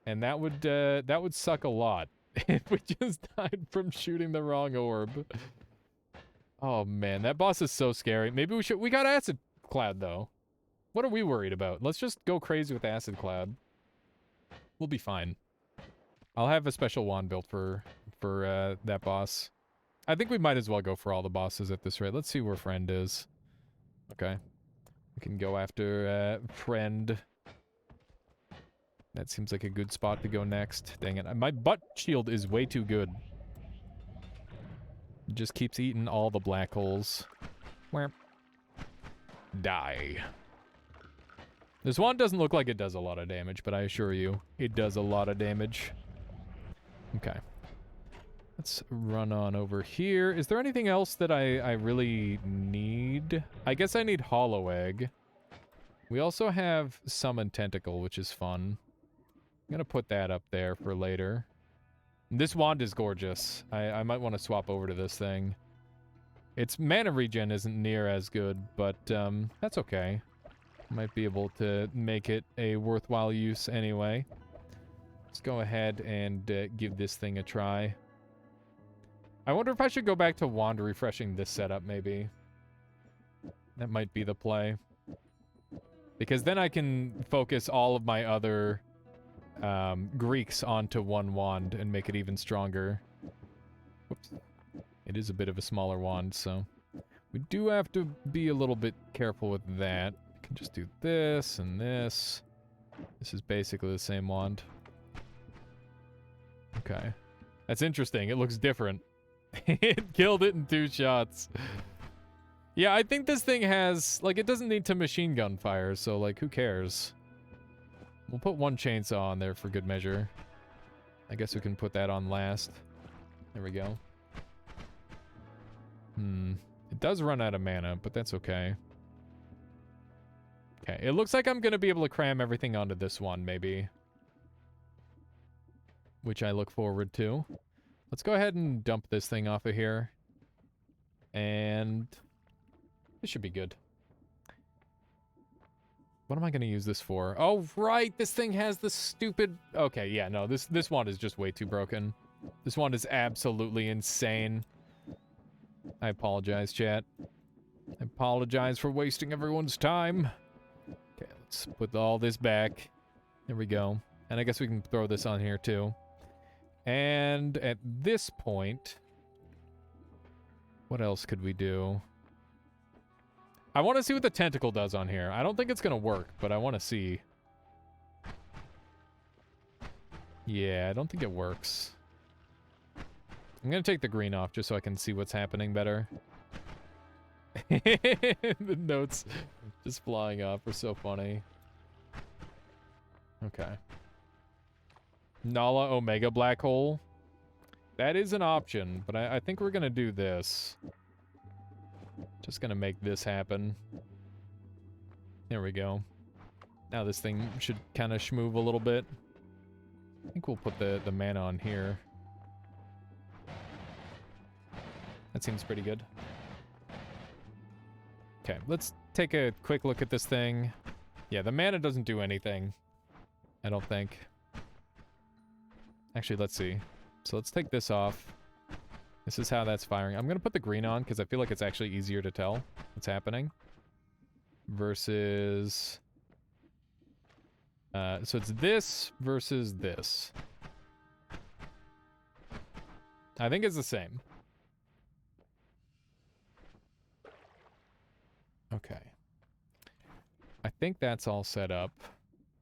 And that would suck a lot if we just died from shooting the wrong orb. Oh man, that boss is so scary. Maybe we got Acid Cloud though. What are we worried about? Let's just go crazy with Acid Cloud. We'll be fine. I'll have a special wand built for that boss. I think we might as well go for all the bosses at this rate. Let's see where Friend is. Okay. We can go after Friend. That seems like a good spot to go next. Dang it. My butt shield is way too good. It just keeps eating all the black holes. Where? Die. This one doesn't look like it does a lot of damage, but I assure you, it does a lot of damage. Okay. Let's run on over here. Is there anything else that I really need? I guess I need Hollow Egg. We also have Summon Tentacle, which is fun. I'm gonna put that up there for later. This wand is gorgeous. I might want to swap over to this thing. Its mana regen isn't near as good, but that's okay. Might be able to make it a worthwhile use anyway. Let's go ahead and give this thing a try. I wonder if I should go back to wand refreshing this setup, maybe. That might be the play. Because then I can focus all of my other Greeks onto one wand and make it even stronger. Whoops. It is a bit of a smaller wand, so we do have to be a little bit careful with that. I can just do this and this. This is basically the same wand. Okay. That's interesting. It looks different. It killed it in 2 shots. Yeah, I think this thing has, like, it doesn't need to machine gun fire, so, like, who cares? We'll put 1 chainsaw on there for good measure. I guess we can put that on last. There we go. It does run out of mana, but that's okay. Okay, it looks like I'm gonna be able to cram everything onto this one, maybe. Which I look forward to. Let's go ahead and dump this thing off of here. And this should be good. What am I going to use this for? Oh, right! This thing has the stupid... Okay, yeah, no, this wand is just way too broken. This wand is absolutely insane. I apologize, chat. I apologize for wasting everyone's time. Okay, let's put all this back. There we go. And I guess we can throw this on here, too. And at this point... What else could we do? I want to see what the tentacle does on here. I don't think it's going to work, but I want to see. Yeah, I don't think it works. I'm going to take the green off just so I can see what's happening better. The notes just flying off are so funny. Okay. Nala Omega Black Hole. That is an option, but I think we're going to do this. Just going to make this happen. There we go. Now this thing should kind of schmoove a little bit. I think we'll put the mana on here. That seems pretty good. Okay, let's take a quick look at this thing. Yeah, the mana doesn't do anything. I don't think. Actually, let's see. So let's take this off. This is how that's firing. I'm going to put the green on because I feel like it's actually easier to tell what's happening. Versus... so it's this versus this. I think it's the same. Okay. I think that's all set up.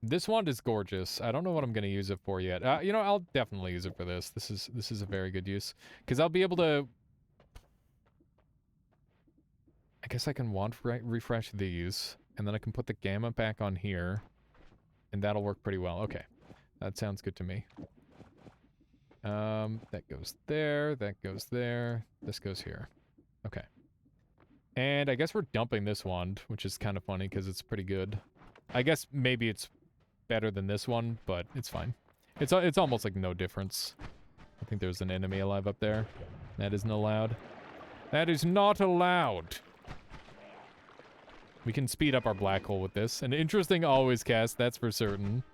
This wand is gorgeous. I don't know what I'm going to use it for yet. You know, I'll definitely use it for this. This is a very good use. Because I'll be able to... I guess I can wand refresh these. And then I can put the gamma back on here. And that'll work pretty well. Okay. That sounds good to me. That goes there. That goes there. This goes here. Okay. And I guess we're dumping this wand, which is kind of funny because it's pretty good. I guess maybe it's better than this one, but it's fine. It's almost like no difference. I think there's an enemy alive up there. That isn't allowed. That is not allowed. We can speed up our black hole with this. An interesting always cast, that's for certain.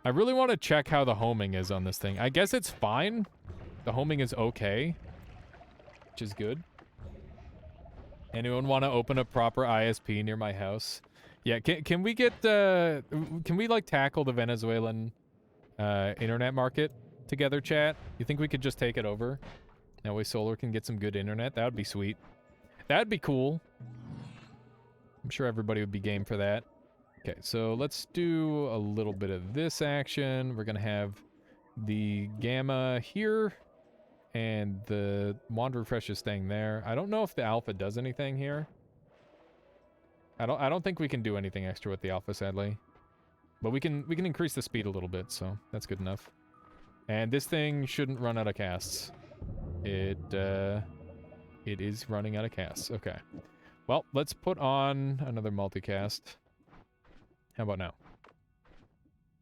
I really want to check how the homing is on this thing. I guess it's fine. The homing is okay, which is good. Anyone want to open a proper ISP near my house? Yeah, can we get, can we, like, tackle the Venezuelan, internet market together, chat? You think we could just take it over? That way Solar can get some good internet? That would be sweet. That would be cool. I'm sure everybody would be game for that. Okay, so let's do a little bit of this action. We're gonna have the gamma here, and the wand refresh is staying there. I don't know if the alpha does anything here. I don't think we can do anything extra with the alpha, sadly. But we can increase the speed a little bit, so that's good enough. And this thing shouldn't run out of casts. It is running out of casts. Okay. Well, let's put on another multicast. How about now?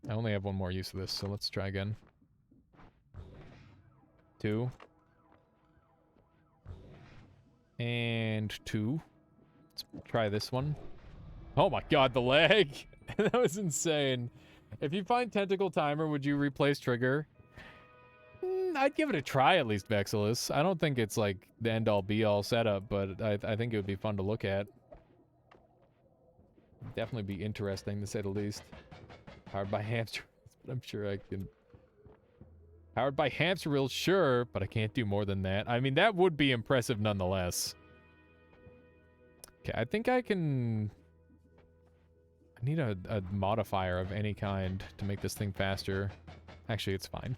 I only have one more use of this, so let's try again. 2. And 2. Let's try this one. Oh my god, the lag! That was insane. If you find Tentacle Timer, would you replace Trigger? I'd give it a try at least, Vexilus. I don't think it's like the end-all be-all setup, but I think it would be fun to look at. Definitely be interesting, to say the least. Powered by hamster reels, but I'm sure I can... Powered by hamster reels, sure, but I can't do more than that. I mean, that would be impressive nonetheless. Okay, I think I can... I need a modifier of any kind to make this thing faster. Actually, it's fine.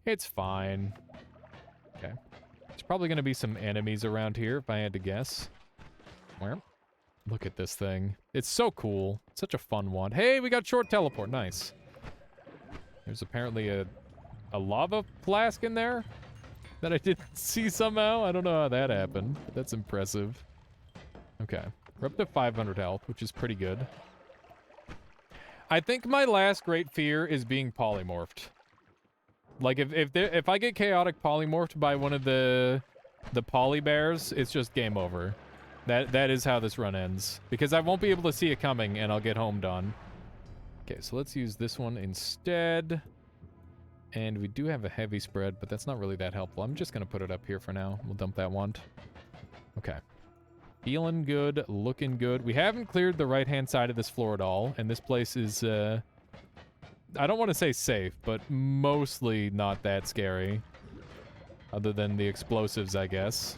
It's fine. Okay. There's probably going to be some enemies around here, if I had to guess. Where? Look at this thing. It's so cool. Such a fun one. Hey, we got short teleport. Nice. There's apparently a lava flask in there that I didn't see somehow. I don't know how that happened. But that's impressive. Okay. We're up to 500 health, which is pretty good. I think my last great fear is being polymorphed. Like, if I get chaotic polymorphed by one of the poly bears, it's just game over. That is how this run ends. Because I won't be able to see it coming, and I'll get homed on. Okay, so let's use this one instead. And we do have a heavy spread, but that's not really that helpful. I'm just going to put it up here for now. We'll dump that wand. Okay. Feeling good, looking good. We haven't cleared the right-hand side of this floor at all, and this place is, I don't want to say safe, but mostly not that scary. Other than the explosives, I guess.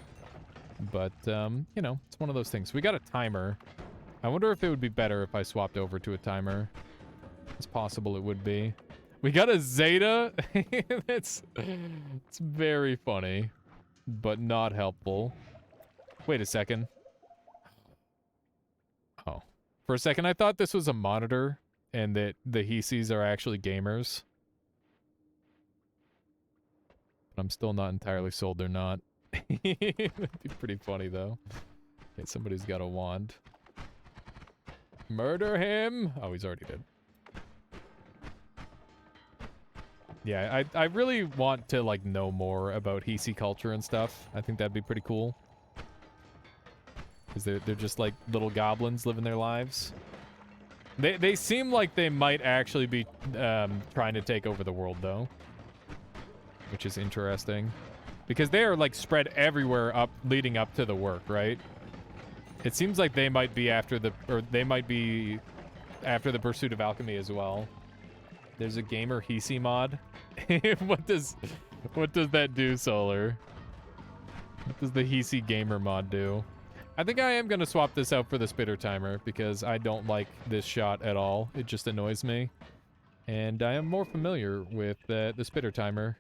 But, you know, it's one of those things. We got a timer. I wonder if it would be better if I swapped over to a timer. It's possible it would be. We got a Zeta. It's very funny, but not helpful. Wait a second. Oh. For a second, I thought this was a monitor and that the Heesies are actually gamers. But I'm still not entirely sold they're not. That'd be pretty funny, though. Okay, somebody's got a wand. Murder him! Oh, he's already dead. Yeah, I really want to, like, know more about Heesy culture and stuff. I think that'd be pretty cool. Because they're just, like, little goblins living their lives. They seem like they might actually be trying to take over the world, though. Which is interesting. Because they are, like, spread everywhere up, leading up to the work, right? It seems like they might be after the pursuit of alchemy as well. There's a gamer Heesy mod. What does that do, Solar? What does the Heesy gamer mod do? I think I am going to swap this out for the spitter timer because I don't like this shot at all. It just annoys me. And I am more familiar with the spitter timer.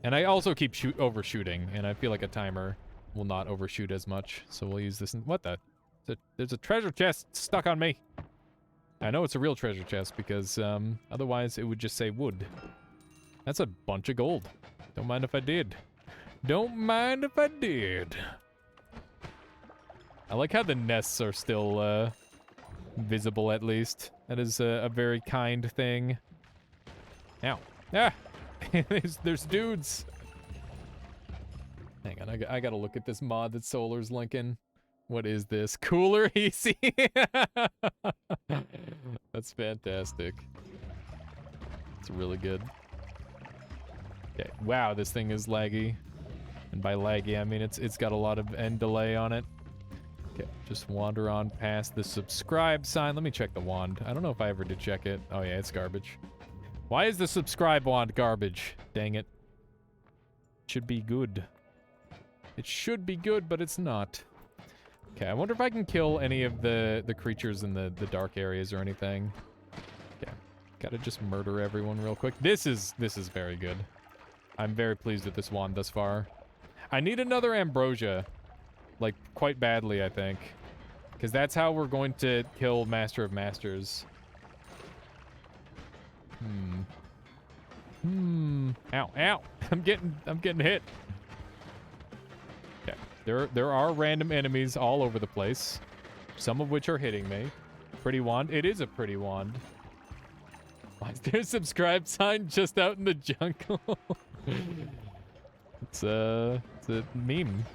And I also keep overshooting, and I feel like a timer will not overshoot as much. So we'll use this. What the? There's a treasure chest stuck on me. I know it's a real treasure chest because otherwise it would just say wood. That's a bunch of gold. Don't mind if I did. Don't mind if I did. I like how the nests are still visible at least. That is a very kind thing. Ow. Ah! there's dudes. Hang on, I gotta look at this mod that Solar's linking. What is this? Cooler Heesy? That's fantastic. It's really good. Okay, wow, this thing is laggy. And by laggy, I mean it's got a lot of end delay on it. Okay, just wander on past the subscribe sign. Let me check the wand. I don't know if I ever did check it. Oh yeah, it's garbage. Why is the subscribe wand garbage? Dang it. It should be good. It should be good, but it's not. Okay, I wonder if I can kill any of the creatures in the dark areas or anything. Okay, gotta just murder everyone real quick. This is very good. I'm very pleased with this wand thus far. I need another ambrosia. Like, quite badly, I think. Because that's how we're going to kill Master of Masters. Ow, ow. I'm getting hit. Okay. There are random enemies all over the place, some of which are hitting me. Pretty wand. It is a pretty wand. Why is there a subscribe sign just out in the jungle? It's a meme.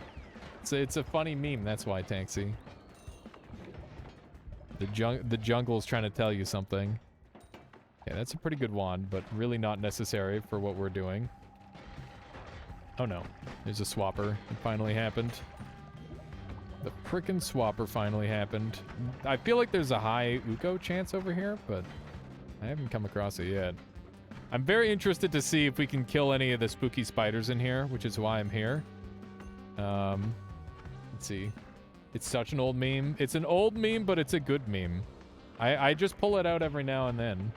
It's a funny meme. That's why, Tanksy. The jungle's trying to tell you something. Yeah, that's a pretty good wand, but really not necessary for what we're doing. Oh no, there's a swapper. It finally happened. The frickin' swapper finally happened. I feel like there's a high Uko chance over here, but I haven't come across it yet. I'm very interested to see if we can kill any of the spooky spiders in here, which is why I'm here. Let's see. It's such an old meme. It's an old meme, but it's a good meme. I just pull it out every now and then.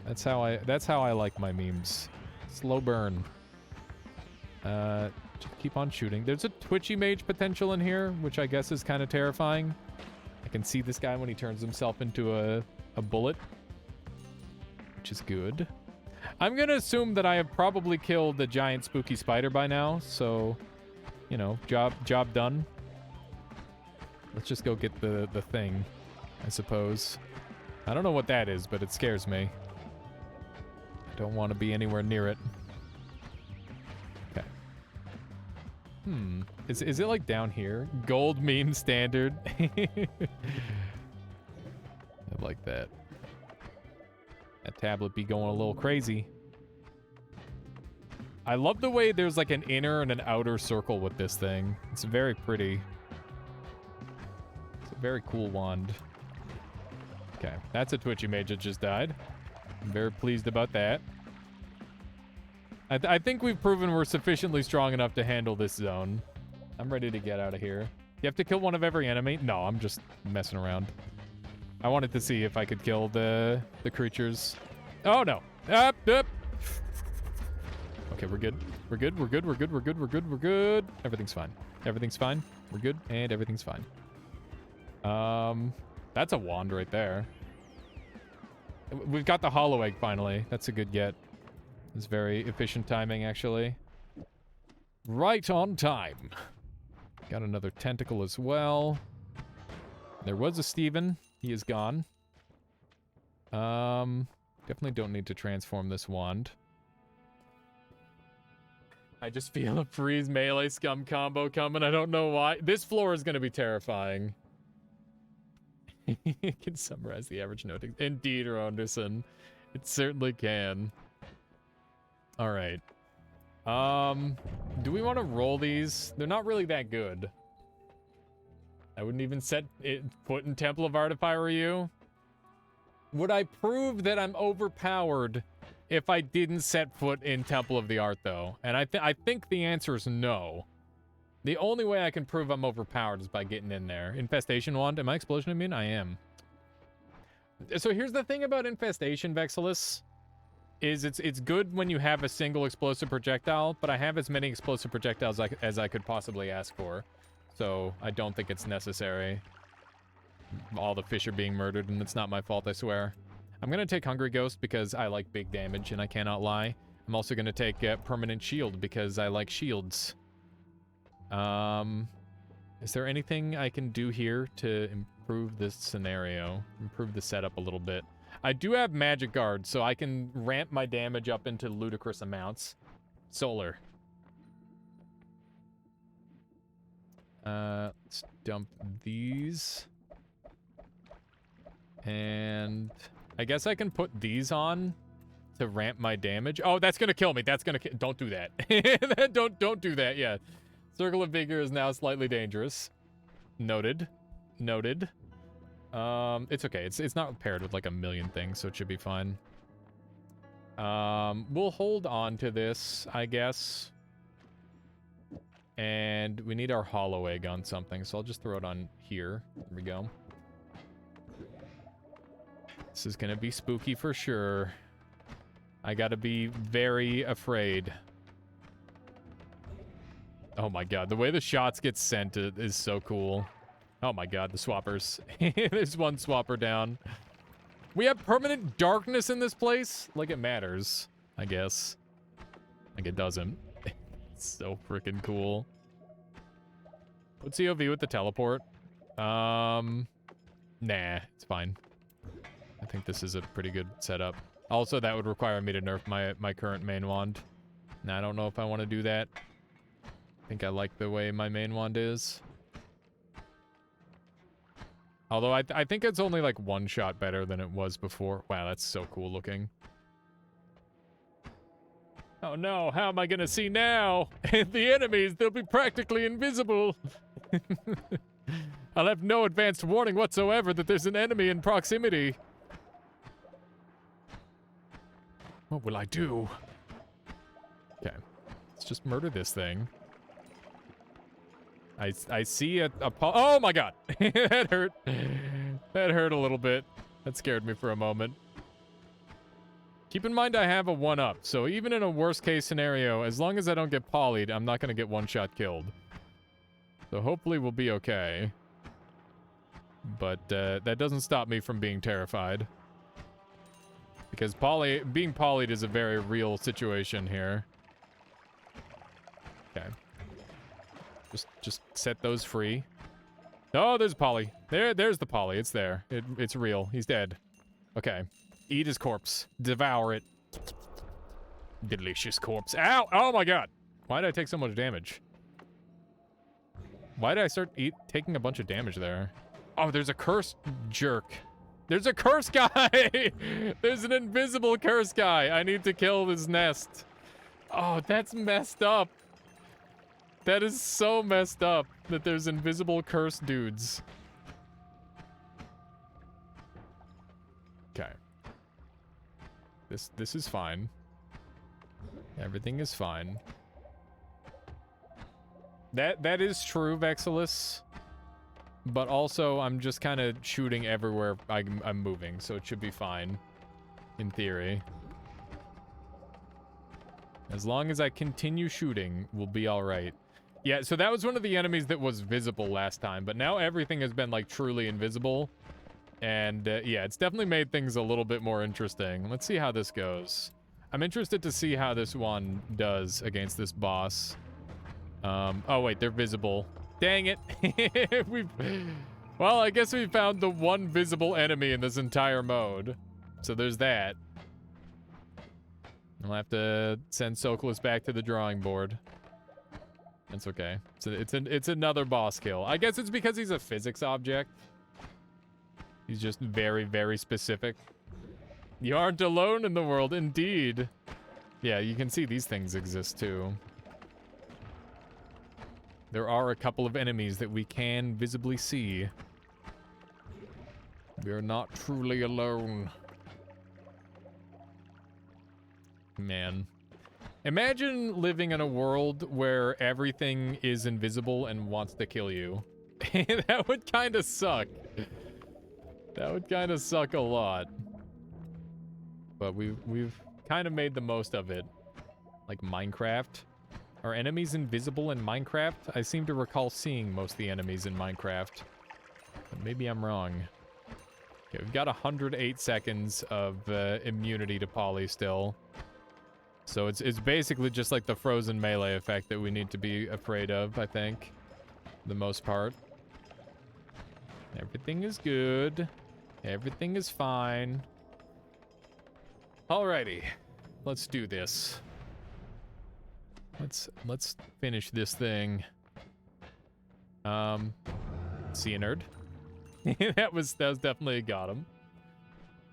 That's how I like my memes. Slow burn. Just keep on shooting. There's a twitchy mage potential in here, which I guess is kind of terrifying. I can see this guy when he turns himself into a bullet, which is good. I'm gonna assume that I have probably killed the giant spooky spider by now, so, you know, job done. Let's just go get the thing, I suppose. I don't know what that is, but it scares me. I don't want to be anywhere near it. Okay. Is it like down here? Gold meme standard. I like that. That tablet be going a little crazy. I love the way there's like an inner and an outer circle with this thing. It's very pretty. It's a very cool wand. Okay, that's a twitchy mage that just died. I'm very pleased about that. I think we've proven we're sufficiently strong enough to handle this zone. I'm ready to get out of here. You have to kill one of every enemy? No, I'm just messing around. I wanted to see if I could kill the creatures. Oh, no. Up. Okay, we're good. We're good. Everything's fine. Everything's fine. We're good, and everything's fine. That's a wand right there. We've got the hollow egg finally. That's a good get. It's very efficient timing, actually. Right on time. Got another tentacle as well. There was a Steven. He is gone. Definitely don't need to transform this wand. I just feel a freeze melee scum combo coming. I don't know why. This floor is going to be terrifying. It can summarize the average note. Indeed, Ronderson. It certainly can. All right. Do we want to roll these? They're not really that good. I wouldn't even set it foot in Temple of Art if I were you. Would I prove that I'm overpowered if I didn't set foot in Temple of the Art, though? And I think the answer is no. The only way I can prove I'm overpowered is by getting in there. Infestation wand. Am I explosion immune? I am. So here's the thing about Infestation, Vexilus. Is it's good when you have a single explosive projectile, but I have as many explosive projectiles as I could possibly ask for. So I don't think it's necessary. All the fish are being murdered, and it's not my fault, I swear. I'm going to take Hungry Ghost because I like big damage, and I cannot lie. I'm also going to take Permanent Shield because I like shields. Is there anything I can do here to improve this scenario? Improve the setup a little bit? I do have Magic Guard, so I can ramp my damage up into ludicrous amounts. Solar. Let's dump these. And I guess I can put these on to ramp my damage. Oh, that's gonna kill me. That's gonna don't do that. don't do that. Yeah. Circle of Vigor is now slightly dangerous. Noted. It's okay. It's not paired with like a million things, so it should be fine. We'll hold on to this, I guess. And we need our hollow egg on something, so I'll just throw it on here. There we go. This is gonna be spooky for sure. I gotta be very afraid. Oh my god, the way the shots get sent is so cool. Oh my god, the swappers. There's one swapper down. We have permanent darkness in this place? Like it matters, I guess. Like it doesn't. So freaking cool. Put COV with the teleport. Nah, it's fine. I think this is a pretty good setup. Also, that would require me to nerf my current main wand. And I don't know if I want to do that. I think I like the way my main wand is. Although I think it's only like one shot better than it was before. Wow, that's so cool looking. Oh no, how am I gonna see now? The enemies, they'll be practically invisible. I'll have no advanced warning whatsoever that there's an enemy in proximity. What will I do? Okay, let's just murder this thing. I see a oh my god! That hurt. That hurt a little bit. That scared me for a moment. Keep in mind I have a 1-up, so even in a worst case scenario, as long as I don't get polyed, I'm not gonna get one-shot killed. So hopefully we'll be okay. But that doesn't stop me from being terrified. Because being polyed is a very real situation here. Okay. Just set those free. Oh, there's poly. There's the poly. It's there. It's real. He's dead. Okay. Eat his corpse. Devour it. Delicious corpse. Ow! Oh my god! Why did I take so much damage? Why did I start taking a bunch of damage there? Oh, there's a cursed jerk. There's a curse guy! There's an invisible curse guy. I need to kill this nest. Oh, that's messed up. That is so messed up that there's invisible curse dudes. Okay. This is fine. Everything is fine. That is true, Vexilus. But also, I'm just kind of shooting everywhere I'm moving, so it should be fine. In theory. As long as I continue shooting, we'll be alright. Yeah, so that was one of the enemies that was visible last time, but now everything has been, like, truly invisible. And, yeah, it's definitely made things a little bit more interesting. Let's see how this goes. I'm interested to see how this one does against this boss. Oh, wait, they're visible. Dang it. Well, I guess we found the one visible enemy in this entire mode. So there's that. I'll have to send Sokolus back to the drawing board. That's okay. So it's another boss kill. I guess it's because he's a physics object. He's just very, very specific. You aren't alone in the world, indeed. Yeah, you can see these things exist too. There are a couple of enemies that we can visibly see. We're not truly alone. Man. Imagine living in a world where everything is invisible and wants to kill you. That would kind of suck. That would kind of suck a lot. But we've kind of made the most of it. Like Minecraft. Are enemies invisible in Minecraft? I seem to recall seeing most of the enemies in Minecraft. But maybe I'm wrong. Okay, we've got 108 seconds of immunity to poly still. So it's basically just like the frozen melee effect that we need to be afraid of, I think. For the most part. Everything is good. Everything is fine. Alrighty. Let's do this. Let's finish this thing. See a nerd? that was definitely a got him.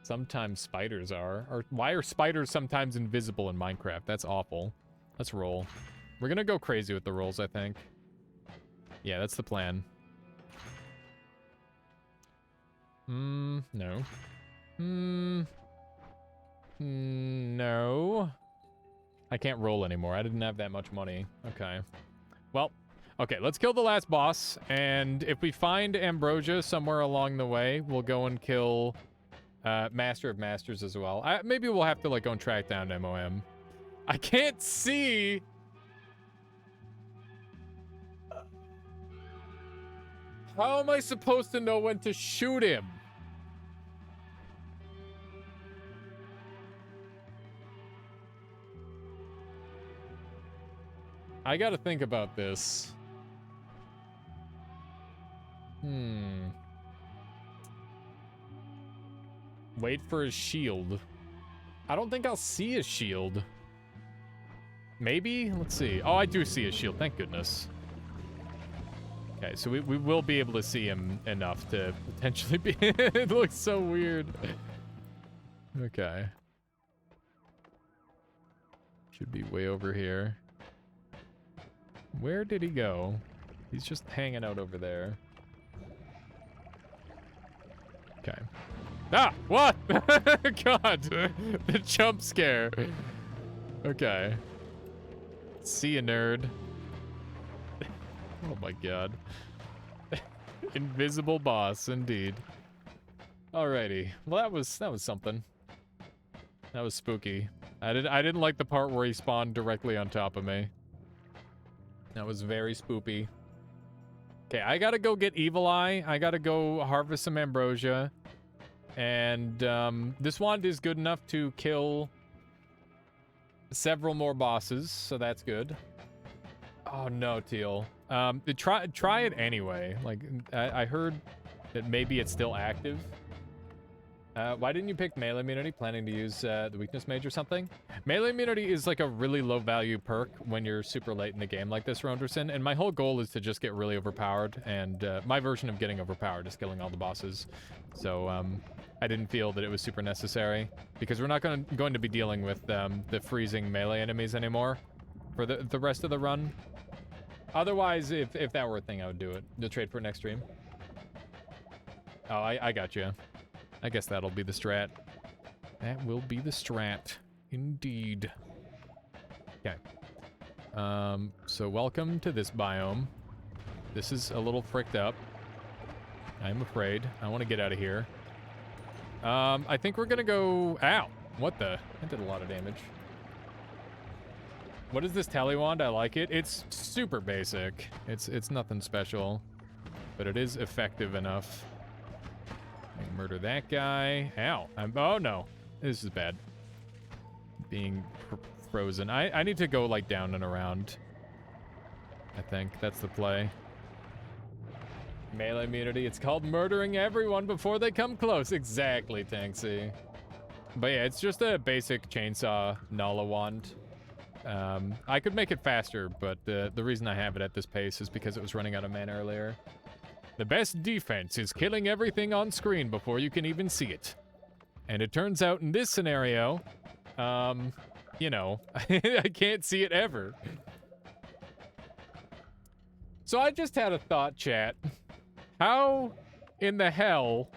Sometimes spiders are. Or why are spiders sometimes invisible in Minecraft? That's awful. Let's roll. We're gonna go crazy with the rolls, I think. Yeah, that's the plan. No. No. I can't roll anymore. I didn't have that much money. Okay. Well, okay, let's kill the last boss. And if we find Ambrosia somewhere along the way, we'll go and kill Master of Masters as well. Maybe we'll have to, like, go and track down MOM. I can't see! How am I supposed to know when to shoot him? I gotta think about this. Wait for his shield. I don't think I'll see his shield. Maybe? Let's see. Oh, I do see his shield. Thank goodness. Okay, so we will be able to see him enough to potentially be... It looks so weird. Okay. Should be way over here. Where did he go? He's just hanging out over there. Okay. Ah! What? God! The jump scare. Okay. See ya, nerd. Oh my god. Invisible boss, indeed. Alrighty. Well, that was something. That was spooky. I didn't like the part where he spawned directly on top of me. That was very spoopy. Okay, I gotta go get Evil Eye. I gotta go harvest some ambrosia. And this wand is good enough to kill several more bosses, so that's good. Oh no, Teal. Try it anyway. Like, I heard that maybe it's still active. Why didn't you pick melee immunity? Planning to use the weakness mage or something? Melee immunity is like a really low value perk when you're super late in the game like this, Ronderson, and my whole goal is to just get really overpowered, and my version of getting overpowered is killing all the bosses. So I didn't feel that it was super necessary, because we're not going to be dealing with the freezing melee enemies anymore for the rest of the run. Otherwise, if that were a thing, I would do it. You'll trade for next stream. Oh, I got you. I guess that'll be the strat. That will be the strat. Indeed. Okay. So welcome to this biome. This is a little fricked up. I'm afraid. I want to get out of here. I think we're gonna go... Ow! What the? That did a lot of damage. What is this tallywand? I like it. It's super basic. It's nothing special. But it is effective enough. Murder that guy. Ow. Oh no. This is bad. Being frozen. I need to go like down and around. I think that's the play. Melee immunity. It's called murdering everyone before they come close. Exactly, Tanksy. But yeah, it's just a basic chainsaw Nala wand. I could make it faster, but the reason I have it at this pace is because it was running out of mana earlier. The best defense is killing everything on screen before you can even see it. And it turns out in this scenario, you know, I can't see it ever. So I just had a thought, chat. How in the hell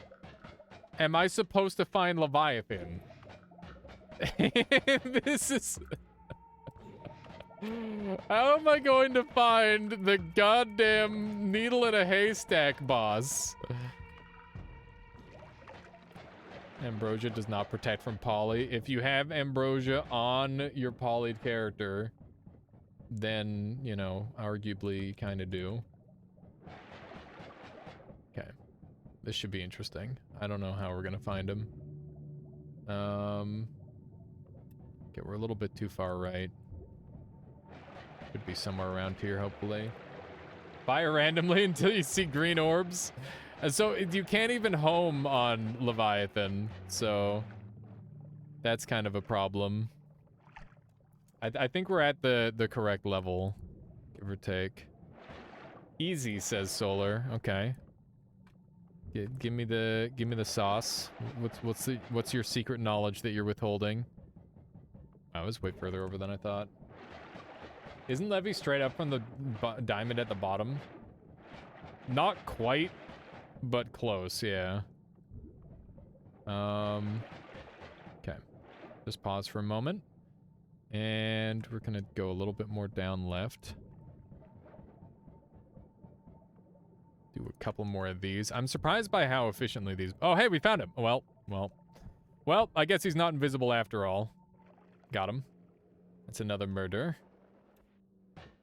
am I supposed to find Leviathan? This is... How am I going to find the goddamn needle in a haystack boss? Ambrosia does not protect from poly. If you have ambrosia on your polyed character, then, you know, arguably you kind of do. Okay. This should be interesting. I don't know how we're going to find him. Okay, we're a little bit too far right. Could be somewhere around here, hopefully. Fire randomly until you see green orbs. And so you can't even home on Leviathan, so that's kind of a problem. I think we're at the correct level, give or take. Easy, says Solar. Okay. Give me the sauce. What's your secret knowledge that you're withholding? I was way further over than I thought. Isn't Levy straight up from the diamond at the bottom? Not quite, but close, yeah. Okay. Just pause for a moment. And we're gonna go a little bit more down left. Do a couple more of these. I'm surprised by how efficiently these... Oh, hey, we found him. Well, I guess he's not invisible after all. Got him. That's another murder.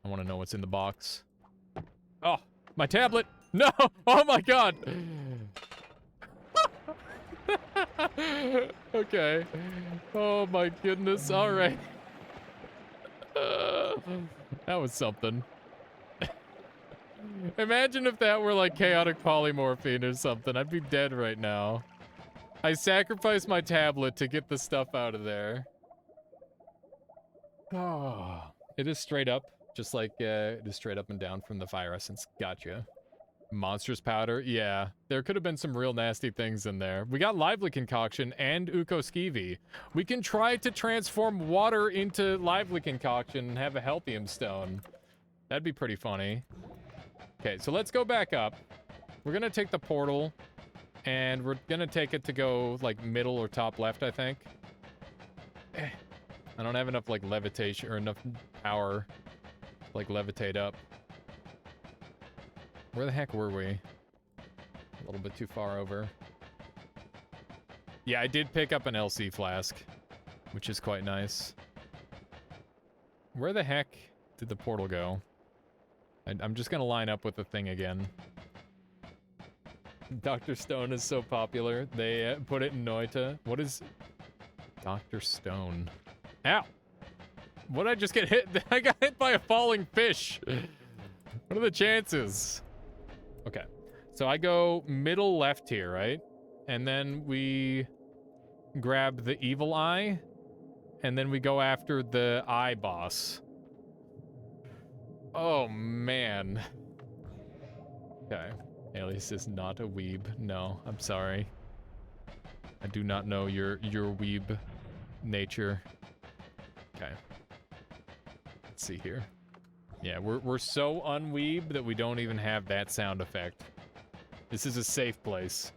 I want to know what's in the box. Oh, my tablet. No. Oh my god. Okay. Oh my goodness. All right. That was something. Imagine if that were like chaotic polymorphine or something. I'd be dead right now. I sacrificed my tablet to get the stuff out of there. Oh, it is straight up, just like it is straight up and down from the fire essence. Gotcha. Monstrous powder, yeah. There could have been some real nasty things in there. We got lively concoction and ukoskivi. We can try to transform water into lively concoction and have a helpium stone. That'd be pretty funny. Okay, so let's go back up. We're gonna take the portal, and we're gonna take it to go like middle or top left, I think. I don't have enough like levitation or enough power to like levitate up. Where the heck were we? A little bit too far over. Yeah, I did pick up an LC flask, which is quite nice. Where the heck did the portal go? I'm just gonna line up with the thing again. Dr. Stone is so popular. They put it in Noita. What is Dr. Stone? Ow! What did I just get hit? I got hit by a falling fish. What are the chances? Okay, so I go middle left here, right? And then we grab the evil eye, and then we go after the eye boss. Oh, man. Okay, Alias is not a weeb. No, I'm sorry. I do not know your weeb nature. Okay. Let's see here. Yeah, we're so unweeb that we don't even have that sound effect. This is a safe place.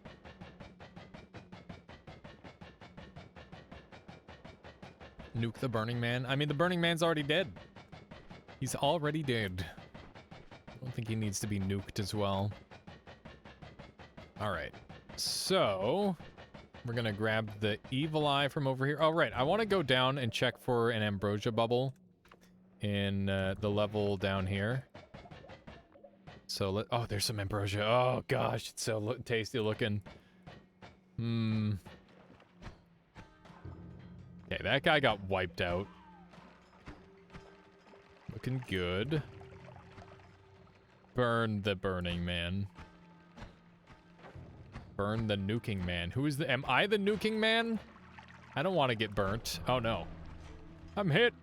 Nuke the Burning Man? I mean, the Burning Man's already dead. He's already dead. I don't think he needs to be nuked as well. Alright. So, we're gonna grab the evil eye from over here. Oh, right. I want to go down and check for an ambrosia bubble in the level down here. So oh, there's some ambrosia. Oh gosh, it's so tasty looking. Okay, that guy got wiped out. Looking good. Burn the Burning Man. Burn the Nuking Man. Who is the... Am I the Nuking Man? I don't want to get burnt. Oh no. I'm hit.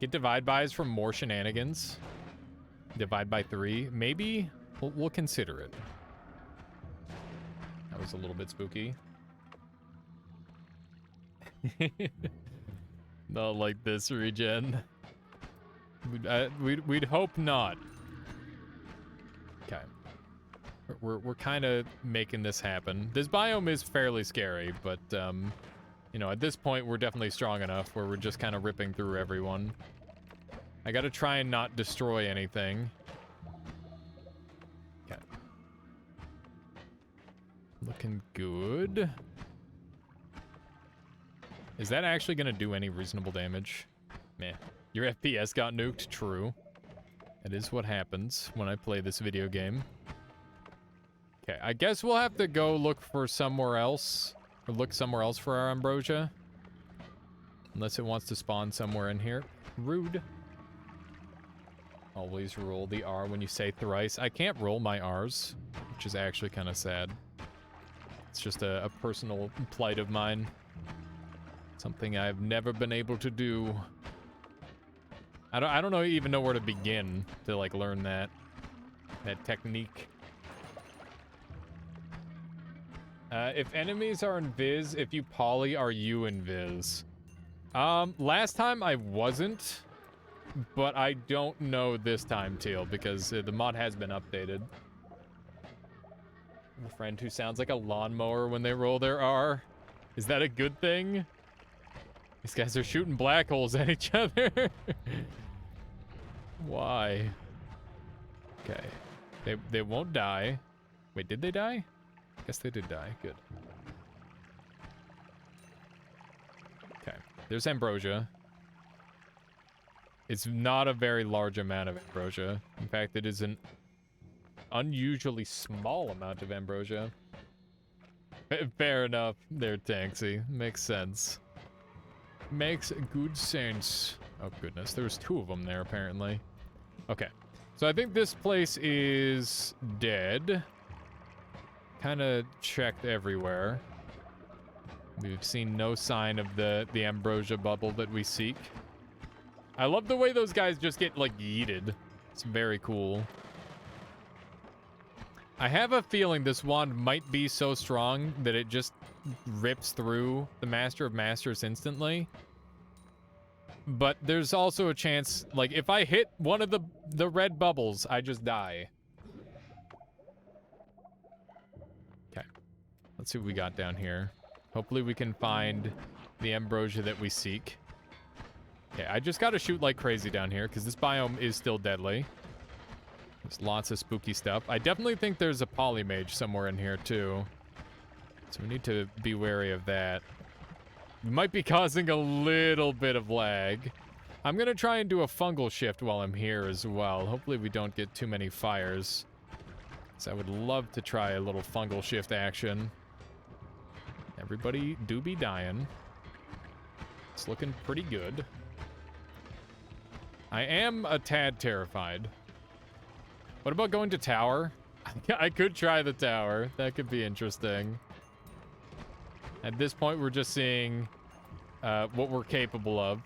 Get divide bys from more shenanigans. Divide by 3. Maybe we'll consider it. That was a little bit spooky. Not like this regen. We'd hope not. Okay. We're kind of making this happen. This biome is fairly scary, but you know, at this point we're definitely strong enough where we're just kind of ripping through everyone. I gotta try and not destroy anything. Okay. Looking good. Is that actually gonna do any reasonable damage? Meh. Your FPS got nuked? True. That is what happens when I play this video game. Okay, I guess we'll have to go look for somewhere else. Or look somewhere else for our ambrosia. Unless it wants to spawn somewhere in here. Rude. Always roll the R when you say thrice. I can't roll my R's, which is actually kind of sad. It's just a personal plight of mine. Something I've never been able to do. I don't even know where to begin to like learn that technique. If enemies are invis, if you poly, are you invis? Last time I wasn't, but I don't know this time, Teal, because the mod has been updated. A friend who sounds like a lawnmower when they roll their R. Is that a good thing? These guys are shooting black holes at each other. Why? Okay. They won't die. Wait, did they die? I guess they did die. Good. Okay. There's ambrosia. It's not a very large amount of ambrosia. In fact, it is an unusually small amount of ambrosia. Fair enough. There, Tanksy. Makes sense. Makes good sense. Oh, goodness. There was 2 of them there, apparently. Okay. So I think this place is dead. Kind of checked everywhere. We've seen no sign of the ambrosia bubble that we seek. I love the way those guys just get, like, yeeted. It's very cool. I have a feeling this wand might be so strong that it just rips through the Master of Masters instantly. But there's also a chance, like, if I hit one of the red bubbles, I just die. Okay. Let's see what we got down here. Hopefully we can find the ambrosia that we seek. Okay, I just gotta shoot like crazy down here, because this biome is still deadly. There's lots of spooky stuff. I definitely think there's a polymage somewhere in here, too. So we need to be wary of that. We might be causing a little bit of lag. I'm gonna try and do a fungal shift while I'm here as well. Hopefully we don't get too many fires. So I would love to try a little fungal shift action. Everybody do be dying. It's looking pretty good. I am a tad terrified. What about going to tower? I could try the tower. That could be interesting. At this point, we're just seeing what we're capable of.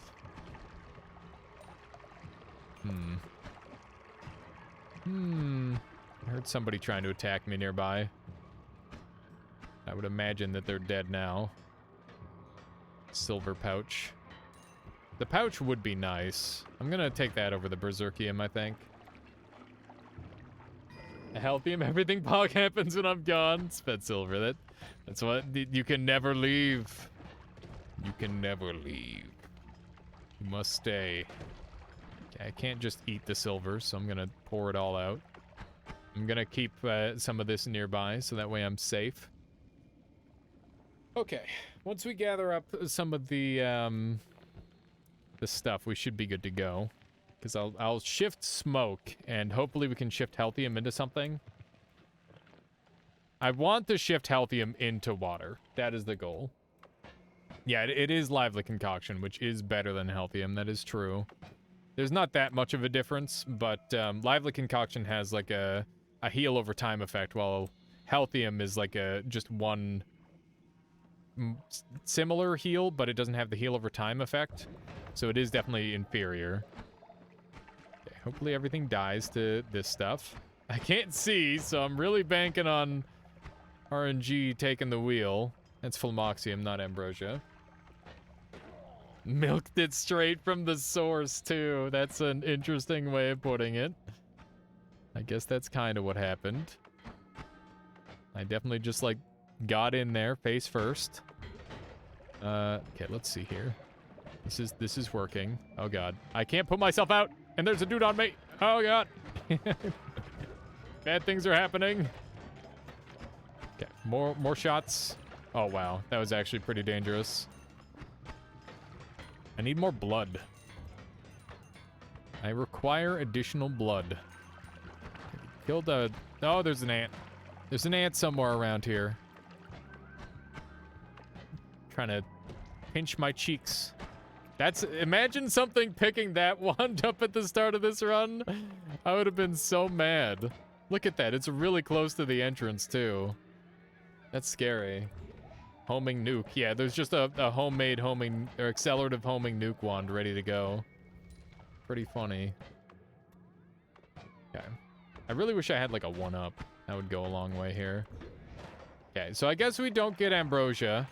I heard somebody trying to attack me nearby. I would imagine that they're dead now. Silver pouch. The pouch would be nice. I'm gonna take that over the Berserkium, I think. A Healthium, everything pog happens when I'm gone. Sped silver, that's what, you can never leave. You can never leave. You must stay. Okay, I can't just eat the silver, so I'm gonna pour it all out. I'm gonna keep some of this nearby, so that way I'm safe. Okay, once we gather up some of the stuff, we should be good to go. Because I'll shift smoke, and hopefully we can shift Healthium into something. I want to shift Healthium into water. That is the goal. Yeah, it is Lively Concoction, which is better than Healthium. That is true. There's not that much of a difference, but Lively Concoction has like a heal over time effect, while Healthium is like just one similar heal, but it doesn't have the heal over time effect. So it is definitely inferior. Okay, hopefully everything dies to this stuff. I can't see, so I'm really banking on RNG taking the wheel. That's Phlomoxium, not Ambrosia. Milked it straight from the source, too. That's an interesting way of putting it. I guess that's kind of what happened. I definitely just, like, got in there face first. Okay, let's see here. This is working. Oh, God. I can't put myself out, and there's a dude on me. Oh, God. Bad things are happening. Okay, more shots. Oh, wow. That was actually pretty dangerous. I need more blood. I require additional blood. Killed a... Oh, there's an ant. There's an ant somewhere around here. Trying to pinch my cheeks. That's... Imagine something picking that wand up at the start of this run. I would have been so mad. Look at that. It's really close to the entrance, too. That's scary. Homing nuke. Yeah, there's just a homemade homing, or accelerative homing nuke wand ready to go. Pretty funny. Okay. I really wish I had like a 1-up. That would go a long way here. Okay, so I guess we don't get Ambrosia,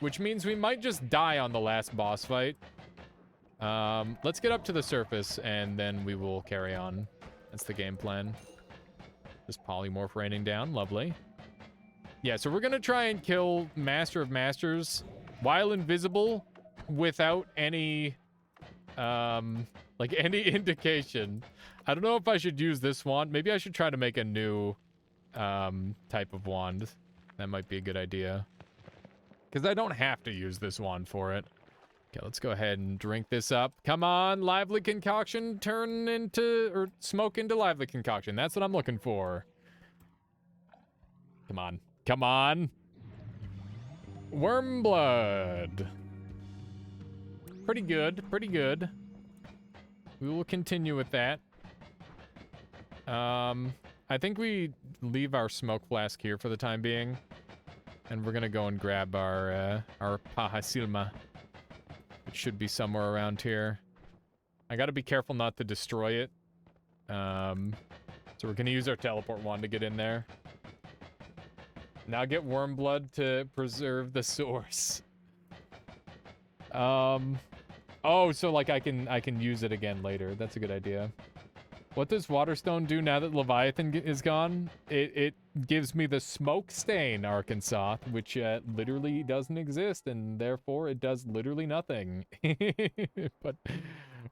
which means we might just die on the last boss fight. Let's get up to the surface and then we will carry on. That's the game plan. Just polymorph raining down. Lovely. Yeah, so we're gonna try and kill Master of Masters while invisible without any, like any indication. I don't know if I should use this wand. Maybe I should try to make a new, type of wand. That might be a good idea. Because I don't have to use this wand for it. Okay, let's go ahead and drink this up. Come on, Lively Concoction, turn into, or smoke into Lively Concoction. That's what I'm looking for. Come on. Come on. Worm blood. Pretty good, pretty good. We will continue with that. I think we leave our smoke flask here for the time being. And we're gonna go and grab our paja silma. It should be somewhere around here. I gotta be careful not to destroy it. So we're gonna use our teleport wand to get in there. Now get worm blood to preserve the source. Oh, so like I can use it again later. That's a good idea. What does Waterstone do now that Leviathan is gone? It gives me the smoke stain, Arkansas, which literally doesn't exist, and therefore it does literally nothing. But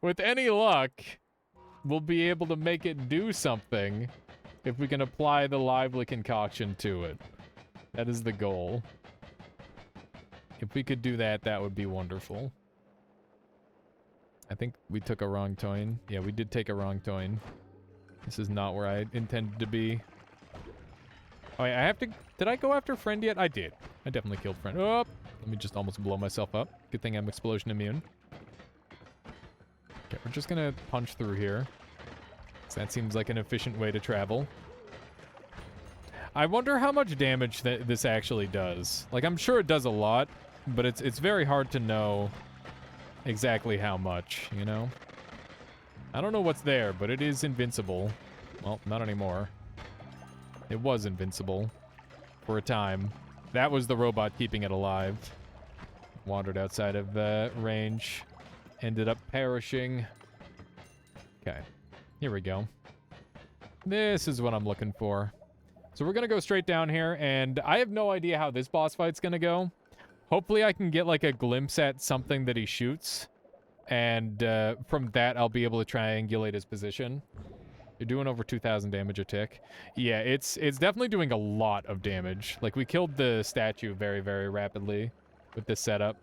with any luck, we'll be able to make it do something if we can apply the lively concoction to it. That is the goal. If we could do that, that would be wonderful. I think we took a wrong turn. Yeah, we did take a wrong turn. This is not where I intended to be. Oh, yeah, I have to... Did I go after Friend yet? I did. I definitely killed Friend. Oh! Let me just almost blow myself up. Good thing I'm explosion immune. Okay, we're just gonna punch through here. So that seems like an efficient way to travel. I wonder how much damage this actually does. Like, I'm sure it does a lot, but it's very hard to know exactly how much, you know? I don't know what's there, but it is invincible. Well, not anymore. It was invincible for a time. That was the robot keeping it alive. Wandered outside of range. Ended up perishing. Okay. Here we go. This is what I'm looking for. So we're gonna go straight down here, and I have no idea how this boss fight's gonna go. Hopefully I can get like a glimpse at something that he shoots. And from that, I'll be able to triangulate his position. You're doing over 2,000 damage a tick. Yeah, it's definitely doing a lot of damage. Like, we killed the statue very, very rapidly with this setup.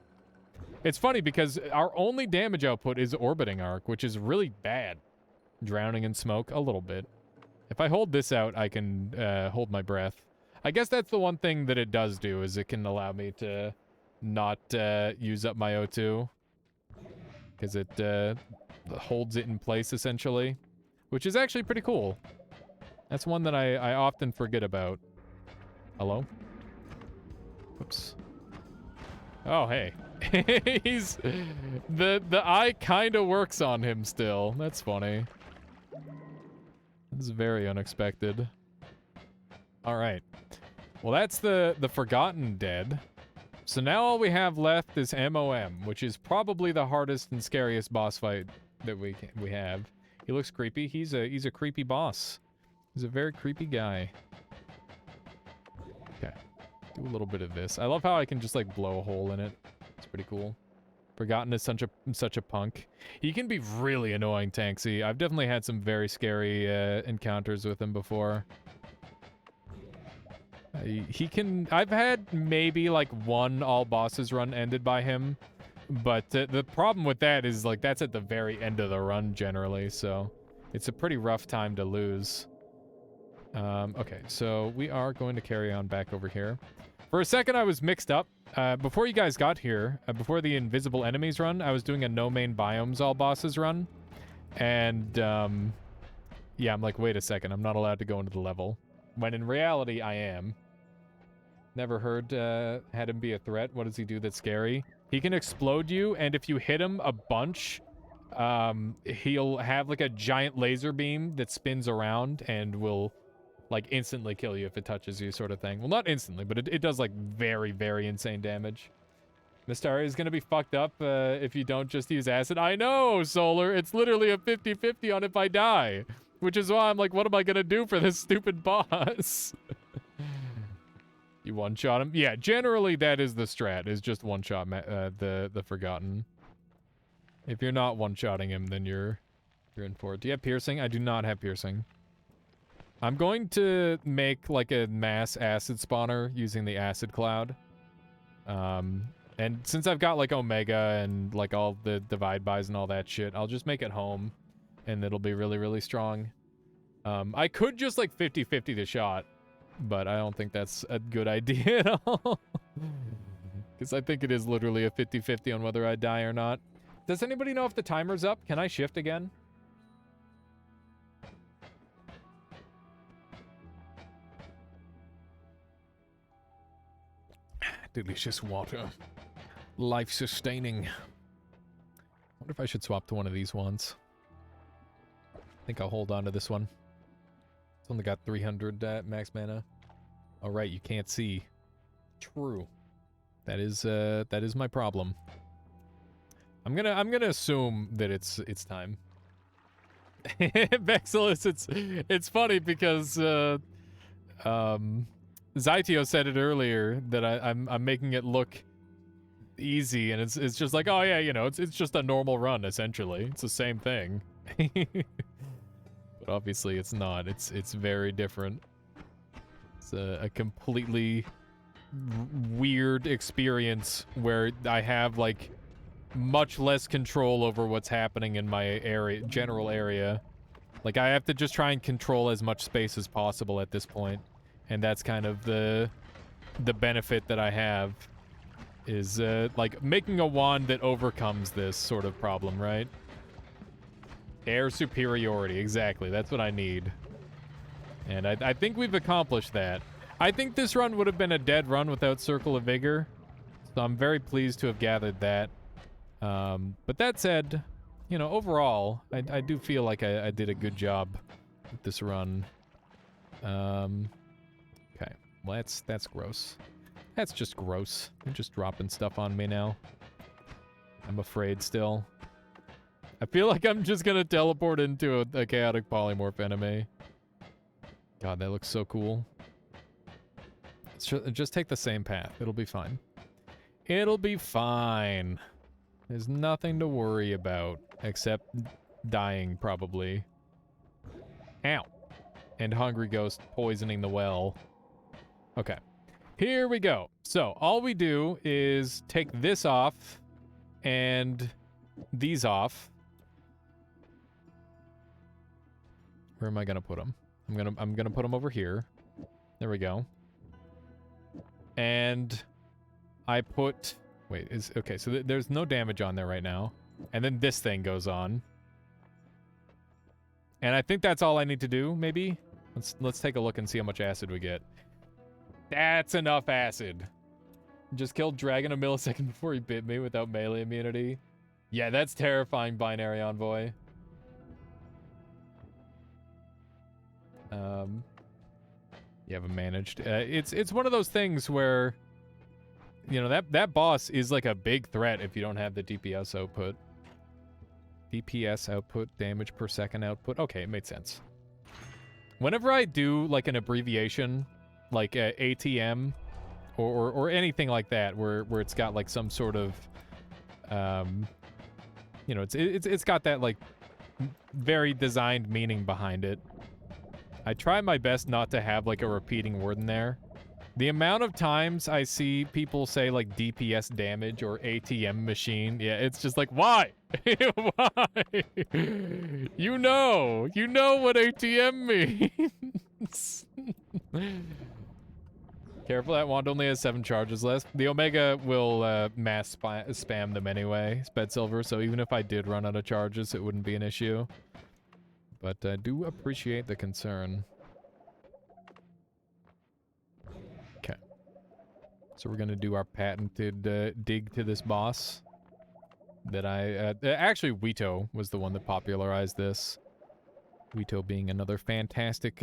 It's funny because our only damage output is orbiting arc, which is really bad. Drowning in smoke, a little bit. If I hold this out, I can hold my breath. I guess that's the one thing that it does do, is it can allow me to not use up my O2. Because it holds it in place, essentially. Which is actually pretty cool. That's one that I often forget about. Hello? Oops. Oh, hey. He's... The eye kind of works on him still. That's funny. This is very unexpected. Alright. Well, that's the Forgotten Dead. So now all we have left is MOM, which is probably the hardest and scariest boss fight that we have. He looks creepy. He's a creepy boss. He's a very creepy guy. Okay. Do a little bit of this. I love how I can just like blow a hole in it. It's pretty cool. Forgotten is such a punk. He can be really annoying, Tanksy. I've definitely had some very scary encounters with him before. He can... I've had maybe like one all bosses run ended by him, but the problem with that is like that's at the very end of the run generally, so it's a pretty rough time to lose. Okay, so we are going to carry on back over here. For a second I was mixed up. Before you guys got here, before the invisible enemies run, I was doing a no main biomes all bosses run, and yeah, I'm like, wait a second, I'm not allowed to go into the level, when in reality I am. Never heard had him be a threat. What does he do that's scary? He can explode you, and if you hit him a bunch, he'll have like a giant laser beam that spins around and will like instantly kill you if it touches you, sort of thing. Well, not instantly, but it does like very, very insane damage. Mysteria is gonna be fucked up if you don't just use acid. I know, Solar. It's literally a 50-50 on if I die, which is why I'm like, what am I gonna do for this stupid boss? You one-shot him? Yeah, generally that is the strat, is just one-shot the Forgotten. If you're not one-shotting him, then you're in for it. Do you have piercing? I do not have piercing. I'm going to make like a mass acid spawner using the acid cloud. And since I've got like Omega and like all the divide buys and all that shit, I'll just make it home and it'll be really, really strong. I could just like 50-50 the shot, but I don't think that's a good idea at all. Because I think it is literally a 50-50 on whether I die or not. Does anybody know if the timer's up? Can I shift again? Delicious water. Life-sustaining. Wonder if I should swap to one of these ones. I think I'll hold on to this one. It's only got 300 max mana. All right, you can't see. True. That is my problem. I'm gonna assume that it's time. Vexilus, it's funny because Zytio said it earlier that I'm making it look easy, and it's just like, oh yeah, you know, it's just a normal run essentially. It's the same thing. But obviously it's not. It's very different. It's a completely weird experience where I have like much less control over what's happening in my general area. Like I have to just try and control as much space as possible at this point, and that's kind of the benefit that I have is like making a wand that overcomes this sort of problem, right? Air superiority, exactly. That's what I need. And I think we've accomplished that. I think this run would have been a dead run without Circle of Vigor, so I'm very pleased to have gathered that. But that said, you know, overall, I do feel like I did a good job with this run. Okay, well, that's gross. That's just gross. They're just dropping stuff on me now. I'm afraid still. I feel like I'm just gonna teleport into a chaotic polymorph enemy. God, that looks so cool. Just take the same path. It'll be fine. It'll be fine. There's nothing to worry about, except dying, probably. Ow. And Hungry Ghost poisoning the well. Okay. Here we go. So, all we do is take this off, and these off. Where am I gonna put them? I'm gonna put them over here. There we go. And I put... Wait, okay, so there's no damage on there right now. And then this thing goes on. And I think that's all I need to do, maybe? Let's take a look and see how much acid we get. That's enough acid. Just killed Dragon a millisecond before he bit me without melee immunity. Yeah, that's terrifying, Binary Envoy. You haven't managed. It's one of those things where, you know, that boss is like a big threat if you don't have the DPS output. DPS output, damage per second output. Okay, it made sense. Whenever I do like an abbreviation, like ATM, or anything like that, where it's got like some sort of, you know, it's got that like very designed meaning behind it. I try my best not to have like a repeating word in there. The amount of times I see people say like DPS damage or ATM machine, yeah, it's just like, why? Why? You know what ATM means. Careful, that wand only has 7 charges left. The Omega will mass spam them anyway, Sped Silver, so even if I did run out of charges, it wouldn't be an issue. But I do appreciate the concern. Okay. So we're gonna do our patented dig to this boss. That actually, Wito was the one that popularized this. Wito being another fantastic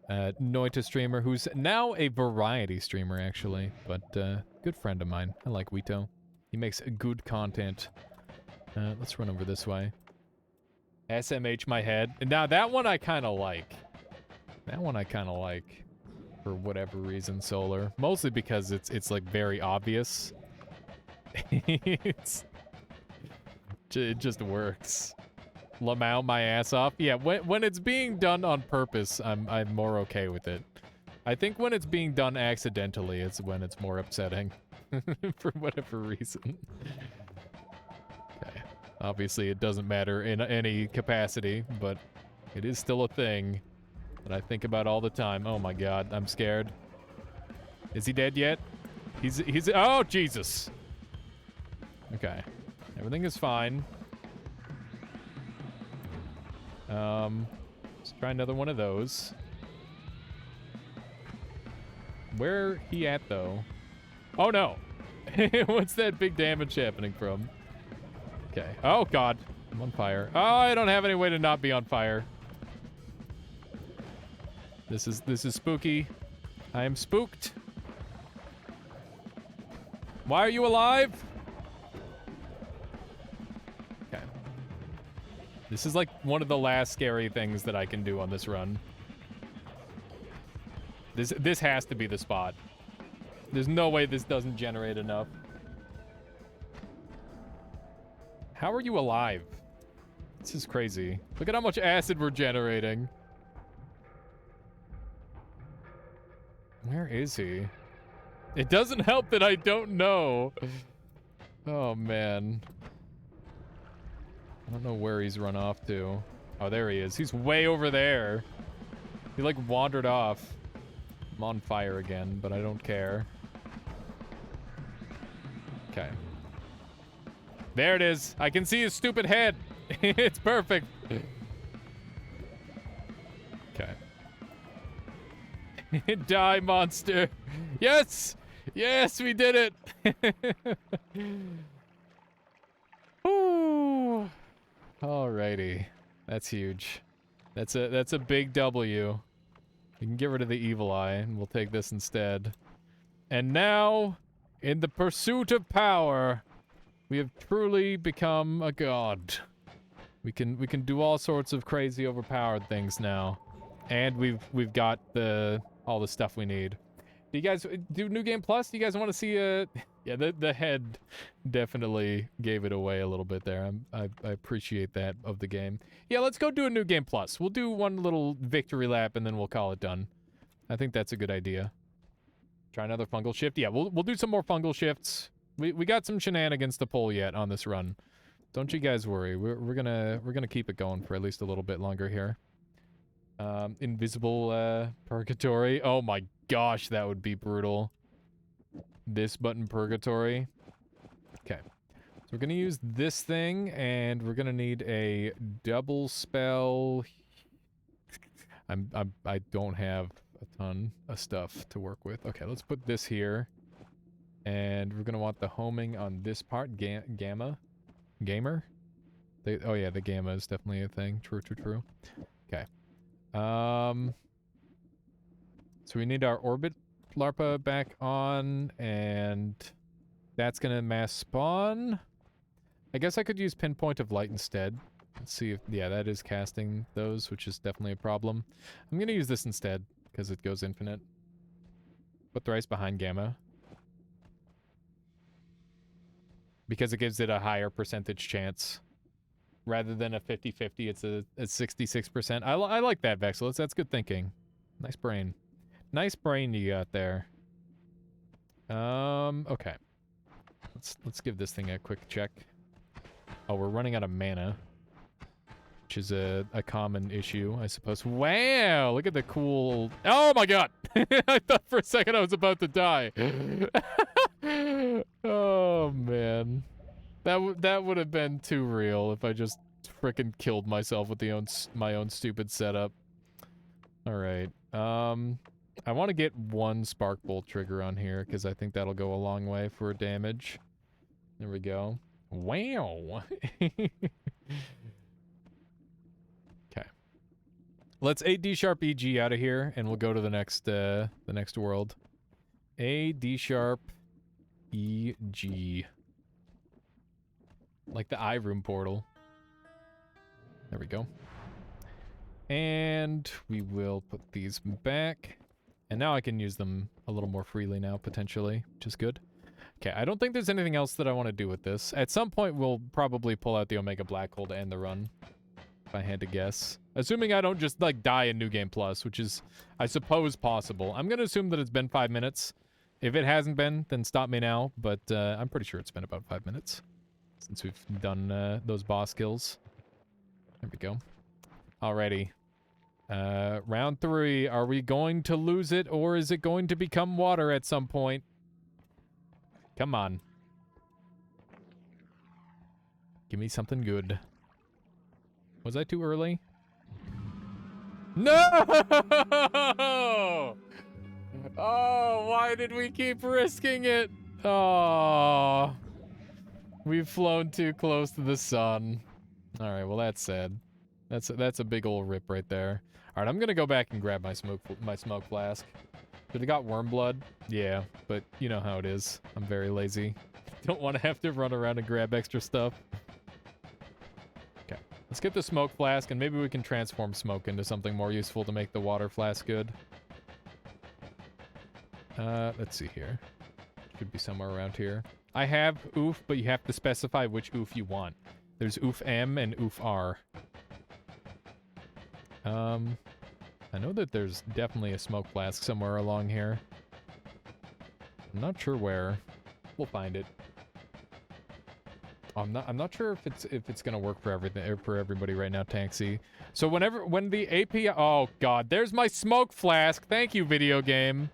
Noita streamer who's now a variety streamer, actually. But good friend of mine. I like Wito. He makes good content. Let's run over this way. SMH my head. Now that one I kind of like. That one I kind of like. For whatever reason, Solar. Mostly because it's like very obvious. It just works. Lamau my ass off. Yeah, when it's being done on purpose, I'm more okay with it. I think when it's being done accidentally, it's when it's more upsetting. For whatever reason. Okay. Obviously, it doesn't matter in any capacity, but it is still a thing that I think about all the time. Oh my god, I'm scared. Is he dead yet? He's oh, Jesus! Okay. Everything is fine. Let's try another one of those. Where he at, though? Oh no. What's that big damage happening from? Okay. Oh god. I'm on fire. Oh, I don't have any way to not be on fire. This is spooky. I am spooked. Why are you alive? Okay. This is like one of the last scary things that I can do on this run. This has to be the spot. There's no way this doesn't generate enough. How are you alive? This is crazy. Look at how much acid we're generating. Where is he? It doesn't help that I don't know. Oh, man. I don't know where he's run off to. Oh, there he is. He's way over there. He, like, wandered off. I'm on fire again, but I don't care. Okay. There it is. I can see his stupid head. It's perfect. Okay. Die, monster. Yes! Yes, we did it! Ooh. Alrighty. That's huge. That's a big W. We can get rid of the evil eye, and we'll take this instead. And now, in the pursuit of power, we have truly become a god. We can do all sorts of crazy overpowered things now. And we've got all the stuff we need. Do you guys do New Game Plus? Do you guys want to see yeah, the head definitely gave it away a little bit there. I appreciate that of the game. Yeah, let's go do a New Game Plus. We'll do one little victory lap and then we'll call it done. I think that's a good idea. Try another fungal shift. Yeah, we'll do some more fungal shifts. We got some shenanigans to pull yet on this run. Don't you guys worry. We're gonna keep it going for at least a little bit longer here. Invisible purgatory. Oh my gosh, that would be brutal. This button purgatory. Okay. So we're gonna use this thing, and we're gonna need a double spell. I don't have a ton of stuff to work with. Okay, let's put this here. And we're gonna want the homing on this part. Gamma? Gamer? Oh yeah, the gamma is definitely a thing. True. Okay. So we need our orbit larpa back on, and that's gonna mass spawn. I guess I could use pinpoint of light instead. Let's see if, yeah, that is casting those, which is definitely a problem. I'm gonna use this instead, because it goes infinite. Put thrice behind gamma. Because it gives it a higher percentage chance. Rather than a 50-50, it's a 66%. I like that, Vexel. That's good thinking. Nice brain. Nice brain you got there. Okay. Let's give this thing a quick check. Oh, we're running out of mana. Which is a common issue, I suppose. Wow! Look at the cool... Oh my god! I thought for a second I was about to die. Oh, man. That would have been too real if I just frickin' killed myself with my own stupid setup. Alright. I want to get one Spark Bolt trigger on here, because I think that'll go a long way for damage. There we go. Wow! Okay. Let's A D sharp EG out of here, and we'll go to the next world. A D sharp EG. Like the eye room portal. There we go. And we will put these back. And now I can use them a little more freely now, potentially, which is good. Okay, I don't think there's anything else that I want to do with this. At some point, we'll probably pull out the Omega Black Hole to end the run. If I had to guess. Assuming I don't just, like, die in New Game Plus, which is, I suppose, possible. I'm going to assume that it's been 5 minutes. If it hasn't been, then stop me now. But I'm pretty sure it's been about 5 minutes since we've done those boss kills. There we go. Alrighty. Round 3. Are we going to lose it, or is it going to become water at some point? Come on. Give me something good. Was I too early? No! Oh, why did we keep risking it? Oh, we've flown too close to the sun. All right, well that's sad. That's a big old rip right there. All right, I'm gonna go back and grab my smoke flask. Did it got worm blood? Yeah, but you know how it is. I'm very lazy. Don't want to have to run around and grab extra stuff. Okay, let's get the smoke flask, and maybe we can transform smoke into something more useful to make the water flask good. Let's see here. Should be somewhere around here. I have oof, but you have to specify which oof you want. There's oof M and oof R. I know that there's definitely a smoke flask somewhere along here. I'm not sure where. We'll find it. I'm not sure if it's gonna work for everybody right now, Tanksy. So when the API, oh god, there's my smoke flask. Thank you, video game.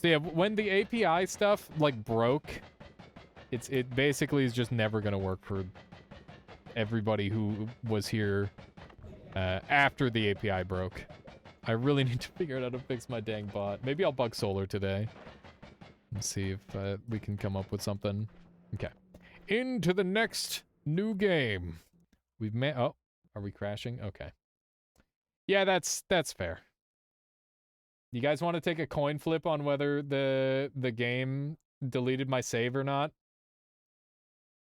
So yeah, when the API stuff like broke, it basically is just never gonna work for everybody who was here after the API broke. I really need to figure out how to fix my dang bot. Maybe I'll bug Solar today. Let's see if we can come up with something. Okay. Into the next new game. We've met. Oh, are we crashing? Okay. Yeah, that's fair. You guys want to take a coin flip on whether the game deleted my save or not?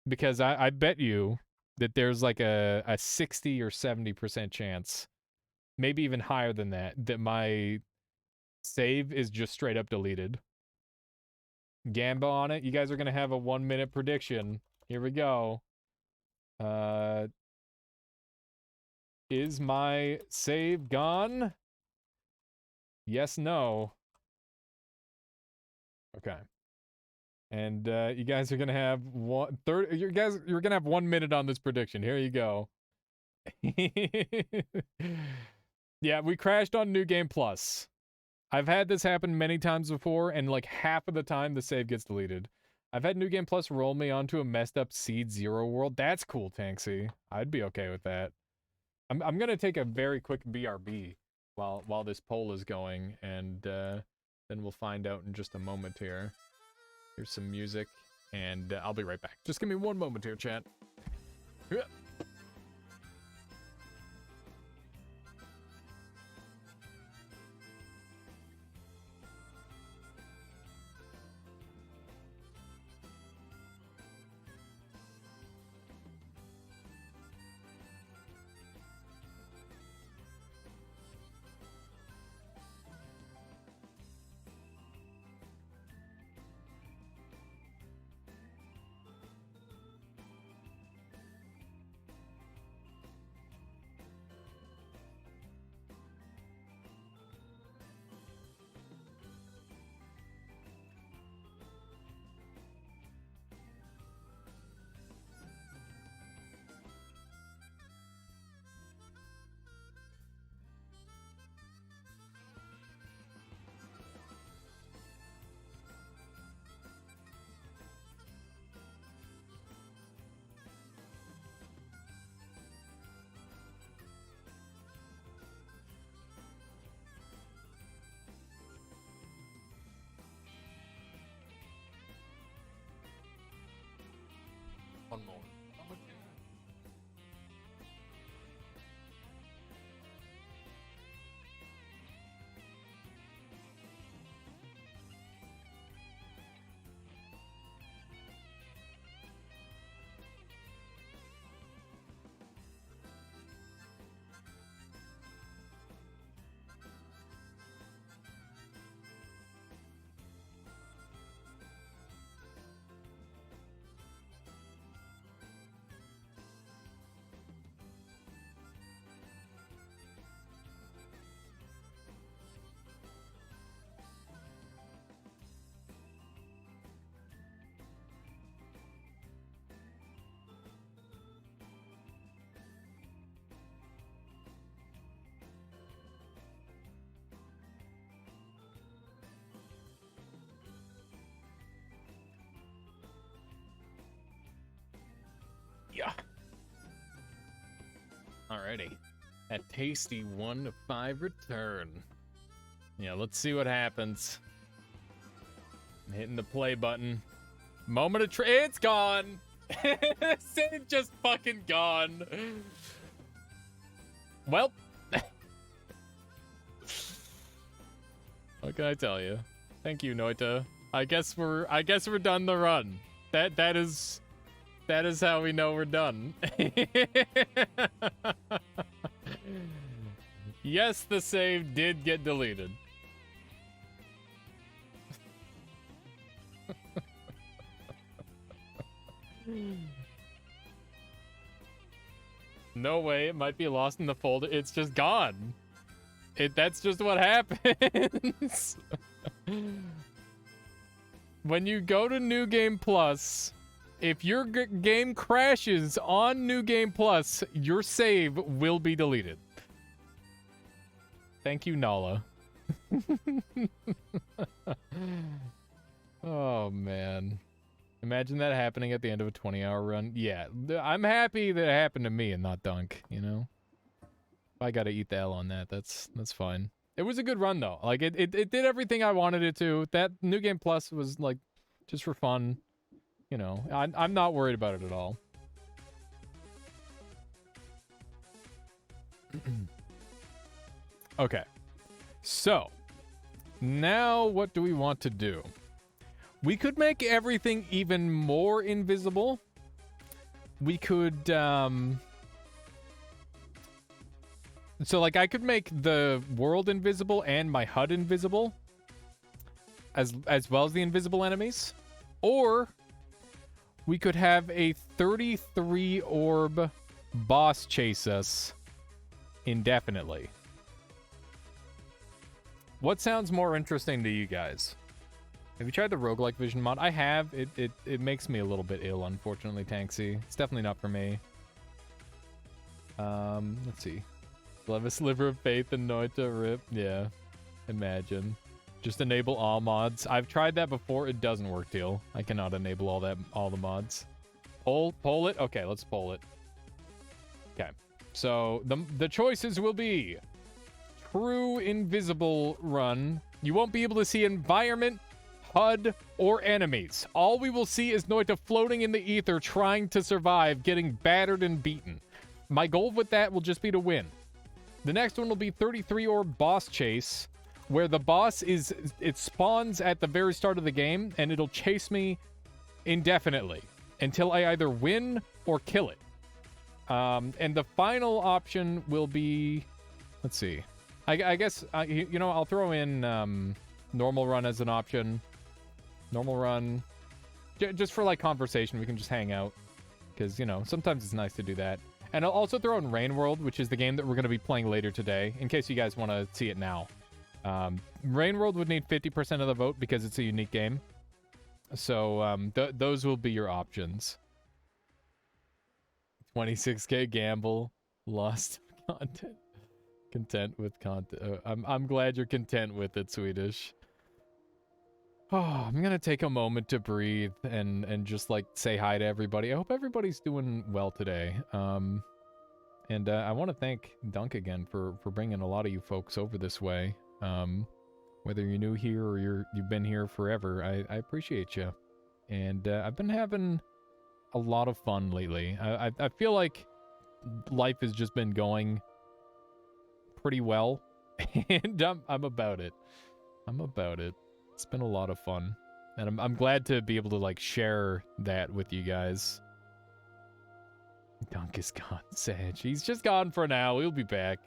Because I bet you that there's like a 60 or 70% chance, maybe even higher than that, that my save is just straight up deleted. Gamble on it. You guys are going to have a 1-minute prediction. Here we go. Is my save gone? Yes, no. Okay. And you guys are going to have you're going to have 1 minute on this prediction. Here you go. Yeah, we crashed on New Game Plus. I've had this happen many times before, and like half of the time the save gets deleted. I've had New Game Plus roll me onto a messed up Seed Zero world. That's cool, Tanksy. I'd be okay with that. I'm gonna take a very quick BRB while this poll is going, and then we'll find out in just a moment here. Here's some music, and I'll be right back. Just give me 1 moment here, chat. One more. Yeah. Alrighty. A tasty 1 to 5 return. Yeah, let's see what happens. I'm hitting the play button. Moment of it's gone. It's just fucking gone. Well, what can I tell you? Thank you, Noita. I guess we're done the run. That is how we know we're done. Yes, the save did get deleted. No way, it might be lost in the folder. It's just gone. That's just what happens. When you go to New Game Plus, if your game crashes on New Game Plus, your save will be deleted. Thank you, Nala. Oh, man. Imagine that happening at the end of a 20-hour run. Yeah, I'm happy that it happened to me and not Dunk, you know? I gotta eat the L on that. That's fine. It was a good run, though. Like, it did everything I wanted it to. That New Game Plus was, like, just for fun. You know, I'm not worried about it at all. Okay. So, now what do we want to do? We could make everything even more invisible. We could, so like I could make the world invisible and my HUD invisible, as well as the invisible enemies. Or we could have a 33 orb boss chase us indefinitely. What sounds more interesting to you guys? Have you tried the roguelike vision mod? I have. It makes me a little bit ill, unfortunately, Tanksy. It's definitely not for me. Let's see. We'll have a sliver of faith in Noita rip. Yeah. Imagine. Just enable all mods. I've tried that before. It doesn't work, Teal. I cannot enable all the mods. Poll it? Okay, let's poll it. Okay. So the choices will be true invisible run. You won't be able to see environment, HUD, or enemies. All we will see is Noita floating in the ether trying to survive, getting battered and beaten. My goal with that will just be to win. The next one will be 33 orb boss chase, where the boss it spawns at the very start of the game, and it'll chase me indefinitely until I either win or kill it. And the final option will be, let's see. I guess, you know, I'll throw in normal run as an option. Normal run. Just for, like, conversation, we can just hang out. Because, you know, sometimes it's nice to do that. And I'll also throw in Rain World, which is the game that we're going to be playing later today, in case you guys want to see it now. Rain World would need 50% of the vote because it's a unique game. So, those will be your options. 26k gamble. Lost content. Content with content. I'm glad you're content with it, Swedish. Oh, I'm gonna take a moment to breathe and just like say hi to everybody. I hope everybody's doing well today. And I want to thank Dunk again for bringing a lot of you folks over this way. Whether you're new here or you've been here forever, I appreciate you. And I've been having a lot of fun lately. I feel like life has just been going pretty well, and I'm about it. I'm about it. It's been a lot of fun, and I'm glad to be able to like share that with you guys. Dunk is gone, Sage. He's just gone for now. He'll be back.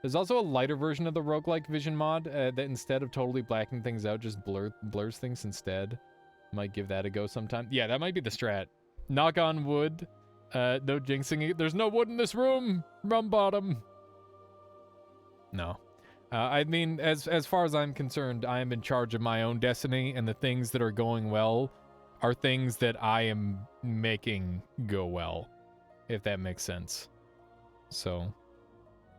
There's also a lighter version of the roguelike vision mod that instead of totally blacking things out, just blurs things instead. Might give that a go sometime. Yeah, that might be the strat. Knock on wood. No jinxing. There's no wood in this room. Rum bottom. No. I mean, as far as I'm concerned, I am in charge of my own destiny, and the things that are going well are things that I am making go well, if that makes sense. So,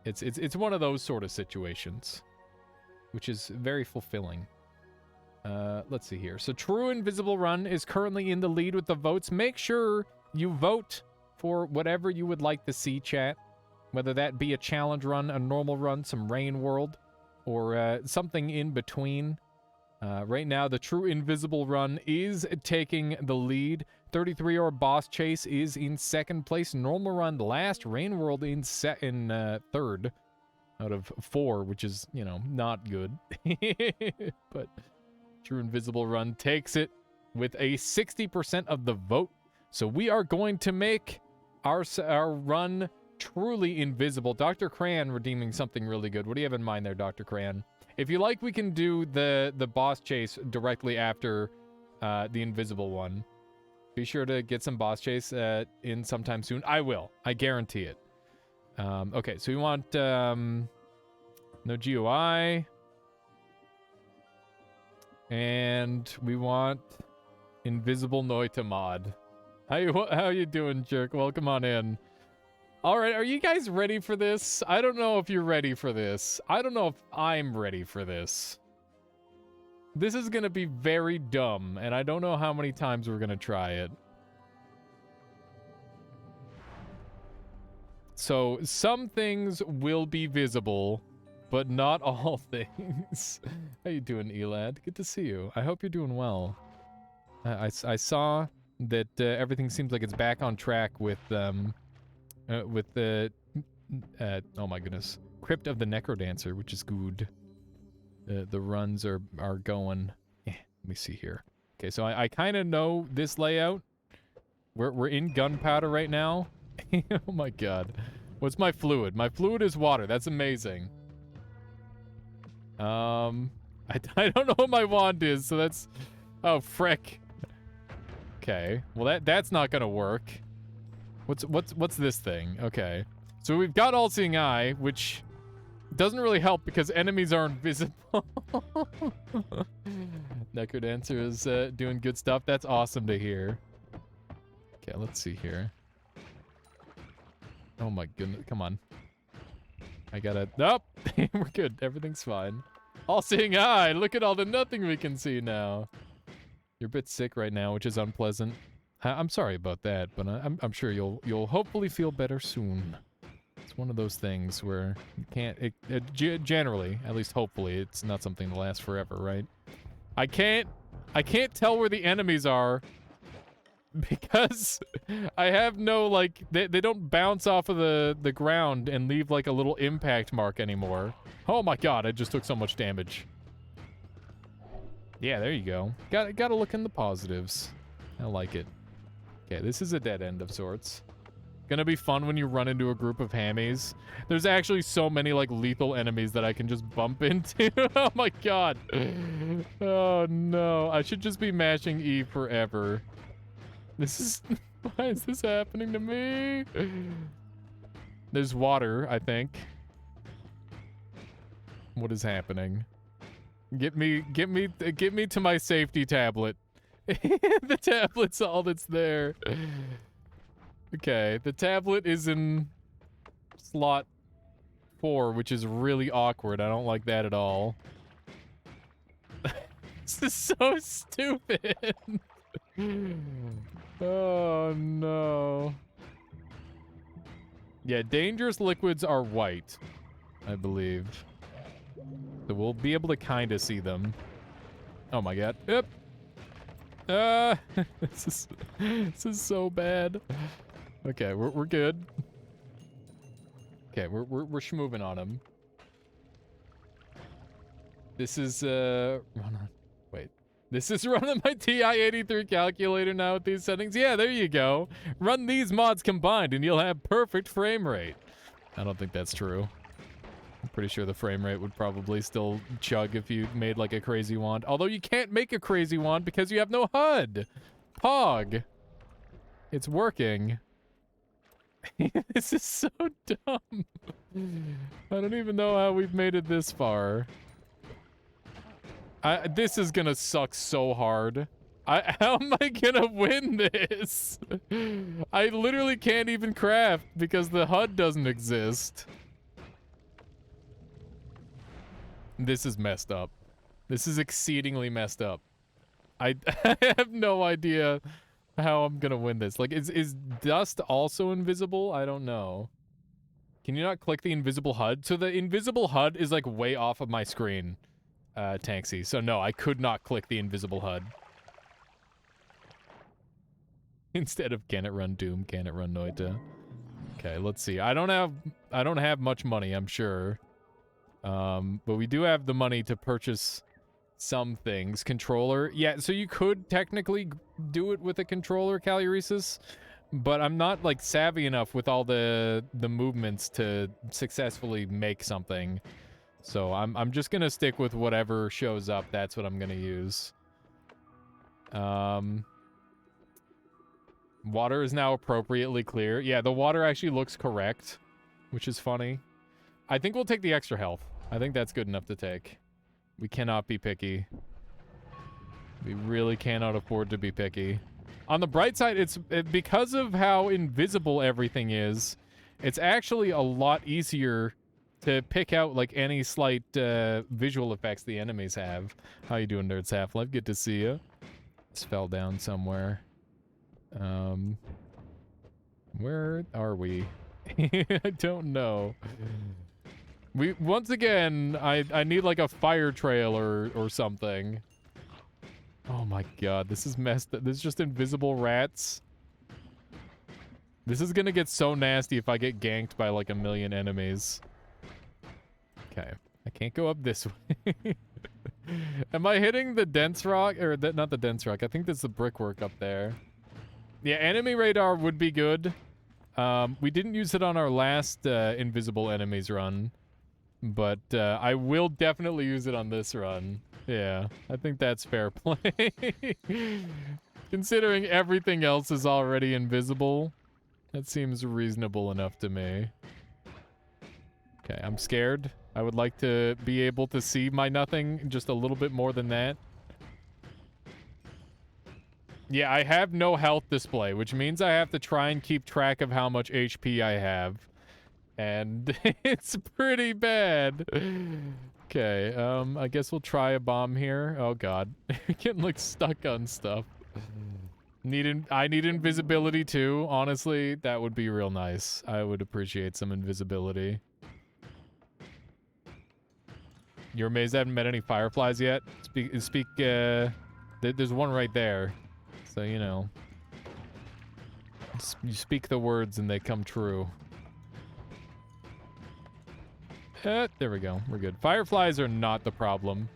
it's one of those sort of situations, which is very fulfilling. Let's see here. So, True Invisible Run is currently in the lead with the votes. Make sure you vote for whatever you would like to see, chat. Whether that be a challenge run, a normal run, some Rain World, or something in between. Right now, the true invisible run is taking the lead. 33-hour boss chase is in second place. Normal run last. Rain World in third out of 4, which is, you know, not good. But true invisible run takes it with a 60% of the vote. So we are going to make our run truly invisible. Dr. Cran redeeming something really good. What do you have in mind there, Dr. Cran? If you like, we can do the boss chase directly after the invisible one. Be sure to get some boss chase in sometime soon. I will. I guarantee it. Okay, so we want no GUI. And we want invisible Noita mod. How you doing, jerk? Welcome on in. All right, are you guys ready for this? I don't know if you're ready for this. I don't know if I'm ready for this. This is going to be very dumb, and I don't know how many times we're going to try it. So, some things will be visible, but not all things. How you doing, Elad? Good to see you. I hope you're doing well. I saw that everything seems like it's back on track with the oh my goodness, Crypt of the Necrodancer, which is good. The runs are going. Let me see here. Okay, so I kind of know this layout. We're in gunpowder right now. Oh my god, what's my fluid? My fluid is water. That's amazing. I don't know what my wand is, so that's, oh frick. Okay, well that's not gonna work. What's this thing? Okay. So we've got All-Seeing Eye, which doesn't really help because enemies are invisible. Necrodancer is doing good stuff. That's awesome to hear. Okay, let's see here. Oh my goodness, come on. I gotta, nope. We're good, everything's fine. All-Seeing Eye, look at all the nothing we can see now. You're a bit sick right now, which is unpleasant. I'm sorry about that, but I'm sure you'll hopefully feel better soon. It's one of those things where you can't, generally, at least hopefully, it's not something to last forever, right? I can't tell where the enemies are because I have no, like, they don't bounce off of the ground and leave, like, a little impact mark anymore. Oh my god, I just took so much damage. Yeah, there you go. Gotta look in the positives. I like it. Okay, this is a dead end of sorts. Gonna be fun when you run into a group of hammies. There's actually so many, like, lethal enemies that I can just bump into. Oh my god. Oh no. I should just be mashing E forever. This is... Why is this happening to me? There's water, I think. What is happening? Get me to my safety tablet. The tablet's all that's there. Okay, the tablet is in slot 4, which is really awkward. I don't like that at all. This is so stupid. Oh no. Yeah, dangerous liquids are white, I believe. So we'll be able to kind of see them. Oh my god. Yep. This is so bad. Okay, we're good. Okay, we're schmoving on him. This is run on. Wait. This is running my TI-83 calculator now with these settings. Yeah, there you go. Run these mods combined and you'll have perfect frame rate. I don't think that's true. I'm pretty sure the frame rate would probably still chug if you made like a crazy wand. Although you can't make a crazy wand because you have no HUD. Pog. It's working. This is so dumb. I don't even know how we've made it this far. This is gonna suck so hard. How am I gonna win this? I literally can't even craft because the HUD doesn't exist. This is messed up. This is exceedingly messed up. I have no idea how I'm gonna win this. Like, is dust also invisible? I don't know. Can you not click the invisible HUD? So the invisible HUD is like way off of my screen. Tanksy. So no, I could not click the invisible HUD. Instead of can it run Doom, can it run Noita? Okay, let's see. I don't have much money, I'm sure. But we do have the money to purchase some things. Controller. Yeah, so you could technically do it with a controller, Caluresis, but I'm not like savvy enough with all the movements to successfully make something. So I'm just gonna stick with whatever shows up. That's what I'm gonna use. Water is now appropriately clear. Yeah, the water actually looks correct, which is funny. I think we'll take the extra health. I think that's good enough to take. We cannot be picky. We really cannot afford to be picky. On the bright side, because of how invisible everything is, it's actually a lot easier to pick out like any slight visual effects the enemies have. How you doing, Nerds Half-Life? Good to see you. This fell down somewhere. Where are we? I don't know. Once again, I need like a fire trail or something. Oh my god, this is messed up. This is just invisible rats. This is gonna get so nasty if I get ganked by like a million enemies. Okay, I can't go up this way. Am I hitting the dense rock? Or not the dense rock, I think there's the brickwork up there. Yeah, enemy radar would be good. We didn't use it on our last invisible enemies run. But I will definitely use it on this run. Yeah, I think that's fair play. Considering everything else is already invisible, that seems reasonable enough to me. Okay, I'm scared. I would like to be able to see my nothing just a little bit more than that. Yeah, I have no health display, which means I have to try and keep track of how much HP I have. And it's pretty bad. Okay, I guess we'll try a bomb here. Oh god. Getting like stuck on stuff. I need invisibility too. Honestly, that would be real nice. I would appreciate some invisibility. You're amazed I haven't met any fireflies yet? There's one right there. So, you know. You speak the words and they come true. There we go. We're good. Fireflies are not the problem.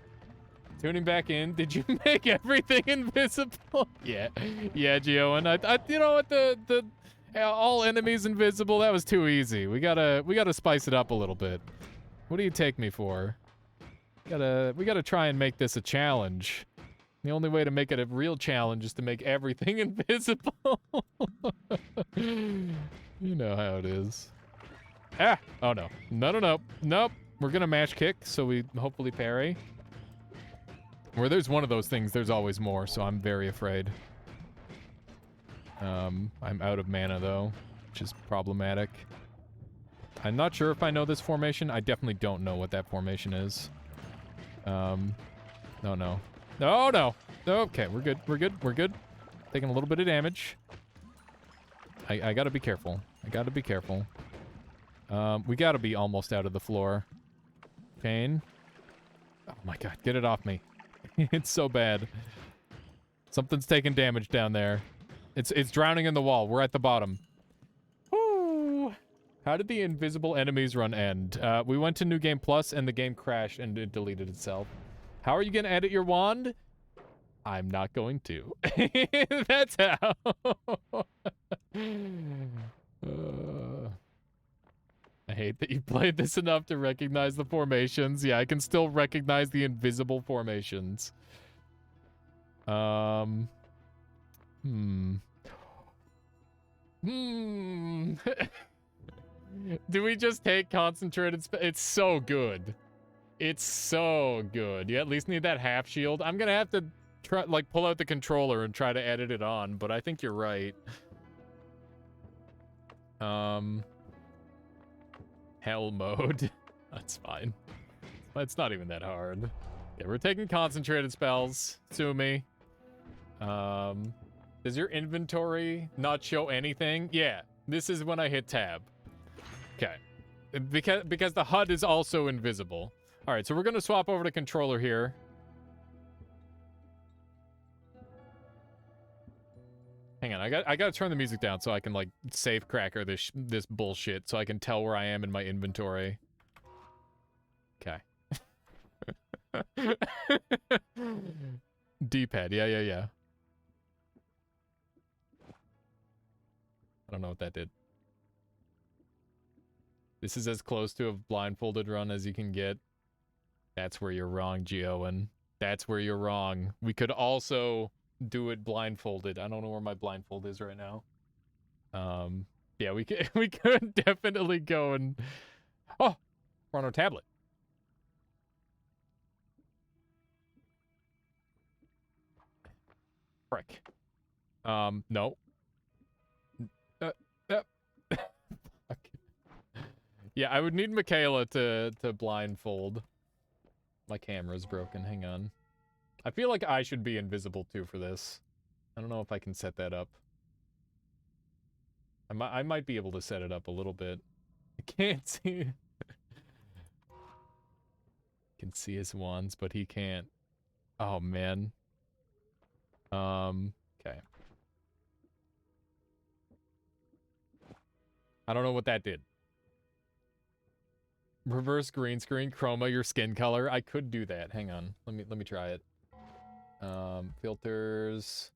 Tuning back in. Did you make everything invisible? Yeah. Yeah, Gio. And you know what? The all enemies invisible. That was too easy. We gotta spice it up a little bit. What do you take me for? We gotta try and make this a challenge. The only way to make it a real challenge is to make everything invisible. You know how it is. Ah! Oh no. No. Nope. We're gonna mash kick, so we hopefully parry. Where there's one of those things, there's always more, so I'm very afraid. I'm out of mana though, which is problematic. I'm not sure if I know this formation. I definitely don't know what that formation is. Oh no. Oh no! Okay, we're good. Taking a little bit of damage. I gotta be careful. We gotta be almost out of the floor. Pain. Oh my god, get it off me. It's so bad. Something's taking damage down there. It's drowning in the wall. We're at the bottom. Woo! How did the invisible enemies run end? We went to New Game Plus and the game crashed and it deleted itself. How are you gonna edit your wand? I'm not going to. That's how. I hate that you played this enough to recognize the formations. Yeah, I can still recognize the invisible formations. Do we just take concentrated it's so good. It's so good. You at least need that half shield. I'm gonna have to try, like, pull out the controller and try to edit it on, but I think you're right. Hell mode. That's fine. It's not even that hard. Yeah, we're taking concentrated spells. Sue me. Does your inventory not show anything? Yeah, this is when I hit tab. Okay. Because the HUD is also invisible. All right, so we're gonna swap over to controller here. Hang on, I gotta turn the music down so I can like safe cracker this bullshit so I can tell where I am in my inventory. Okay. D-pad, yeah. I don't know what that did. This is as close to a blindfolded run as you can get. That's where you're wrong, Giowen. That's where you're wrong. We could also do it blindfolded. I don't know where my blindfold is right now. Yeah, we could definitely go and... Oh! We're on our tablet. Frick. No. Yeah, I would need Michaela to blindfold. My camera's broken, hang on. I feel like I should be invisible too for this. I don't know if I can set that up. I might be able to set it up a little bit. I can't see. Can see his wands, but he can't. Oh man. Okay. I don't know what that did. Reverse green screen, chroma your skin color. I could do that. Hang on. Let me try it. Filters.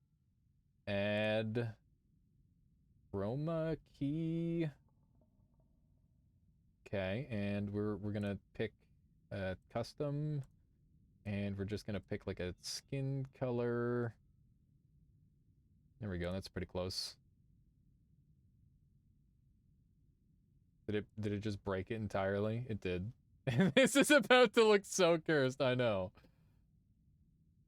Add chroma key. Okay, and we're gonna pick custom, and we're just gonna pick like a skin color. There we go. That's pretty close. Did it just break it entirely? It did. This is about to look so cursed, I know.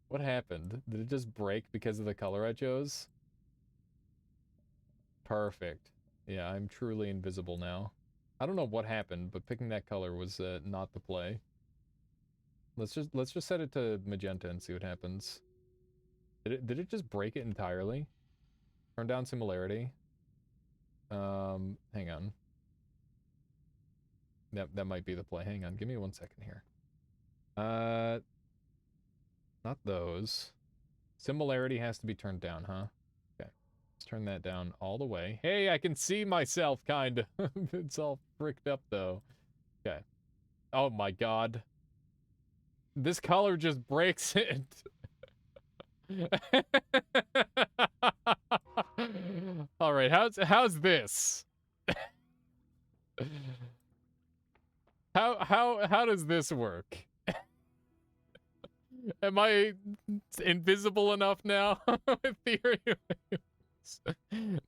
What happened? Did it just break because of the color I chose? Perfect. Yeah, I'm truly invisible now. I don't know what happened, but picking that color was not the play. Let's just set it to magenta and see what happens. Did it just break it entirely? Turn down similarity. Hang on. That might be the play. Hang on, give me 1 second here. Not those. Similarity has to be turned down, huh? Okay. Let's turn that down all the way. Hey, I can see myself, kind of. It's all fricked up, though. Okay. Oh my god. This color just breaks it. All right, how's this? How does this work? Am I invisible enough now? Ethereum.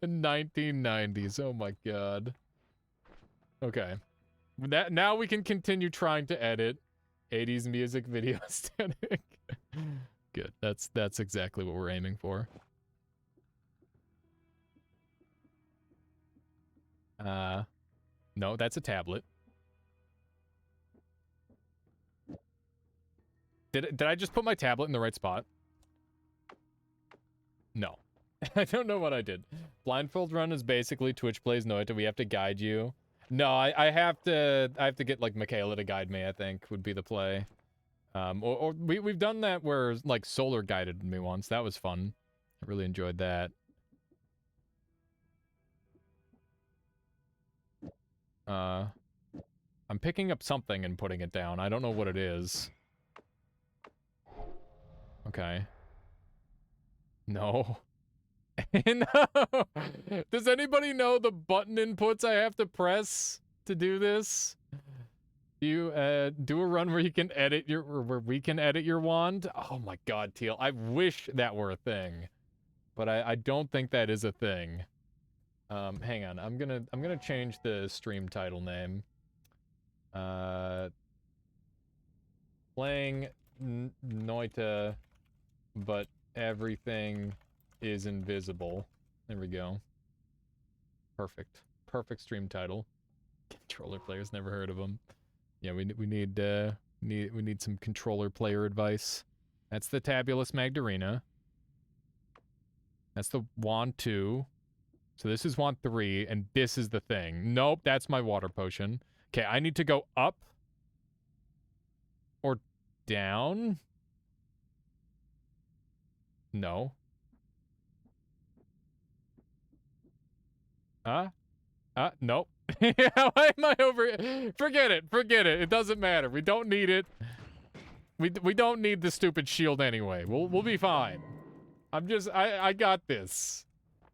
1990s. Oh my god. Okay. Now we can continue trying to edit 80s music video aesthetic. Good. That's exactly what we're aiming for. No, that's a tablet. Did I just put my tablet in the right spot? No. I don't know what I did. Blindfold run is basically Twitch plays Noita. We have to guide you. No, I have to get like Michaela to guide me, I think, would be the play. Or we've done that where like Solar guided me once. That was fun. I really enjoyed that. I'm picking up something and putting it down. I don't know what it is. Okay. No. No! Does anybody know the button inputs I have to press to do this? You, do a run where you can edit your, where we can edit your wand? Oh my god, Teal. I wish that were a thing. But I don't think that is a thing. Hang on. I'm gonna change the stream title name. Playing Noita, but everything is invisible. There we go. Perfect. Perfect stream title. Controller players, never heard of them. Yeah, we need some controller player advice. That's the Tabulous Magdarena. That's the wand 2. So this is wand 3, and this is the thing. Nope, that's my water potion. Okay, I need to go up. down? No. Nope. Why am I over? Forget it. Forget it. It doesn't matter. We don't need it. We don't need the stupid shield anyway. We'll be fine. I got this.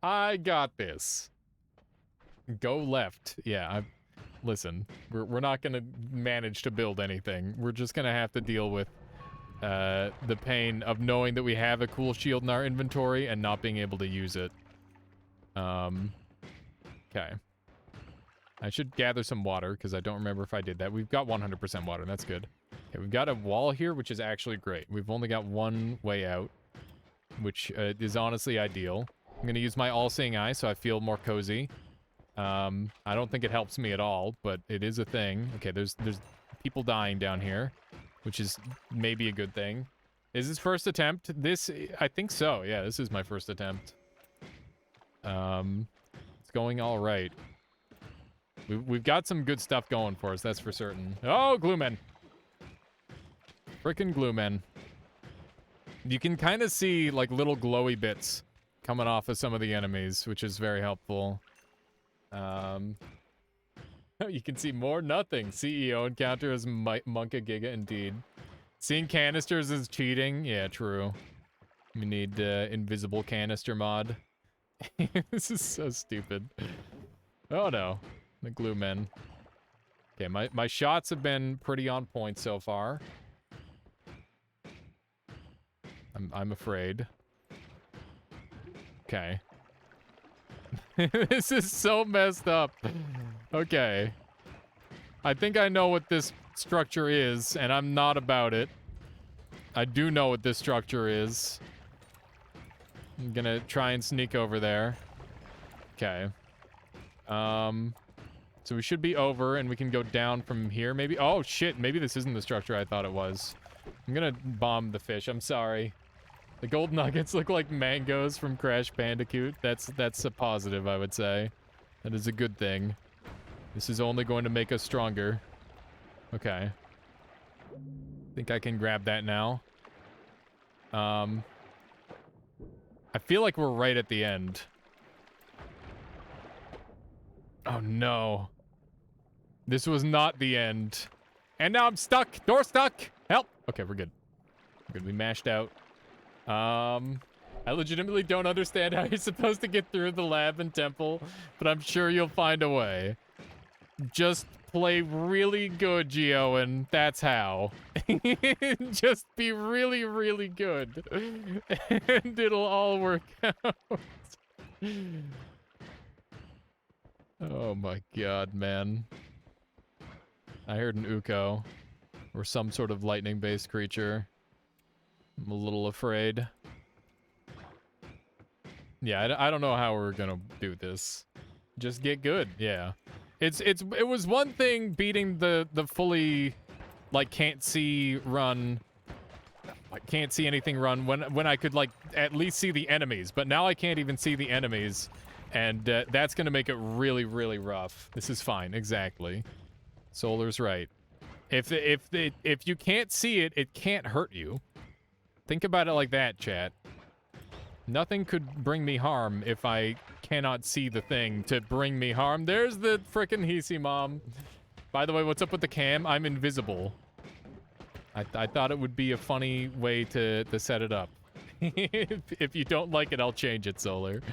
I got this. Go left. Yeah, listen. We're not gonna manage to build anything. We're just gonna have to deal with the pain of knowing that we have a cool shield in our inventory and not being able to use it. Okay. I should gather some water, because I don't remember if I did that. We've got 100% water. That's good. Okay, we've got a wall here, which is actually great. We've only got one way out, which is honestly ideal. I'm going to use my all-seeing eye, so I feel more cozy. I don't think it helps me at all, but it is a thing. Okay, there's people dying down here, which is maybe a good thing. Is this first attempt? I think so. Yeah, this is my first attempt. It's going all right. We've got some good stuff going for us, that's for certain. Oh, gluemen. Frickin' gluemen. You can kind of see, like, little glowy bits coming off of some of the enemies, which is very helpful. You can see more nothing. CEO encounter is Monka Giga indeed. Seeing canisters is cheating. Yeah, true. We need invisible canister mod. This is so stupid. Oh no. The glue men. Okay, my shots have been pretty on point so far. I'm afraid. Okay. This is so messed up. Okay. I think I know what this structure is, and I'm not about it. I do know what this structure is. I'm gonna try and sneak over there. Okay. So we should be over, and we can go down from here, maybe. Oh, shit. Maybe this isn't the structure I thought it was. I'm gonna bomb the fish. I'm sorry. The gold nuggets look like mangoes from Crash Bandicoot. That's a positive, I would say. That is a good thing. This is only going to make us stronger. Okay. Think I can grab that now. I feel like we're right at the end. Oh, no. This was not the end. And now I'm stuck. Door stuck. Help. Okay, we're good. We're good. We mashed out. I legitimately don't understand how you're supposed to get through the lab and temple, but I'm sure you'll find a way. Just play really good, Geo, and that's how. Just be really, really good. And it'll all work out. Oh my god, man. I heard an Uko. Or some sort of lightning-based creature. I'm a little afraid. Yeah, I don't know how we're gonna do this. Just get good, yeah. It was one thing beating the fully, like, can't see run. I can't see anything run when I could, like, at least see the enemies. But now I can't even see the enemies. And that's gonna make it really, really rough. This is fine, exactly. Solar's right. If you can't see it, it can't hurt you. Think about it like that, chat. Nothing could bring me harm if I cannot see the thing to bring me harm. There's the frickin' Hisi Mom. By the way, what's up with the cam? I'm invisible. I thought it would be a funny way to set it up. If you don't like it, I'll change it, Solar.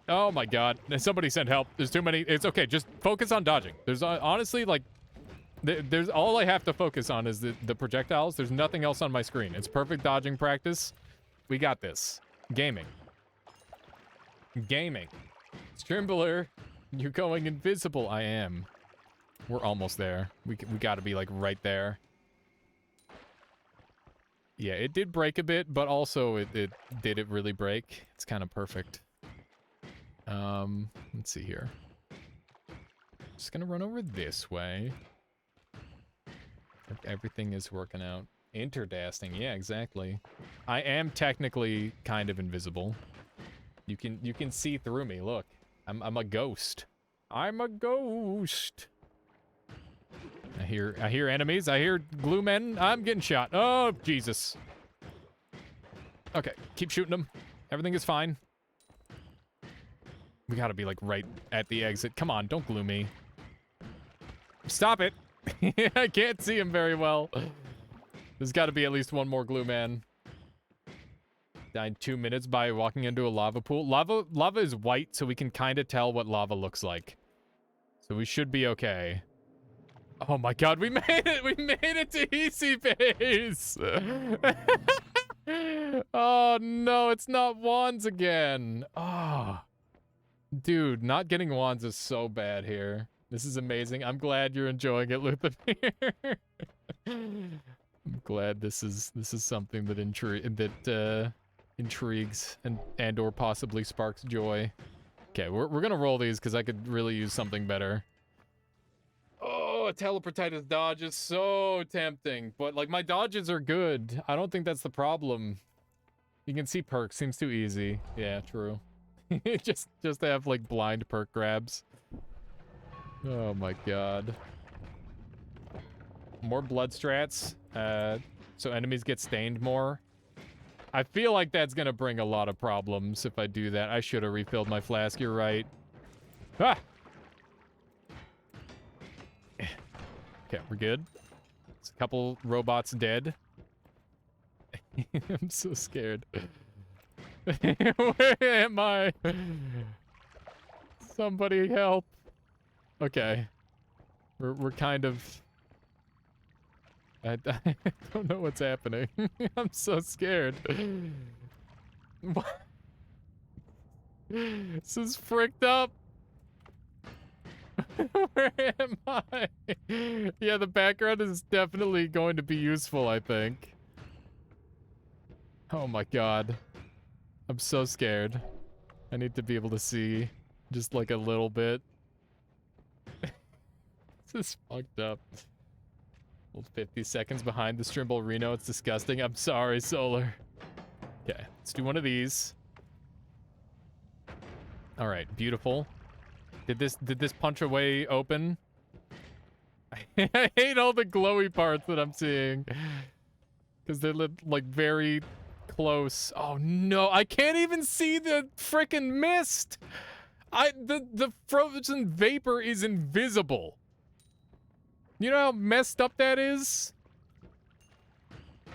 Oh my god. Somebody sent help. There's too many. It's okay. Just focus on dodging. There's honestly, like, there's all I have to focus on is the projectiles. There's nothing else on my screen. It's perfect dodging practice. We got this. Gaming. Gaming. Strimbler, you're going invisible. I am. We're almost there. We gotta be, like, right there. Yeah, it did break a bit, but also did it really break? It's kind of perfect. Let's see here. Just gonna run over this way. Everything is working out. Interdasting, yeah, exactly. I am technically kind of invisible. You can see through me. Look, I'm a ghost. I'm a ghost. I hear enemies. I hear glue men. I'm getting shot. Oh, Jesus. Okay, keep shooting them. Everything is fine. We gotta be like right at the exit. Come on, don't glue me. Stop it. I can't see him very well. There's gotta be at least one more glue man. Died 2 minutes by walking into a lava pool. Lava is white, so we can kind of tell what lava looks like. So we should be okay. Oh my god, we made it! We made it to Easy Base! Oh no, it's not wands again. Oh. Dude, not getting wands is so bad here. This is amazing. I'm glad you're enjoying it, Luthimir. I'm glad this is something that intrigues and or possibly sparks joy. Okay, we're gonna roll these because I could really use something better. Oh, a teleportitis dodge is so tempting, but like my dodges are good. I don't think that's the problem. You can see perks, seems too easy. Yeah, true. just to have like blind perk grabs. Oh my god. More blood strats, so enemies get stained more. I feel like that's gonna bring a lot of problems if I do that. I should have refilled my flask, you're right. Ah! Okay, we're good. It's a couple robots dead. I'm so scared. Where am I? Somebody help. Okay. We're kind of... I don't know what's happening. I'm so scared. What? This is fricked up. Where am I? Yeah, the background is definitely going to be useful, I think. Oh my god. I'm so scared. I need to be able to see just like a little bit. This is fucked up. 50 seconds behind the Strimble Reno. It's disgusting. I'm sorry, Solar. Okay, let's do one of these. All right, beautiful. Did this punch away open? I hate all the glowy parts that I'm seeing because they look like very close. Oh no, I can't even see the frickin' mist. The frozen vapor is invisible. You know how messed up that is?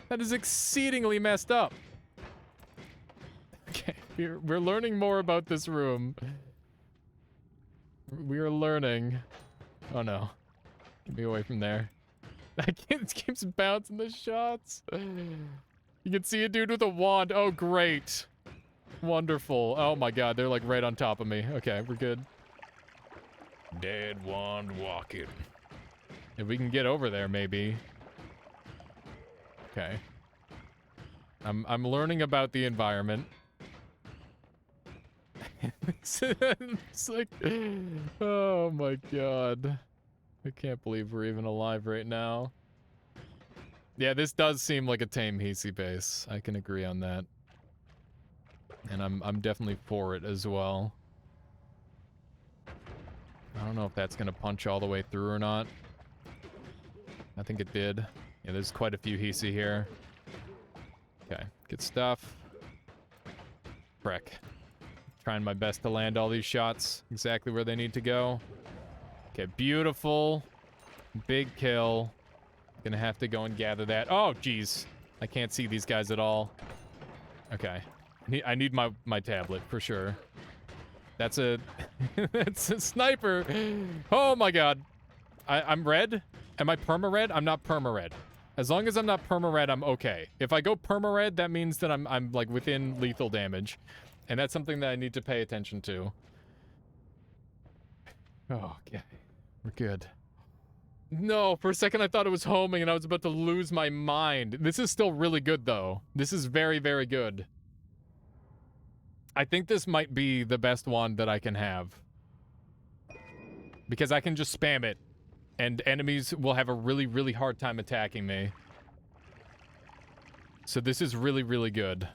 That is exceedingly messed up. Okay, we're learning more about this room. We are learning. Oh no. Get me away from there. I can't, it keeps bouncing the shots. You can see a dude with a wand. Oh, great. Wonderful. Oh my god, they're like right on top of me. Okay, we're good. Dead wand walking. If we can get over there, maybe. Okay. I'm learning about the environment. It's like, oh my god. I can't believe we're even alive right now. Yeah, this does seem like a tame Hisi base. I can agree on that. And I'm definitely for it as well. I don't know if that's gonna punch all the way through or not. I think it did. Yeah, there's quite a few Hisi here. Okay, good stuff. Frick. Trying my best to land all these shots exactly where they need to go. Okay, beautiful. Big kill. Gonna have to go and gather that. Oh, jeez. I can't see these guys at all. Okay. I need my tablet for sure. That's a... that's a sniper. Oh my god. I'm red? Am I perma-red? I'm not perma-red. As long as I'm not perma-red, I'm okay. If I go perma-red, that means that I'm like within lethal damage. And that's something that I need to pay attention to. Oh, okay. We're good. No, for a second I thought it was homing and I was about to lose my mind. This is still really good, though. This is very, very good. I think this might be the best one that I can have. Because I can just spam it. And enemies will have a really, really hard time attacking me. So this is really, really good.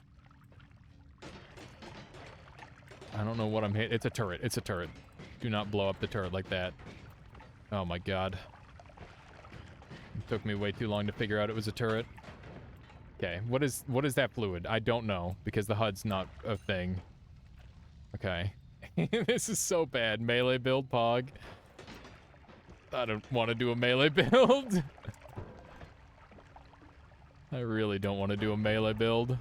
I don't know what I'm hitting. It's a turret. It's a turret. Do not blow up the turret like that. Oh my god. Took me way too long to figure out it was a turret. Okay, what is that fluid? I don't know, because the HUD's not a thing. Okay. This is so bad. Melee build, Pog. I don't want to do a melee build. I really don't want to do a melee build.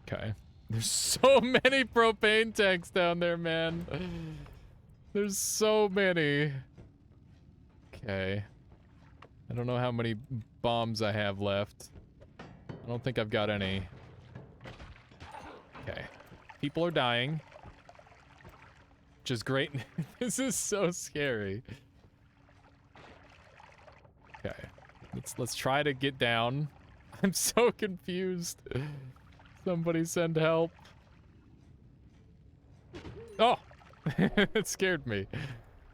Okay. There's so many propane tanks down there, man. There's so many. Okay. I don't know how many bombs I have left. I don't think I've got any. Okay. People are dying. Which is great. This is so scary. Okay. Let's try to get down. I'm so confused. Somebody send help. Oh! It scared me.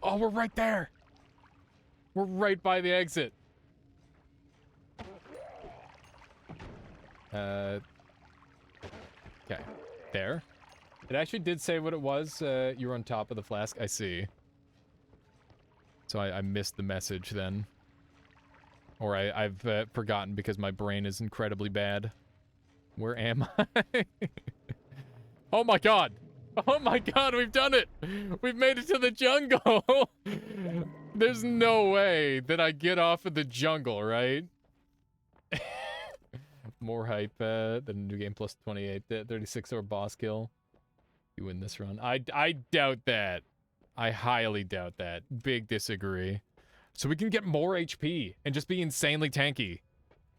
Oh, we're right there! We're right by the exit. Okay. There. It actually did say what it was. You were on top of the flask. I see. So I missed the message then. Or I've forgotten because my brain is incredibly bad. Where am I? Oh my god! Oh my god, we've done it! We've made it to the jungle! There's no way that I get off of the jungle, right? More hype than new game plus 28. 36 or boss kill. You win this run. I doubt that. I highly doubt that. Big disagree. So we can get more HP and just be insanely tanky.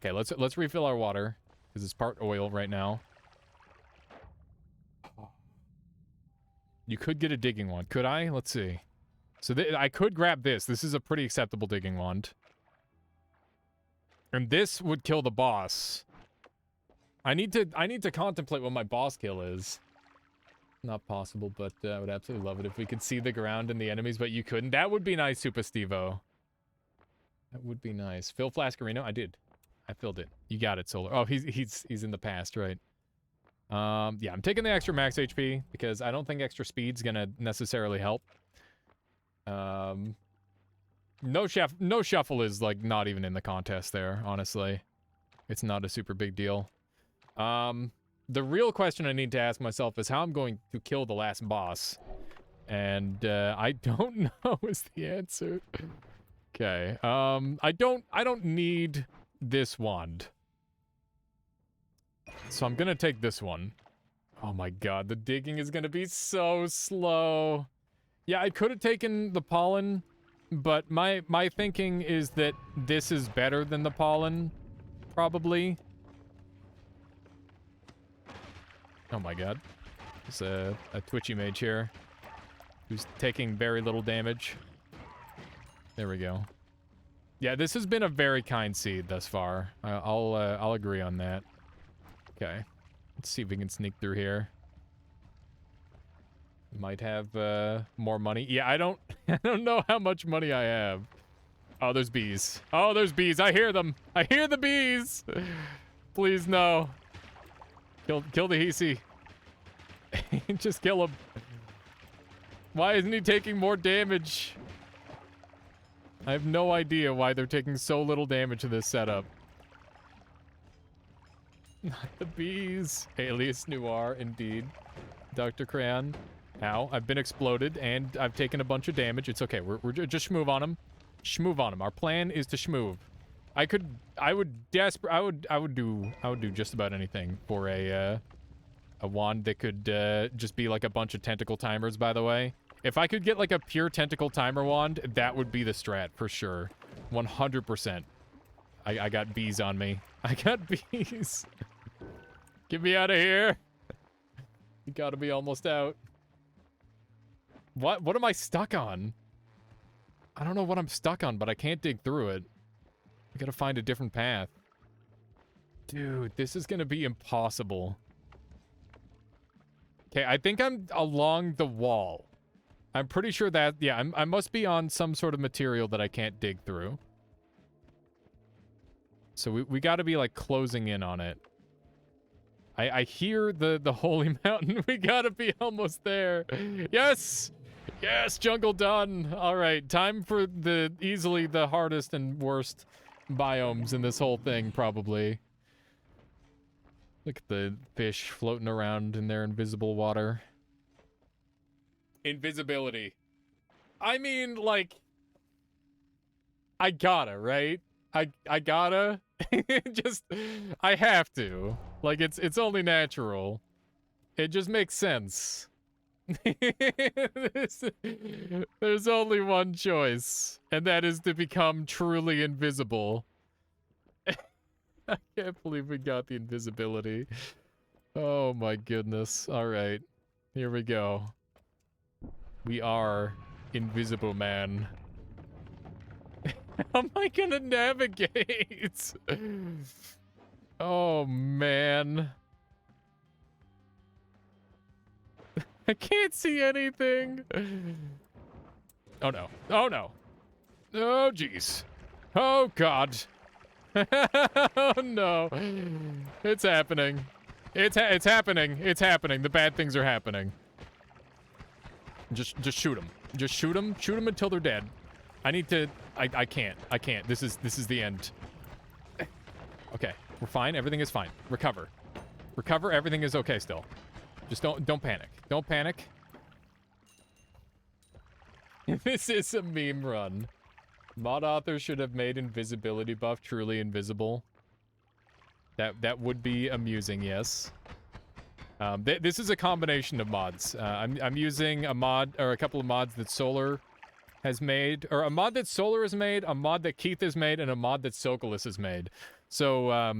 Okay, let's refill our water because it's part oil right now. You could get a digging wand. Could I? Let's see. So I could grab this. This is a pretty acceptable digging wand. And this would kill the boss. I need to contemplate what my boss kill is. Not possible, but I would absolutely love it if we could see the ground and the enemies, but you couldn't. That would be nice, Super Stevo. That would be nice. Fill Flascarino? I did. I filled it. You got it, Solar. Oh, he's in the past, right? Yeah, I'm taking the extra max HP because I don't think extra speed's gonna necessarily help. No shuffle is like not even in the contest there, honestly. It's not a super big deal. The real question I need to ask myself is how I'm going to kill the last boss. And I don't know is the answer. Okay. I don't need this wand. So I'm gonna take this one. Oh my god, the digging is gonna be so slow. Yeah, I could have taken the pollen, but my thinking is that this is better than the pollen, probably. Oh my god. There's a twitchy mage here who's taking very little damage. There we go. Yeah, this has been a very kind seed thus far. I'll agree on that. Okay. Let's see if we can sneak through here. Might have more money. Yeah, I don't know how much money I have. Oh, there's bees. Oh, there's bees. I hear them. I hear the bees. Please no. Kill the Hisi. Just kill him. Why isn't he taking more damage? I have no idea why they're taking so little damage to this setup. Not the bees. Alias Noir, indeed. Dr. Crayon. Ow, I've been exploded, and I've taken a bunch of damage. It's okay, we're just shmoove on him. Shmoove on him. Our plan is to shmoove. I would do just about anything for a wand that could just be like a bunch of tentacle timers, by the way. If I could get like a pure tentacle timer wand, that would be the strat for sure. 100%. I got bees on me. I got bees. Get me out of here. You gotta be almost out. What am I stuck on? I don't know what I'm stuck on, but I can't dig through it. I gotta find a different path. Dude, this is gonna be impossible. Okay, I think I'm along the wall. I'm pretty sure that, yeah, I must be on some sort of material that I can't dig through. So we gotta be, like, closing in on it. I hear the holy mountain. We gotta be almost there. Yes! Yes, jungle done. All right, time for easily the hardest and worst biomes in this whole thing, probably. Look at the fish floating around in their invisible water. Invisibility. I mean, like, I gotta, right? I gotta. Just, I have to. Like, it's only natural. It just makes sense. There's only one choice, and that is to become truly invisible. I can't believe we got the invisibility. Oh my goodness. All right. Here we go. We are Invisible Man. How am I gonna navigate? Oh man. I can't see anything. Oh no. Oh no. Oh jeez. Oh god. Oh no. It's happening. It's happening. It's happening. The bad things are happening. Just shoot them. Just shoot them. Shoot them until they're dead. I need to. I can't. I can't. This is the end. Okay, we're fine. Everything is fine. Recover. Recover. Everything is okay still. Just don't panic. Don't panic. This is a meme run. Mod authors should have made invisibility buff truly invisible. That would be amusing, yes. This is a combination of mods. I'm using a mod, or a couple of mods that Solar has made, or a mod that Solar has made, a mod that Keith has made, and a mod that Socolus has made. So,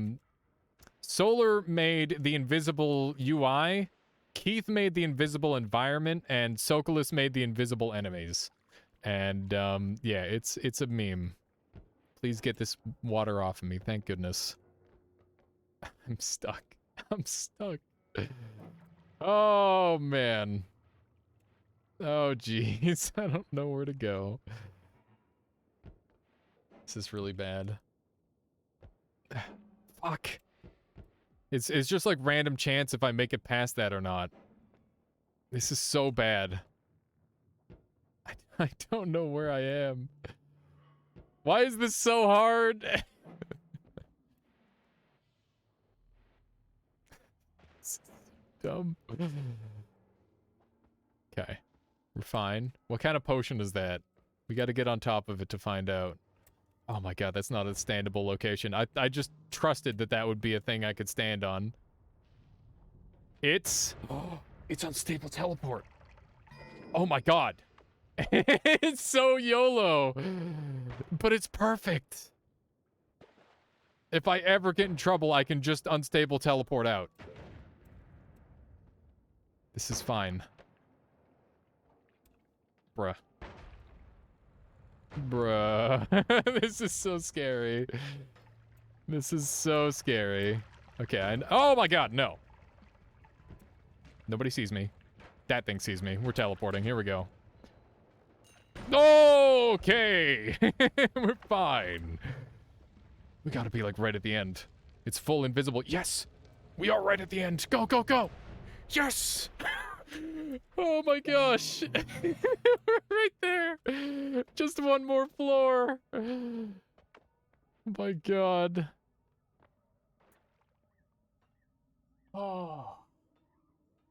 Solar made the invisible UI, Keith made the invisible environment, and Socolus made the invisible enemies. And, yeah, it's a meme. Please get this water off of me, thank goodness. I'm stuck. I'm stuck. Oh, man. Oh, jeez. I don't know where to go. This is really bad. Fuck. It's just like random chance if I make it past that or not. This is so bad. I don't know where I am. Why is this so hard? Dumb. Okay. We're fine. What kind of potion is that? We gotta get on top of it to find out. Oh my god, that's not a standable location. I just trusted that that would be a thing I could stand on. It's... Oh, it's unstable teleport. Oh my god. It's so YOLO. But it's perfect. If I ever get in trouble, I can just unstable teleport out. This is fine. Bruh. Bruh. This is so scary. This is so scary. Okay, oh my god, no. Nobody sees me. That thing sees me. We're teleporting. Here we go. Okay. We're fine. We gotta be like right at the end. It's full invisible. Yes! We are right at the end. Go, go, go! Yes! Oh my gosh. We're right there. Just one more floor. Oh my god. Oh.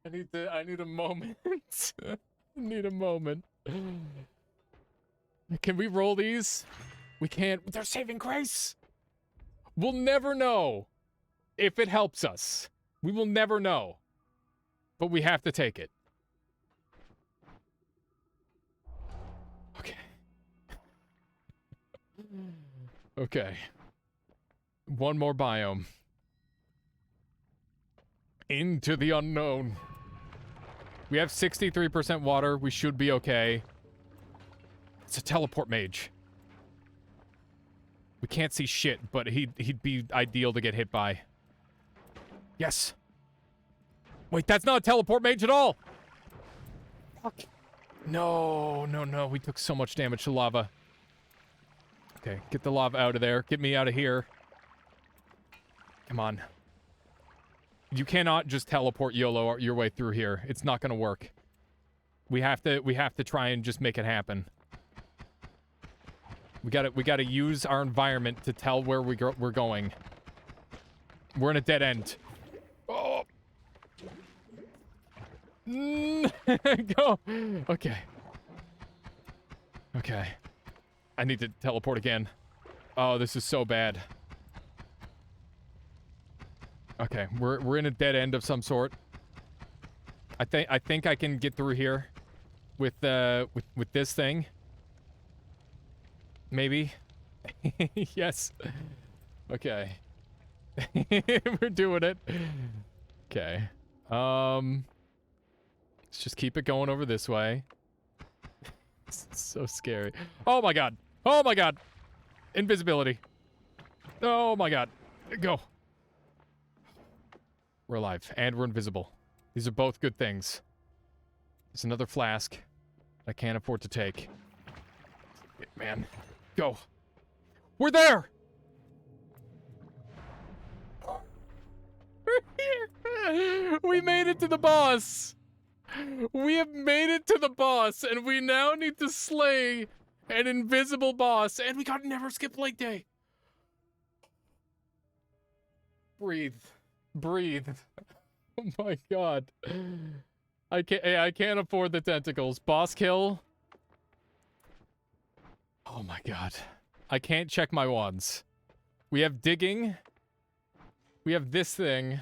I need a moment. I need a moment. Can we roll these? We can't. They're saving grace. We'll never know if it helps us. We will never know. But we have to take it. Okay. Okay. One more biome. Into the unknown. We have 63% water. We should be okay. It's a teleport mage. We can't see shit, but he'd be ideal to get hit by. Yes. Wait, that's not a teleport mage at all! Fuck. No, no, no. We took so much damage to lava. Okay, get the lava out of there. Get me out of here. Come on. You cannot just teleport YOLO your way through here. It's not gonna work. We have to try and just make it happen. We gotta use our environment to tell where we're going. We're in a dead end. Oh. Go. Okay. Okay. I need to teleport again. Oh, this is so bad. Okay, we're in a dead end of some sort. I think I can get through here with this thing. Maybe. Yes. Okay. We're doing it. Okay. Let's just keep it going over this way. It's so scary. Oh my god. Oh my god. Invisibility. Oh my god. Go. We're alive and we're invisible. These are both good things. There's another flask I can't afford to take. Man. Go. We're there! We're here! We made it to the boss! We have made it to the boss, and we now need to slay an invisible boss, and we got Never Skip Leg Day! Breathe. Breathe. Oh my god. I can't afford the tentacles. Boss kill. Oh my god. I can't check my wands. We have digging. We have this thing.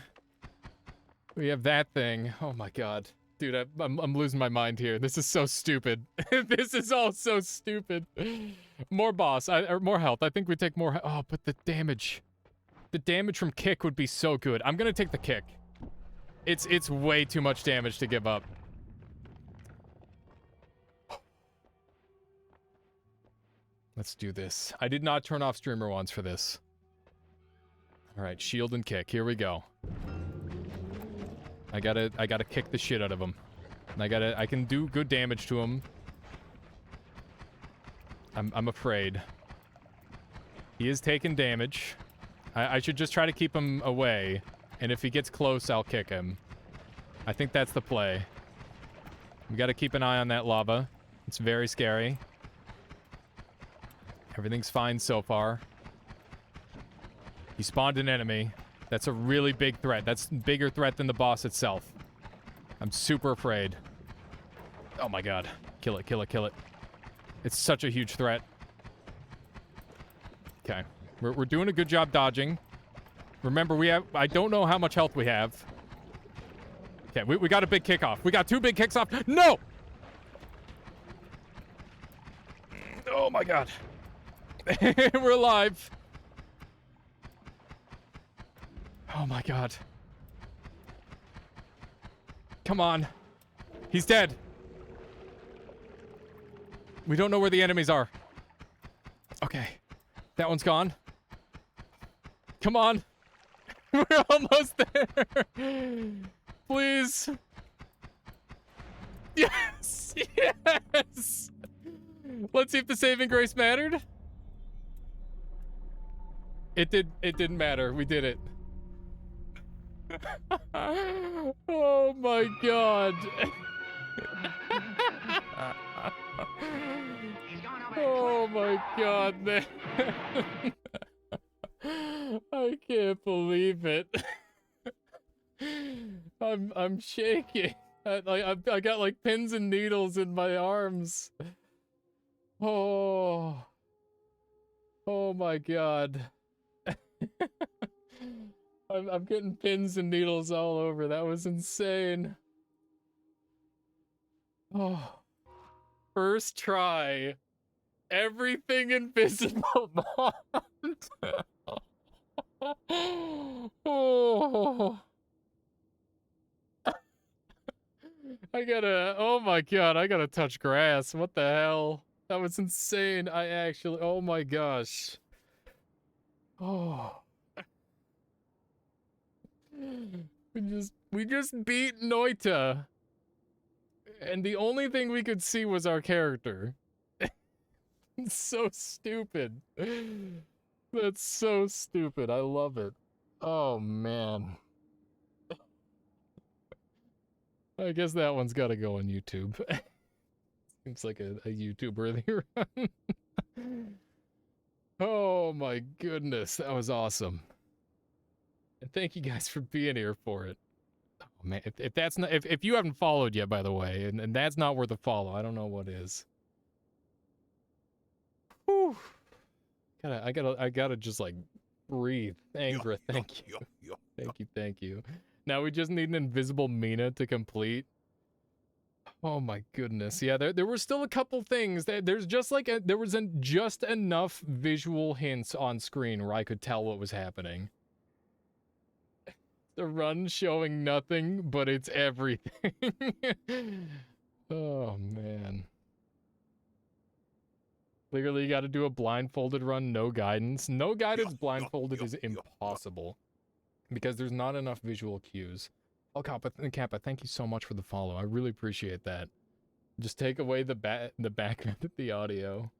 We have that thing. Oh my god. Dude, I'm losing my mind here. This is so stupid. This is all so stupid. More boss. Or more health. I think we take more. Oh, but the damage. The damage from kick would be so good. I'm gonna take the kick. It's way too much damage to give up. Let's do this. I did not turn off streamer wands for this. All right, shield and kick. Here we go. I gotta kick the shit out of him. And I can do good damage to him. I'm afraid. He is taking damage. I should just try to keep him away. And if he gets close, I'll kick him. I think that's the play. We gotta keep an eye on that lava. It's very scary. Everything's fine so far. He spawned an enemy. That's a really big threat. That's a bigger threat than the boss itself. I'm super afraid. Oh my god. Kill it, kill it, kill it. It's such a huge threat. Okay. We're doing a good job dodging. Remember, I don't know how much health we have. Okay, we got a big kickoff. We got 2 big kicks off. No! Oh my god. We're alive. Oh my god. Come on. He's dead. We don't know where the enemies are. Okay. That one's gone. Come on. We're almost there. Please. Yes. Yes. Let's see if the saving grace mattered. It didn't matter. We did it. Oh my god. Oh my god, man. I can't believe it. I'm shaking. I got like pins and needles in my arms. Oh. Oh my god. I'm getting pins and needles all over. That was insane. Oh. First try. Everything invisible bond. Oh. Oh my god, I gotta touch grass. What the hell? That was insane. Oh my gosh. Oh. We just beat Noita. And the only thing we could see was our character. It's so stupid. That's so stupid. I love it. Oh man. I guess that one's gotta go on YouTube. Seems like a YouTube-worthy run. Oh my goodness, that was awesome. And thank you guys for being here for it. Oh man, if that's not if you haven't followed yet, by the way, and that's not worth a follow, I don't know what is. Whew. I gotta just like breathe. Angra, thank you. Thank you. Now we just need an invisible Mina to complete. Oh my goodness. Yeah, there were still a couple things. There's just like there wasn't just enough visual hints on screen where I could tell what was happening. The run showing nothing, but it's everything. Oh man. Clearly you gotta do a blindfolded run, no guidance. No guidance blindfolded is impossible. Because there's not enough visual cues. Oh, Kappa, thank you so much for the follow. I really appreciate that. Just take away the background of the audio.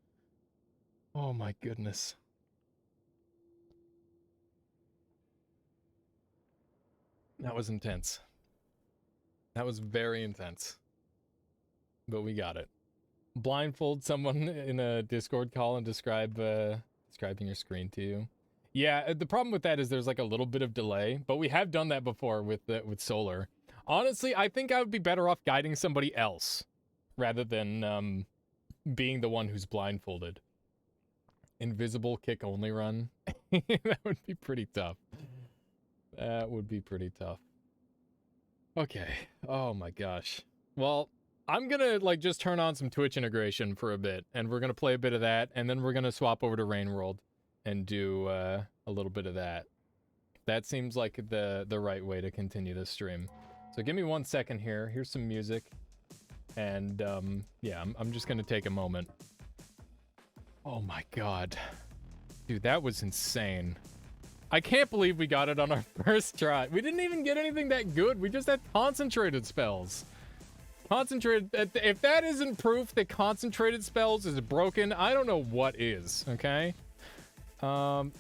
Oh my goodness. That was intense. That was very intense. But we got it. Blindfold someone in a Discord call and describing your screen to you. Yeah, the problem with that is there's like a little bit of delay, but we have done that before with Solar. Honestly, I think I would be better off guiding somebody else rather than being the one who's blindfolded. Invisible kick only run. That would be pretty tough. That would be pretty tough. Okay. Oh my gosh. Well, I'm gonna like just turn on some Twitch integration for a bit, and we're gonna play a bit of that, and then we're gonna swap over to Rain World and do a little bit of that. That seems like the right way to continue this stream. So give me 1 second here. Here's some music. And yeah, I'm just gonna take a moment. Oh my god. Dude, that was insane. I can't believe we got it on our first try. We didn't even get anything that good. We just had concentrated spells. Concentrated, if that isn't proof that concentrated spells is broken, I don't know what is, okay?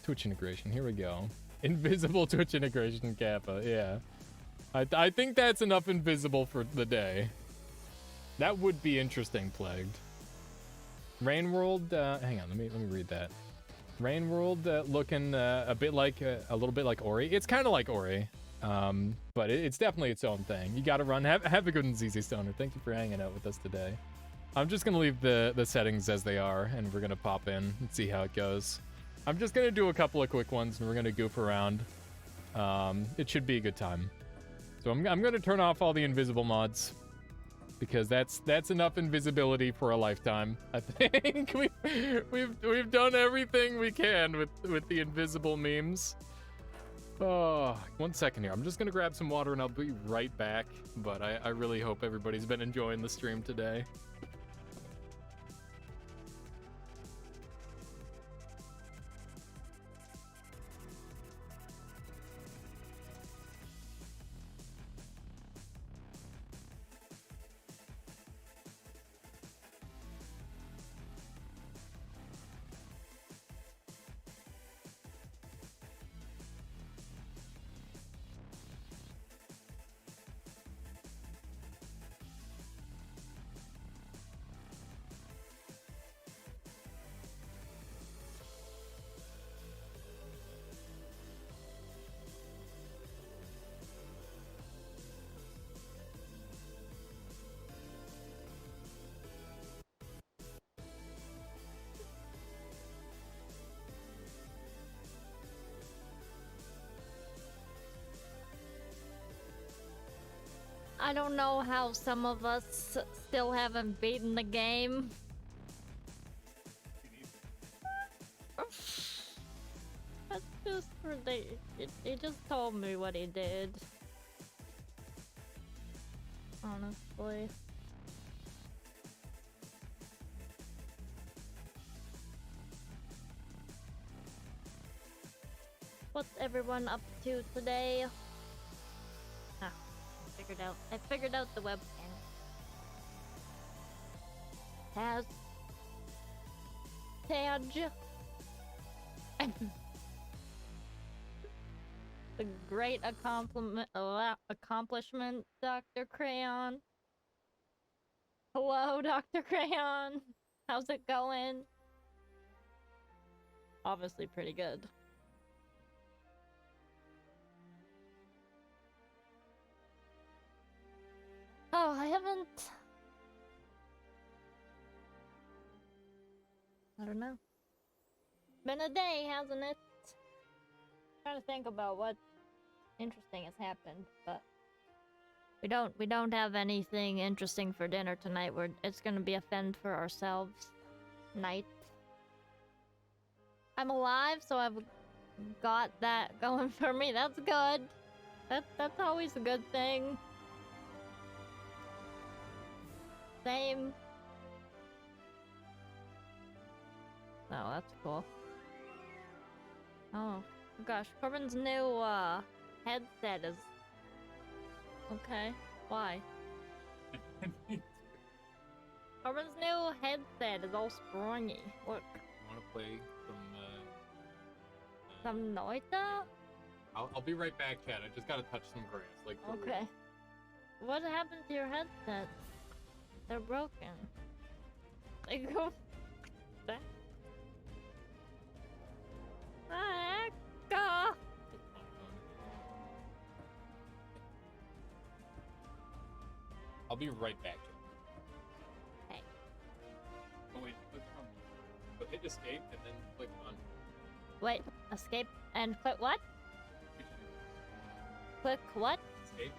Twitch integration, here we go. Invisible Twitch integration, Kappa, yeah. I think that's enough invisible for the day. That would be interesting, Plagued. Rain World, hang on, let me read that. Rain World looking a little bit like Ori. It's kind of like Ori, but it's definitely its own thing. You gotta run. Have a good and ZZ Stoner. Thank you for hanging out with us today. I'm just gonna leave the settings as they are, and we're gonna pop in and see how it goes. I'm just gonna do a couple of quick ones, and we're gonna goof around. It should be a good time. So I'm gonna turn off all the invisible mods, because that's enough invisibility for a lifetime. I think we've done everything we can with the invisible memes. Oh, 1 second here. I'm just gonna grab some water and I'll be right back. But I really hope everybody's been enjoying the stream today. I don't know how some of us still haven't beaten the game. That's just ridiculous. He just told me what he did. Honestly. What's everyone up to today? I figured out the webcam. Taj. The great accomplishment, Dr. Crayon. Hello, Dr. Crayon. How's it going? Obviously pretty good. Oh, I haven't... I don't know. Been a day, hasn't it? Trying to think about what interesting has happened, but we don't have anything interesting for dinner tonight. It's gonna be a fend for ourselves night. I'm alive, so I've got that going for me. That's good. That's always a good thing. Same. Oh, that's cool. Oh gosh, Corbin's new headset is okay. Why? Corbin's new headset is all springy. Look. Want to play Some Noita? I'll be right back, Chad. I just gotta touch some grass. Like. Okay. What happened to your headsets? They're broken. They go back. I'll be right back. Hey. Oh wait, click on. But hit escape and then click on. Wait, escape and click what? Click what? Escape.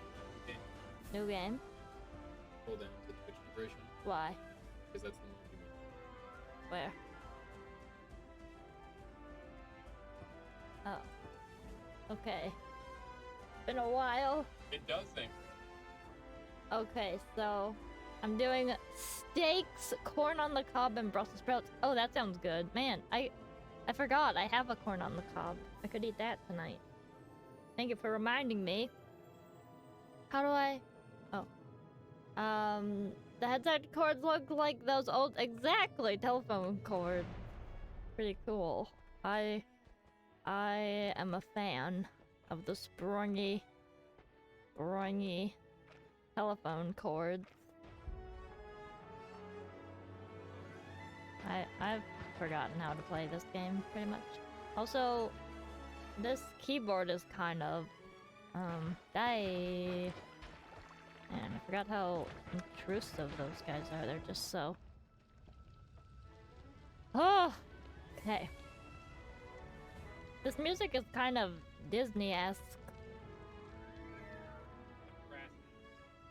New game. Hold down to Twitch integration. Why? Because that's the move you make. Where? Oh. Okay. Been a while. It does think. Okay, so I'm doing steaks, corn on the cob, and Brussels sprouts. Oh, that sounds good. Man, I forgot I have a corn on the cob. I could eat that tonight. Thank you for reminding me. How do I... Oh. The headset cords look like those old... Exactly, telephone cord. Pretty cool. I am a fan of the springy telephone cords. I've forgotten how to play this game pretty much. Also, this keyboard is kind of and I forgot how intrusive those guys are. They're just so... Oh! Okay. This music is kind of Disney-esque.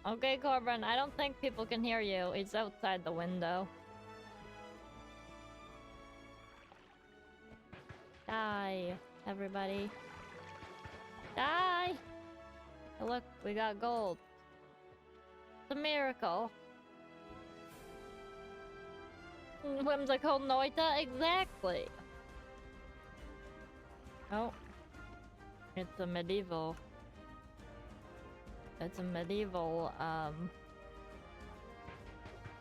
Okay, Corbin, I don't think people can hear you. It's outside the window. Die, everybody. Die! Oh, look, we got gold. It's a miracle. Whimsical Noita, exactly. Oh. It's a medieval... It's a medieval,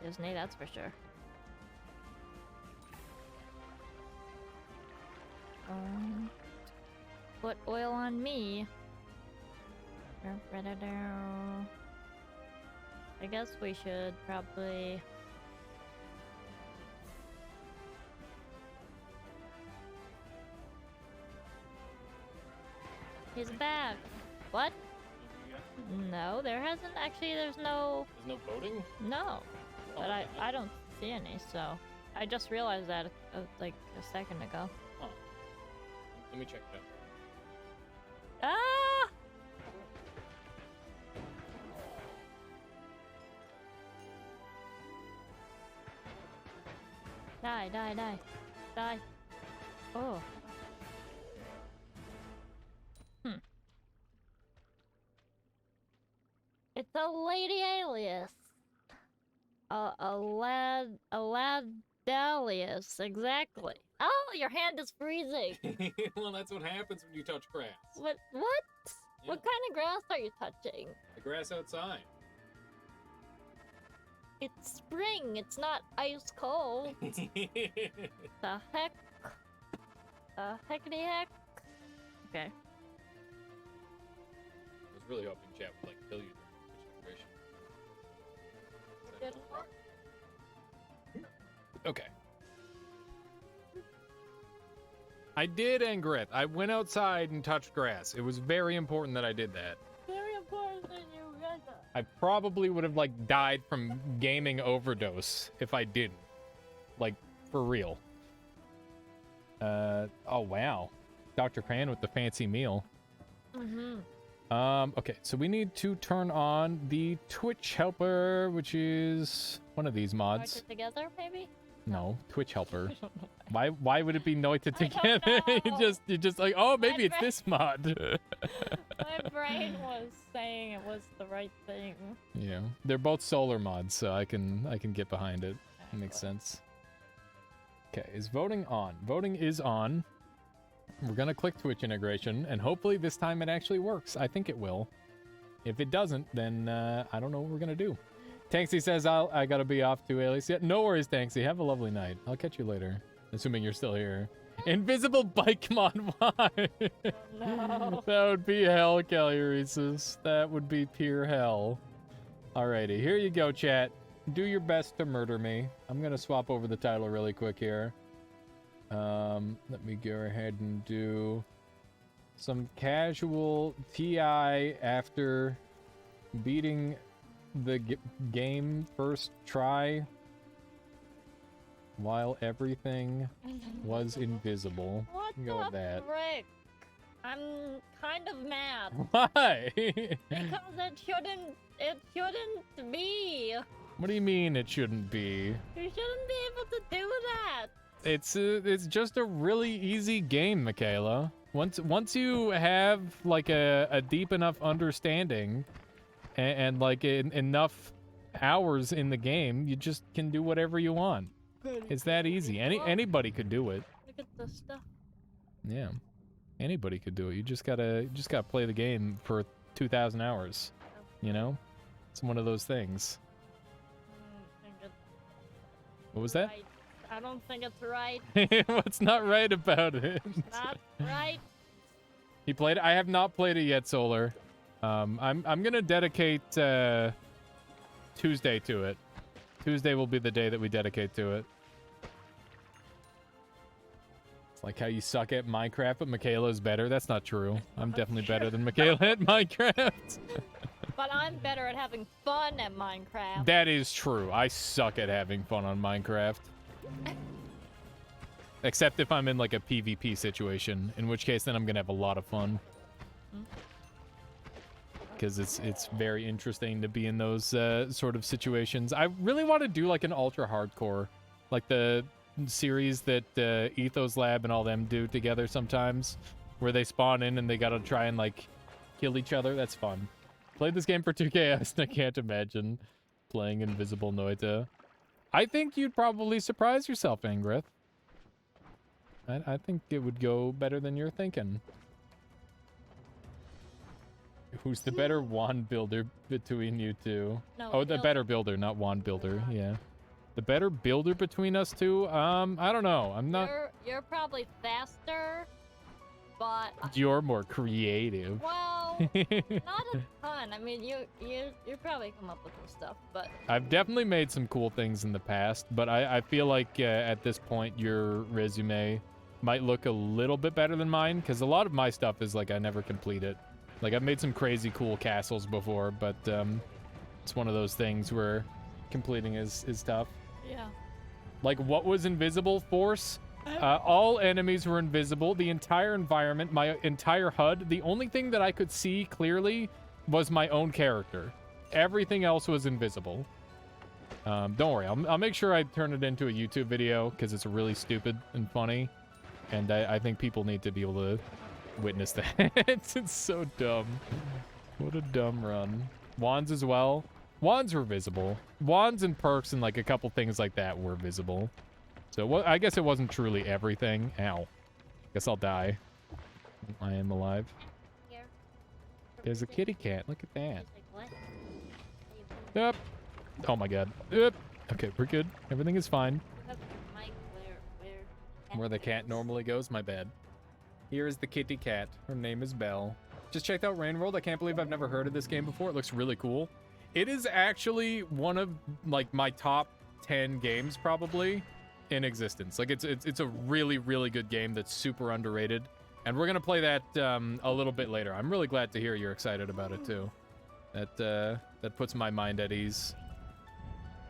Disney, that's for sure. Put oil on me. I guess we should probably... He's back. What? No, there hasn't actually. There's no voting? No, Oh, but I don't see any. So I just realized that like a second ago. Huh. Let me check it out. Ah! Die, die, die, die. Oh. It's a lady alias. A lad Dalius, exactly. Oh, your hand is freezing. Well, that's what happens when you touch grass. What? Yeah. What kind of grass are you touching? The grass outside. It's spring. It's not ice cold. The heck? The heckity heck? Okay. I was really hoping chat would like kill you during the integration. Good. Okay. I did, Angrit. I went outside and touched grass. It was very important that I did that. Very important that you read that. I probably would have, like, died from gaming overdose if I didn't. Like, for real. Oh, wow. Dr. Cran with the fancy meal. Okay, so we need to turn on the Twitch helper, which is one of these mods. Start it together, maybe? No, Twitch helper. Why would it be noited I don't together? know. you're just like, oh, maybe My it's this mod. My brain was saying it was the right thing. Yeah, they're both solar mods, so I can get behind it. It makes sense. Okay, is voting on? Voting is on. We're gonna click Twitch integration, and hopefully this time it actually works. I think it will. If it doesn't, then I don't know what we're gonna do. Tanksy says I gotta be off to Alias. Yeah, no worries, Tanksy. Have a lovely night. I'll catch you later, assuming you're still here. Invisible bike mod. Why? No. That would be hell, Calyresis. That would be pure hell. Alrighty, here you go, chat. Do your best to murder me. I'm gonna swap over the title really quick here. Let me go ahead and do some casual TI after beating the game first try while everything was invisible. What Go with the that. frick? I'm kind of mad. Why? Because it shouldn't be. What do you mean it shouldn't be? You shouldn't be able to do that. It's just a really easy game, Michaela. Once you have like a deep enough understanding and like enough hours in the game, you just can do whatever you want. It's that easy. Anybody could do it. Look at the stuff. Yeah, anybody could do it. You just gotta play the game for 2,000 hours. You know, it's one of those things. What was that? Right. I don't think it's right. What's not right about it? Not right. He played it? I have not played it yet, Solar. I'm gonna dedicate Tuesday to it. Tuesday will be the day that we dedicate to it. It's like how you suck at Minecraft, but Michaela's better. That's not true. I'm definitely better than Michaela at Minecraft. But I'm better at having fun at Minecraft. That is true. I suck at having fun on Minecraft. Except if I'm in like a PvP situation, in which case then I'm gonna have a lot of fun. Because it's very interesting to be in those sort of situations. I really want to do like an ultra hardcore, like the series that Ethos Lab and all them do together sometimes, where they spawn in and they gotta try and like kill each other. That's fun. Played this game for 2K and I can't imagine playing Invisible Noita. I think you'd probably surprise yourself, Angrith. I think it would go better than you're thinking. Who's the better wand builder between you two? No, Oh, the better builder, not wand builder. Yeah. The better builder between us two? I don't know. I'm not... You're probably faster, but... You're more creative. Well, not a ton. I mean, you probably come up with some stuff, but... I've definitely made some cool things in the past, but I feel like at this point your resume might look a little bit better than mine, because a lot of my stuff is like I never complete it. Like I've made some crazy cool castles before, but it's one of those things where completing is tough. Yeah. Like what was invisible? Force? All enemies were invisible. The entire environment, my entire HUD. The only thing that I could see clearly was my own character. Everything else was invisible. Don't worry. I'll make sure I turn it into a YouTube video because it's really stupid and funny. And I think people need to be able to witness that. It's so dumb. What a dumb run. Wands as well. Wands were visible. Wands and perks and like a couple things like that were visible. So I guess it wasn't truly everything. Ow. Guess I'll die. I am alive. Here. There's a kitty cat. Look at that. Like, what? Yep. Oh my god. Yep. Okay, we're good. Everything is fine. You have your mic Where the cat normally goes, my bad. Here is the kitty cat. Her name is Belle. Just checked out Rain World. I can't believe I've never heard of this game before. It looks really cool. It is actually one of like my top 10 games probably. in existence. Like, it's a really, really good game that's super underrated. And we're going to play that a little bit later. I'm really glad to hear you're excited about it, too. That puts my mind at ease.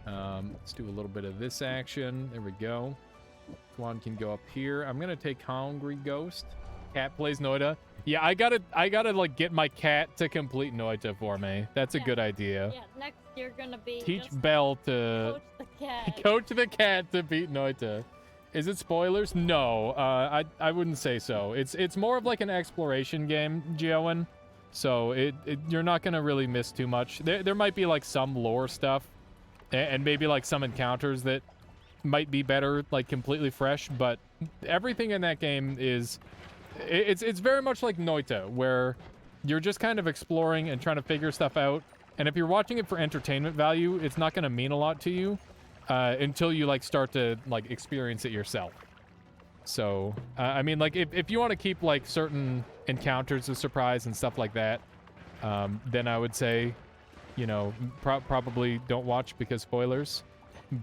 Let's do a little bit of this action. There we go. Swan can go up here. I'm going to take Hungry Ghost. Cat plays Noita. Yeah, I gotta like get my cat to complete Noita for me. That's a good idea. Yeah, next you're gonna be Teach Belle to coach the cat. coach the cat to beat Noita. Is it spoilers? No, I wouldn't say so. It's more of like an exploration game, Geowen. So you're not gonna really miss too much. There might be like some lore stuff, and maybe like some encounters that might be better, like completely fresh. But everything in that game is, it's very much like Noita, where you're just kind of exploring and trying to figure stuff out. And if you're watching it for entertainment value, it's not gonna mean a lot to you. Until you like start to like experience it yourself. So I mean, like if you want to keep like certain encounters a surprise and stuff like that, then I would say, you know, probably don't watch because spoilers.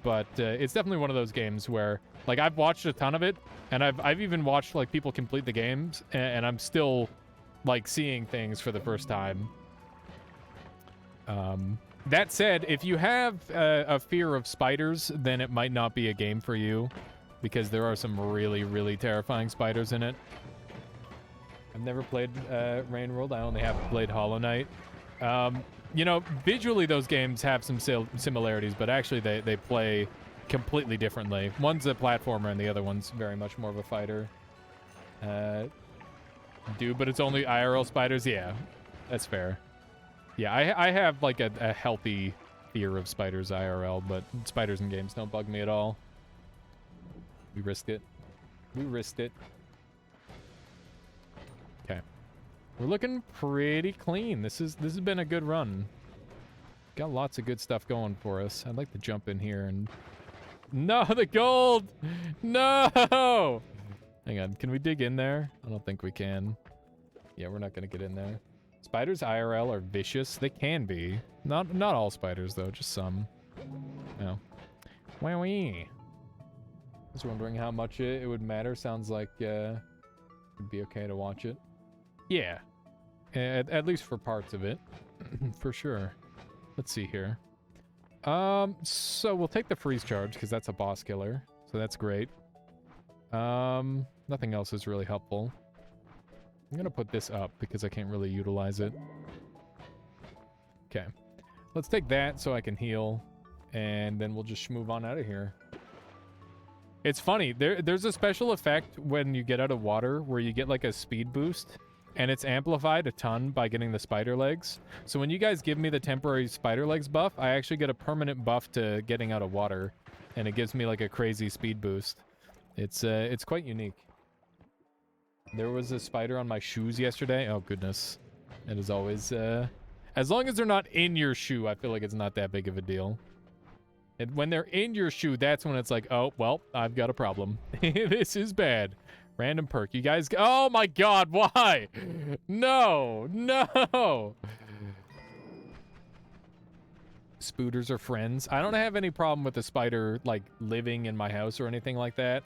But it's definitely one of those games where like I've watched a ton of it, and I've even watched like people complete the games, and I'm still like seeing things for the first time. That said, if you have a fear of spiders, then it might not be a game for you, because there are some really, really terrifying spiders in it. I've never played Rain World. I only have played Hollow Knight. You know, visually those games have some similarities, but actually they play completely differently. One's a platformer and the other one's very much more of a fighter. But it's only IRL spiders? Yeah, that's fair. Yeah, I have like a healthy fear of spiders IRL, but spiders in games don't bug me at all. We risked it. We risked it. Okay. We're looking pretty clean. This has been a good run. Got lots of good stuff going for us. I'd like to jump in here and... No, the gold! No! Hang on, can we dig in there? I don't think we can. Yeah, we're not gonna get in there. Spiders IRL are vicious. They can be. Not all spiders, though. Just some. No. Wowee. I was wondering how much it would matter. Sounds like it'd be okay to watch it. Yeah. At least for parts of it. For sure. Let's see here. So we'll take the freeze charge, because that's a boss killer. So that's great. Nothing else is really helpful. I'm gonna put this up because I can't really utilize it. Okay. Let's take that so I can heal, and then we'll just move on out of here. It's funny, there's a special effect when you get out of water where you get like a speed boost, and it's amplified a ton by getting the spider legs. So when you guys give me the temporary spider legs buff, I actually get a permanent buff to getting out of water, and it gives me like a crazy speed boost. It's quite unique. There was a spider on my shoes yesterday. Oh, goodness. It is always, as long as they're not in your shoe, I feel like it's not that big of a deal. And when they're in your shoe, that's when it's like, oh, well, I've got a problem. This is bad. Random perk. You guys... Oh, my God. Why? No. No. Spooters are friends. I don't have any problem with the spider, like, living in my house or anything like that.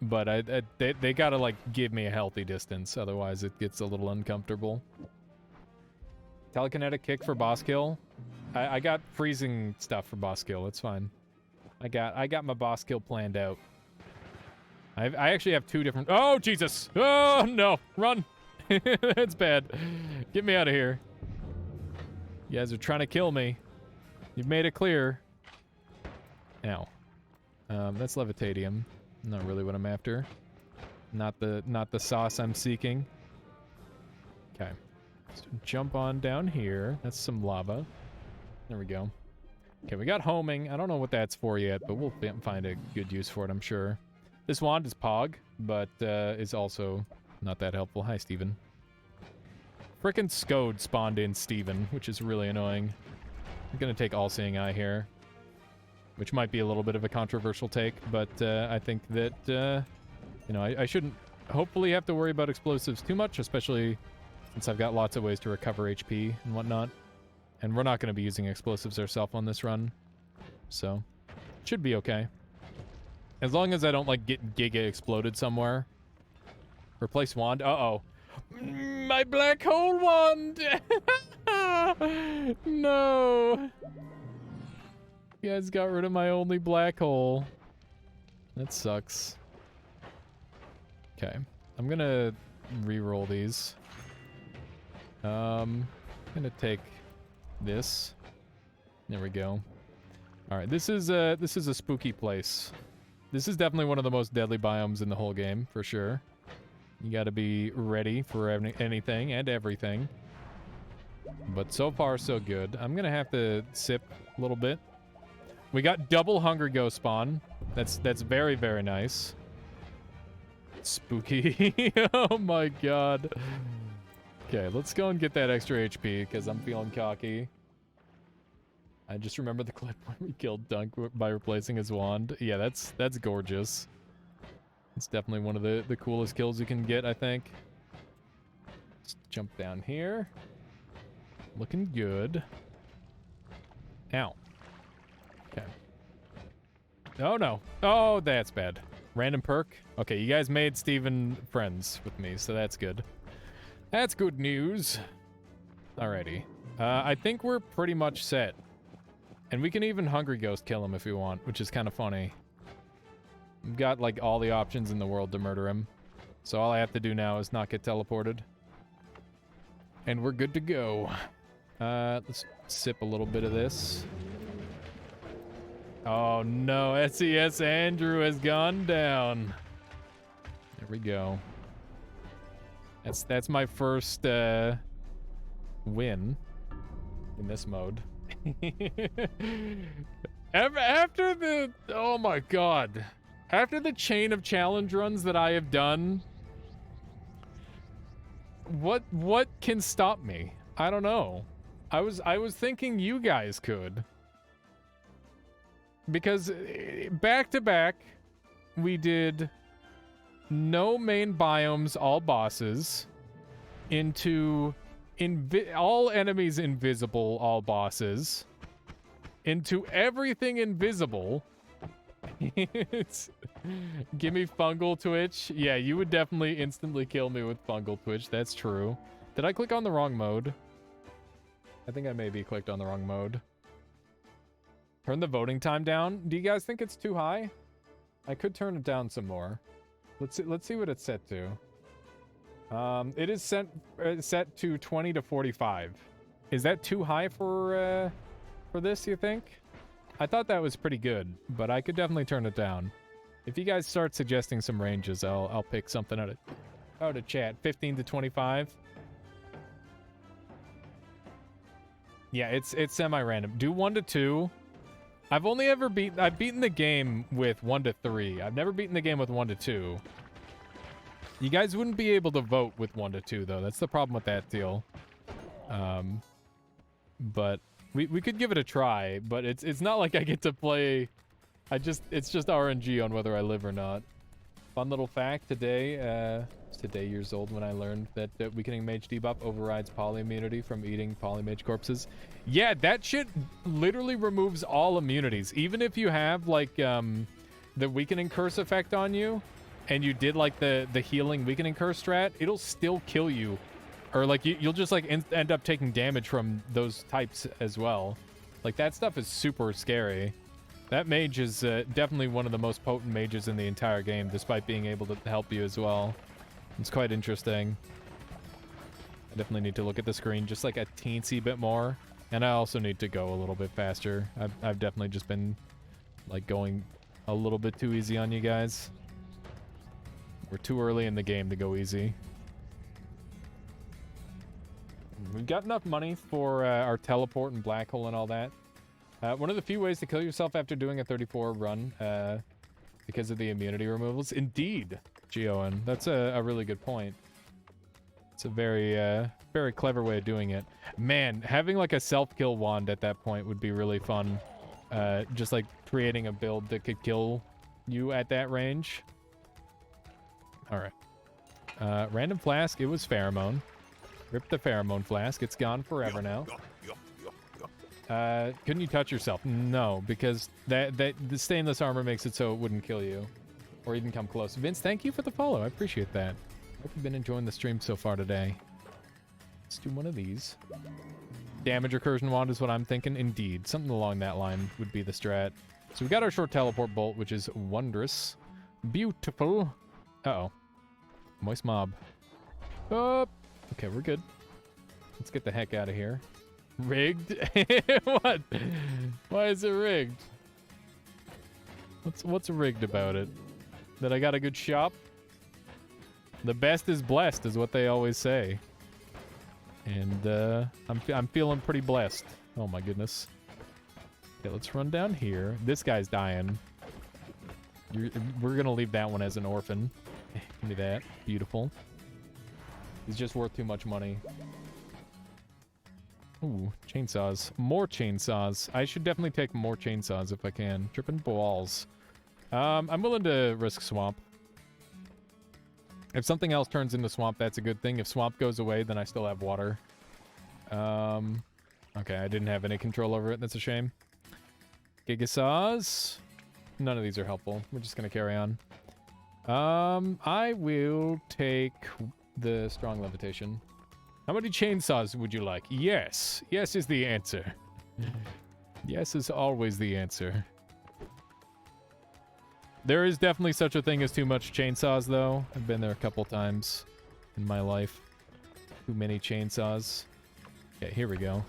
But they gotta, like, give me a healthy distance. Otherwise, it gets a little uncomfortable. Telekinetic kick for boss kill. I got freezing stuff for boss kill. It's fine. I got my boss kill planned out. I actually have two different... Oh, Jesus! Oh, no! Run! That's bad. Get me out of here. You guys are trying to kill me. You've made it clear. Ow. That's Levitatium. Not really what I'm after. Not the sauce I'm seeking. Okay. Let's jump on down here. That's some lava. There we go. Okay, we got homing. I don't know what that's for yet, but we'll find a good use for it, I'm sure. This wand is Pog, but is also not that helpful. Hi, Steven. Frickin' Scode spawned in Steven, which is really annoying. I'm gonna take All-Seeing Eye here, which might be a little bit of a controversial take, but I think that, you know, I shouldn't hopefully have to worry about explosives too much, especially since I've got lots of ways to recover HP and whatnot. And we're not going to be using explosives ourselves on this run, so should be okay. As long as I don't, like, get Giga exploded somewhere. Replace wand. Uh-oh. My black hole wand! No! You guys got rid of my only black hole. That sucks. Okay. I'm gonna re-roll these. I'm gonna take this. There we go. Alright, this is a spooky place. This is definitely one of the most deadly biomes in the whole game, for sure. You gotta be ready for anything and everything. But so far, so good. I'm gonna have to sip a little bit. We got double Hunger Ghost spawn. That's very, very nice. Spooky. Oh my god. Okay, let's go and get that extra HP, because I'm feeling cocky. I just remember the clip where we killed Dunk by replacing his wand. Yeah, that's gorgeous. It's definitely one of the coolest kills you can get, I think. Let's jump down here. Looking good. Ow. Okay. Oh, no. Oh, that's bad. Random perk? Okay, you guys made Steven friends with me, so that's good. That's good news. Alrighty. I think we're pretty much set. And we can even Hungry Ghost kill him if we want, which is kind of funny. We've got, like, all the options in the world to murder him. So all I have to do now is not get teleported. And we're good to go. Let's sip a little bit of this. Oh no, SES Andrew has gone down. There we go. That's my first win in this mode. After the, oh my god, after the chain of challenge runs that I have done, what can stop me? I don't know. I was thinking you guys could. Because back to back, we did no main biomes, all bosses, into all enemies invisible, all bosses, into everything invisible. Give me fungal twitch. Yeah, you would definitely instantly kill me with fungal twitch. That's true. Did I click on the wrong mode? I think I maybe clicked on the wrong mode. Turn the voting time down. Do you guys think it's too high? I could turn it down some more. Let's see what it's set to. It is set to 20 to 45. Is that too high for this, you think? I thought that was pretty good, but I could definitely turn it down. If you guys start suggesting some ranges, I'll pick something out of chat. 15 to 25. Yeah, it's semi-random. Do 1 to 2. I've beaten the game with 1 to 3. I've never beaten the game with 1 to 2. You guys wouldn't be able to vote with 1 to 2 though. That's the problem with that deal. But we could give it a try, but it's not like I get to play. It's just RNG on whether I live or not. Fun little fact today, it's today years old when I learned that weakening mage debuff overrides poly immunity from eating polymage corpses. Yeah, that shit literally removes all immunities. Even if you have like the weakening curse effect on you, and you did like the healing weakening curse strat, it'll still kill you. Or like you'll just like end up taking damage from those types as well. Like that stuff is super scary. That mage is definitely one of the most potent mages in the entire game, despite being able to help you as well. It's quite interesting. I definitely need to look at the screen just like a teensy bit more. And I also need to go a little bit faster. I've definitely just been like going a little bit too easy on you guys. We're too early in the game to go easy. We've got enough money for our teleport and black hole and all that. One of the few ways to kill yourself after doing a 34 run because of the immunity removals. Indeed, Gioan. That's a really good point. It's a very, very clever way of doing it. Man, having like a self-kill wand at that point would be really fun. Just like creating a build that could kill you at that range. All right. Random flask. It was pheromone. Rip the pheromone flask. It's gone forever now. Couldn't you touch yourself? No, because the stainless armor makes it so it wouldn't kill you. Or even come close. Vince, thank you for the follow. I appreciate that. Hope you've been enjoying the stream so far today. Let's do one of these. Damage recursion wand is what I'm thinking. Indeed. Something along that line would be the strat. So we got our short teleport bolt, which is wondrous. Beautiful. Uh-oh. Moist mob. Oh. Okay, we're good. Let's get the heck out of here. Rigged? What? Why is it rigged? What's rigged about it? That I got a good shop? The best is blessed, is what they always say. And I'm feeling pretty blessed. Oh my goodness. Okay, let's run down here. This guy's dying. We're gonna leave that one as an orphan. Give me that. Beautiful. He's just worth too much money. Ooh, chainsaws. More chainsaws. I should definitely take more chainsaws if I can. Tripping balls. I'm willing to risk swamp. If something else turns into swamp, that's a good thing. If swamp goes away, then I still have water. Okay, I didn't have any control over it. That's a shame. Gigasaws. None of these are helpful. We're just gonna carry on. I will take the strong levitation. How many chainsaws would you like? Yes. Yes is the answer. Yes is always the answer. There is definitely such a thing as too much chainsaws, though. I've been there a couple times in my life. Too many chainsaws. Okay, here we go.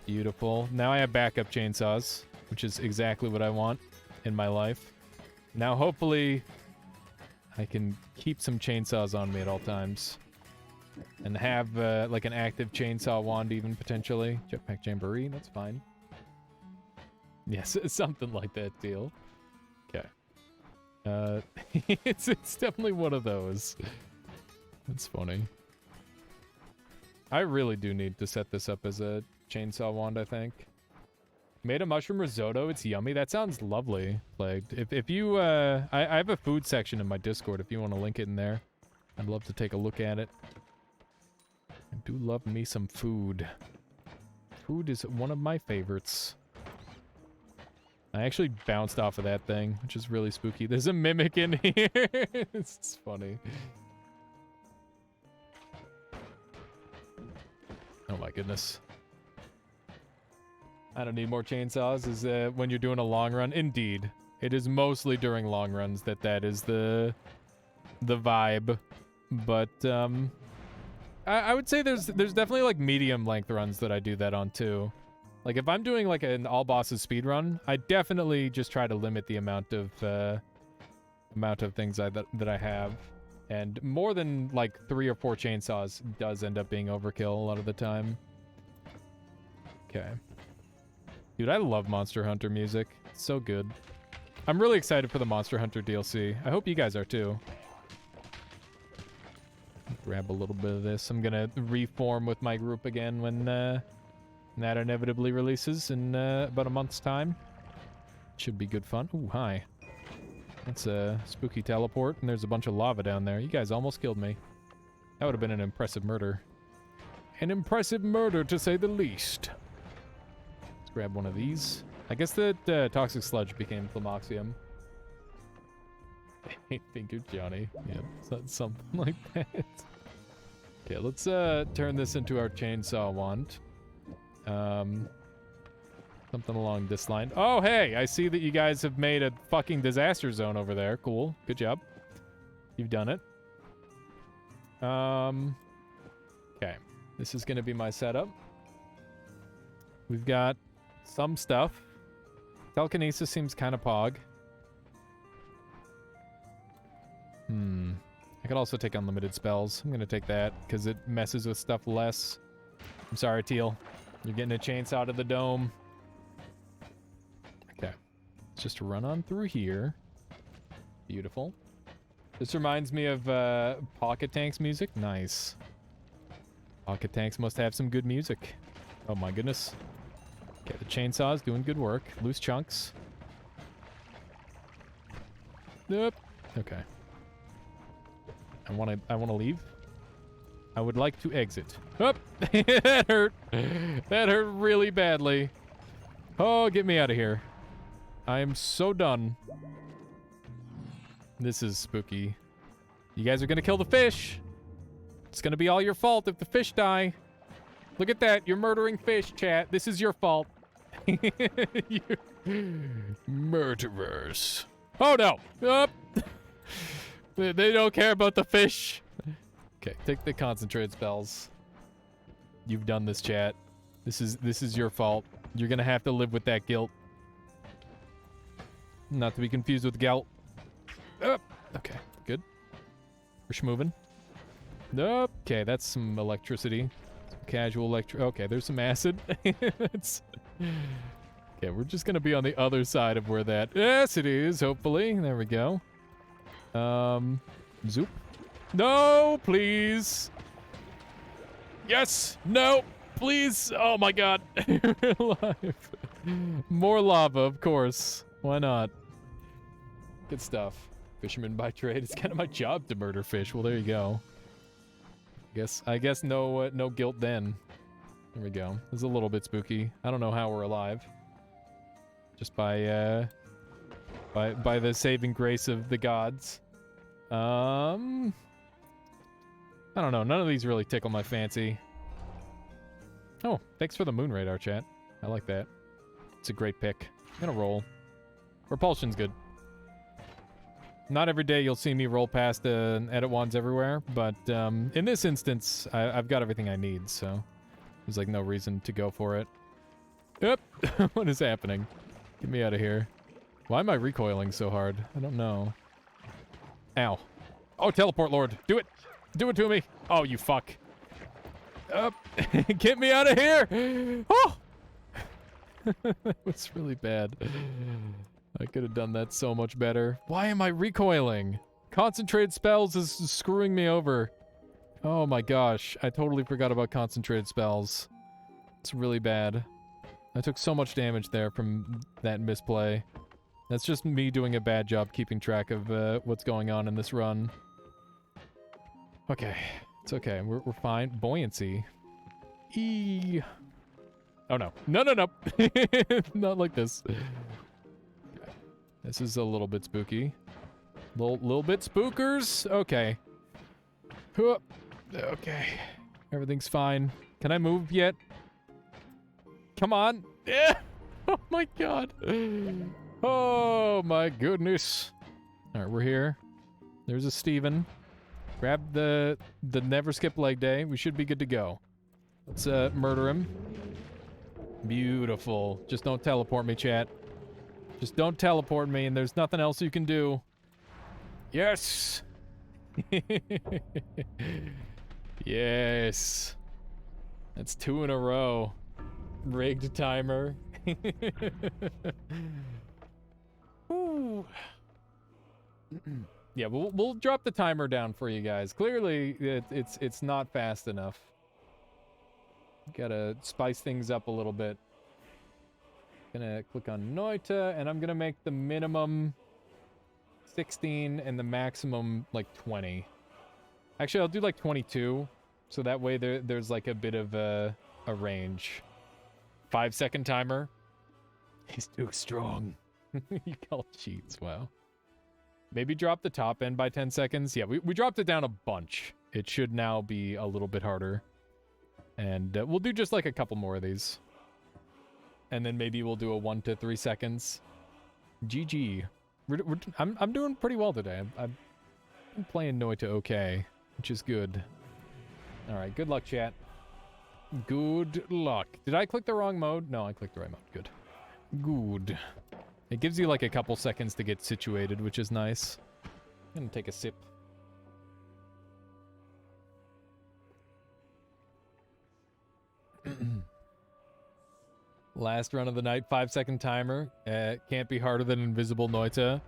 Beautiful. Now I have backup chainsaws, which is exactly what I want in my life. Now, hopefully, I can keep some chainsaws on me at all times. And have, like, an active chainsaw wand, even, potentially. Jetpack jamboree, that's fine. Yes, something like that deal. Okay. It's definitely one of those. That's funny. I really do need to set this up as a chainsaw wand, I think. Made a mushroom risotto. It's yummy. That sounds lovely. Like, if you, I have a food section in my Discord if you want to link it in there. I'd love to take a look at it. I do love me some food. Food is one of my favorites. I actually bounced off of that thing, which is really spooky. There's a mimic in here. It's funny. Oh my goodness. I don't need more chainsaws. Is when you're doing a long run? Indeed. It is mostly during long runs that is the vibe. But I would say there's definitely like medium length runs that I do that on too. Like, if I'm doing, like, an all-bosses speedrun, I definitely just try to limit the amount of things that I have. And more than, like, 3 or 4 chainsaws does end up being overkill a lot of the time. Okay. Dude, I love Monster Hunter music. It's so good. I'm really excited for the Monster Hunter DLC. I hope you guys are, too. Grab a little bit of this. I'm gonna reform with my group again when, that inevitably releases in about a month's time. Should be good fun. Ooh, hi. That's a spooky teleport, and there's a bunch of lava down there. You guys almost killed me. That would have been an impressive murder. An impressive murder, to say the least. Let's grab one of these. I guess that toxic sludge became Flamoxium. I think you're Johnny. Yeah, something like that. Okay, let's turn this into our chainsaw wand. Something along this line. Oh, hey, I see that you guys have made a fucking disaster zone over there. Cool. Good job. You've done it. Okay. This is going to be my setup. We've got some stuff. Telekinesis seems kind of pog. I could also take unlimited spells. I'm going to take that because it messes with stuff less. I'm sorry, Teal. You're getting a chainsaw to the dome. Okay. Let's just run on through here. Beautiful. This reminds me of Pocket Tank's music. Nice. Pocket Tanks must have some good music. Oh my goodness. Okay, the chainsaw's doing good work. Loose chunks. Nope. Okay. I wanna leave. I would like to exit. Oh, that hurt. That hurt really badly. Oh, get me out of here. I am so done. This is spooky. You guys are gonna kill the fish. It's gonna be all your fault if the fish die. Look at that. You're murdering fish, chat. This is your fault. You murderers. Oh, no. Oh. They don't care about the fish. Okay, take the concentrated spells. You've done this, chat. This is your fault. You're gonna have to live with that guilt. Not to be confused with gout. Okay, good. We're schmoving. Okay, that's some electricity. Some casual okay, there's some acid. Okay, we're just gonna be on the other side of where that acid is, hopefully. There we go. Zoop. No, please. Yes. No, please. Oh my god. We're alive. More lava, of course. Why not? Good stuff. Fisherman by trade. It's kind of my job to murder fish. Well, there you go. I guess no guilt then. There we go. It's a little bit spooky. I don't know how we're alive. Just by the saving grace of the gods. I don't know. None of these really tickle my fancy. Oh, thanks for the moon radar, chat. I like that. It's a great pick. I'm gonna roll. Repulsion's good. Not every day you'll see me roll past edit wands everywhere, but in this instance, I've got everything I need, so there's like no reason to go for it. Yep. What is happening? Get me out of here. Why am I recoiling so hard? I don't know. Ow. Oh, teleport lord. Do it. Do it to me. Oh, you fuck. Up. Get me out of here. Oh. That was really bad. I could have done that so much better. Why am I recoiling? Concentrated spells is screwing me over. Oh my gosh. I totally forgot about concentrated spells. It's really bad. I took so much damage there from that misplay. That's just me doing a bad job keeping track of what's going on in this run. Okay. It's okay. We're fine. Buoyancy. Oh no. No, no, no. Not like this. This is a little bit spooky. Little bit spookers. Okay. Okay. Everything's fine. Can I move yet? Come on. Yeah. Oh my god. Oh my goodness. Alright, we're here. There's a Steven. Grab the never skip leg day. We should be good to go. Let's murder him. Beautiful. Just don't teleport me, chat. Just don't teleport me, and there's nothing else you can do. Yes! Yes. That's 2 in a row. Rigged timer. Ooh. Yeah, we'll drop the timer down for you guys. Clearly, it's not fast enough. Gotta spice things up a little bit. Gonna click on Noita, and I'm gonna make the minimum 16 and the maximum like 20. Actually, I'll do like 22, so that way there's like a bit of a range. 5-second timer. He's too strong. You call cheats, wow. Maybe drop the top end by 10 seconds. Yeah, we dropped it down a bunch. It should now be a little bit harder. And we'll do just like a couple more of these. And then maybe we'll do a 1 to 3 seconds. GG. I'm doing pretty well today. I'm playing Noita okay, which is good. All right, good luck, chat. Good luck. Did I click the wrong mode? No, I clicked the right mode. Good. Good. It gives you like a couple seconds to get situated, which is nice. I'm gonna take a sip. Last run of the night, 5-second timer. Can't be harder than Invisible Noita.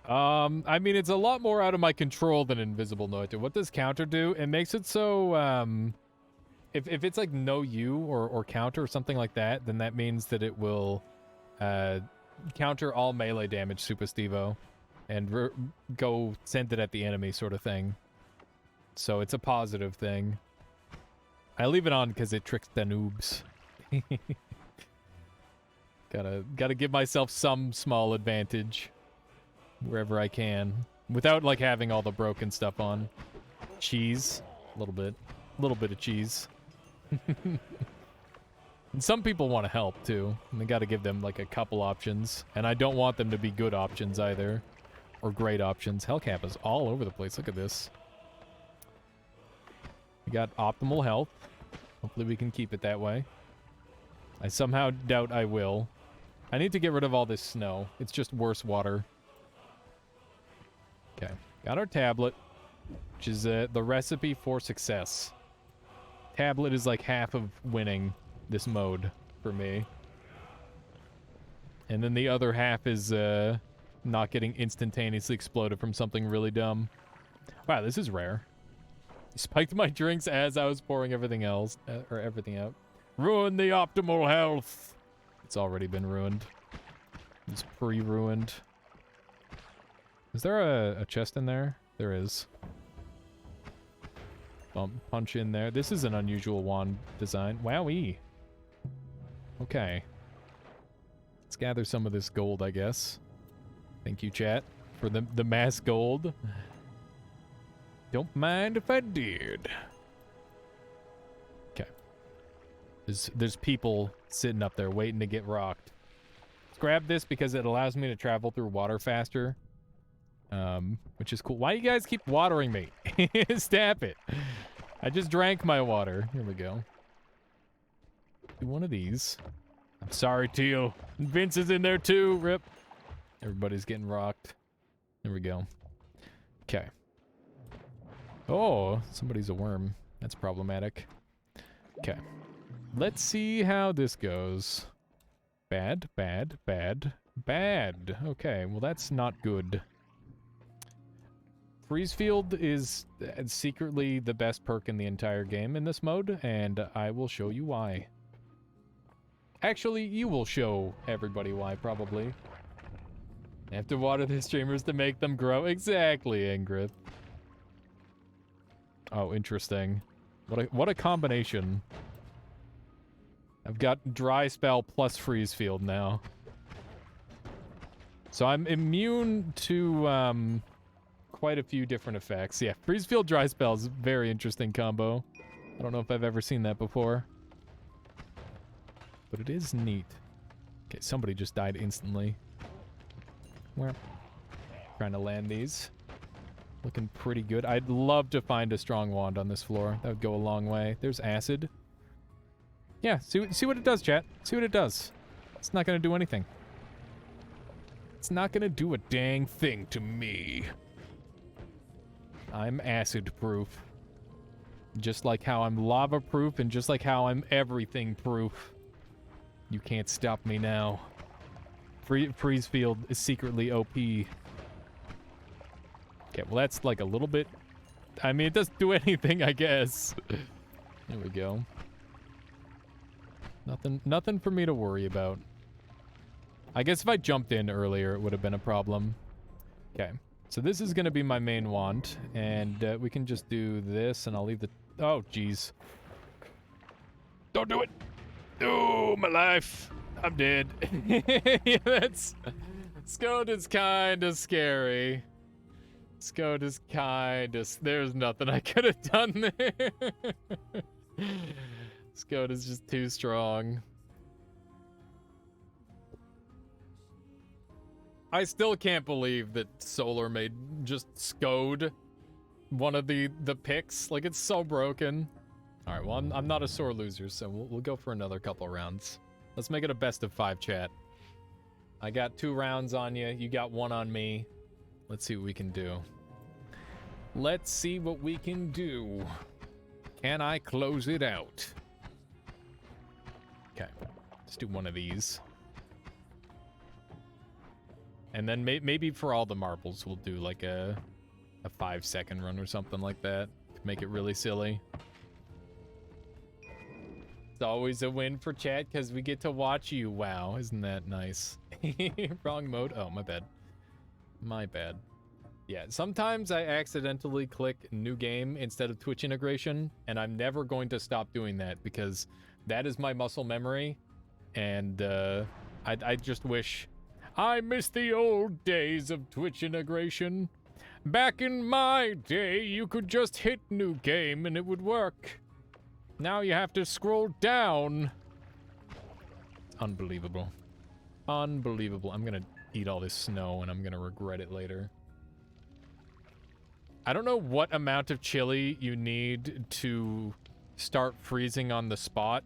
I mean, it's a lot more out of my control than Invisible Noita. What does counter do? It makes it so, if it's like no U or counter or something like that, then that means that it will, counter all melee damage Super Stevo and go send it at the enemy sort of thing. So it's a positive thing. I leave it on because it tricks the noobs. Gotta give myself some small advantage wherever I can without like having all the broken stuff on. Cheese, a little bit of cheese. And some people want to help too, and they got to give them like a couple options, and I don't want them to be good options either, or great options. Hellcat is all over the place. Look at this. We got optimal health. Hopefully we can keep it that way. I somehow doubt I will. I need to get rid of all this snow. It's just worse water. Okay, got our tablet, which is the recipe for success. Tablet is like half of winning this mode for me. And then the other half is not getting instantaneously exploded from something really dumb. Wow, this is rare. Spiked my drinks as I was pouring everything else, or everything out. Ruin the optimal health. It's already been ruined. It's pre-ruined. Is there a chest in there? There is. Punch in there. This is an unusual wand design. Wowee. Okay. Let's gather some of this gold, I guess. Thank you, chat, for the mass gold. Don't mind if I did. Okay. There's people sitting up there waiting to get rocked. Let's grab this because it allows me to travel through water faster. Which is cool. Why you guys keep watering me? Stop it. I just drank my water. Here we go. Do one of these. I'm sorry, Teal. Vince is in there too. Rip. Everybody's getting rocked. There we go. Okay. Oh, somebody's a worm. That's problematic. Okay. Let's see how this goes. Bad, bad, bad, bad. Okay, well that's not good. Freeze Field is secretly the best perk in the entire game in this mode, and I will show you why. Actually, you will show everybody why, probably. I have to water the streamers to make them grow. Exactly, Ingrid. Oh, interesting. What a combination. I've got Dry Spell plus Freeze Field now. So I'm immune to quite a few different effects. Yeah, Freeze Field, Dry Spell is a very interesting combo. I don't know if I've ever seen that before. But it is neat. Okay, somebody just died instantly. Where? Trying to land these. Looking pretty good. I'd love to find a strong wand on this floor. That would go a long way. There's acid. Yeah, see what it does, chat. See what it does. It's not going to do anything. It's not going to do a dang thing to me. I'm acid-proof. Just like how I'm lava-proof and just like how I'm everything-proof. You can't stop me now. Freeze Field is secretly OP. Okay, well that's like a little bit... I mean, it doesn't do anything, I guess. There we go. Nothing for me to worry about. I guess if I jumped in earlier, it would have been a problem. Okay, so this is going to be my main wand, and we can just do this, and I'll leave the... Oh, jeez. Don't do it! Oh, my life. I'm dead. Yeah, that's... Scode is kind of scary. Scode is kind of... There's nothing I could have done there. Scode is just too strong. I still can't believe that Solar made just Scode one of the picks. Like, it's so broken. All right, well, I'm not a sore loser, so we'll go for another couple rounds. Let's make it a best of 5, chat. I got 2 rounds on you. You got 1 on me. Let's see what we can do. Let's see what we can do. Can I close it out? Okay, let's do one of these. And then maybe for all the marbles, we'll do like a 5-second run or something like that. Make it really silly. It's always a win for chat because we get to watch you. Wow, isn't that nice? Wrong mode. Oh, my bad. My bad. Yeah, sometimes I accidentally click new game instead of Twitch integration, and I'm never going to stop doing that because that is my muscle memory, and I just wish I miss the old days of Twitch integration. Back in my day, you could just hit new game and it would work. Now you have to scroll down. Unbelievable. Unbelievable. I'm gonna eat all this snow and I'm gonna regret it later. I don't know what amount of chili you need to start freezing on the spot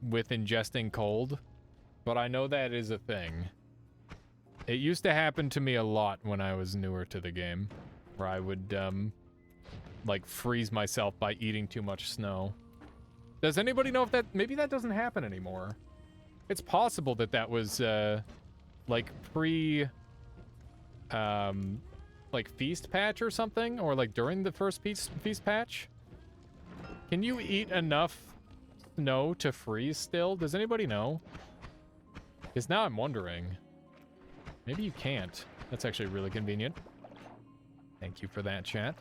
with ingesting cold, but I know that is a thing. It used to happen to me a lot when I was newer to the game, where I would, like, freeze myself by eating too much snow. Does anybody know if that... Maybe that doesn't happen anymore. It's possible that that was, like, like, feast patch or something? Or, like, during the first feast patch? Can you eat enough snow to freeze still? Does anybody know? Because now I'm wondering. Maybe you can't. That's actually really convenient. Thank you for that, chat.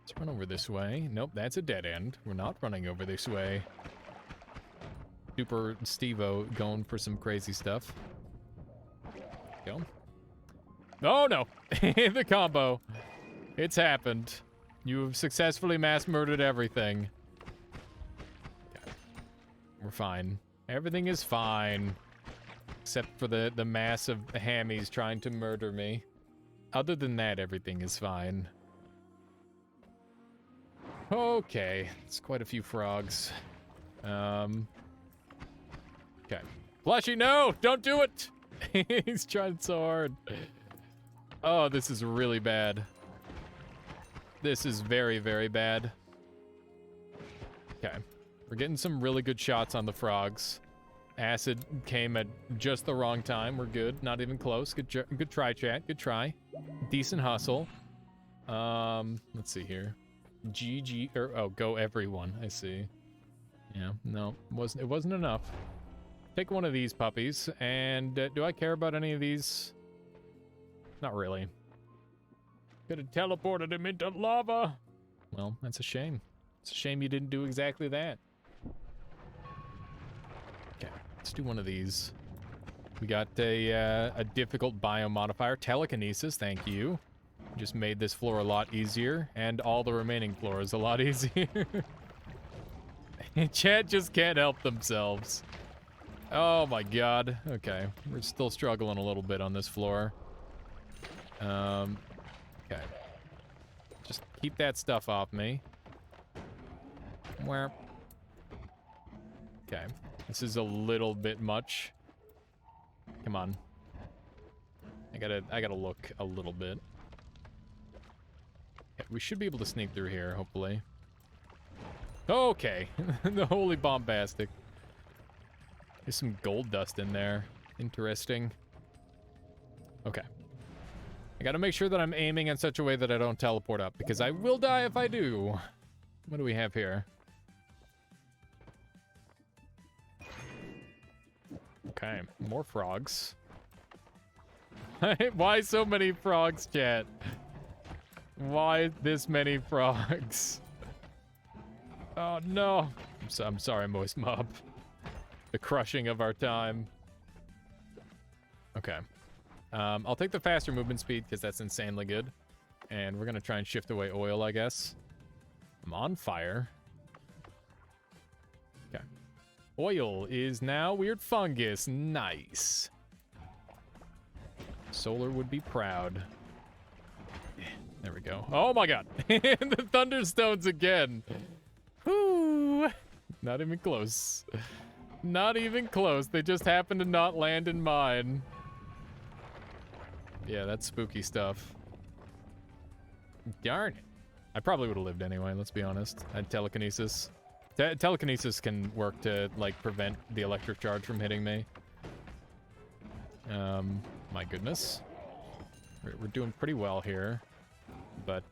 Let's run over this way. Nope, that's a dead end. We're not running over this way. Super Steve-O going for some crazy stuff. Go. Oh, no. The combo. It's happened. You have successfully mass murdered everything. Okay. We're fine. Everything is fine. Except for the mass of hammies trying to murder me. Other than that, everything is fine. Okay. It's quite a few frogs. Okay. Plushy, no! Don't do it! He's trying so hard. Oh, this is really bad. This is very, very bad. Okay. We're getting some really good shots on the frogs. Acid came at just the wrong time. We're good. Not even close. Good try, chat. Good try. Decent hustle. Let's see here. GG, or oh, go everyone. I see. Yeah, no, it wasn't enough. Take one of these puppies, and do I care about any of these? Not really. Could have teleported him into lava. Well, that's a shame. It's a shame you didn't do exactly that. Okay, let's do one of these. We got a difficult biome modifier, telekinesis. Thank you. Just made this floor a lot easier, and all the remaining floors a lot easier. Chat just can't help themselves. Oh my god. Okay, we're still struggling a little bit on this floor. Okay. Just keep that stuff off me. Where? Okay. This is a little bit much. Come on. I gotta look a little bit. Okay, we should be able to sneak through here, hopefully. Okay. The holy bombastic. There's some gold dust in there. Interesting. Okay. I gotta make sure that I'm aiming in such a way that I don't teleport up, because I will die if I do. What do we have here? Okay, more frogs. Why so many frogs, chat? Why this many frogs? Oh no. I'm sorry, Moist Mob. The crushing of our time. Okay. I'll take the faster movement speed because that's insanely good. And we're gonna try and shift away oil, I guess. I'm on fire. Okay. Oil is now weird fungus. Nice. Solar would be proud. There we go. Oh my god. The thunderstones again. Whoo. Not even close. Not even close. They just happen to not land in mine. Yeah, that's spooky stuff. Darn it. I probably would have lived anyway, let's be honest. I had telekinesis. Telekinesis can work to, like, prevent the electric charge from hitting me. My goodness. We're doing pretty well here. But,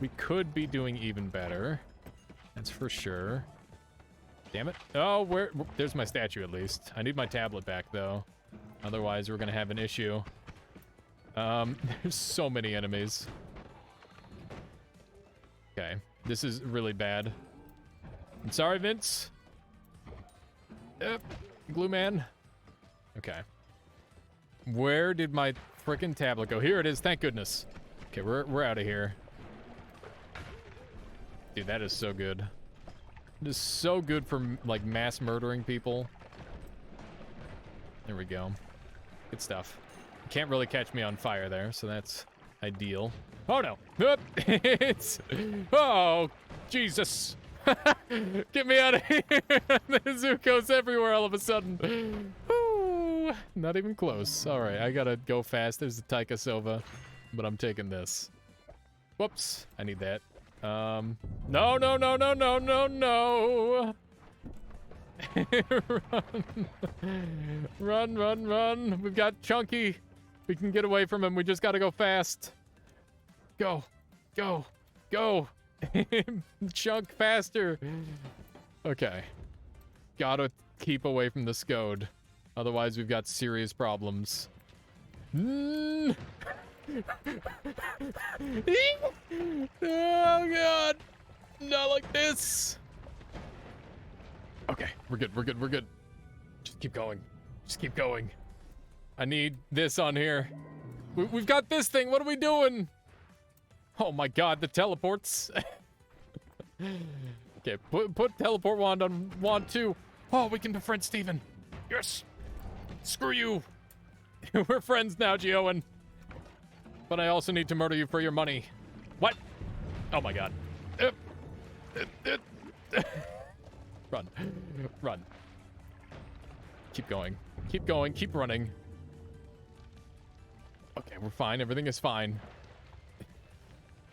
we could be doing even better. That's for sure. Damn it. Oh, there's my statue at least. I need my tablet back, though. Otherwise, we're gonna have an issue. There's so many enemies. Okay, this is really bad. I'm sorry, Vince. Yep, Glue Man. Okay. Where did my frickin' tablet go? Here it is, thank goodness. Okay, we're out of here. Dude, that is so good. It is so good for, like, mass murdering people. There we go. Good stuff. You can't really catch me on fire there, so that's ideal. Oh, no. Oop. It's... Oh, Jesus. Get me out of here. The Zuko's everywhere all of a sudden. Ooh, not even close. All right, I gotta go fast. There's the Taika Silva, but I'm taking this. Whoops, I need that. No, no, no, no, no, no, no. Run, run, run. We've got Chunky. We can get away from him. We just gotta go fast. Go, go, go. Chunk faster. Okay. Gotta keep away from the Scode. Otherwise, we've got serious problems. Oh, God. Not like this. Okay, we're good, we're good, we're good. Just keep going. Just keep going. I need this on here. We've got this thing. What are we doing? Oh my God, the teleports. Okay, put teleport wand on wand 2. Oh, we can befriend Steven. Yes. Screw you. We're friends now, Geowen. But I also need to murder you for your money. What? Oh my God. Run. Run. Keep going. Keep going. Keep running. Okay, we're fine. Everything is fine.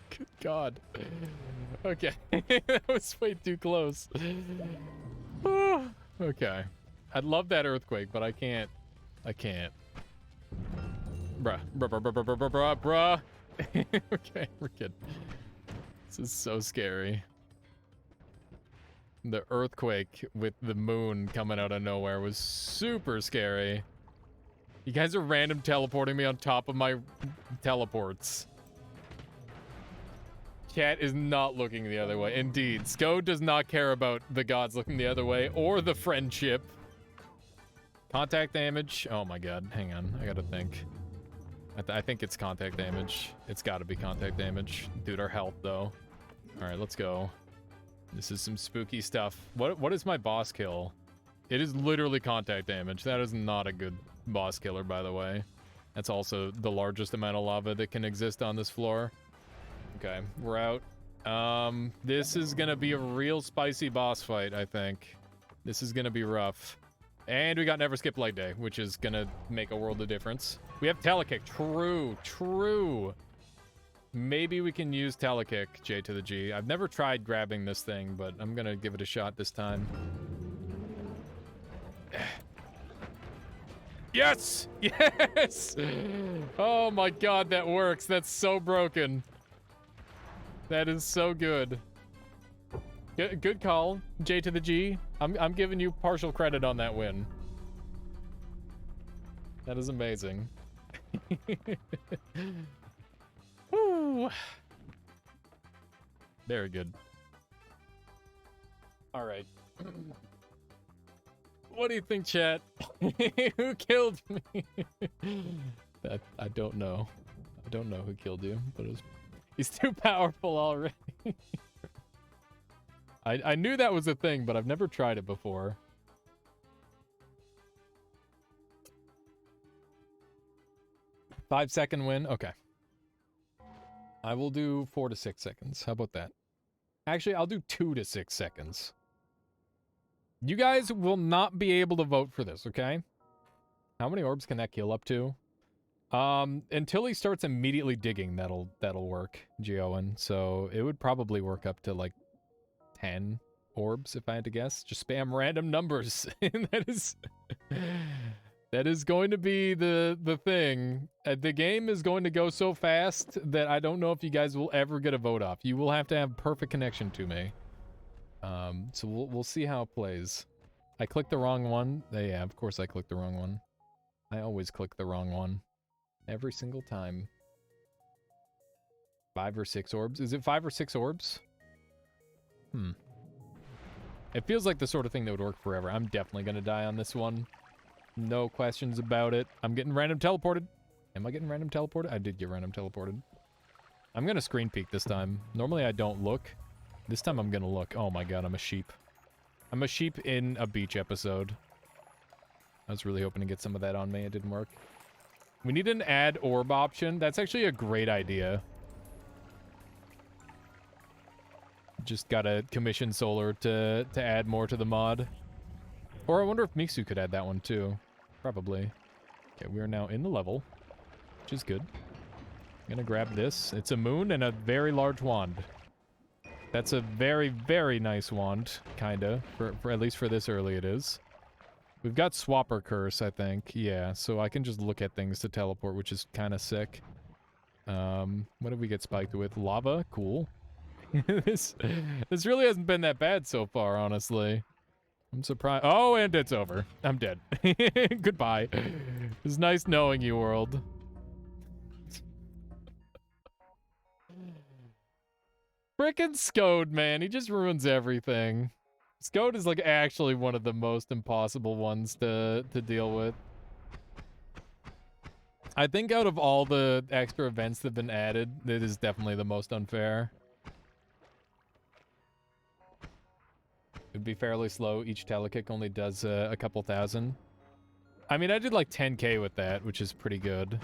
Good God. Okay. That was way too close. Okay. I'd love that earthquake, but I can't. I can't. Bruh. Bruh, bruh, bruh, bruh, bruh, bruh, bruh. Okay, we're good. This is so scary. The earthquake with the moon coming out of nowhere was super scary. You guys are random teleporting me on top of my teleports. Cat is not looking the other way. Indeed, Sko does not care about the gods looking the other way or the friendship. Contact damage. Oh my God, hang on. I gotta think. I think it's contact damage. It's gotta be contact damage. Dude, our health though. All right, let's go. This is some spooky stuff. What is my boss kill? It is literally contact damage. That is not a good boss killer, by the way. That's also the largest amount of lava that can exist on this floor. Okay, we're out. This is gonna be a real spicy boss fight, I think. This is gonna be rough. And we got Never Skip Leg Day, which is gonna make a world of difference. We have Telekick. True, true. Maybe we can use Telekick, J to the G. I've never tried grabbing this thing, but I'm gonna give it a shot this time. Yes! Yes! Oh my God, that works. That's so broken. That is so good. Good call, J to the G. I'm giving you partial credit on that win. That is amazing. Woo! Very good. All right. What do you think, chat? Who killed me? I don't know. I don't know who killed you, but he's too powerful already. I knew that was a thing, but I've never tried it before. Five-second win? Okay. I will do 4 to 6 seconds. How about that? Actually, I'll do 2 to 6 seconds. You guys will not be able to vote for this, okay? How many orbs can that kill up to? Until he starts immediately digging, that'll work, Geowen. So it would probably work up to like 10 orbs if I had to guess. Just spam random numbers. That is going to be the thing. The game is going to go so fast that I don't know if you guys will ever get a vote off. You will have to have perfect connection to me. So we'll see how it plays. I clicked the wrong one. Yeah, of course I clicked the wrong one. I always click the wrong one. Every single time. 5 or 6 orbs? Is it 5 or 6 orbs? It feels like the sort of thing that would work forever. I'm definitely gonna die on this one. No questions about it. I'm getting random teleported. Am I getting random teleported? I did get random teleported. I'm gonna screen peek this time. Normally I don't look. This time I'm gonna look. Oh my god, I'm a sheep. I'm a sheep in a beach episode. I was really hoping to get some of that on me. It didn't work. We need an add orb option. That's actually a great idea. Just gotta commission Solar to add more to the mod. Or I wonder if Mixu could add that one too. Probably. Okay, we are now in the level, which is good. I'm gonna grab this. It's a moon and a very large wand. That's a very, very nice wand, kinda. For at least for this early it is. We've got Swapper Curse, I think. Yeah, so I can just look at things to teleport, which is kind of sick. What did we get spiked with? Lava? Cool. This really hasn't been that bad so far, honestly. I'm surprised. Oh, and it's over. I'm dead. Goodbye. It's nice knowing you, world. Frickin' Scode, man. He just ruins everything. Scode is, like, actually one of the most impossible ones to deal with. I think out of all the extra events that have been added, it is definitely the most unfair. It'd be fairly slow. Each telekick only does a couple thousand. I mean, I did like 10k with that, which is pretty good.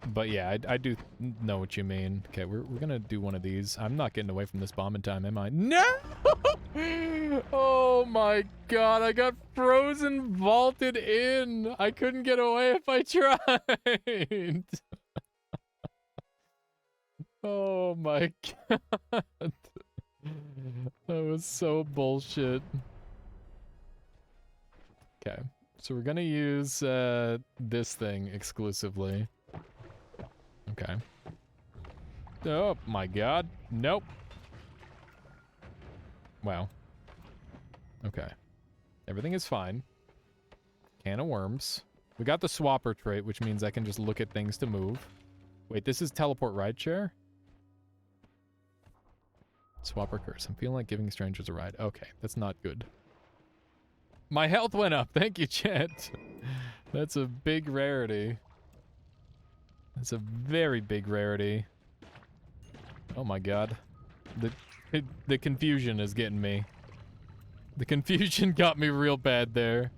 But yeah, I do know what you mean. Okay, we're gonna do one of these. I'm not getting away from this bomb in time, am I? No! Oh my god, I got frozen vaulted in. I couldn't get away if I tried. Oh my god. That was so bullshit. Okay, so we're gonna use this thing exclusively. Okay. Oh my god. Nope. Wow. Okay. Everything is fine. Can of worms. We got the swapper trait, which means I can just look at things to move. Wait, this is teleport ride share? Swapper curse. I'm feeling like giving strangers a ride. Okay, that's not good. My health went up. Thank you, chat. That's a big rarity. That's a very big rarity. Oh my god. The confusion is getting me. The confusion got me real bad there.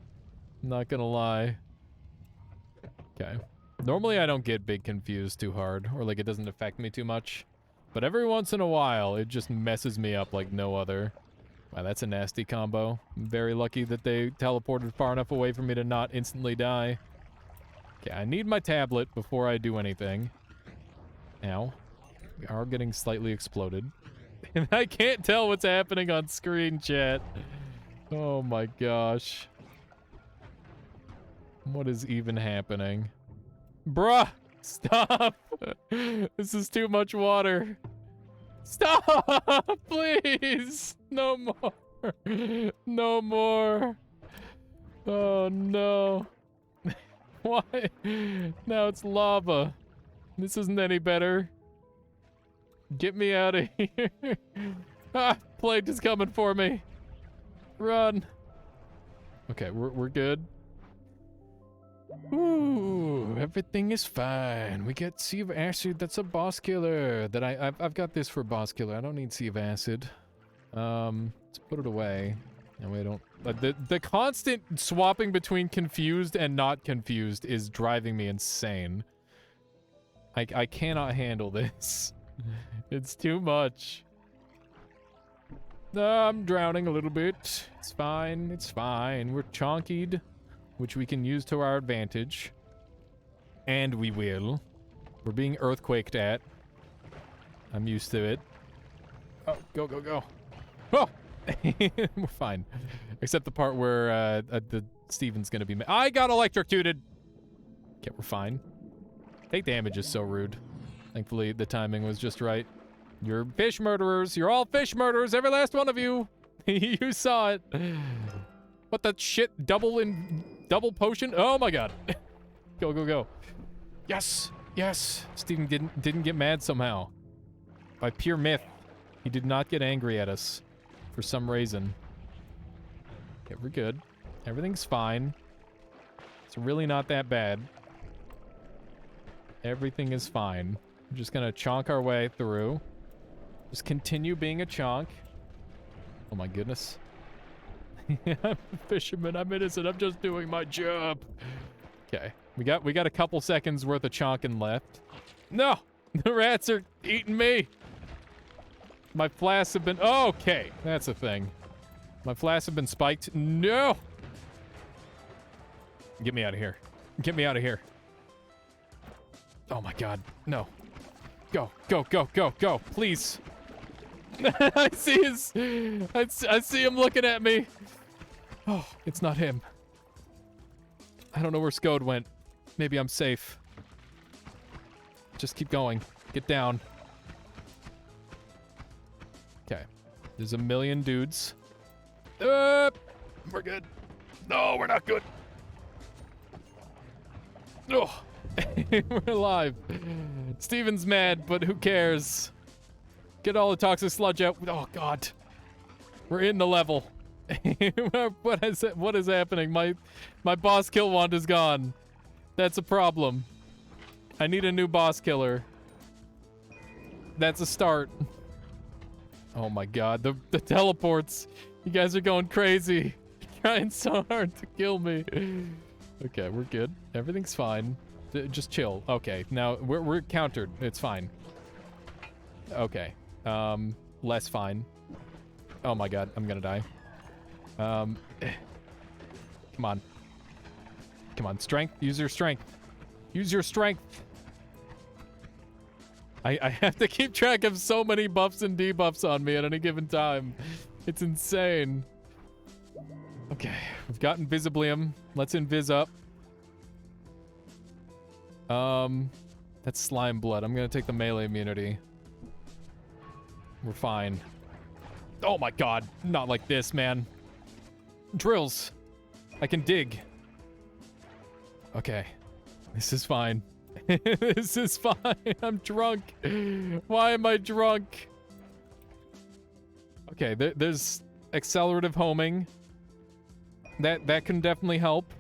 I'm not gonna lie. Okay. Normally I don't get big confused too hard, or like it doesn't affect me too much. But every once in a while, it just messes me up like no other. Wow, that's a nasty combo. I'm very lucky that they teleported far enough away for me to not instantly die. Okay, I need my tablet before I do anything. Ow. We are getting slightly exploded. And I can't tell what's happening on screen, chat. Oh my gosh. What is even happening? Bruh! Stop! This is too much water. Stop! Please! No more. No more. Oh no. Why? Now it's lava. This isn't any better. Get me out of here. Ah, plague is coming for me. Run. Okay, we're good. Ooh, everything is fine. We get Sea of Acid. That's a boss killer. That I've got this for boss killer. I don't need Sea of Acid. Let's put it away. No, we don't. The constant swapping between confused and not confused is driving me insane. I cannot handle this. It's too much. I'm drowning a little bit. It's fine. It's fine. We're chonkied, which we can use to our advantage. And we will. We're being earthquaked at. I'm used to it. Oh, go, go, go. Oh! We're fine. Except the part where the Steven's gonna be... I got electrocuted! Okay, we're fine. Take damage is so rude. Thankfully, the timing was just right. You're fish murderers. You're all fish murderers, every last one of you. You saw it. What the shit? Double potion? Oh my god. Go, go, go. Yes! Yes! Steven didn't get mad somehow. By pure myth, he did not get angry at us for some reason. Okay, we're good. Everything's fine. It's really not that bad. Everything is fine. We're just gonna chonk our way through. Just continue being a chonk. Oh my goodness. I'm a fisherman. I'm innocent. I'm just doing my job. Okay. We got a couple seconds worth of chonking left. No! The rats are eating me! My flasks have been... Oh, okay. That's a thing. My flasks have been spiked. No! Get me out of here. Get me out of here. Oh my god. No. Go, go, go, go, go. Please. I see his... I see him looking at me. Oh, it's not him. I don't know where Scode went. Maybe I'm safe. Just keep going. Get down. Okay. There's a million dudes. We're good. No, we're not good. Oh, we're alive. Steven's mad, but who cares? Get all the toxic sludge out. Oh, God. We're in the level. What is happening? My boss kill wand is gone. That's a problem. I need a new boss killer. That's a start. Oh my god, the teleports. You guys are going crazy. Trying so hard to kill me. Okay, we're good. Everything's fine. Just chill. Okay, now we're countered. It's fine. Okay. Less fine. Oh my god, I'm gonna die. Come on. Come on, strength. Use your strength. Use your strength. I have to keep track of so many buffs and debuffs on me at any given time. It's insane. Okay, we've got Invisiblium. Let's invis up. That's slime blood. I'm gonna take the melee immunity. We're fine. Oh my god, not like this, man. Drills. I can dig. Okay. This is fine. This is fine. I'm drunk. Why am I drunk? Okay, there's accelerative homing. That can definitely help.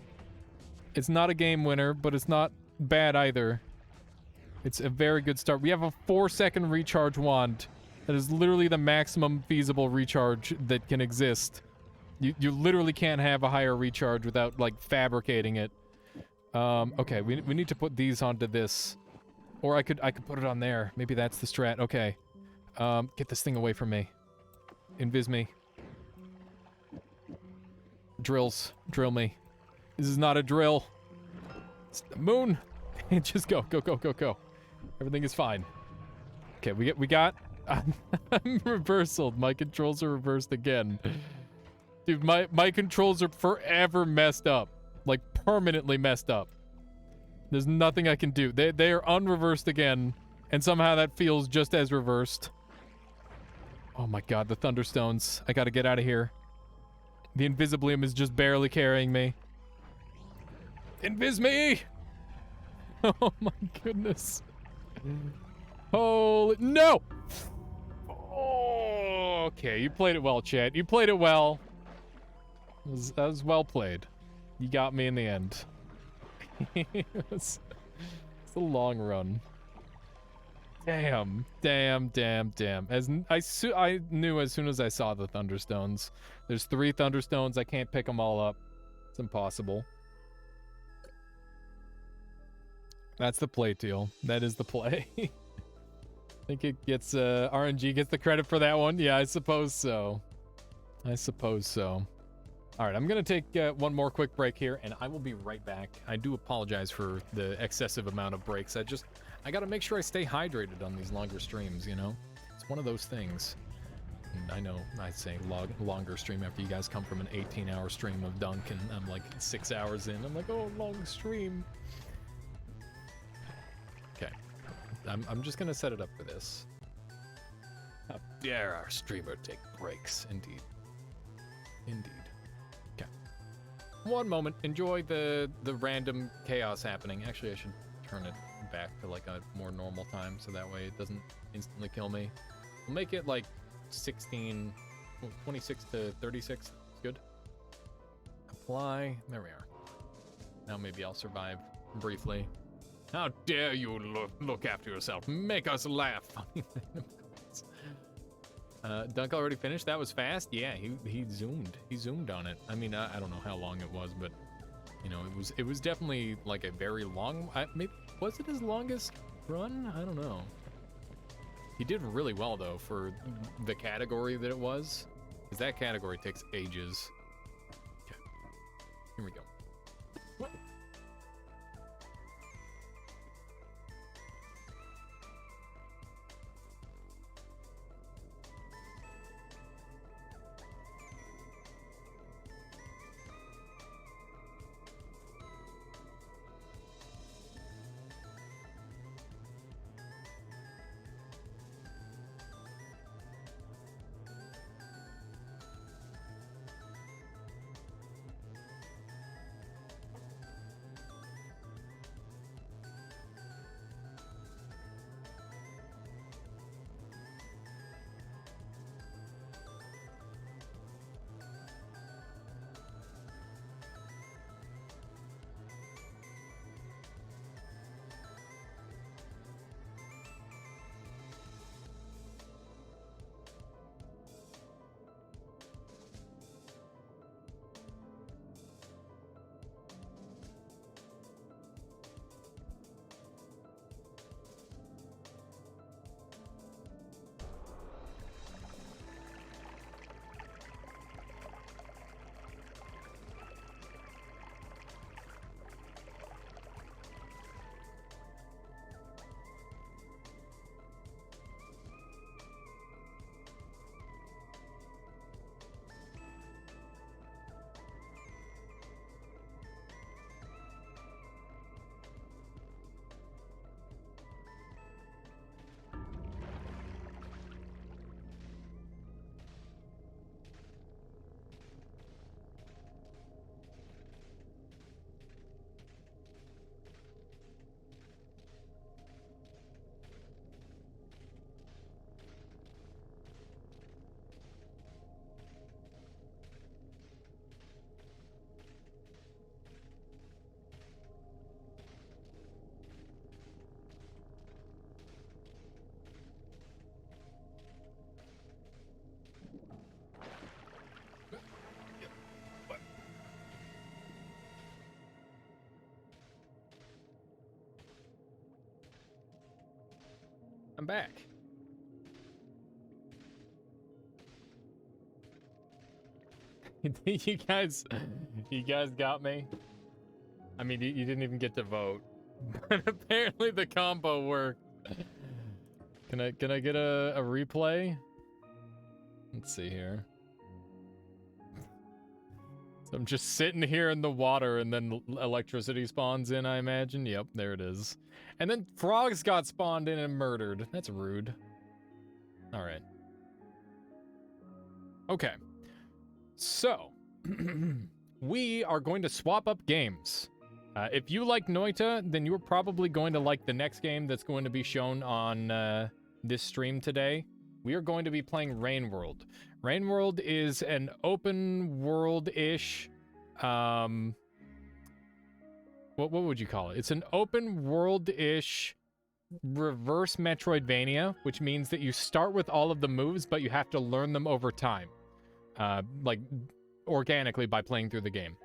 It's not a game winner, but it's not bad either. It's a very good start. We have a 4-second recharge wand. That is literally the maximum feasible recharge that can exist. You literally can't have a higher recharge without, like, fabricating it. Okay, we need to put these onto this. Or I could put it on there. Maybe that's the strat. Okay. Get this thing away from me. Invis me. Drills. Drill me. This is not a drill. It's the moon. Just go. Go, go, go, go. Everything is fine. Okay, we got... I'm reversaled. My controls are reversed again. Dude, my controls are forever messed up. Like, permanently messed up. There's nothing I can do. They are unreversed again, and somehow that feels just as reversed. Oh my god, the Thunderstones. I gotta get out of here. The Invisiblium is just barely carrying me. Invis me! Oh my goodness. Holy... No! Oh, okay, you played it well, chat. You played it well. That was well played. You got me in the end. It's a long run. Damn. Damn, damn, damn. I knew as soon as I saw the Thunderstones. There's 3 Thunderstones. I can't pick them all up. It's impossible. That's the play, Teal. That is the play. I think it gets, RNG gets the credit for that one. Yeah, I suppose so. I suppose so. All right, I'm going to take one more quick break here, and I will be right back. I do apologize for the excessive amount of breaks. I got to make sure I stay hydrated on these longer streams, you know? It's one of those things. And I know I say longer stream after you guys come from an 18-hour stream of Dunk, and I'm like 6 hours in. I'm like, oh, long stream. Okay. I'm just going to set it up for this. How dare our streamer take breaks, indeed. Indeed. One moment. Enjoy the random chaos happening. Actually, I should turn it it back to like a more normal time, so that way it doesn't instantly kill me. We'll make it like 26 to 36. It's good. Apply. There we are. Now maybe I'll survive briefly. How dare you look after yourself? Make us laugh. Dunk already finished? That was fast? Yeah, he zoomed. He zoomed on it. I mean, I don't know how long it was, but you know, it was definitely like a very long. Maybe was it his longest run? I don't know. He did really well though for the category that it was, because that category takes ages. Okay, here we go. What? I'm back. you guys got me. I mean, you didn't even get to vote, but apparently the combo worked. Can I get a replay? Let's see here. So I'm just sitting here in the water, and then electricity spawns in, I imagine. Yep, there it is. And then frogs got spawned in and murdered. That's rude. All right. Okay. So, we are going to swap up games. If you like Noita, then you're probably going to like the next game that's going to be shown on this stream today. We are going to be playing Rain World. Rain World is an open world-ish, what would you call it? It's an open world-ish reverse Metroidvania, which means that you start with all of the moves, but you have to learn them over time. Like, organically by playing through the game.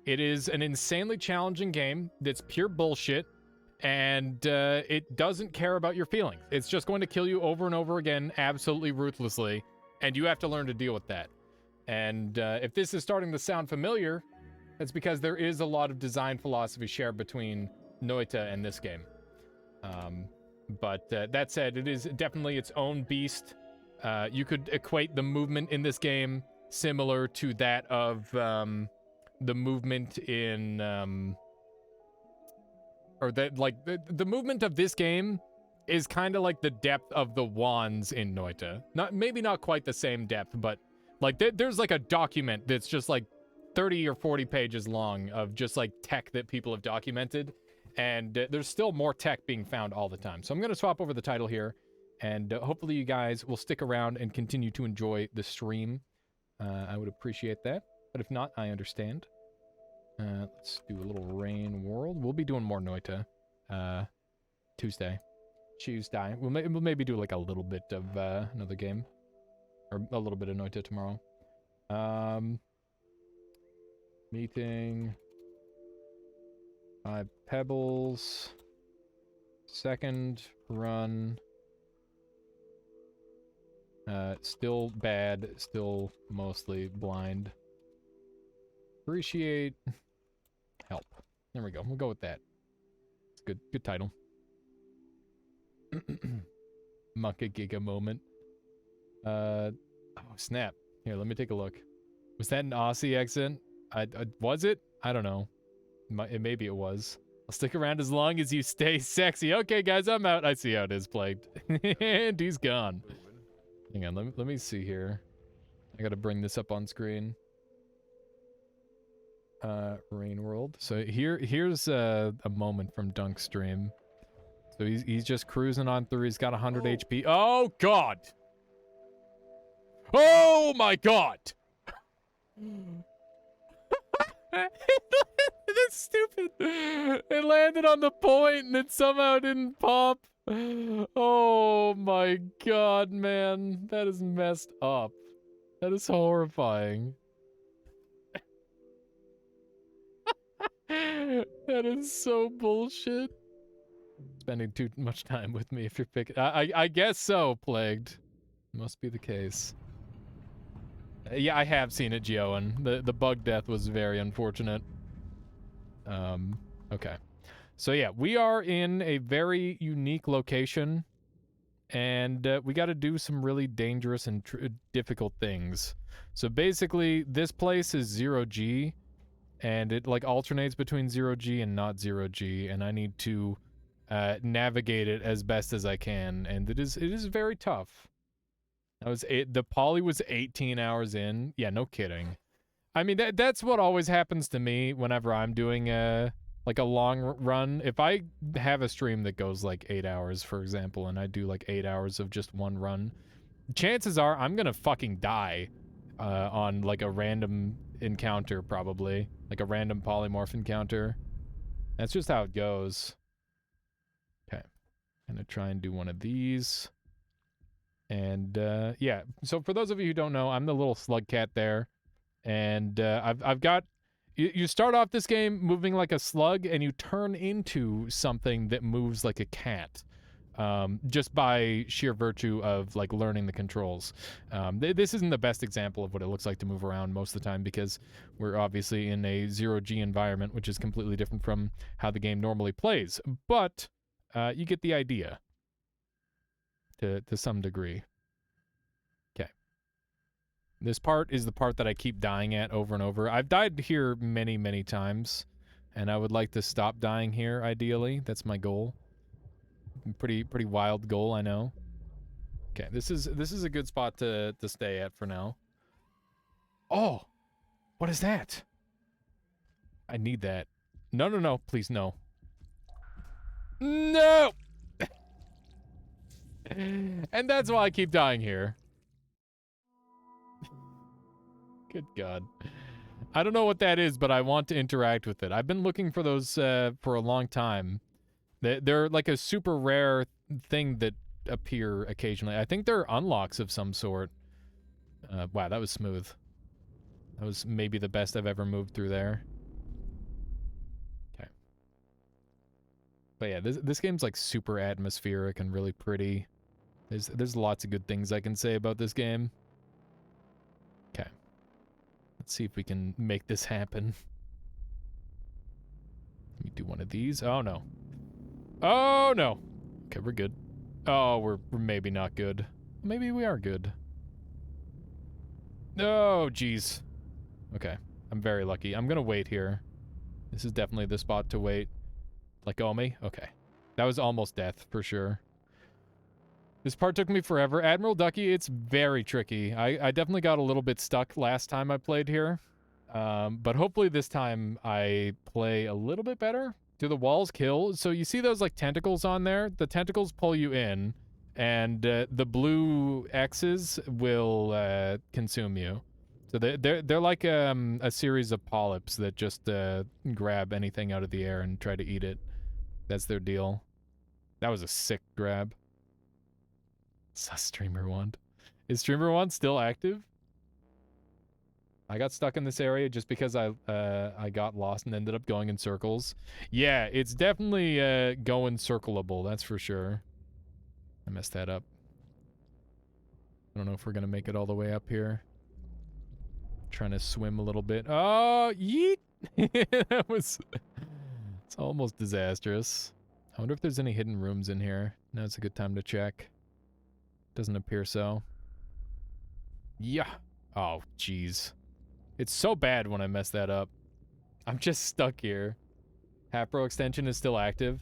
It is an insanely challenging game that's pure bullshit, and it doesn't care about your feelings. It's just going to kill you over and over again, absolutely ruthlessly, and you have to learn to deal with that. And if this is starting to sound familiar, that's because there is a lot of design philosophy shared between Noita and this game. But that said, it is definitely its own beast. You could equate the movement in this game similar to that of the movement in or that, like, the movement of this game is kind of like the depth of the wands in Noita. Maybe not quite the same depth, but like there's like a document that's just like 30 or 40 pages long of just like tech that people have documented, And there's still more tech being found all the time. So I'm going to swap over the title here, and hopefully you guys will stick around and continue to enjoy the stream. I would appreciate that. But if not, I understand. Let's do a little rain world. We'll be doing more Noita Tuesday. We'll maybe do like a little bit of another game. Or a little bit of Noita tomorrow. Meeting. 5 pebbles. Second run. Still bad. Still mostly blind. Appreciate help. There we go. We'll go with that. It's good. Good title. Mucka Giga moment. Oh snap! Here, let me take a look. Was that an Aussie accent? Was it? I don't know. Maybe it was. I'll stick around as long as you stay sexy. Okay, guys, I'm out. I see how it is, Plagued. And he's gone. Hang on, let me see here. I gotta bring this up on screen. Rain World. So here's a moment from Dunk's stream. So he's just cruising on through. He's got 100 HP. Oh God! Oh my God! That's stupid. It landed on the point and it somehow didn't pop. Oh my God, man. That is messed up. That is horrifying. That is so bullshit. Spending too much time with me if you're picking. I guess so, Plagued. Must be the case. Yeah, I have seen it, Geoan. The bug death was very unfortunate. Okay. So yeah, we are in a very unique location, and we got to do some really dangerous and difficult things. So basically, this place is 0G, and it like alternates between 0G and not 0G, and I need to navigate it as best as I can, and it is very tough. The poly was 18 hours in. Yeah, no kidding. I mean, that's what always happens to me whenever I'm doing like a long run. If I have a stream that goes like 8 hours, for example, and I do like 8 hours of just one run, chances are I'm gonna fucking die on like a random encounter, probably. Like a random polymorph encounter. That's just how it goes. Okay. Gonna try and do one of these. And yeah, so for those of you who don't know, I'm the little slug cat there. And I've got... You start off this game moving like a slug, and you turn into something that moves like a cat. Just by sheer virtue of like learning the controls. This isn't the best example of what it looks like to move around most of the time, because we're obviously in a 0G environment, which is completely different from how the game normally plays. But you get the idea to some degree. Okay. This part is the part that I keep dying at over and over. I've died here many, many times, and I would like to stop dying here, ideally. That's my goal. Pretty wild goal, I know. Okay, this is a good spot to stay at for now. Oh! What is that? I need that. No, please, no. No! And that's why I keep dying here. Good God. I don't know what that is, but I want to interact with it. I've been looking for those for a long time. They're like a super rare thing that appear occasionally. I think they're unlocks of some sort. Wow, that was smooth. That was maybe the best I've ever moved through there. Okay. But yeah, this game's like super atmospheric and really pretty. There's lots of good things I can say about this game. Okay. Let's see if we can make this happen. Let me do one of these. Oh no. Oh no. Okay, we're good. Oh, we're maybe not good. Maybe we are good. Oh, jeez. Okay, I'm very lucky. I'm gonna wait here. This is definitely the spot to wait. Like Omi? Okay. That was almost death, for sure. This part took me forever. Admiral Ducky, it's very tricky. I definitely got a little bit stuck last time I played here. But hopefully this time I play a little bit better. Do the walls kill? So you see those like tentacles on there? The tentacles pull you in, and the blue X's will consume you. So they're like a series of polyps that just grab anything out of the air and try to eat it. That's their deal. That was a sick grab. It's a streamer wand. Is streamer wand still active? I got stuck in this area just because I got lost and ended up going in circles. Yeah, it's definitely going circleable, that's for sure. I messed that up. I don't know if we're gonna make it all the way up here. Trying to swim a little bit. Oh, yeet! That was... It's almost disastrous. I wonder if there's any hidden rooms in here. Now's a good time to check. Doesn't appear so. Yeah. Oh, jeez. It's so bad when I mess that up. I'm just stuck here. Hapro extension is still active.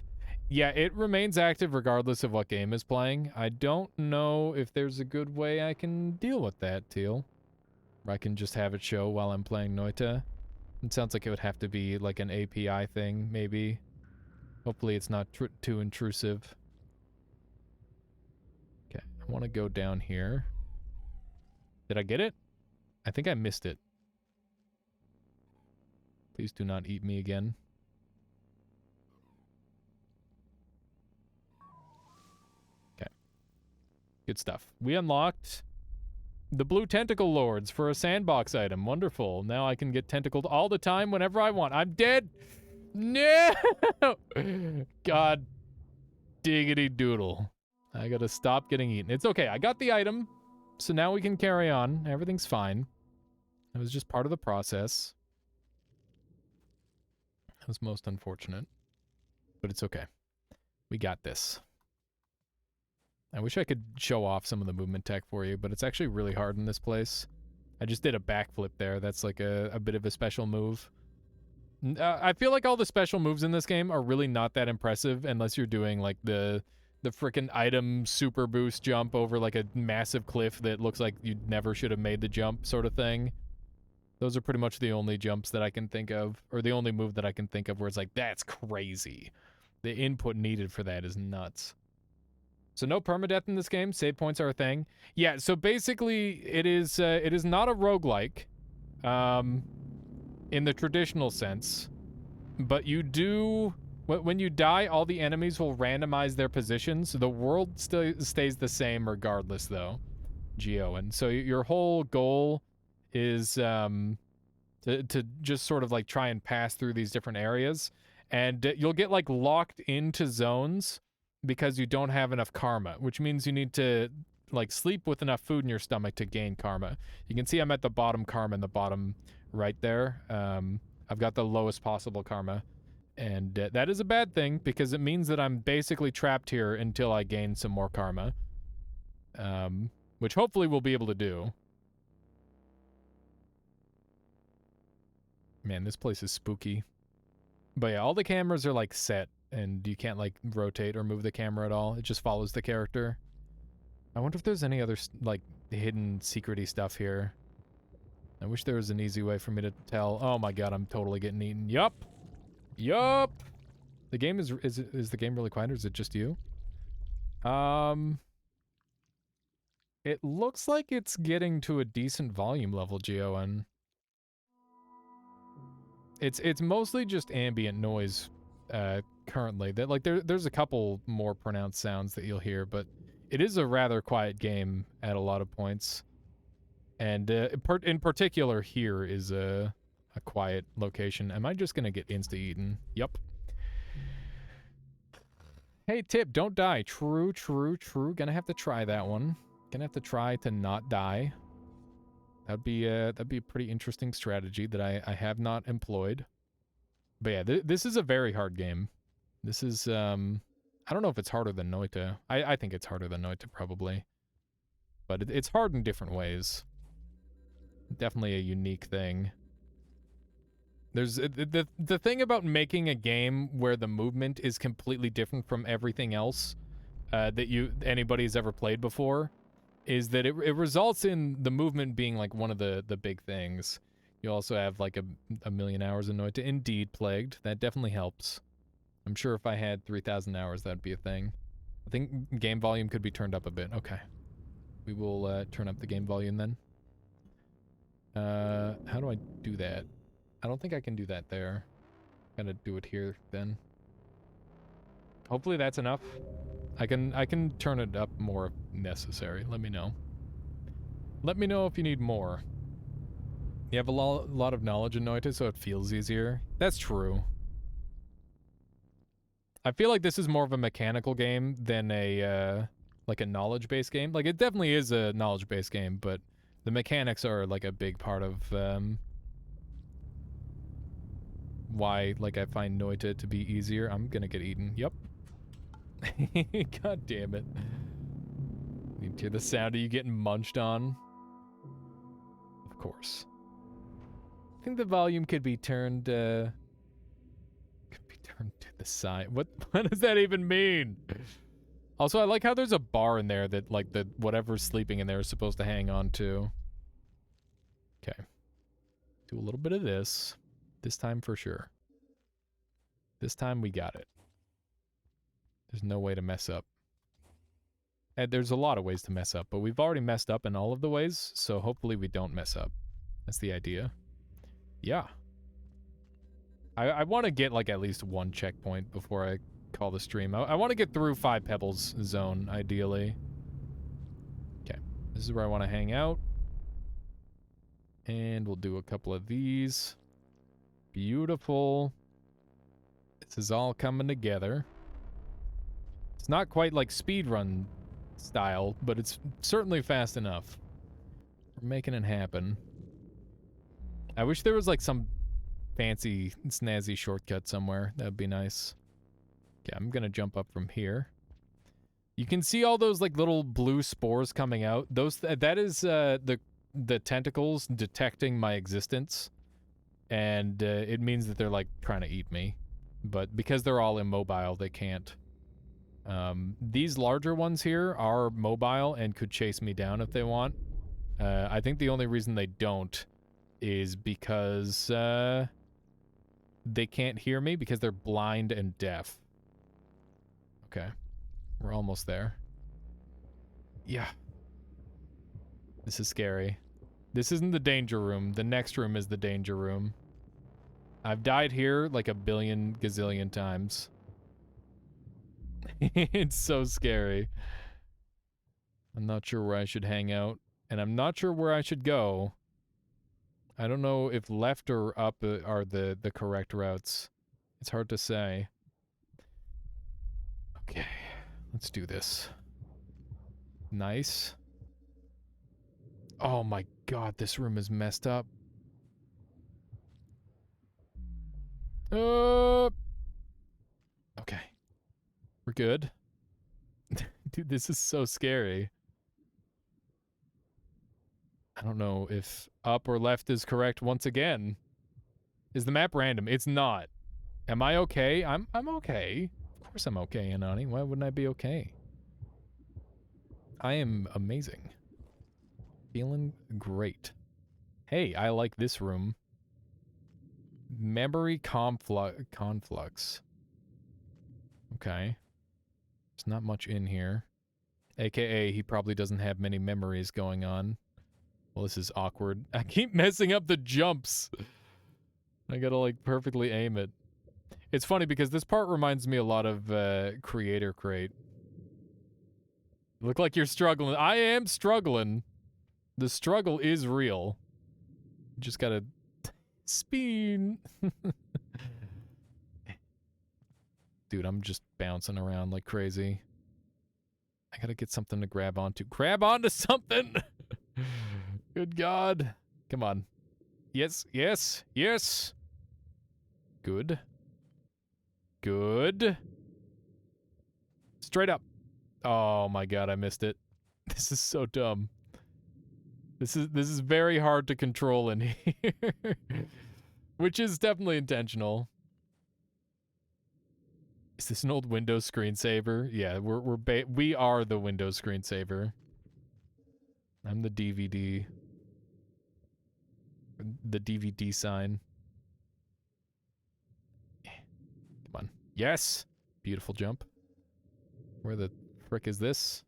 Yeah, it remains active regardless of what game is playing. I don't know if there's a good way I can deal with that, Teal. Or I can just have it show while I'm playing Noita. It sounds like it would have to be like an API thing, maybe. Hopefully it's not too intrusive. Okay, I want to go down here. Did I get it? I think I missed it. Please do not eat me again. Okay. Good stuff. We unlocked the blue tentacle lords for a sandbox item. Wonderful. Now I can get tentacled all the time whenever I want. I'm dead. No! God diggity doodle. I gotta stop getting eaten. It's okay. I got the item. So now we can carry on. Everything's fine. It was just part of the process. It was most unfortunate. But it's okay. We got this. I wish I could show off some of the movement tech for you, but it's actually really hard in this place. I just did a backflip there. That's like a bit of a special move. I feel like all the special moves in this game are really not that impressive unless you're doing like the frickin' item super boost jump over like a massive cliff that looks like you never should have made the jump sort of thing. Those are pretty much the only jumps that I can think of, or the only move that I can think of where it's like, that's crazy. The input needed for that is nuts. So no permadeath in this game. Save points are a thing. Yeah, so basically it is not a roguelike in the traditional sense, but you do... When you die, all the enemies will randomize their positions. The world still stays the same regardless, though, Geoan. So your whole goal is to just sort of like try and pass through these different areas, and you'll get like locked into zones because you don't have enough karma, which means you need to like sleep with enough food in your stomach to gain karma. You can see I'm at the bottom karma in the bottom right there. I've got the lowest possible karma. And that is a bad thing, because it means that I'm basically trapped here until I gain some more karma. Which hopefully we'll be able to do. Man, this place is spooky. But yeah, all the cameras are like set, and you can't like rotate or move the camera at all. It just follows the character. I wonder if there's any other like hidden secret-y stuff here. I wish there was an easy way for me to tell. Oh my god, I'm totally getting eaten. Yup! Yup. The game is the game really quiet, or is it just you? It looks like it's getting to a decent volume level, Geoan. It's mostly just ambient noise currently. That like there's a couple more pronounced sounds that you'll hear, but it is a rather quiet game at a lot of points. And in particular here is a quiet location. Am I just gonna get insta-eaten? Yup. Hey, tip, don't die. True, true, true. Gonna have to try that one. Gonna have to try to not die. That'd be a pretty interesting strategy that I have not employed. But yeah, this is a very hard game. This is, I don't know if it's harder than Noita. I think it's harder than Noita, probably. But it's hard in different ways. Definitely a unique thing. There's the thing about making a game where the movement is completely different from everything else that anybody's ever played before is that it results in the movement being like one of the big things. You also have like a million hours in Noita. Indeed, Plagued. That definitely helps. I'm sure if I had 3,000 hours, that'd be a thing. I think game volume could be turned up a bit. Okay. We will turn up the game volume then. How do I do that? I don't think I can do that there. Gotta do it here then. Hopefully that's enough. I can turn it up more if necessary. Let me know. Let me know if you need more. You have a lot of knowledge in Noita, so it feels easier. That's true. I feel like this is more of a mechanical game than a like a knowledge-based game. Like, it definitely is a knowledge-based game, but the mechanics are like a big part of why like I find Noita to be easier. I'm gonna get eaten. Yep. God damn it. You hear the sound of you getting munched on? Of course. I think the volume could be turned to the side. What does that even mean? Also, I like how there's a bar in there that like the whatever's sleeping in there is supposed to hang on to. Okay. Do a little bit of this. This time for sure. This time we got it. There's no way to mess up. And there's a lot of ways to mess up, but we've already messed up in all of the ways, so hopefully we don't mess up. That's the idea. Yeah. I want to get like at least one checkpoint before I call the stream. I want to get through 5 Pebbles zone, ideally. Okay. This is where I want to hang out. And we'll do a couple of these. Beautiful. This is all coming together. It's not quite like speedrun style, but it's certainly fast enough. We're making it happen. I wish there was like some fancy, snazzy shortcut somewhere. That'd be nice. Okay, I'm gonna jump up from here. You can see all those like little blue spores coming out. That is the tentacles detecting my existence, and it means that they're like trying to eat me. But because they're all immobile, they can't. These larger ones here are mobile and could chase me down if they want. I think the only reason they don't is because they can't hear me because they're blind and deaf. Okay. We're almost there. Yeah. This is scary. This isn't the danger room. The next room is the danger room. I've died here like a billion gazillion times. It's so scary. I'm not sure where I should hang out, and I'm not sure where I should go. I don't know if left or up are the correct routes. It's hard to say. Okay, let's do this. Nice. Oh my god, this room is messed up. Okay. We're good. Dude, this is so scary. I don't know if up or left is correct once again. Is the map random? It's not. Am I okay? I'm okay. Of course I'm okay, Anani. Why wouldn't I be okay? I am amazing. Feeling great. Hey, I like this room. Memory conflux. Okay. There's not much in here. AKA, he probably doesn't have many memories going on. Well, this is awkward. I keep messing up the jumps. I gotta, like, perfectly aim it. It's funny because this part reminds me a lot of Creator Crate. Look like you're struggling. I am struggling. The struggle is real. You just gotta spin. Dude, I'm just bouncing around like crazy. I gotta get something to grab onto. Grab onto something! Good God. Come on. Yes, yes, yes! Good. Good. Straight up. Oh my God, I missed it. This is so dumb. This is very hard to control in here. Which is definitely intentional. Is this an old Windows screensaver? Yeah, we are the Windows screensaver. I'm the DVD. The DVD sign. Come on. Yes. Beautiful jump. Where the frick is this?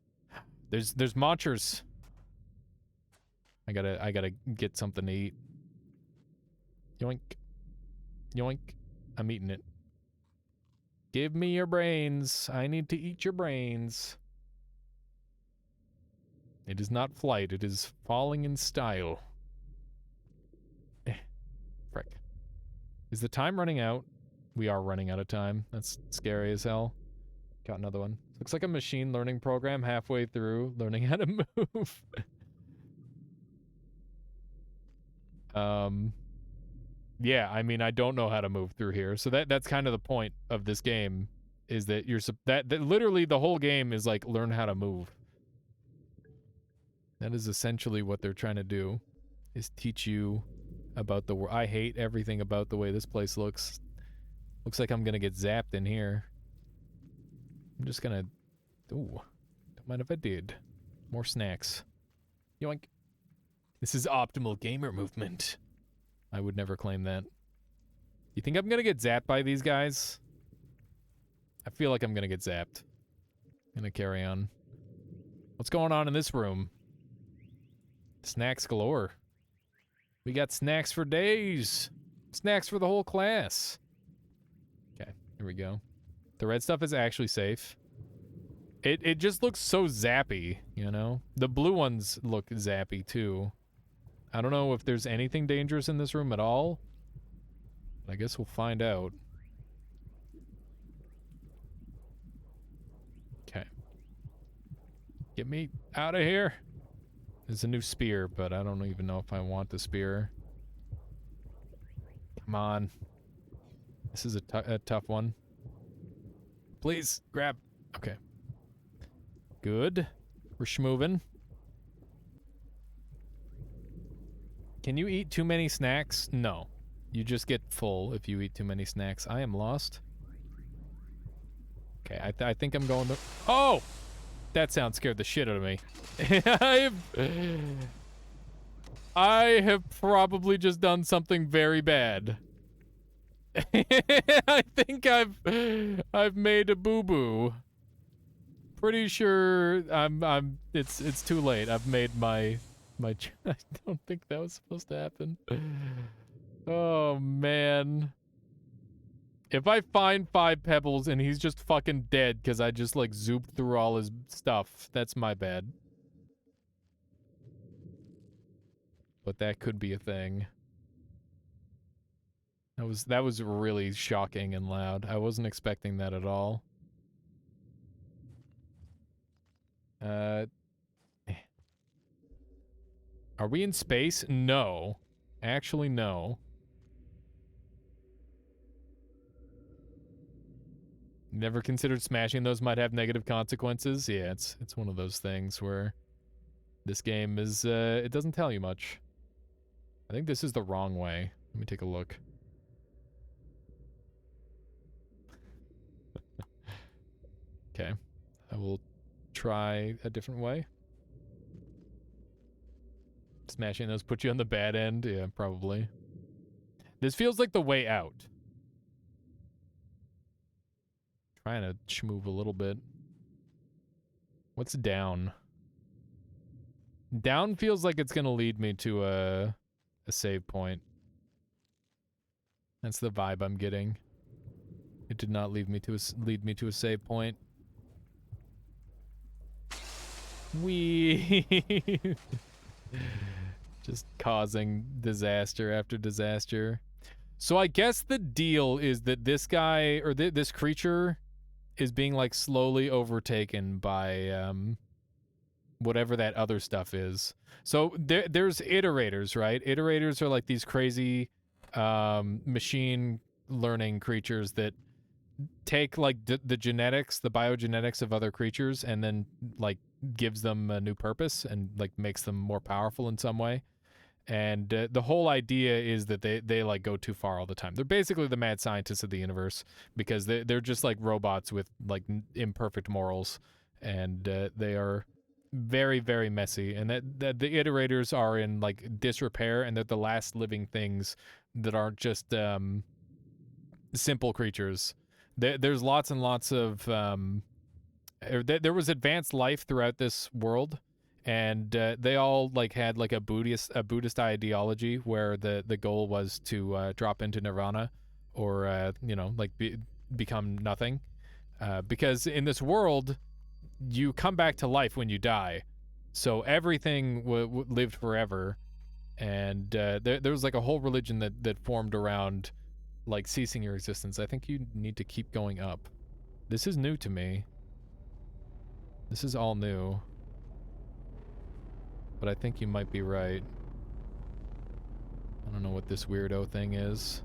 There's monsters. I gotta get something to eat. Yoink. Yoink. I'm eating it. Give me your brains. I need to eat your brains. It is not flight. It is falling in style. Frick. Is the time running out? We are running out of time. That's scary as hell. Got another one. Looks like a machine learning program halfway through learning how to move. Yeah, I mean, I don't know how to move through here. So that's kind of the point of this game, is that that literally the whole game is like learn how to move. That is essentially what they're trying to do, is teach you about the world. I hate everything about the way this place looks. Looks like I'm gonna get zapped in here. I'm just gonna... Ooh. Don't mind if I did. More snacks. Yoink. This is optimal gamer movement. I would never claim that. You think I'm gonna get zapped by these guys? I feel like I'm gonna get zapped. Gonna carry on. What's going on in this room? Snacks galore. We got snacks for days. Snacks for the whole class. Okay, here we go. The red stuff is actually safe. It just looks so zappy, you know? The blue ones look zappy too. I don't know if there's anything dangerous in this room at all. I guess we'll find out. Okay. Get me out of here. There's a new spear, but I don't even know if I want the spear. Come on. This is a tough one. Please, grab. Okay. Good. We're schmoving. Can you eat too many snacks? No. You just get full if you eat too many snacks. I am lost. Okay, I think I'm going to... Oh! That sound scared the shit out of me. I have probably just done something very bad. I think I've made a boo-boo. Pretty sure it's too late. I've made my I don't think that was supposed to happen. Oh man. If I find 5 pebbles and he's just fucking dead because I just like zooped through all his stuff, that's my bad. But that could be a thing. That was really shocking and loud. I wasn't expecting that at all. Are we in space? No. Actually, no. Never considered smashing those might have negative consequences? Yeah, it's one of those things where this game is, it doesn't tell you much. I think this is the wrong way. Let me take a look. Okay. I will try a different way. Smashing those put you on the bad end? Yeah, probably. This feels like the way out. Trying to schmoove a little bit. What's down? Down feels like it's gonna lead me to a save point. That's the vibe I'm getting. It did not lead me to a save point. Wee. Just causing disaster after disaster. So I guess the deal is that this guy, or this creature, is being like slowly overtaken by whatever that other stuff is. So there's iterators, right? Iterators are like these crazy machine learning creatures that take like the genetics, the biogenetics of other creatures, and then like gives them a new purpose and like makes them more powerful in some way. And the whole idea is that they like go too far all the time. They're basically the mad scientists of the universe because they're just like robots with like imperfect morals, and they are very, very messy. And that the iterators are in like disrepair, and they're the last living things that aren't just simple creatures. there's lots and lots of there was advanced life throughout this world, and they all like had like a Buddhist ideology where the goal was to drop into nirvana, or you know, like become nothing, because in this world you come back to life when you die, so everything lived forever, and there was like a whole religion that formed around like ceasing your existence. I think you need to keep going up. This is new to me. This is all new. But I think you might be right. I don't know what this weirdo thing is.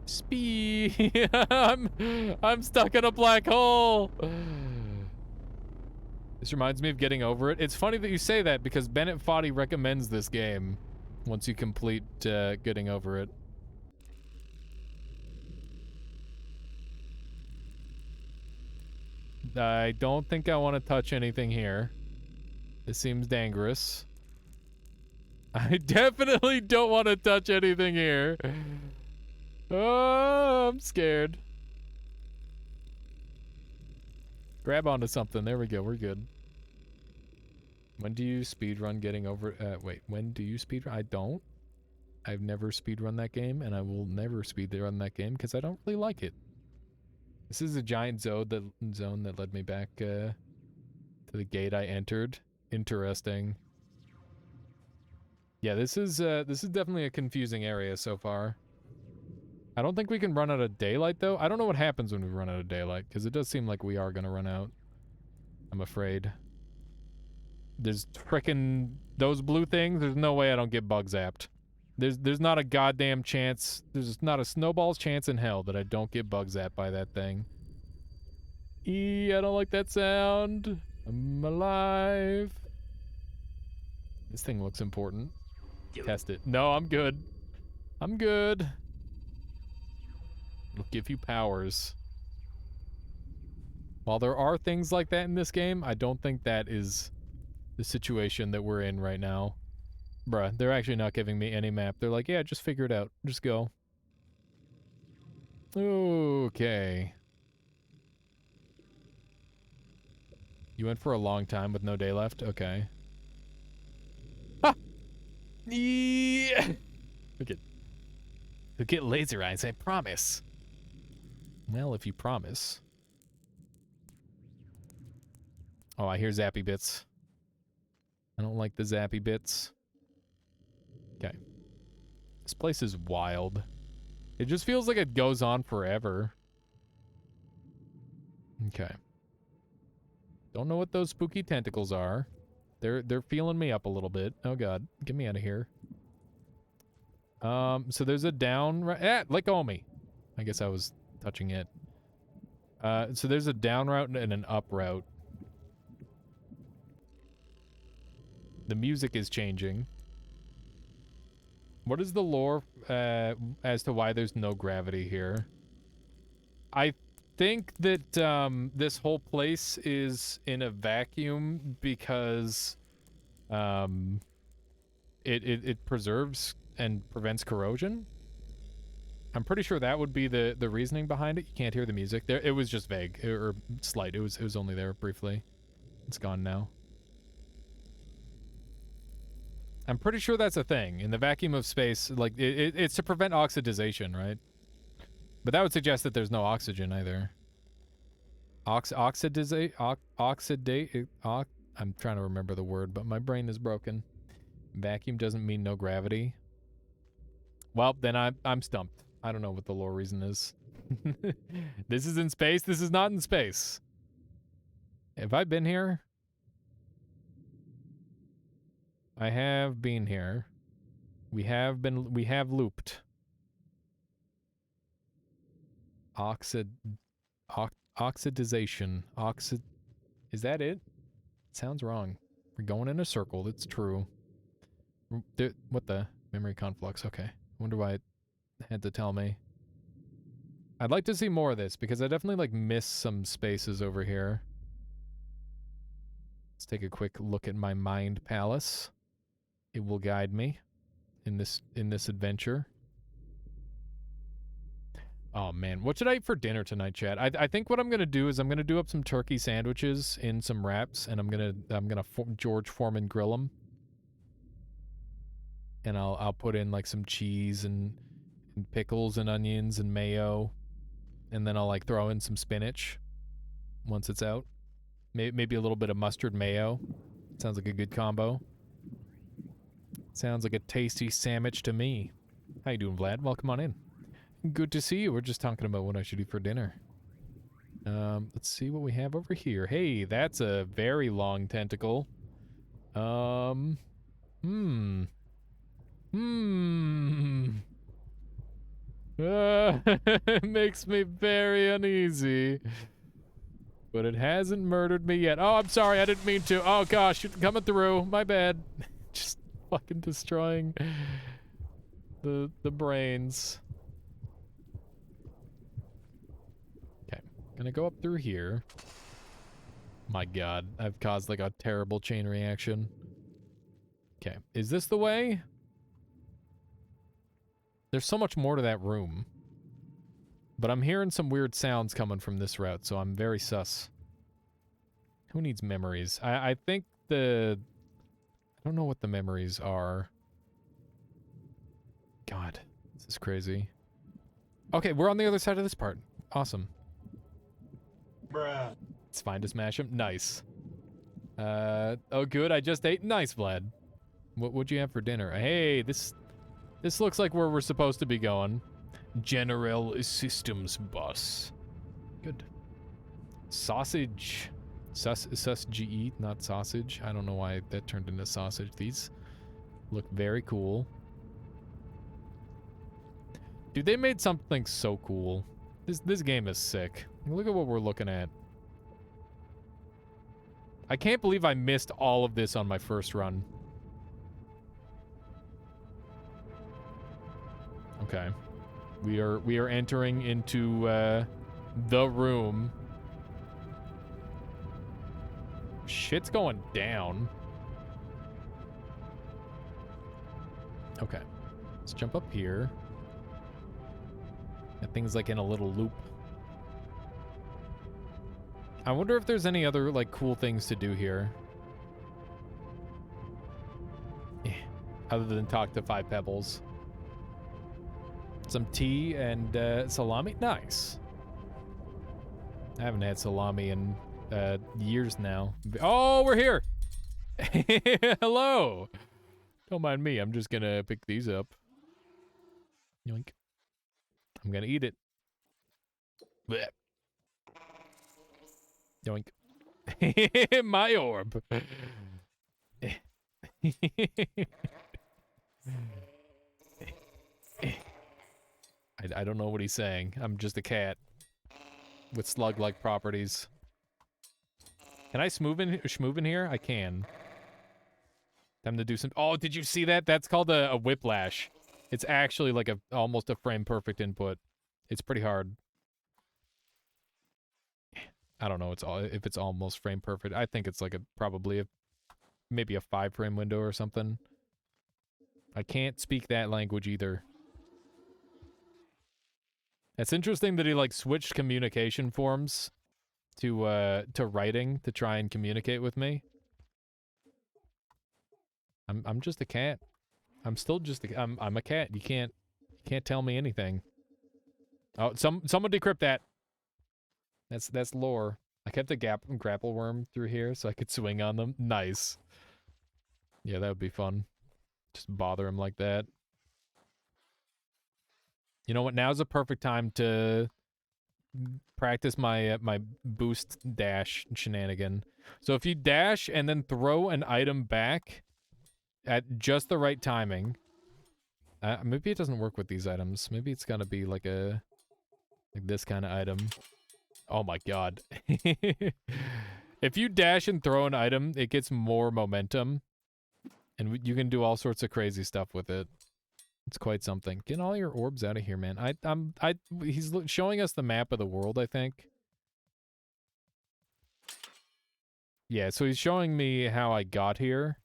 Speed! I'm stuck in a black hole! This reminds me of Getting Over It. It's funny that you say that because Bennett Foddy recommends this game once you complete Getting Over It. I don't think I want to touch anything here. This seems dangerous. I definitely don't want to touch anything here. Oh, I'm scared. Grab onto something. There we go. We're good. When do you speedrun Getting Over it? Wait, when do you speedrun? I don't. I've never speedrun that game, and I will never speedrun that game because I don't really like it. This is a giant zone that led me back to the gate I entered. Interesting. Yeah, this is definitely a confusing area so far. I don't think we can run out of daylight though. I don't know what happens when we run out of daylight, because it does seem like we are gonna run out. I'm afraid. There's frickin' those blue things. There's no way I don't get bug zapped. There's not a goddamn chance. There's not a snowball's chance in hell that I don't get bug zapped by that thing. I don't like that sound. I'm alive. This thing looks important. Test it. No, I'm good. I'm good. It'll give you powers. While there are things like that in this game, I don't think that is the situation that we're in right now. Bruh, they're actually not giving me any map. They're like, yeah, just figure it out. Just go. Okay. You went for a long time with no day left? Okay. Ha! Yeah! You'll get laser eyes, I promise. Well, if you promise. Oh, I hear zappy bits. I don't like the zappy bits. Okay. This place is wild. It just feels like it goes on forever. Okay. Don't know what those spooky tentacles are. They're feeling me up a little bit. Oh god, get me out of here. So there's a down let go of me. I guess I was touching it. So there's a down route and an up route. The music is changing. What is the lore as to why there's no gravity here? I think that this whole place is in a vacuum because it preserves and prevents corrosion. I'm pretty sure that would be the reasoning behind it. You can't hear the music there. It was just vague or slight. It was only there briefly. It's gone now. I'm pretty sure that's a thing. In the vacuum of space, like, it's to prevent oxidization, right? But that would suggest that there's no oxygen either. I'm trying to remember the word, but my brain is broken. Vacuum doesn't mean no gravity. Well, then I'm stumped. I don't know what the lore reason is. This is in space. This is not in space. Have I been here? I have been here. We have looped. Oxidization. Is that it? It sounds wrong. We're going in a circle. It's true. What the? Memory conflux. Okay. Wonder why it had to tell me. I'd like to see more of this because I definitely like miss some spaces over here. Let's take a quick look at my mind palace. It will guide me in this adventure. Oh man, what should I eat for dinner tonight, chat? I think what I'm gonna do is I'm gonna do up some turkey sandwiches in some wraps, and I'm gonna George Foreman grill them, and I'll put in like some cheese and pickles and onions and mayo, and then I'll like throw in some spinach once it's out. Maybe a little bit of mustard mayo. Sounds like a good combo. Sounds like a tasty sandwich to me. How you doing, Vlad? Welcome on in. Good to see you. We're just talking about what I should eat for dinner. Let's see what we have over here. Hey, that's a very long tentacle. It makes me very uneasy. But it hasn't murdered me yet. Oh, I'm sorry. I didn't mean to. Oh, gosh. Coming through. My bad. Just fucking destroying the brains. Okay. Gonna go up through here. My god. I've caused like a terrible chain reaction. Okay. Is this the way? There's so much more to that room. But I'm hearing some weird sounds coming from this route, so I'm very sus. Who needs memories? I think I don't know what the memories are. God, this is crazy. Okay, we're on the other side of this part. Awesome. Bruh. It's fine to smash him. Nice. Oh good, I just ate. Nice, Vlad. What'd you have for dinner? Hey, this looks like where we're supposed to be going. General Systems Boss. Good. Sausage. Sus-GE, not sausage. I don't know why that turned into sausage. These look very cool. Dude, they made something so cool. This game is sick. Look at what we're looking at. I can't believe I missed all of this on my first run. Okay. We are entering into the room. Shit's going down. Okay. Let's jump up here. That thing's like in a little loop. I wonder if there's any other like cool things to do here. Other than talk to 5 pebbles. Some tea and salami? Nice. I haven't had salami in years now. Oh, we're here! Hello! Don't mind me, I'm just gonna pick these up. Yoink. I'm gonna eat it. Blech. Yoink. My orb. I don't know what he's saying. I'm just a cat with slug-like properties. Can I schmoove in here? I can. Time to do some... Oh, did you see that? That's called a whiplash. It's actually like almost a frame-perfect input. It's pretty hard. I don't know if it's almost frame-perfect. I think it's like probably maybe a 5-frame window or something. I can't speak that language either. It's interesting that he like switched communication forms to writing to try and communicate with me. I'm just a cat. I'm still just I'm a cat. You can't tell me anything. Oh, someone decrypt that. That's lore. I kept a grapple worm through here so I could swing on them. Nice. Yeah, that would be fun. Just bother him like that. You know what? Now's the perfect time to practice my my boost dash shenanigan. So if you dash and then throw an item back at just the right timing, maybe it doesn't work with these items. Maybe it's gotta be like this kind of item. Oh my god! If you dash and throw an item, it gets more momentum, and you can do all sorts of crazy stuff with it. It's quite something. Get all your orbs out of here, man. He's showing us the map of the world, I think. Yeah, so he's showing me how I got here.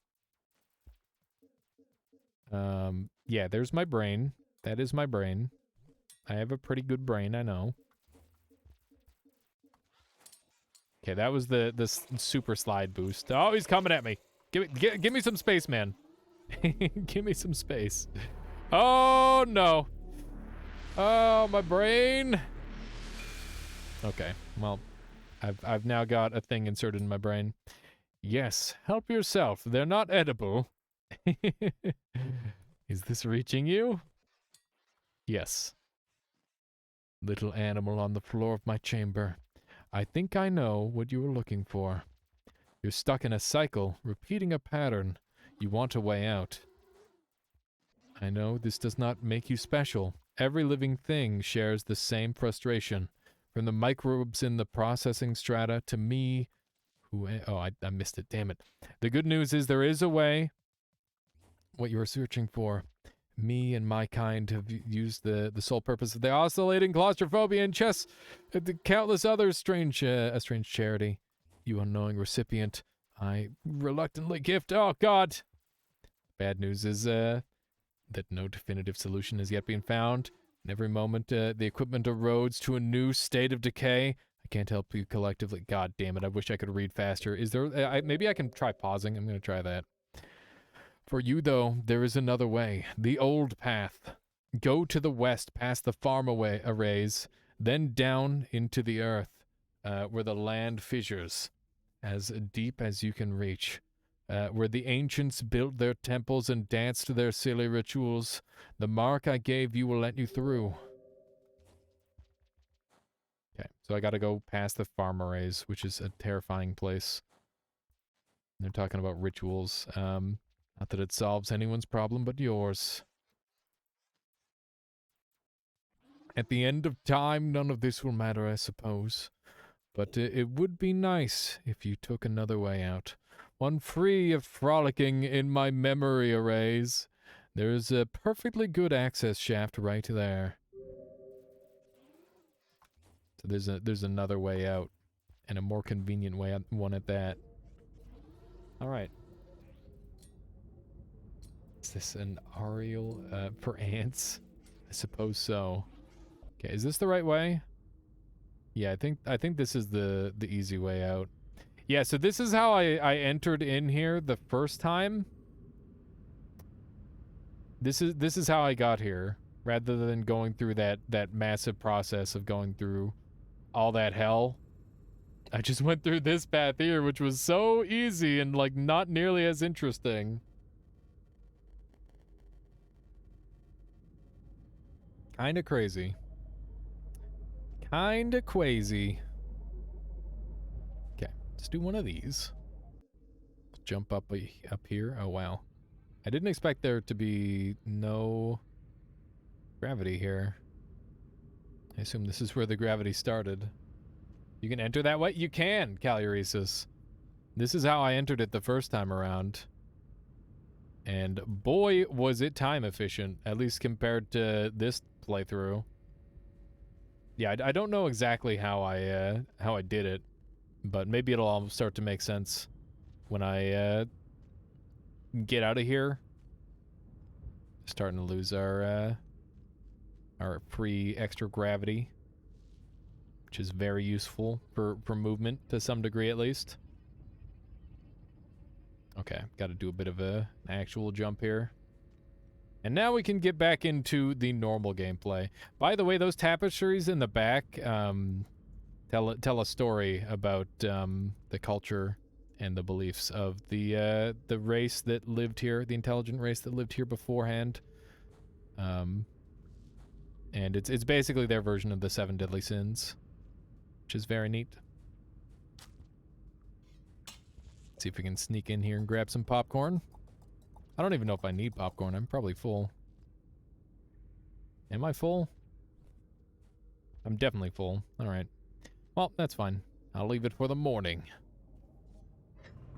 Yeah, there's my brain. That is my brain. I have a pretty good brain, I know. Okay, that was the super slide boost. Oh, he's coming at me. Give me some space, man. Give me some space. Oh, no. Oh, my brain. Okay, well, I've now got a thing inserted in my brain. Yes, help yourself. They're not edible. Is this reaching you? Yes. Little animal on the floor of my chamber. I think I know what you were looking for. You're stuck in a cycle, repeating a pattern. You want a way out. I know this does not make you special. Every living thing shares the same frustration. From the microbes in the processing strata to me, who... Oh, I missed it, damn it. The good news is there is a way. What you are searching for. Me and my kind have used the sole purpose of the oscillating claustrophobia and chess, the countless other strange charity. You unknowing recipient, I reluctantly gift. Oh, God. Bad news is that no definitive solution has yet been found. And every moment, the equipment erodes to a new state of decay. I can't help you collectively. God damn it, I wish I could read faster. Is there... maybe I can try pausing. I'm going to try that. For you, though, there is another way. The old path. Go to the west past the farm arrays, then down into the earth, where the land fissures, as deep as you can reach. Where the ancients built their temples and danced their silly rituals. The mark I gave you will let you through. Okay, so I gotta go past the farm arrays, which is a terrifying place. They're talking about rituals. Not that it solves anyone's problem but yours. At the end of time, none of this will matter, I suppose. But it would be nice if you took another way out. One free of frolicking in my memory arrays. There's a perfectly good access shaft right there. So there's another way out. And a more convenient one at that. Alright. Is this an aerial for ants? I suppose so. Okay, is this the right way? Yeah, I think this is the easy way out. Yeah, so this is how I entered in here the first time. This is how I got here, rather than going through that massive process of going through all that hell. I just went through this path here, which was so easy and like not nearly as interesting. Kinda crazy. Kinda crazy. Okay, let's do one of these. Jump up here. Oh, wow. I didn't expect there to be no gravity here. I assume this is where the gravity started. You can enter that way? You can, Caluresis. This is how I entered it the first time around. And boy, was it time efficient, at least compared to this playthrough. Yeah, I don't know exactly how I did it, but maybe it'll all start to make sense when I get out of here. Starting to lose our free extra gravity, which is very useful for movement to some degree at least. Okay, got to do a bit of an actual jump here. And now we can get back into the normal gameplay. By the way, those tapestries in the back tell a story about the culture and the beliefs of the race that lived here, the intelligent race that lived here beforehand. And it's basically their version of the 7 deadly sins, which is very neat. See if we can sneak in here and grab some popcorn. I don't even know if I need popcorn. I'm probably full. Am I full? I'm definitely full. Alright. Well, that's fine. I'll leave it for the morning.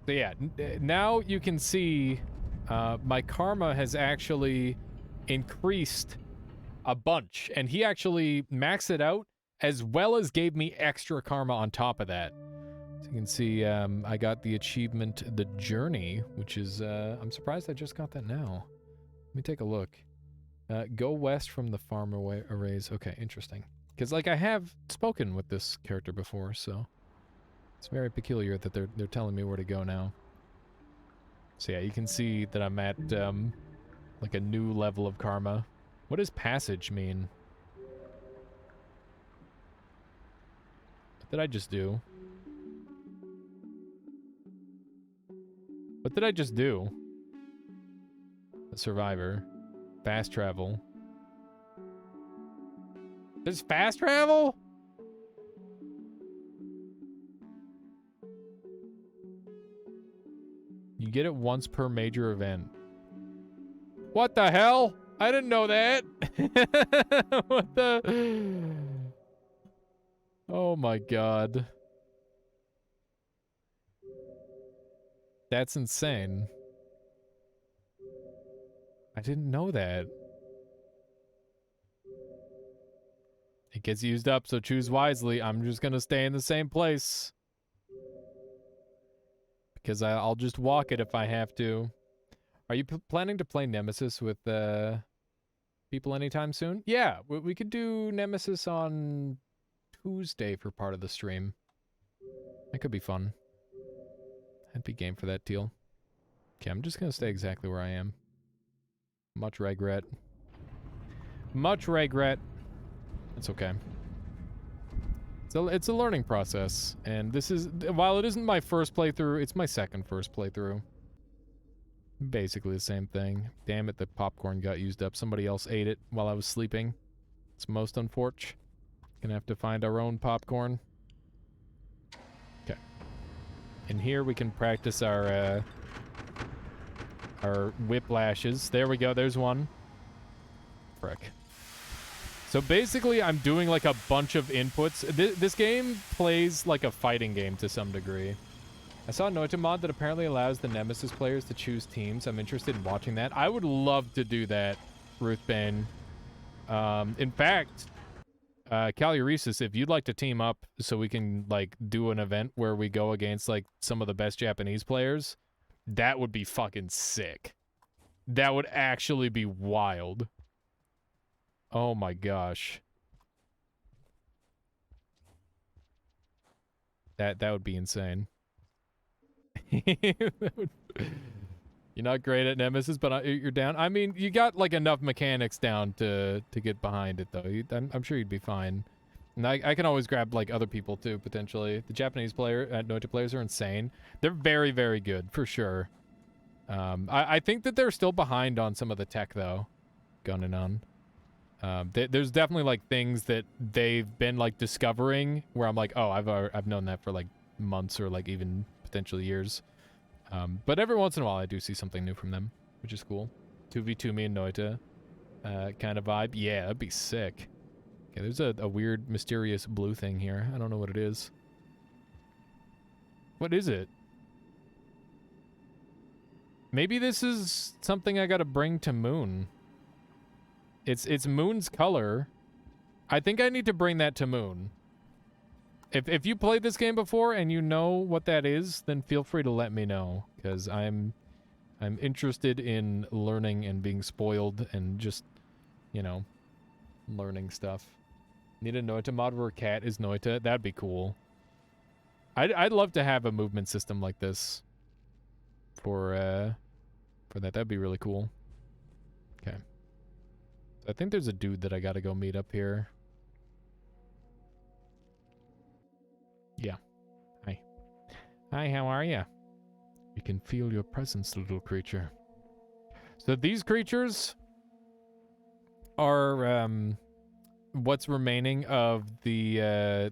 So yeah, now you can see my karma has actually increased a bunch. And he actually maxed it out as well as gave me extra karma on top of that. So you can see I got the achievement, The Journey, which is, I'm surprised I just got that now. Let me take a look. Go west from the farm arrays. Okay, interesting. Because, like, I have spoken with this character before, so it's very peculiar that they're telling me where to go now. So yeah, you can see that I'm at, like, a new level of karma. What does passage mean? What did I just do? What did I just do? A survivor. Fast travel. Does fast travel? You get it once per major event. What the hell? I didn't know that. What the? Oh my god. That's insane. I didn't know that. It gets used up, so choose wisely. I'm just gonna stay in the same place. Because I'll just walk it if I have to. Are you planning to play Nemesis with people anytime soon? Yeah, we could do Nemesis on Tuesday for part of the stream. That could be fun. I'd be game for that deal. Okay, I'm just gonna stay exactly where I am. Much regret. Much regret. It's okay. So it's a learning process, and this is, while it isn't my first playthrough, it's my second first playthrough. Basically the same thing. Damn it, the popcorn got used up. Somebody else ate it while I was sleeping. It's most unfortunate. Gonna have to find our own popcorn. Okay. And here we can practice our whiplashes. There we go, there's one. Frick. So basically, I'm doing like a bunch of inputs. This game plays like a fighting game to some degree. I saw a Noita mod that apparently allows the Nemesis players to choose teams. I'm interested in watching that. I would love to do that, Ruthbane. In fact, Caluresis, if you'd like to team up so we can like do an event where we go against like some of the best Japanese players, that would be fucking sick. That would actually be wild. Oh my gosh. That would be insane. You're not great at Nemesis, but you're down. I mean, you got like enough mechanics down to get behind it though. I'm sure you'd be fine. And I can always grab like other people too, potentially. The Japanese Noita players are insane. They're very, very good for sure. I think that they're still behind on some of the tech though. Gunning on. There's definitely like things that they've been like discovering where I'm like, oh, I've known that for like months or like even potentially years. But every once in a while I do see something new from them, which is cool. 2v2 me and Noita kind of vibe. Yeah, that'd be sick. Okay, there's a weird mysterious blue thing here. I don't know what it is. What is it? Maybe this is something I gotta bring to Moon. It's Moon's color. I think I need to bring that to Moon. If you played this game before and you know what that is, then feel free to let me know, because I'm interested in learning and being spoiled and just, you know, learning stuff. Need a Noita mod where cat is Noita? That'd be cool. I'd love to have a movement system like this for that. That'd be really cool. Okay. I think there's a dude that I gotta go meet up here. Yeah. Hi. Hi, how are ya? You can feel your presence, little creature. So these creatures are what's remaining of the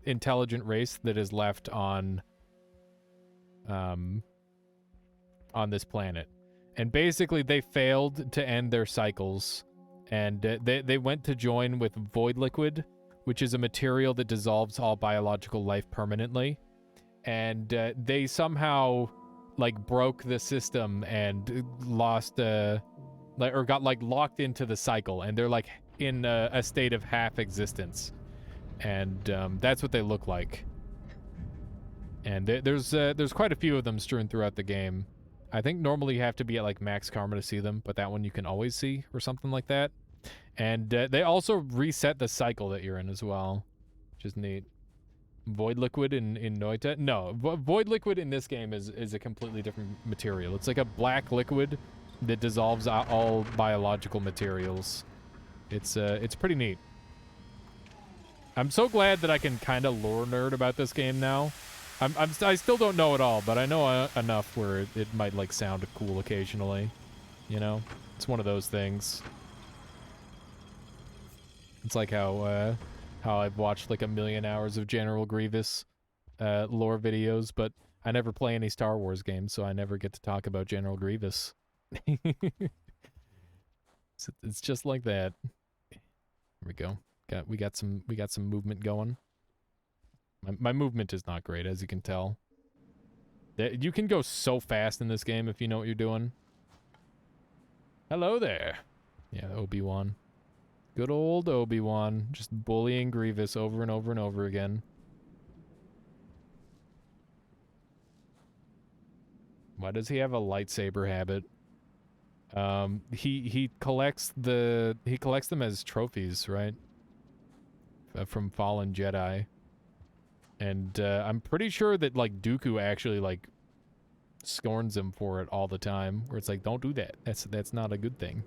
intelligent race that is left on this planet. And basically they failed to end their cycles. And they went to join with Void Liquid, which is a material that dissolves all biological life permanently. And they somehow, like, broke the system and lost, or got, like, locked into the cycle. And they're, like, in a state of half-existence. And that's what they look like. And there's quite a few of them strewn throughout the game. I think normally you have to be at like max karma to see them, but that one you can always see or something like that. And they also reset the cycle that you're in as well, which is neat. Void liquid in Noita? No, void liquid in this game is a completely different material. It's like a black liquid that dissolves all biological materials. It's pretty neat. I'm so glad that I can kind of lore nerd about this game now. I still don't know it all, but I know enough where it might like sound cool occasionally. You know, it's one of those things. It's like how I've watched like 1,000,000 hours of General Grievous lore videos, but I never play any Star Wars games, so I never get to talk about General Grievous. It's just like that. Here we go. We got some movement going. My movement is not great, as you can tell. You can go so fast in this game if you know what you're doing. Hello there. Yeah, Obi-Wan. Good old Obi-Wan, just bullying Grievous over and over and over again. Why does he have a lightsaber habit? He collects them as trophies, right? From fallen Jedi. And I'm pretty sure that like Dooku actually like scorns him for it all the time, where it's like, don't do that. That's not a good thing.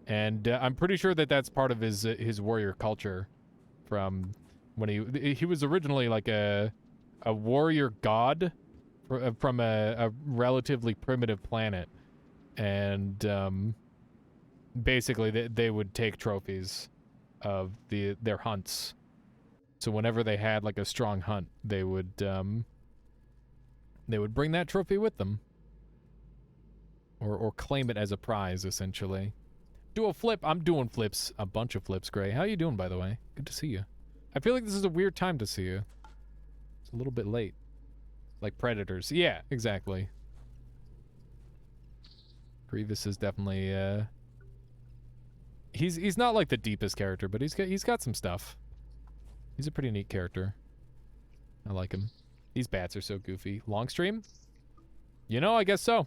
And I'm pretty sure that that's part of his warrior culture, from when he was originally like a warrior god from a relatively primitive planet, and basically they would take trophies of their hunts. So whenever they had like a strong hunt, they would bring that trophy with them, or claim it as a prize, essentially. Do a flip. I'm doing flips. A bunch of flips, Gray. How you doing, by the way? Good to see you. I feel like this is a weird time to see you. It's a little bit late. Like Predators. Yeah, exactly. Grievous is definitely, he's not like the deepest character, but he's got some stuff. He's a pretty neat character. I like him. These bats are so goofy. Long stream? You know, I guess so.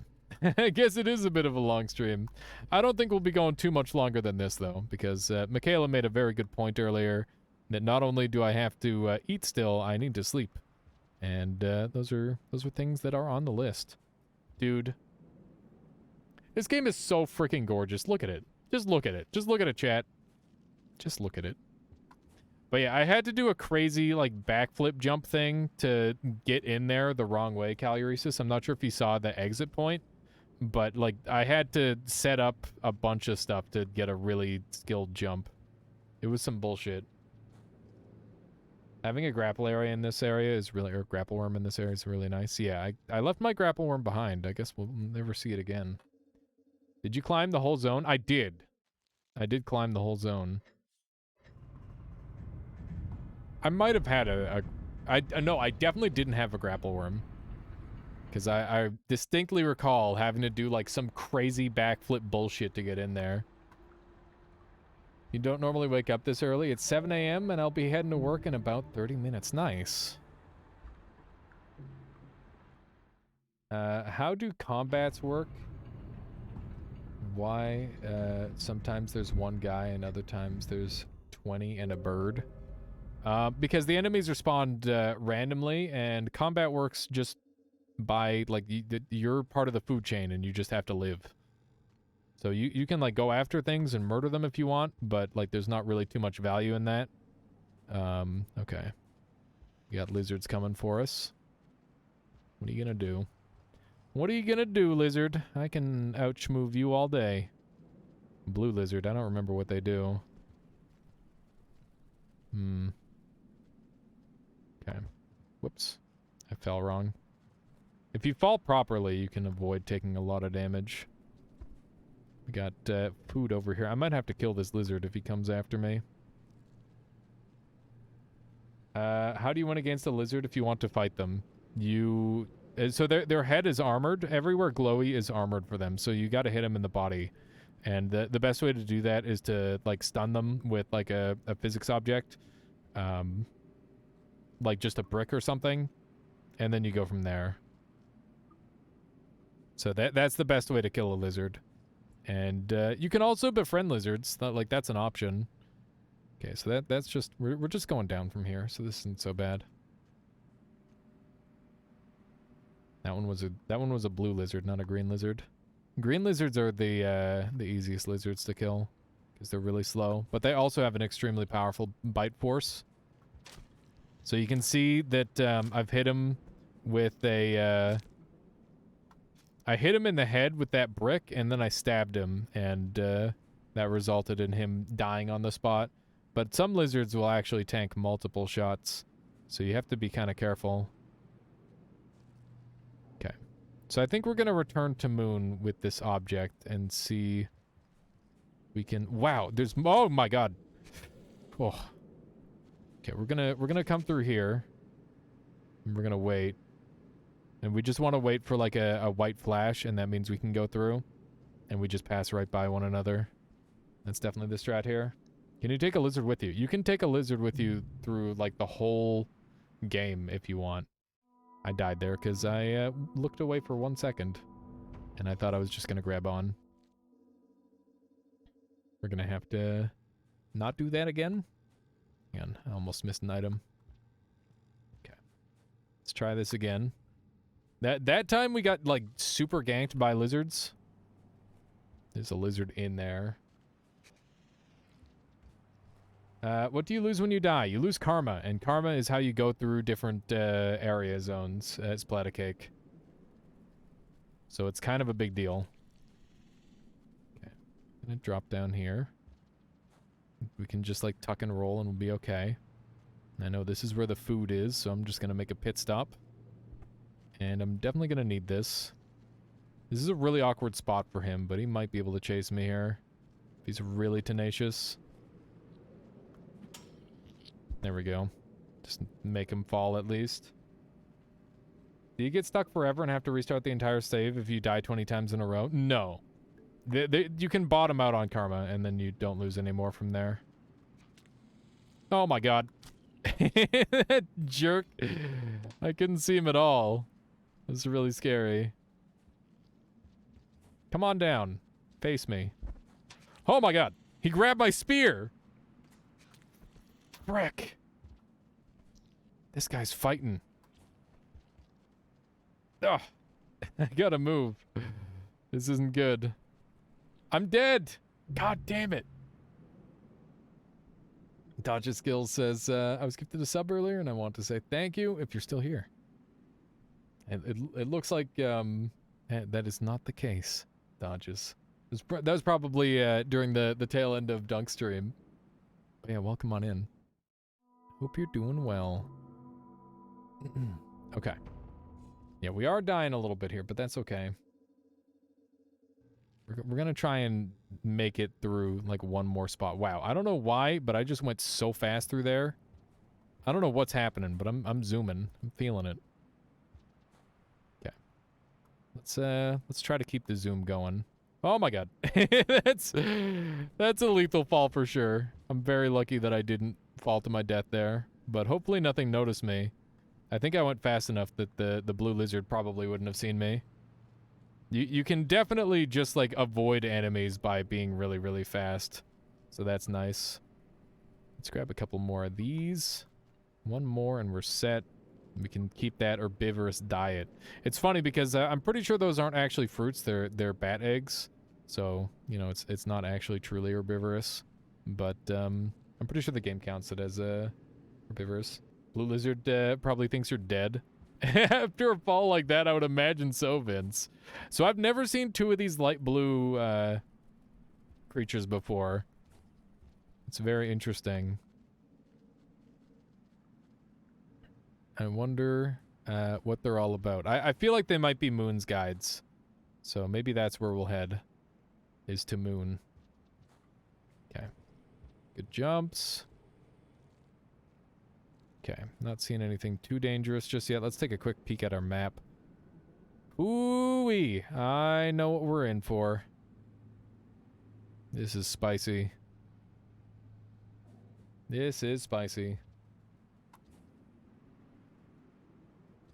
I guess it is a bit of a long stream. I don't think we'll be going too much longer than this, though, because Michaela made a very good point earlier that not only do I have to eat still, I need to sleep. And those are things that are on the list. Dude. This game is so freaking gorgeous. Look at it. Just look at it. Just look at it, chat. Just look at it. But yeah, I had to do a crazy, like, backflip jump thing to get in there the wrong way, Caluresis. I'm not sure if you saw the exit point, but, like, I had to set up a bunch of stuff to get a really skilled jump. It was some bullshit. Having a grapple area in this area is really, or grapple worm in this area is really nice. Yeah, I left my grapple worm behind. I guess we'll never see it again. Did you climb the whole zone? I did. I did climb the whole zone. I might have had no, I definitely didn't have a grapple worm. Because I distinctly recall having to do, like, some crazy backflip bullshit to get in there. You don't normally wake up this early. It's 7 a.m. and I'll be heading to work in about 30 minutes. Nice. How do combats work? Why sometimes there's one guy and other times there's 20 and a bird? Because the enemies respond randomly, and combat works just by, like, you're part of the food chain and you just have to live. So you can, like, go after things and murder them if you want, but, like, there's not really too much value in that. Okay. We got lizards coming for us. What are you gonna do? What are you gonna do, lizard? I can outmove you all day. Blue lizard, I don't remember what they do. Okay. Whoops. I fell wrong. If you fall properly, you can avoid taking a lot of damage. We got food over here. I might have to kill this lizard if he comes after me. How do you win against a lizard if you want to fight them? So their head is armored. Everywhere glowy is armored for them, so you gotta hit them in the body. And the best way to do that is to, like, stun them with, like, a physics object. Like just a brick or something. And then you go from there. So that's the best way to kill a lizard. And you can also befriend lizards. Like that's an option. Okay, so that's just we're just going down from here, so this isn't so bad. That one was a blue lizard, not a green lizard. Green lizards are the easiest lizards to kill because they're really slow, but they also have an extremely powerful bite force. So you can see that I've hit him with a I hit him in the head with that brick, and then I stabbed him, and that resulted in him dying on the spot. But some lizards will actually tank multiple shots, so you have to be kind of careful. Okay. So I think we're going to return to Moon with this object and see... We can... Wow, there's... Oh my god. Oh. Okay, we're gonna come through here. And we're gonna wait. And we just want to wait for like a white flash, and that means we can go through. And we just pass right by one another. That's definitely the strat here. Can you take a lizard with you? You can take a lizard with you through like the whole game if you want. I died there because I looked away for 1 second. And I thought I was just going to grab on. We're going to have to not do that again. Hang on, I almost missed an item. Okay. Let's try this again. That time we got like super ganked by lizards. There's a lizard in there. What do you lose when you die? You lose karma, and karma is how you go through different area zones at Splatter Cake. So it's kind of a big deal. Okay, I'm gonna drop down here. We can just like tuck and roll and we'll be okay. I know this is where the food is, so I'm just gonna make a pit stop. And I'm definitely gonna need this. This is a really awkward spot for him, but he might be able to chase me here. If he's really tenacious. There we go. Just make him fall at least. Do you get stuck forever and have to restart the entire save if you die 20 times in a row? No. You can bottom out on karma and then you don't lose any more from there. Oh my god. That jerk. I couldn't see him at all. It was really scary. Come on down. Face me. Oh my god. He grabbed my spear. Frick. This guy's fighting. Ugh. I gotta move. This isn't good. I'm dead. God damn it. Dodge Skills says, I was gifted a sub earlier and I want to say thank you if you're still here. And it looks like that is not the case, Dodges. That was probably during the tail end of Dunk Stream. But yeah, welcome on in. Hope you're doing well. Okay. Yeah, we are dying a little bit here, but that's okay. We're gonna try and make it through like one more spot. Wow, I don't know why, but I just went so fast through there. I don't know what's happening, but I'm zooming. I'm feeling it. Okay. Let's try to keep the zoom going. Oh my god. that's a lethal fall for sure. I'm very lucky that I didn't fall to my death there, but hopefully nothing noticed me. I think I went fast enough that the blue lizard probably wouldn't have seen me. You can definitely just like avoid enemies by being really, really fast. So that's nice. Let's grab a couple more of these. One more and we're set. We can keep that herbivorous diet. It's funny because I'm pretty sure those aren't actually fruits. They're bat eggs. So, you know, it's not actually truly herbivorous. But I'm pretty sure the game counts it as herbivorous. Blue lizard probably thinks you're dead. After a fall like that, I would imagine so, Vince. So I've never seen two of these light blue creatures before. It's very interesting. I wonder what they're all about. I feel like they might be Moon's guides. So maybe that's where we'll head. Is to Moon. Okay. Good jumps. Okay, not seeing anything too dangerous just yet. Let's take a quick peek at our map. Ooh-wee! I know what we're in for. This is spicy. This is spicy.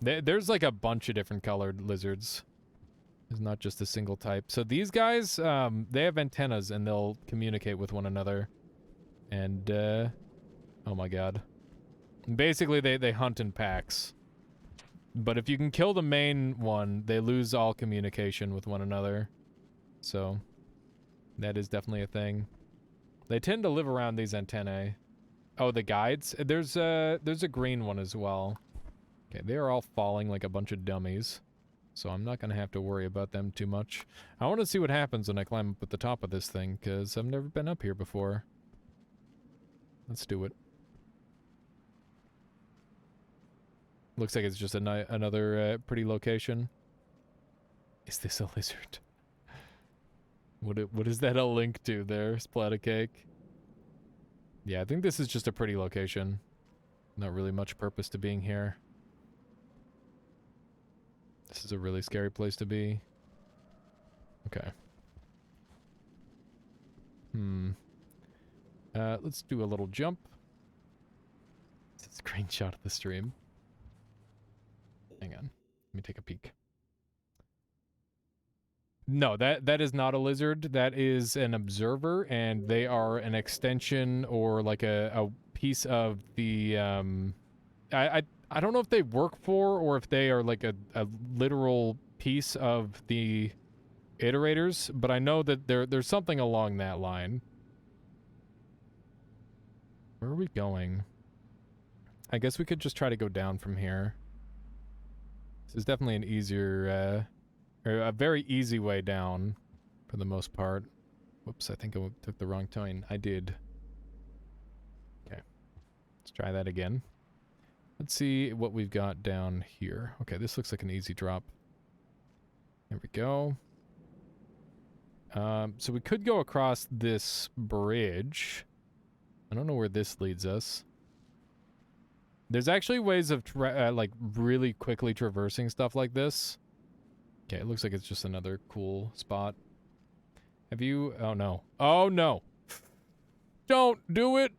There's like a bunch of different colored lizards. There's not just a single type. So these guys, they have antennas and they'll communicate with one another. And, oh my god. Basically, they hunt in packs. But if you can kill the main one, they lose all communication with one another. So, that is definitely a thing. They tend to live around these antennae. Oh, the guides? There's a green one as well. Okay, they are all falling like a bunch of dummies. So I'm not going to have to worry about them too much. I want to see what happens when I climb up at the top of this thing, because I've never been up here before. Let's do it. Looks like it's just another pretty location. Is this a lizard? What is that a link to there, Splatacake? Yeah, I think this is just a pretty location. Not really much purpose to being here. This is a really scary place to be. Okay. Let's do a little jump. It's a screenshot of the stream. Hang on. Let me take a peek. No, that is not a lizard. That is an observer, and they are an extension or like a piece of the I don't know if they work for or if they are like a literal piece of the iterators, but I know that there's something along that line. Where are we going? I guess we could just try to go down from here. This is definitely an easier, or a very easy way down, for the most part. Whoops, I think I took the wrong turn. I did. Okay. Let's try that again. Let's see what we've got down here. Okay, this looks like an easy drop. There we go. So we could go across this bridge. I don't know where this leads us. There's actually ways of, like, really quickly traversing stuff like this. Okay, it looks like it's just another cool spot. Have you... Oh, no. Oh, no. Don't do it!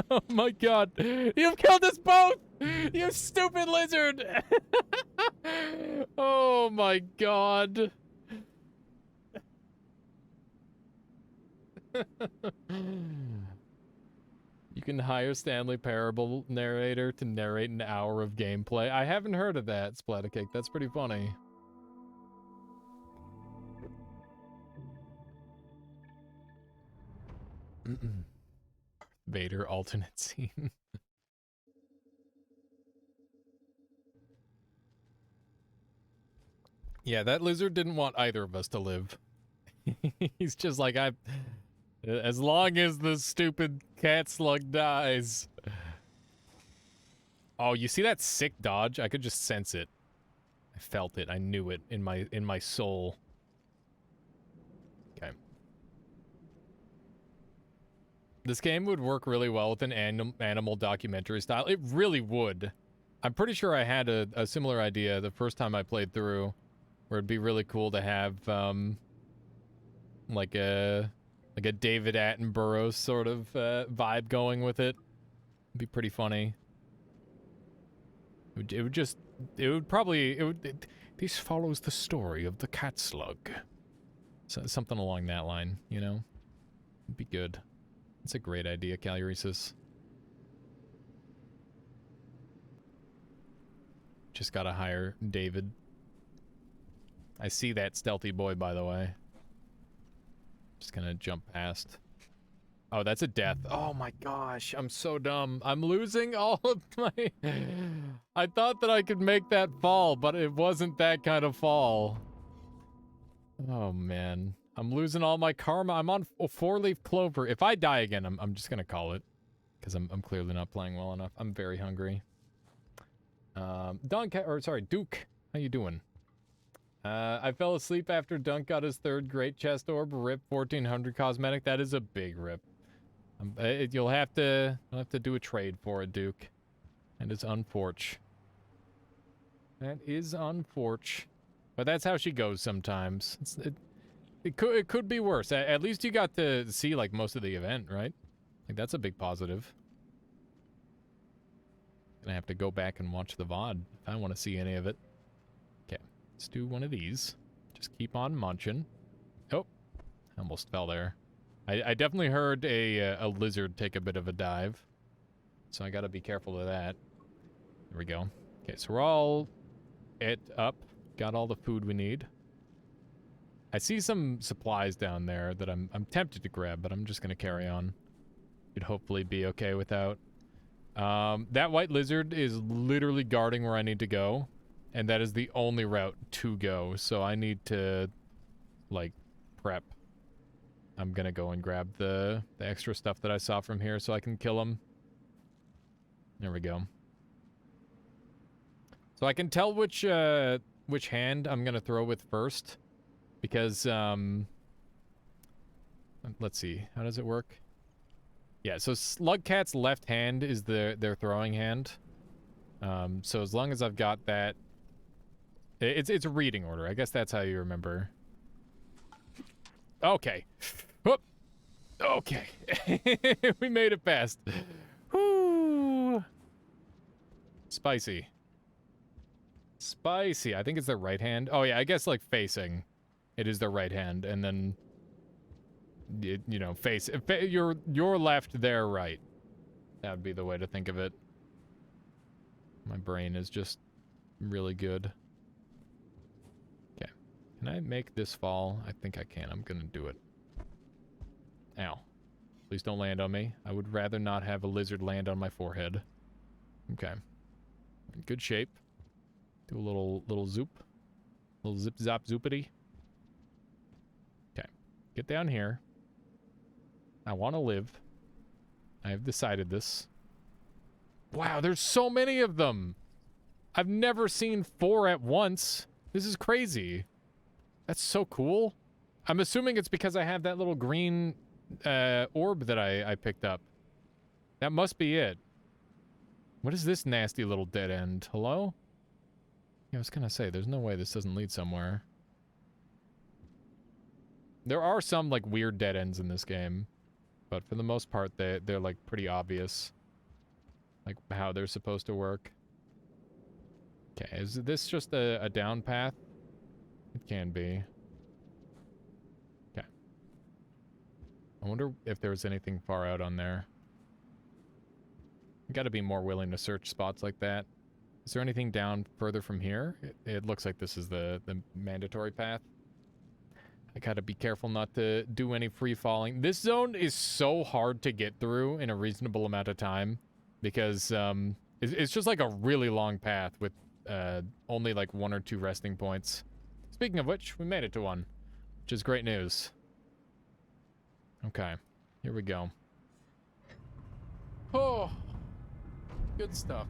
Oh, my God. You've killed us both! You stupid lizard! Oh, my God. You can hire Stanley Parable narrator to narrate an hour of gameplay. I haven't heard of that, Splatacake. That's pretty funny. Vader alternate scene. Yeah, that lizard didn't want either of us to live. He's just like, as long as the stupid cat slug dies. Oh, you see that sick dodge? I could just sense it. I felt it. I knew it in my soul. Okay. This game would work really well with an animal documentary style. It really would. I'm pretty sure I had a similar idea the first time I played through, where it'd be really cool to have like a David Attenborough sort of vibe going with it. It'd be pretty funny. This follows the story of the cat slug. So, something along that line, you know? It'd be good. It's a great idea, Caluresis. Just gotta hire David. I see that stealthy boy, by the way. Just gonna jump past. Oh, that's a death. Oh my gosh, I'm so dumb. I'm losing all of my... I thought that I could make that fall, but it wasn't that kind of fall. Oh man. I'm losing all my karma. I'm on 4-leaf clover. If I die again, I'm just gonna call it. Because I'm clearly not playing well enough. I'm very hungry. Duke. How you doing? I fell asleep after Dunk got his 3rd great chest orb. Rip 1400 cosmetic. That is a big rip. You'll have to do a trade for it, Duke. And it's unfortunate. That is unfortunate. But that's how she goes sometimes. It could be worse. At least you got to see like most of the event, right? Like that's a big positive. Gonna have to go back and watch the VOD if I want to see any of it. Okay. Let's do one of these. Just keep on munching. Oh, I almost fell there. I definitely heard a lizard take a bit of a dive. So I gotta be careful of that. There we go. Okay, so we're all up. Got all the food we need. I see some supplies down there that I'm tempted to grab, but I'm just gonna carry on. Should hopefully be okay without. That white lizard is literally guarding where I need to go, and that is the only route to go, so I need to, like, prep. I'm gonna go and grab the extra stuff that I saw from here so I can kill him. There we go. So I can tell which hand I'm gonna throw with first, because, let's see, how does it work? Yeah, so Slugcat's left hand is their throwing hand. So as long as I've got that, it's a reading order. I guess that's how you remember. Okay. Whoop. Okay. We made it past. Whoo. Spicy. Spicy. I think it's their right hand. Oh yeah, I guess like facing. It is their right hand, and then you know, face your left, their right. That would be the way to think of it. My brain is just really good. Okay. Can I make this fall? I think I can. I'm gonna do it. Ow. Please don't land on me. I would rather not have a lizard land on my forehead. Okay. In good shape. Do a little zoop. Little zip zop zoopity. Okay. Get down here. I want to live. I have decided this. Wow, there's so many of them. I've never seen 4 at once. This is crazy. That's so cool. I'm assuming it's because I have that little green orb that I picked up. That must be it. What is this nasty little dead end? Hello? Yeah, I was gonna say, there's no way this doesn't lead somewhere. There are some, like, weird dead ends in this game. But for the most part, they're like, pretty obvious. Like, how they're supposed to work. Okay, is this just a down path? It can be. Okay. I wonder if there's anything far out on there. You gotta be more willing to search spots like that. Is there anything down further from here? It looks like this is the mandatory path. I gotta be careful not to do any free falling. This zone is so hard to get through in a reasonable amount of time because it's just like a really long path with only like 1 or 2 resting points. Speaking of which, we made it to one, which is great news. Okay, here we go. Oh, good stuff.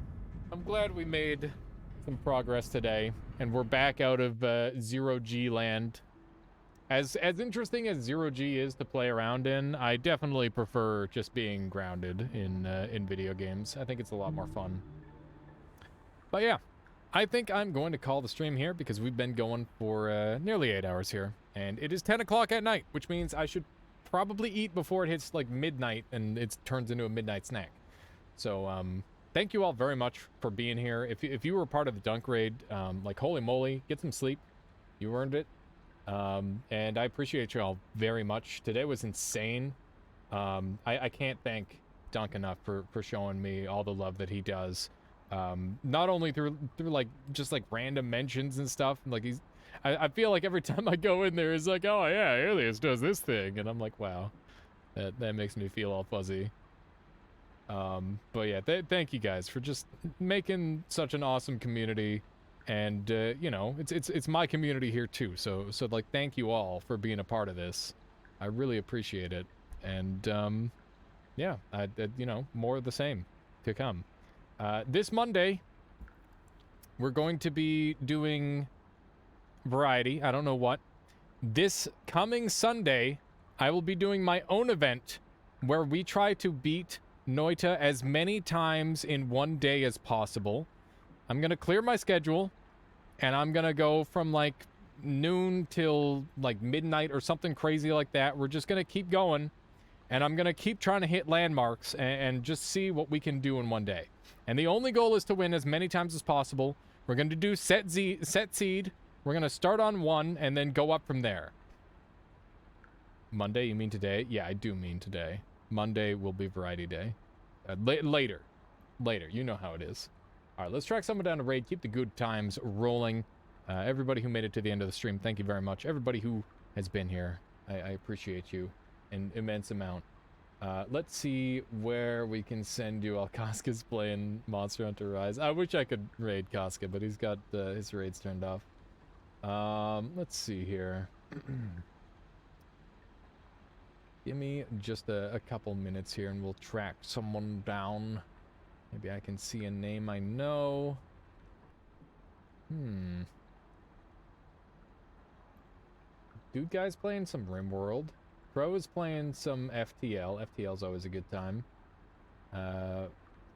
I'm glad we made some progress today, and we're back out of 0G land. As interesting as 0G is to play around in, I definitely prefer just being grounded in video games. I think it's a lot more fun. But yeah, I think I'm going to call the stream here because we've been going for nearly 8 hours here. And it is 10 o'clock at night, which means I should probably eat before it hits like midnight and it turns into a midnight snack. So thank you all very much for being here. If you were part of the Dunk Raid, like holy moly, get some sleep. You earned it. And I appreciate you all very much. Today was insane. I can't thank Dunk enough for showing me all the love that he does. Not only through like just like random mentions and stuff. Like I feel like every time I go in there, it's like, oh yeah, Alias does this thing, and I'm like, wow, that makes me feel all fuzzy. But yeah, thank you guys for just making such an awesome community. And you know, it's my community here too. So like, thank you all for being a part of this. I really appreciate it. And yeah, you know, more of the same to come. This Monday, we're going to be doing variety. I don't know what. This coming Sunday, I will be doing my own event where we try to beat Noita as many times in one day as possible. I'm going to clear my schedule, and I'm going to go from, like, noon till, like, midnight or something crazy like that. We're just going to keep going, and I'm going to keep trying to hit landmarks and just see what we can do in one day. And the only goal is to win as many times as possible. We're going to do set seed, We're going to start on 1 and then go up from there. Monday, you mean today? Yeah, I do mean today. Monday will be variety day. Later. Later. You know how it is. All right, let's track someone down to raid. Keep the good times rolling. Everybody who made it to the end of the stream, thank you very much. Everybody who has been here, I appreciate you an immense amount. Let's see where we can send you while Casca's playing Monster Hunter Rise. I wish I could raid Casca, but he's got his raids turned off. Let's see here. Give me just a couple minutes here and we'll track someone down. Maybe I can see a name I know. Dude guy's playing some RimWorld. Pro is playing some FTL. FTL's always a good time.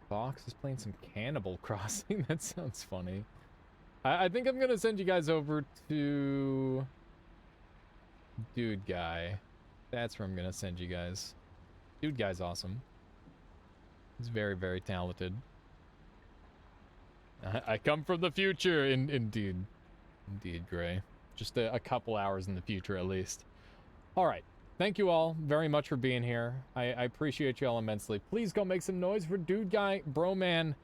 Fox is playing some Cannibal Crossing. That sounds funny. I think I'm gonna send you guys over to Dude Guy. That's where I'm gonna send you guys. Dude Guy's awesome. He's very, very talented. I come from the future, indeed. Indeed, Gray. Just a couple hours in the future, at least. Alright. Thank you all very much for being here. I appreciate you all immensely. Please go make some noise for Dude Guy, Broman,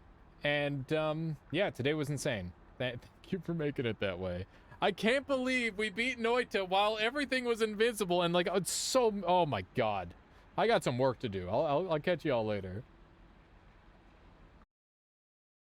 and, yeah, today was insane. Thank you for making it that way. I can't believe we beat Noita while everything was invincible and, like, it's so... Oh, my God. I got some work to do. I'll catch you all later.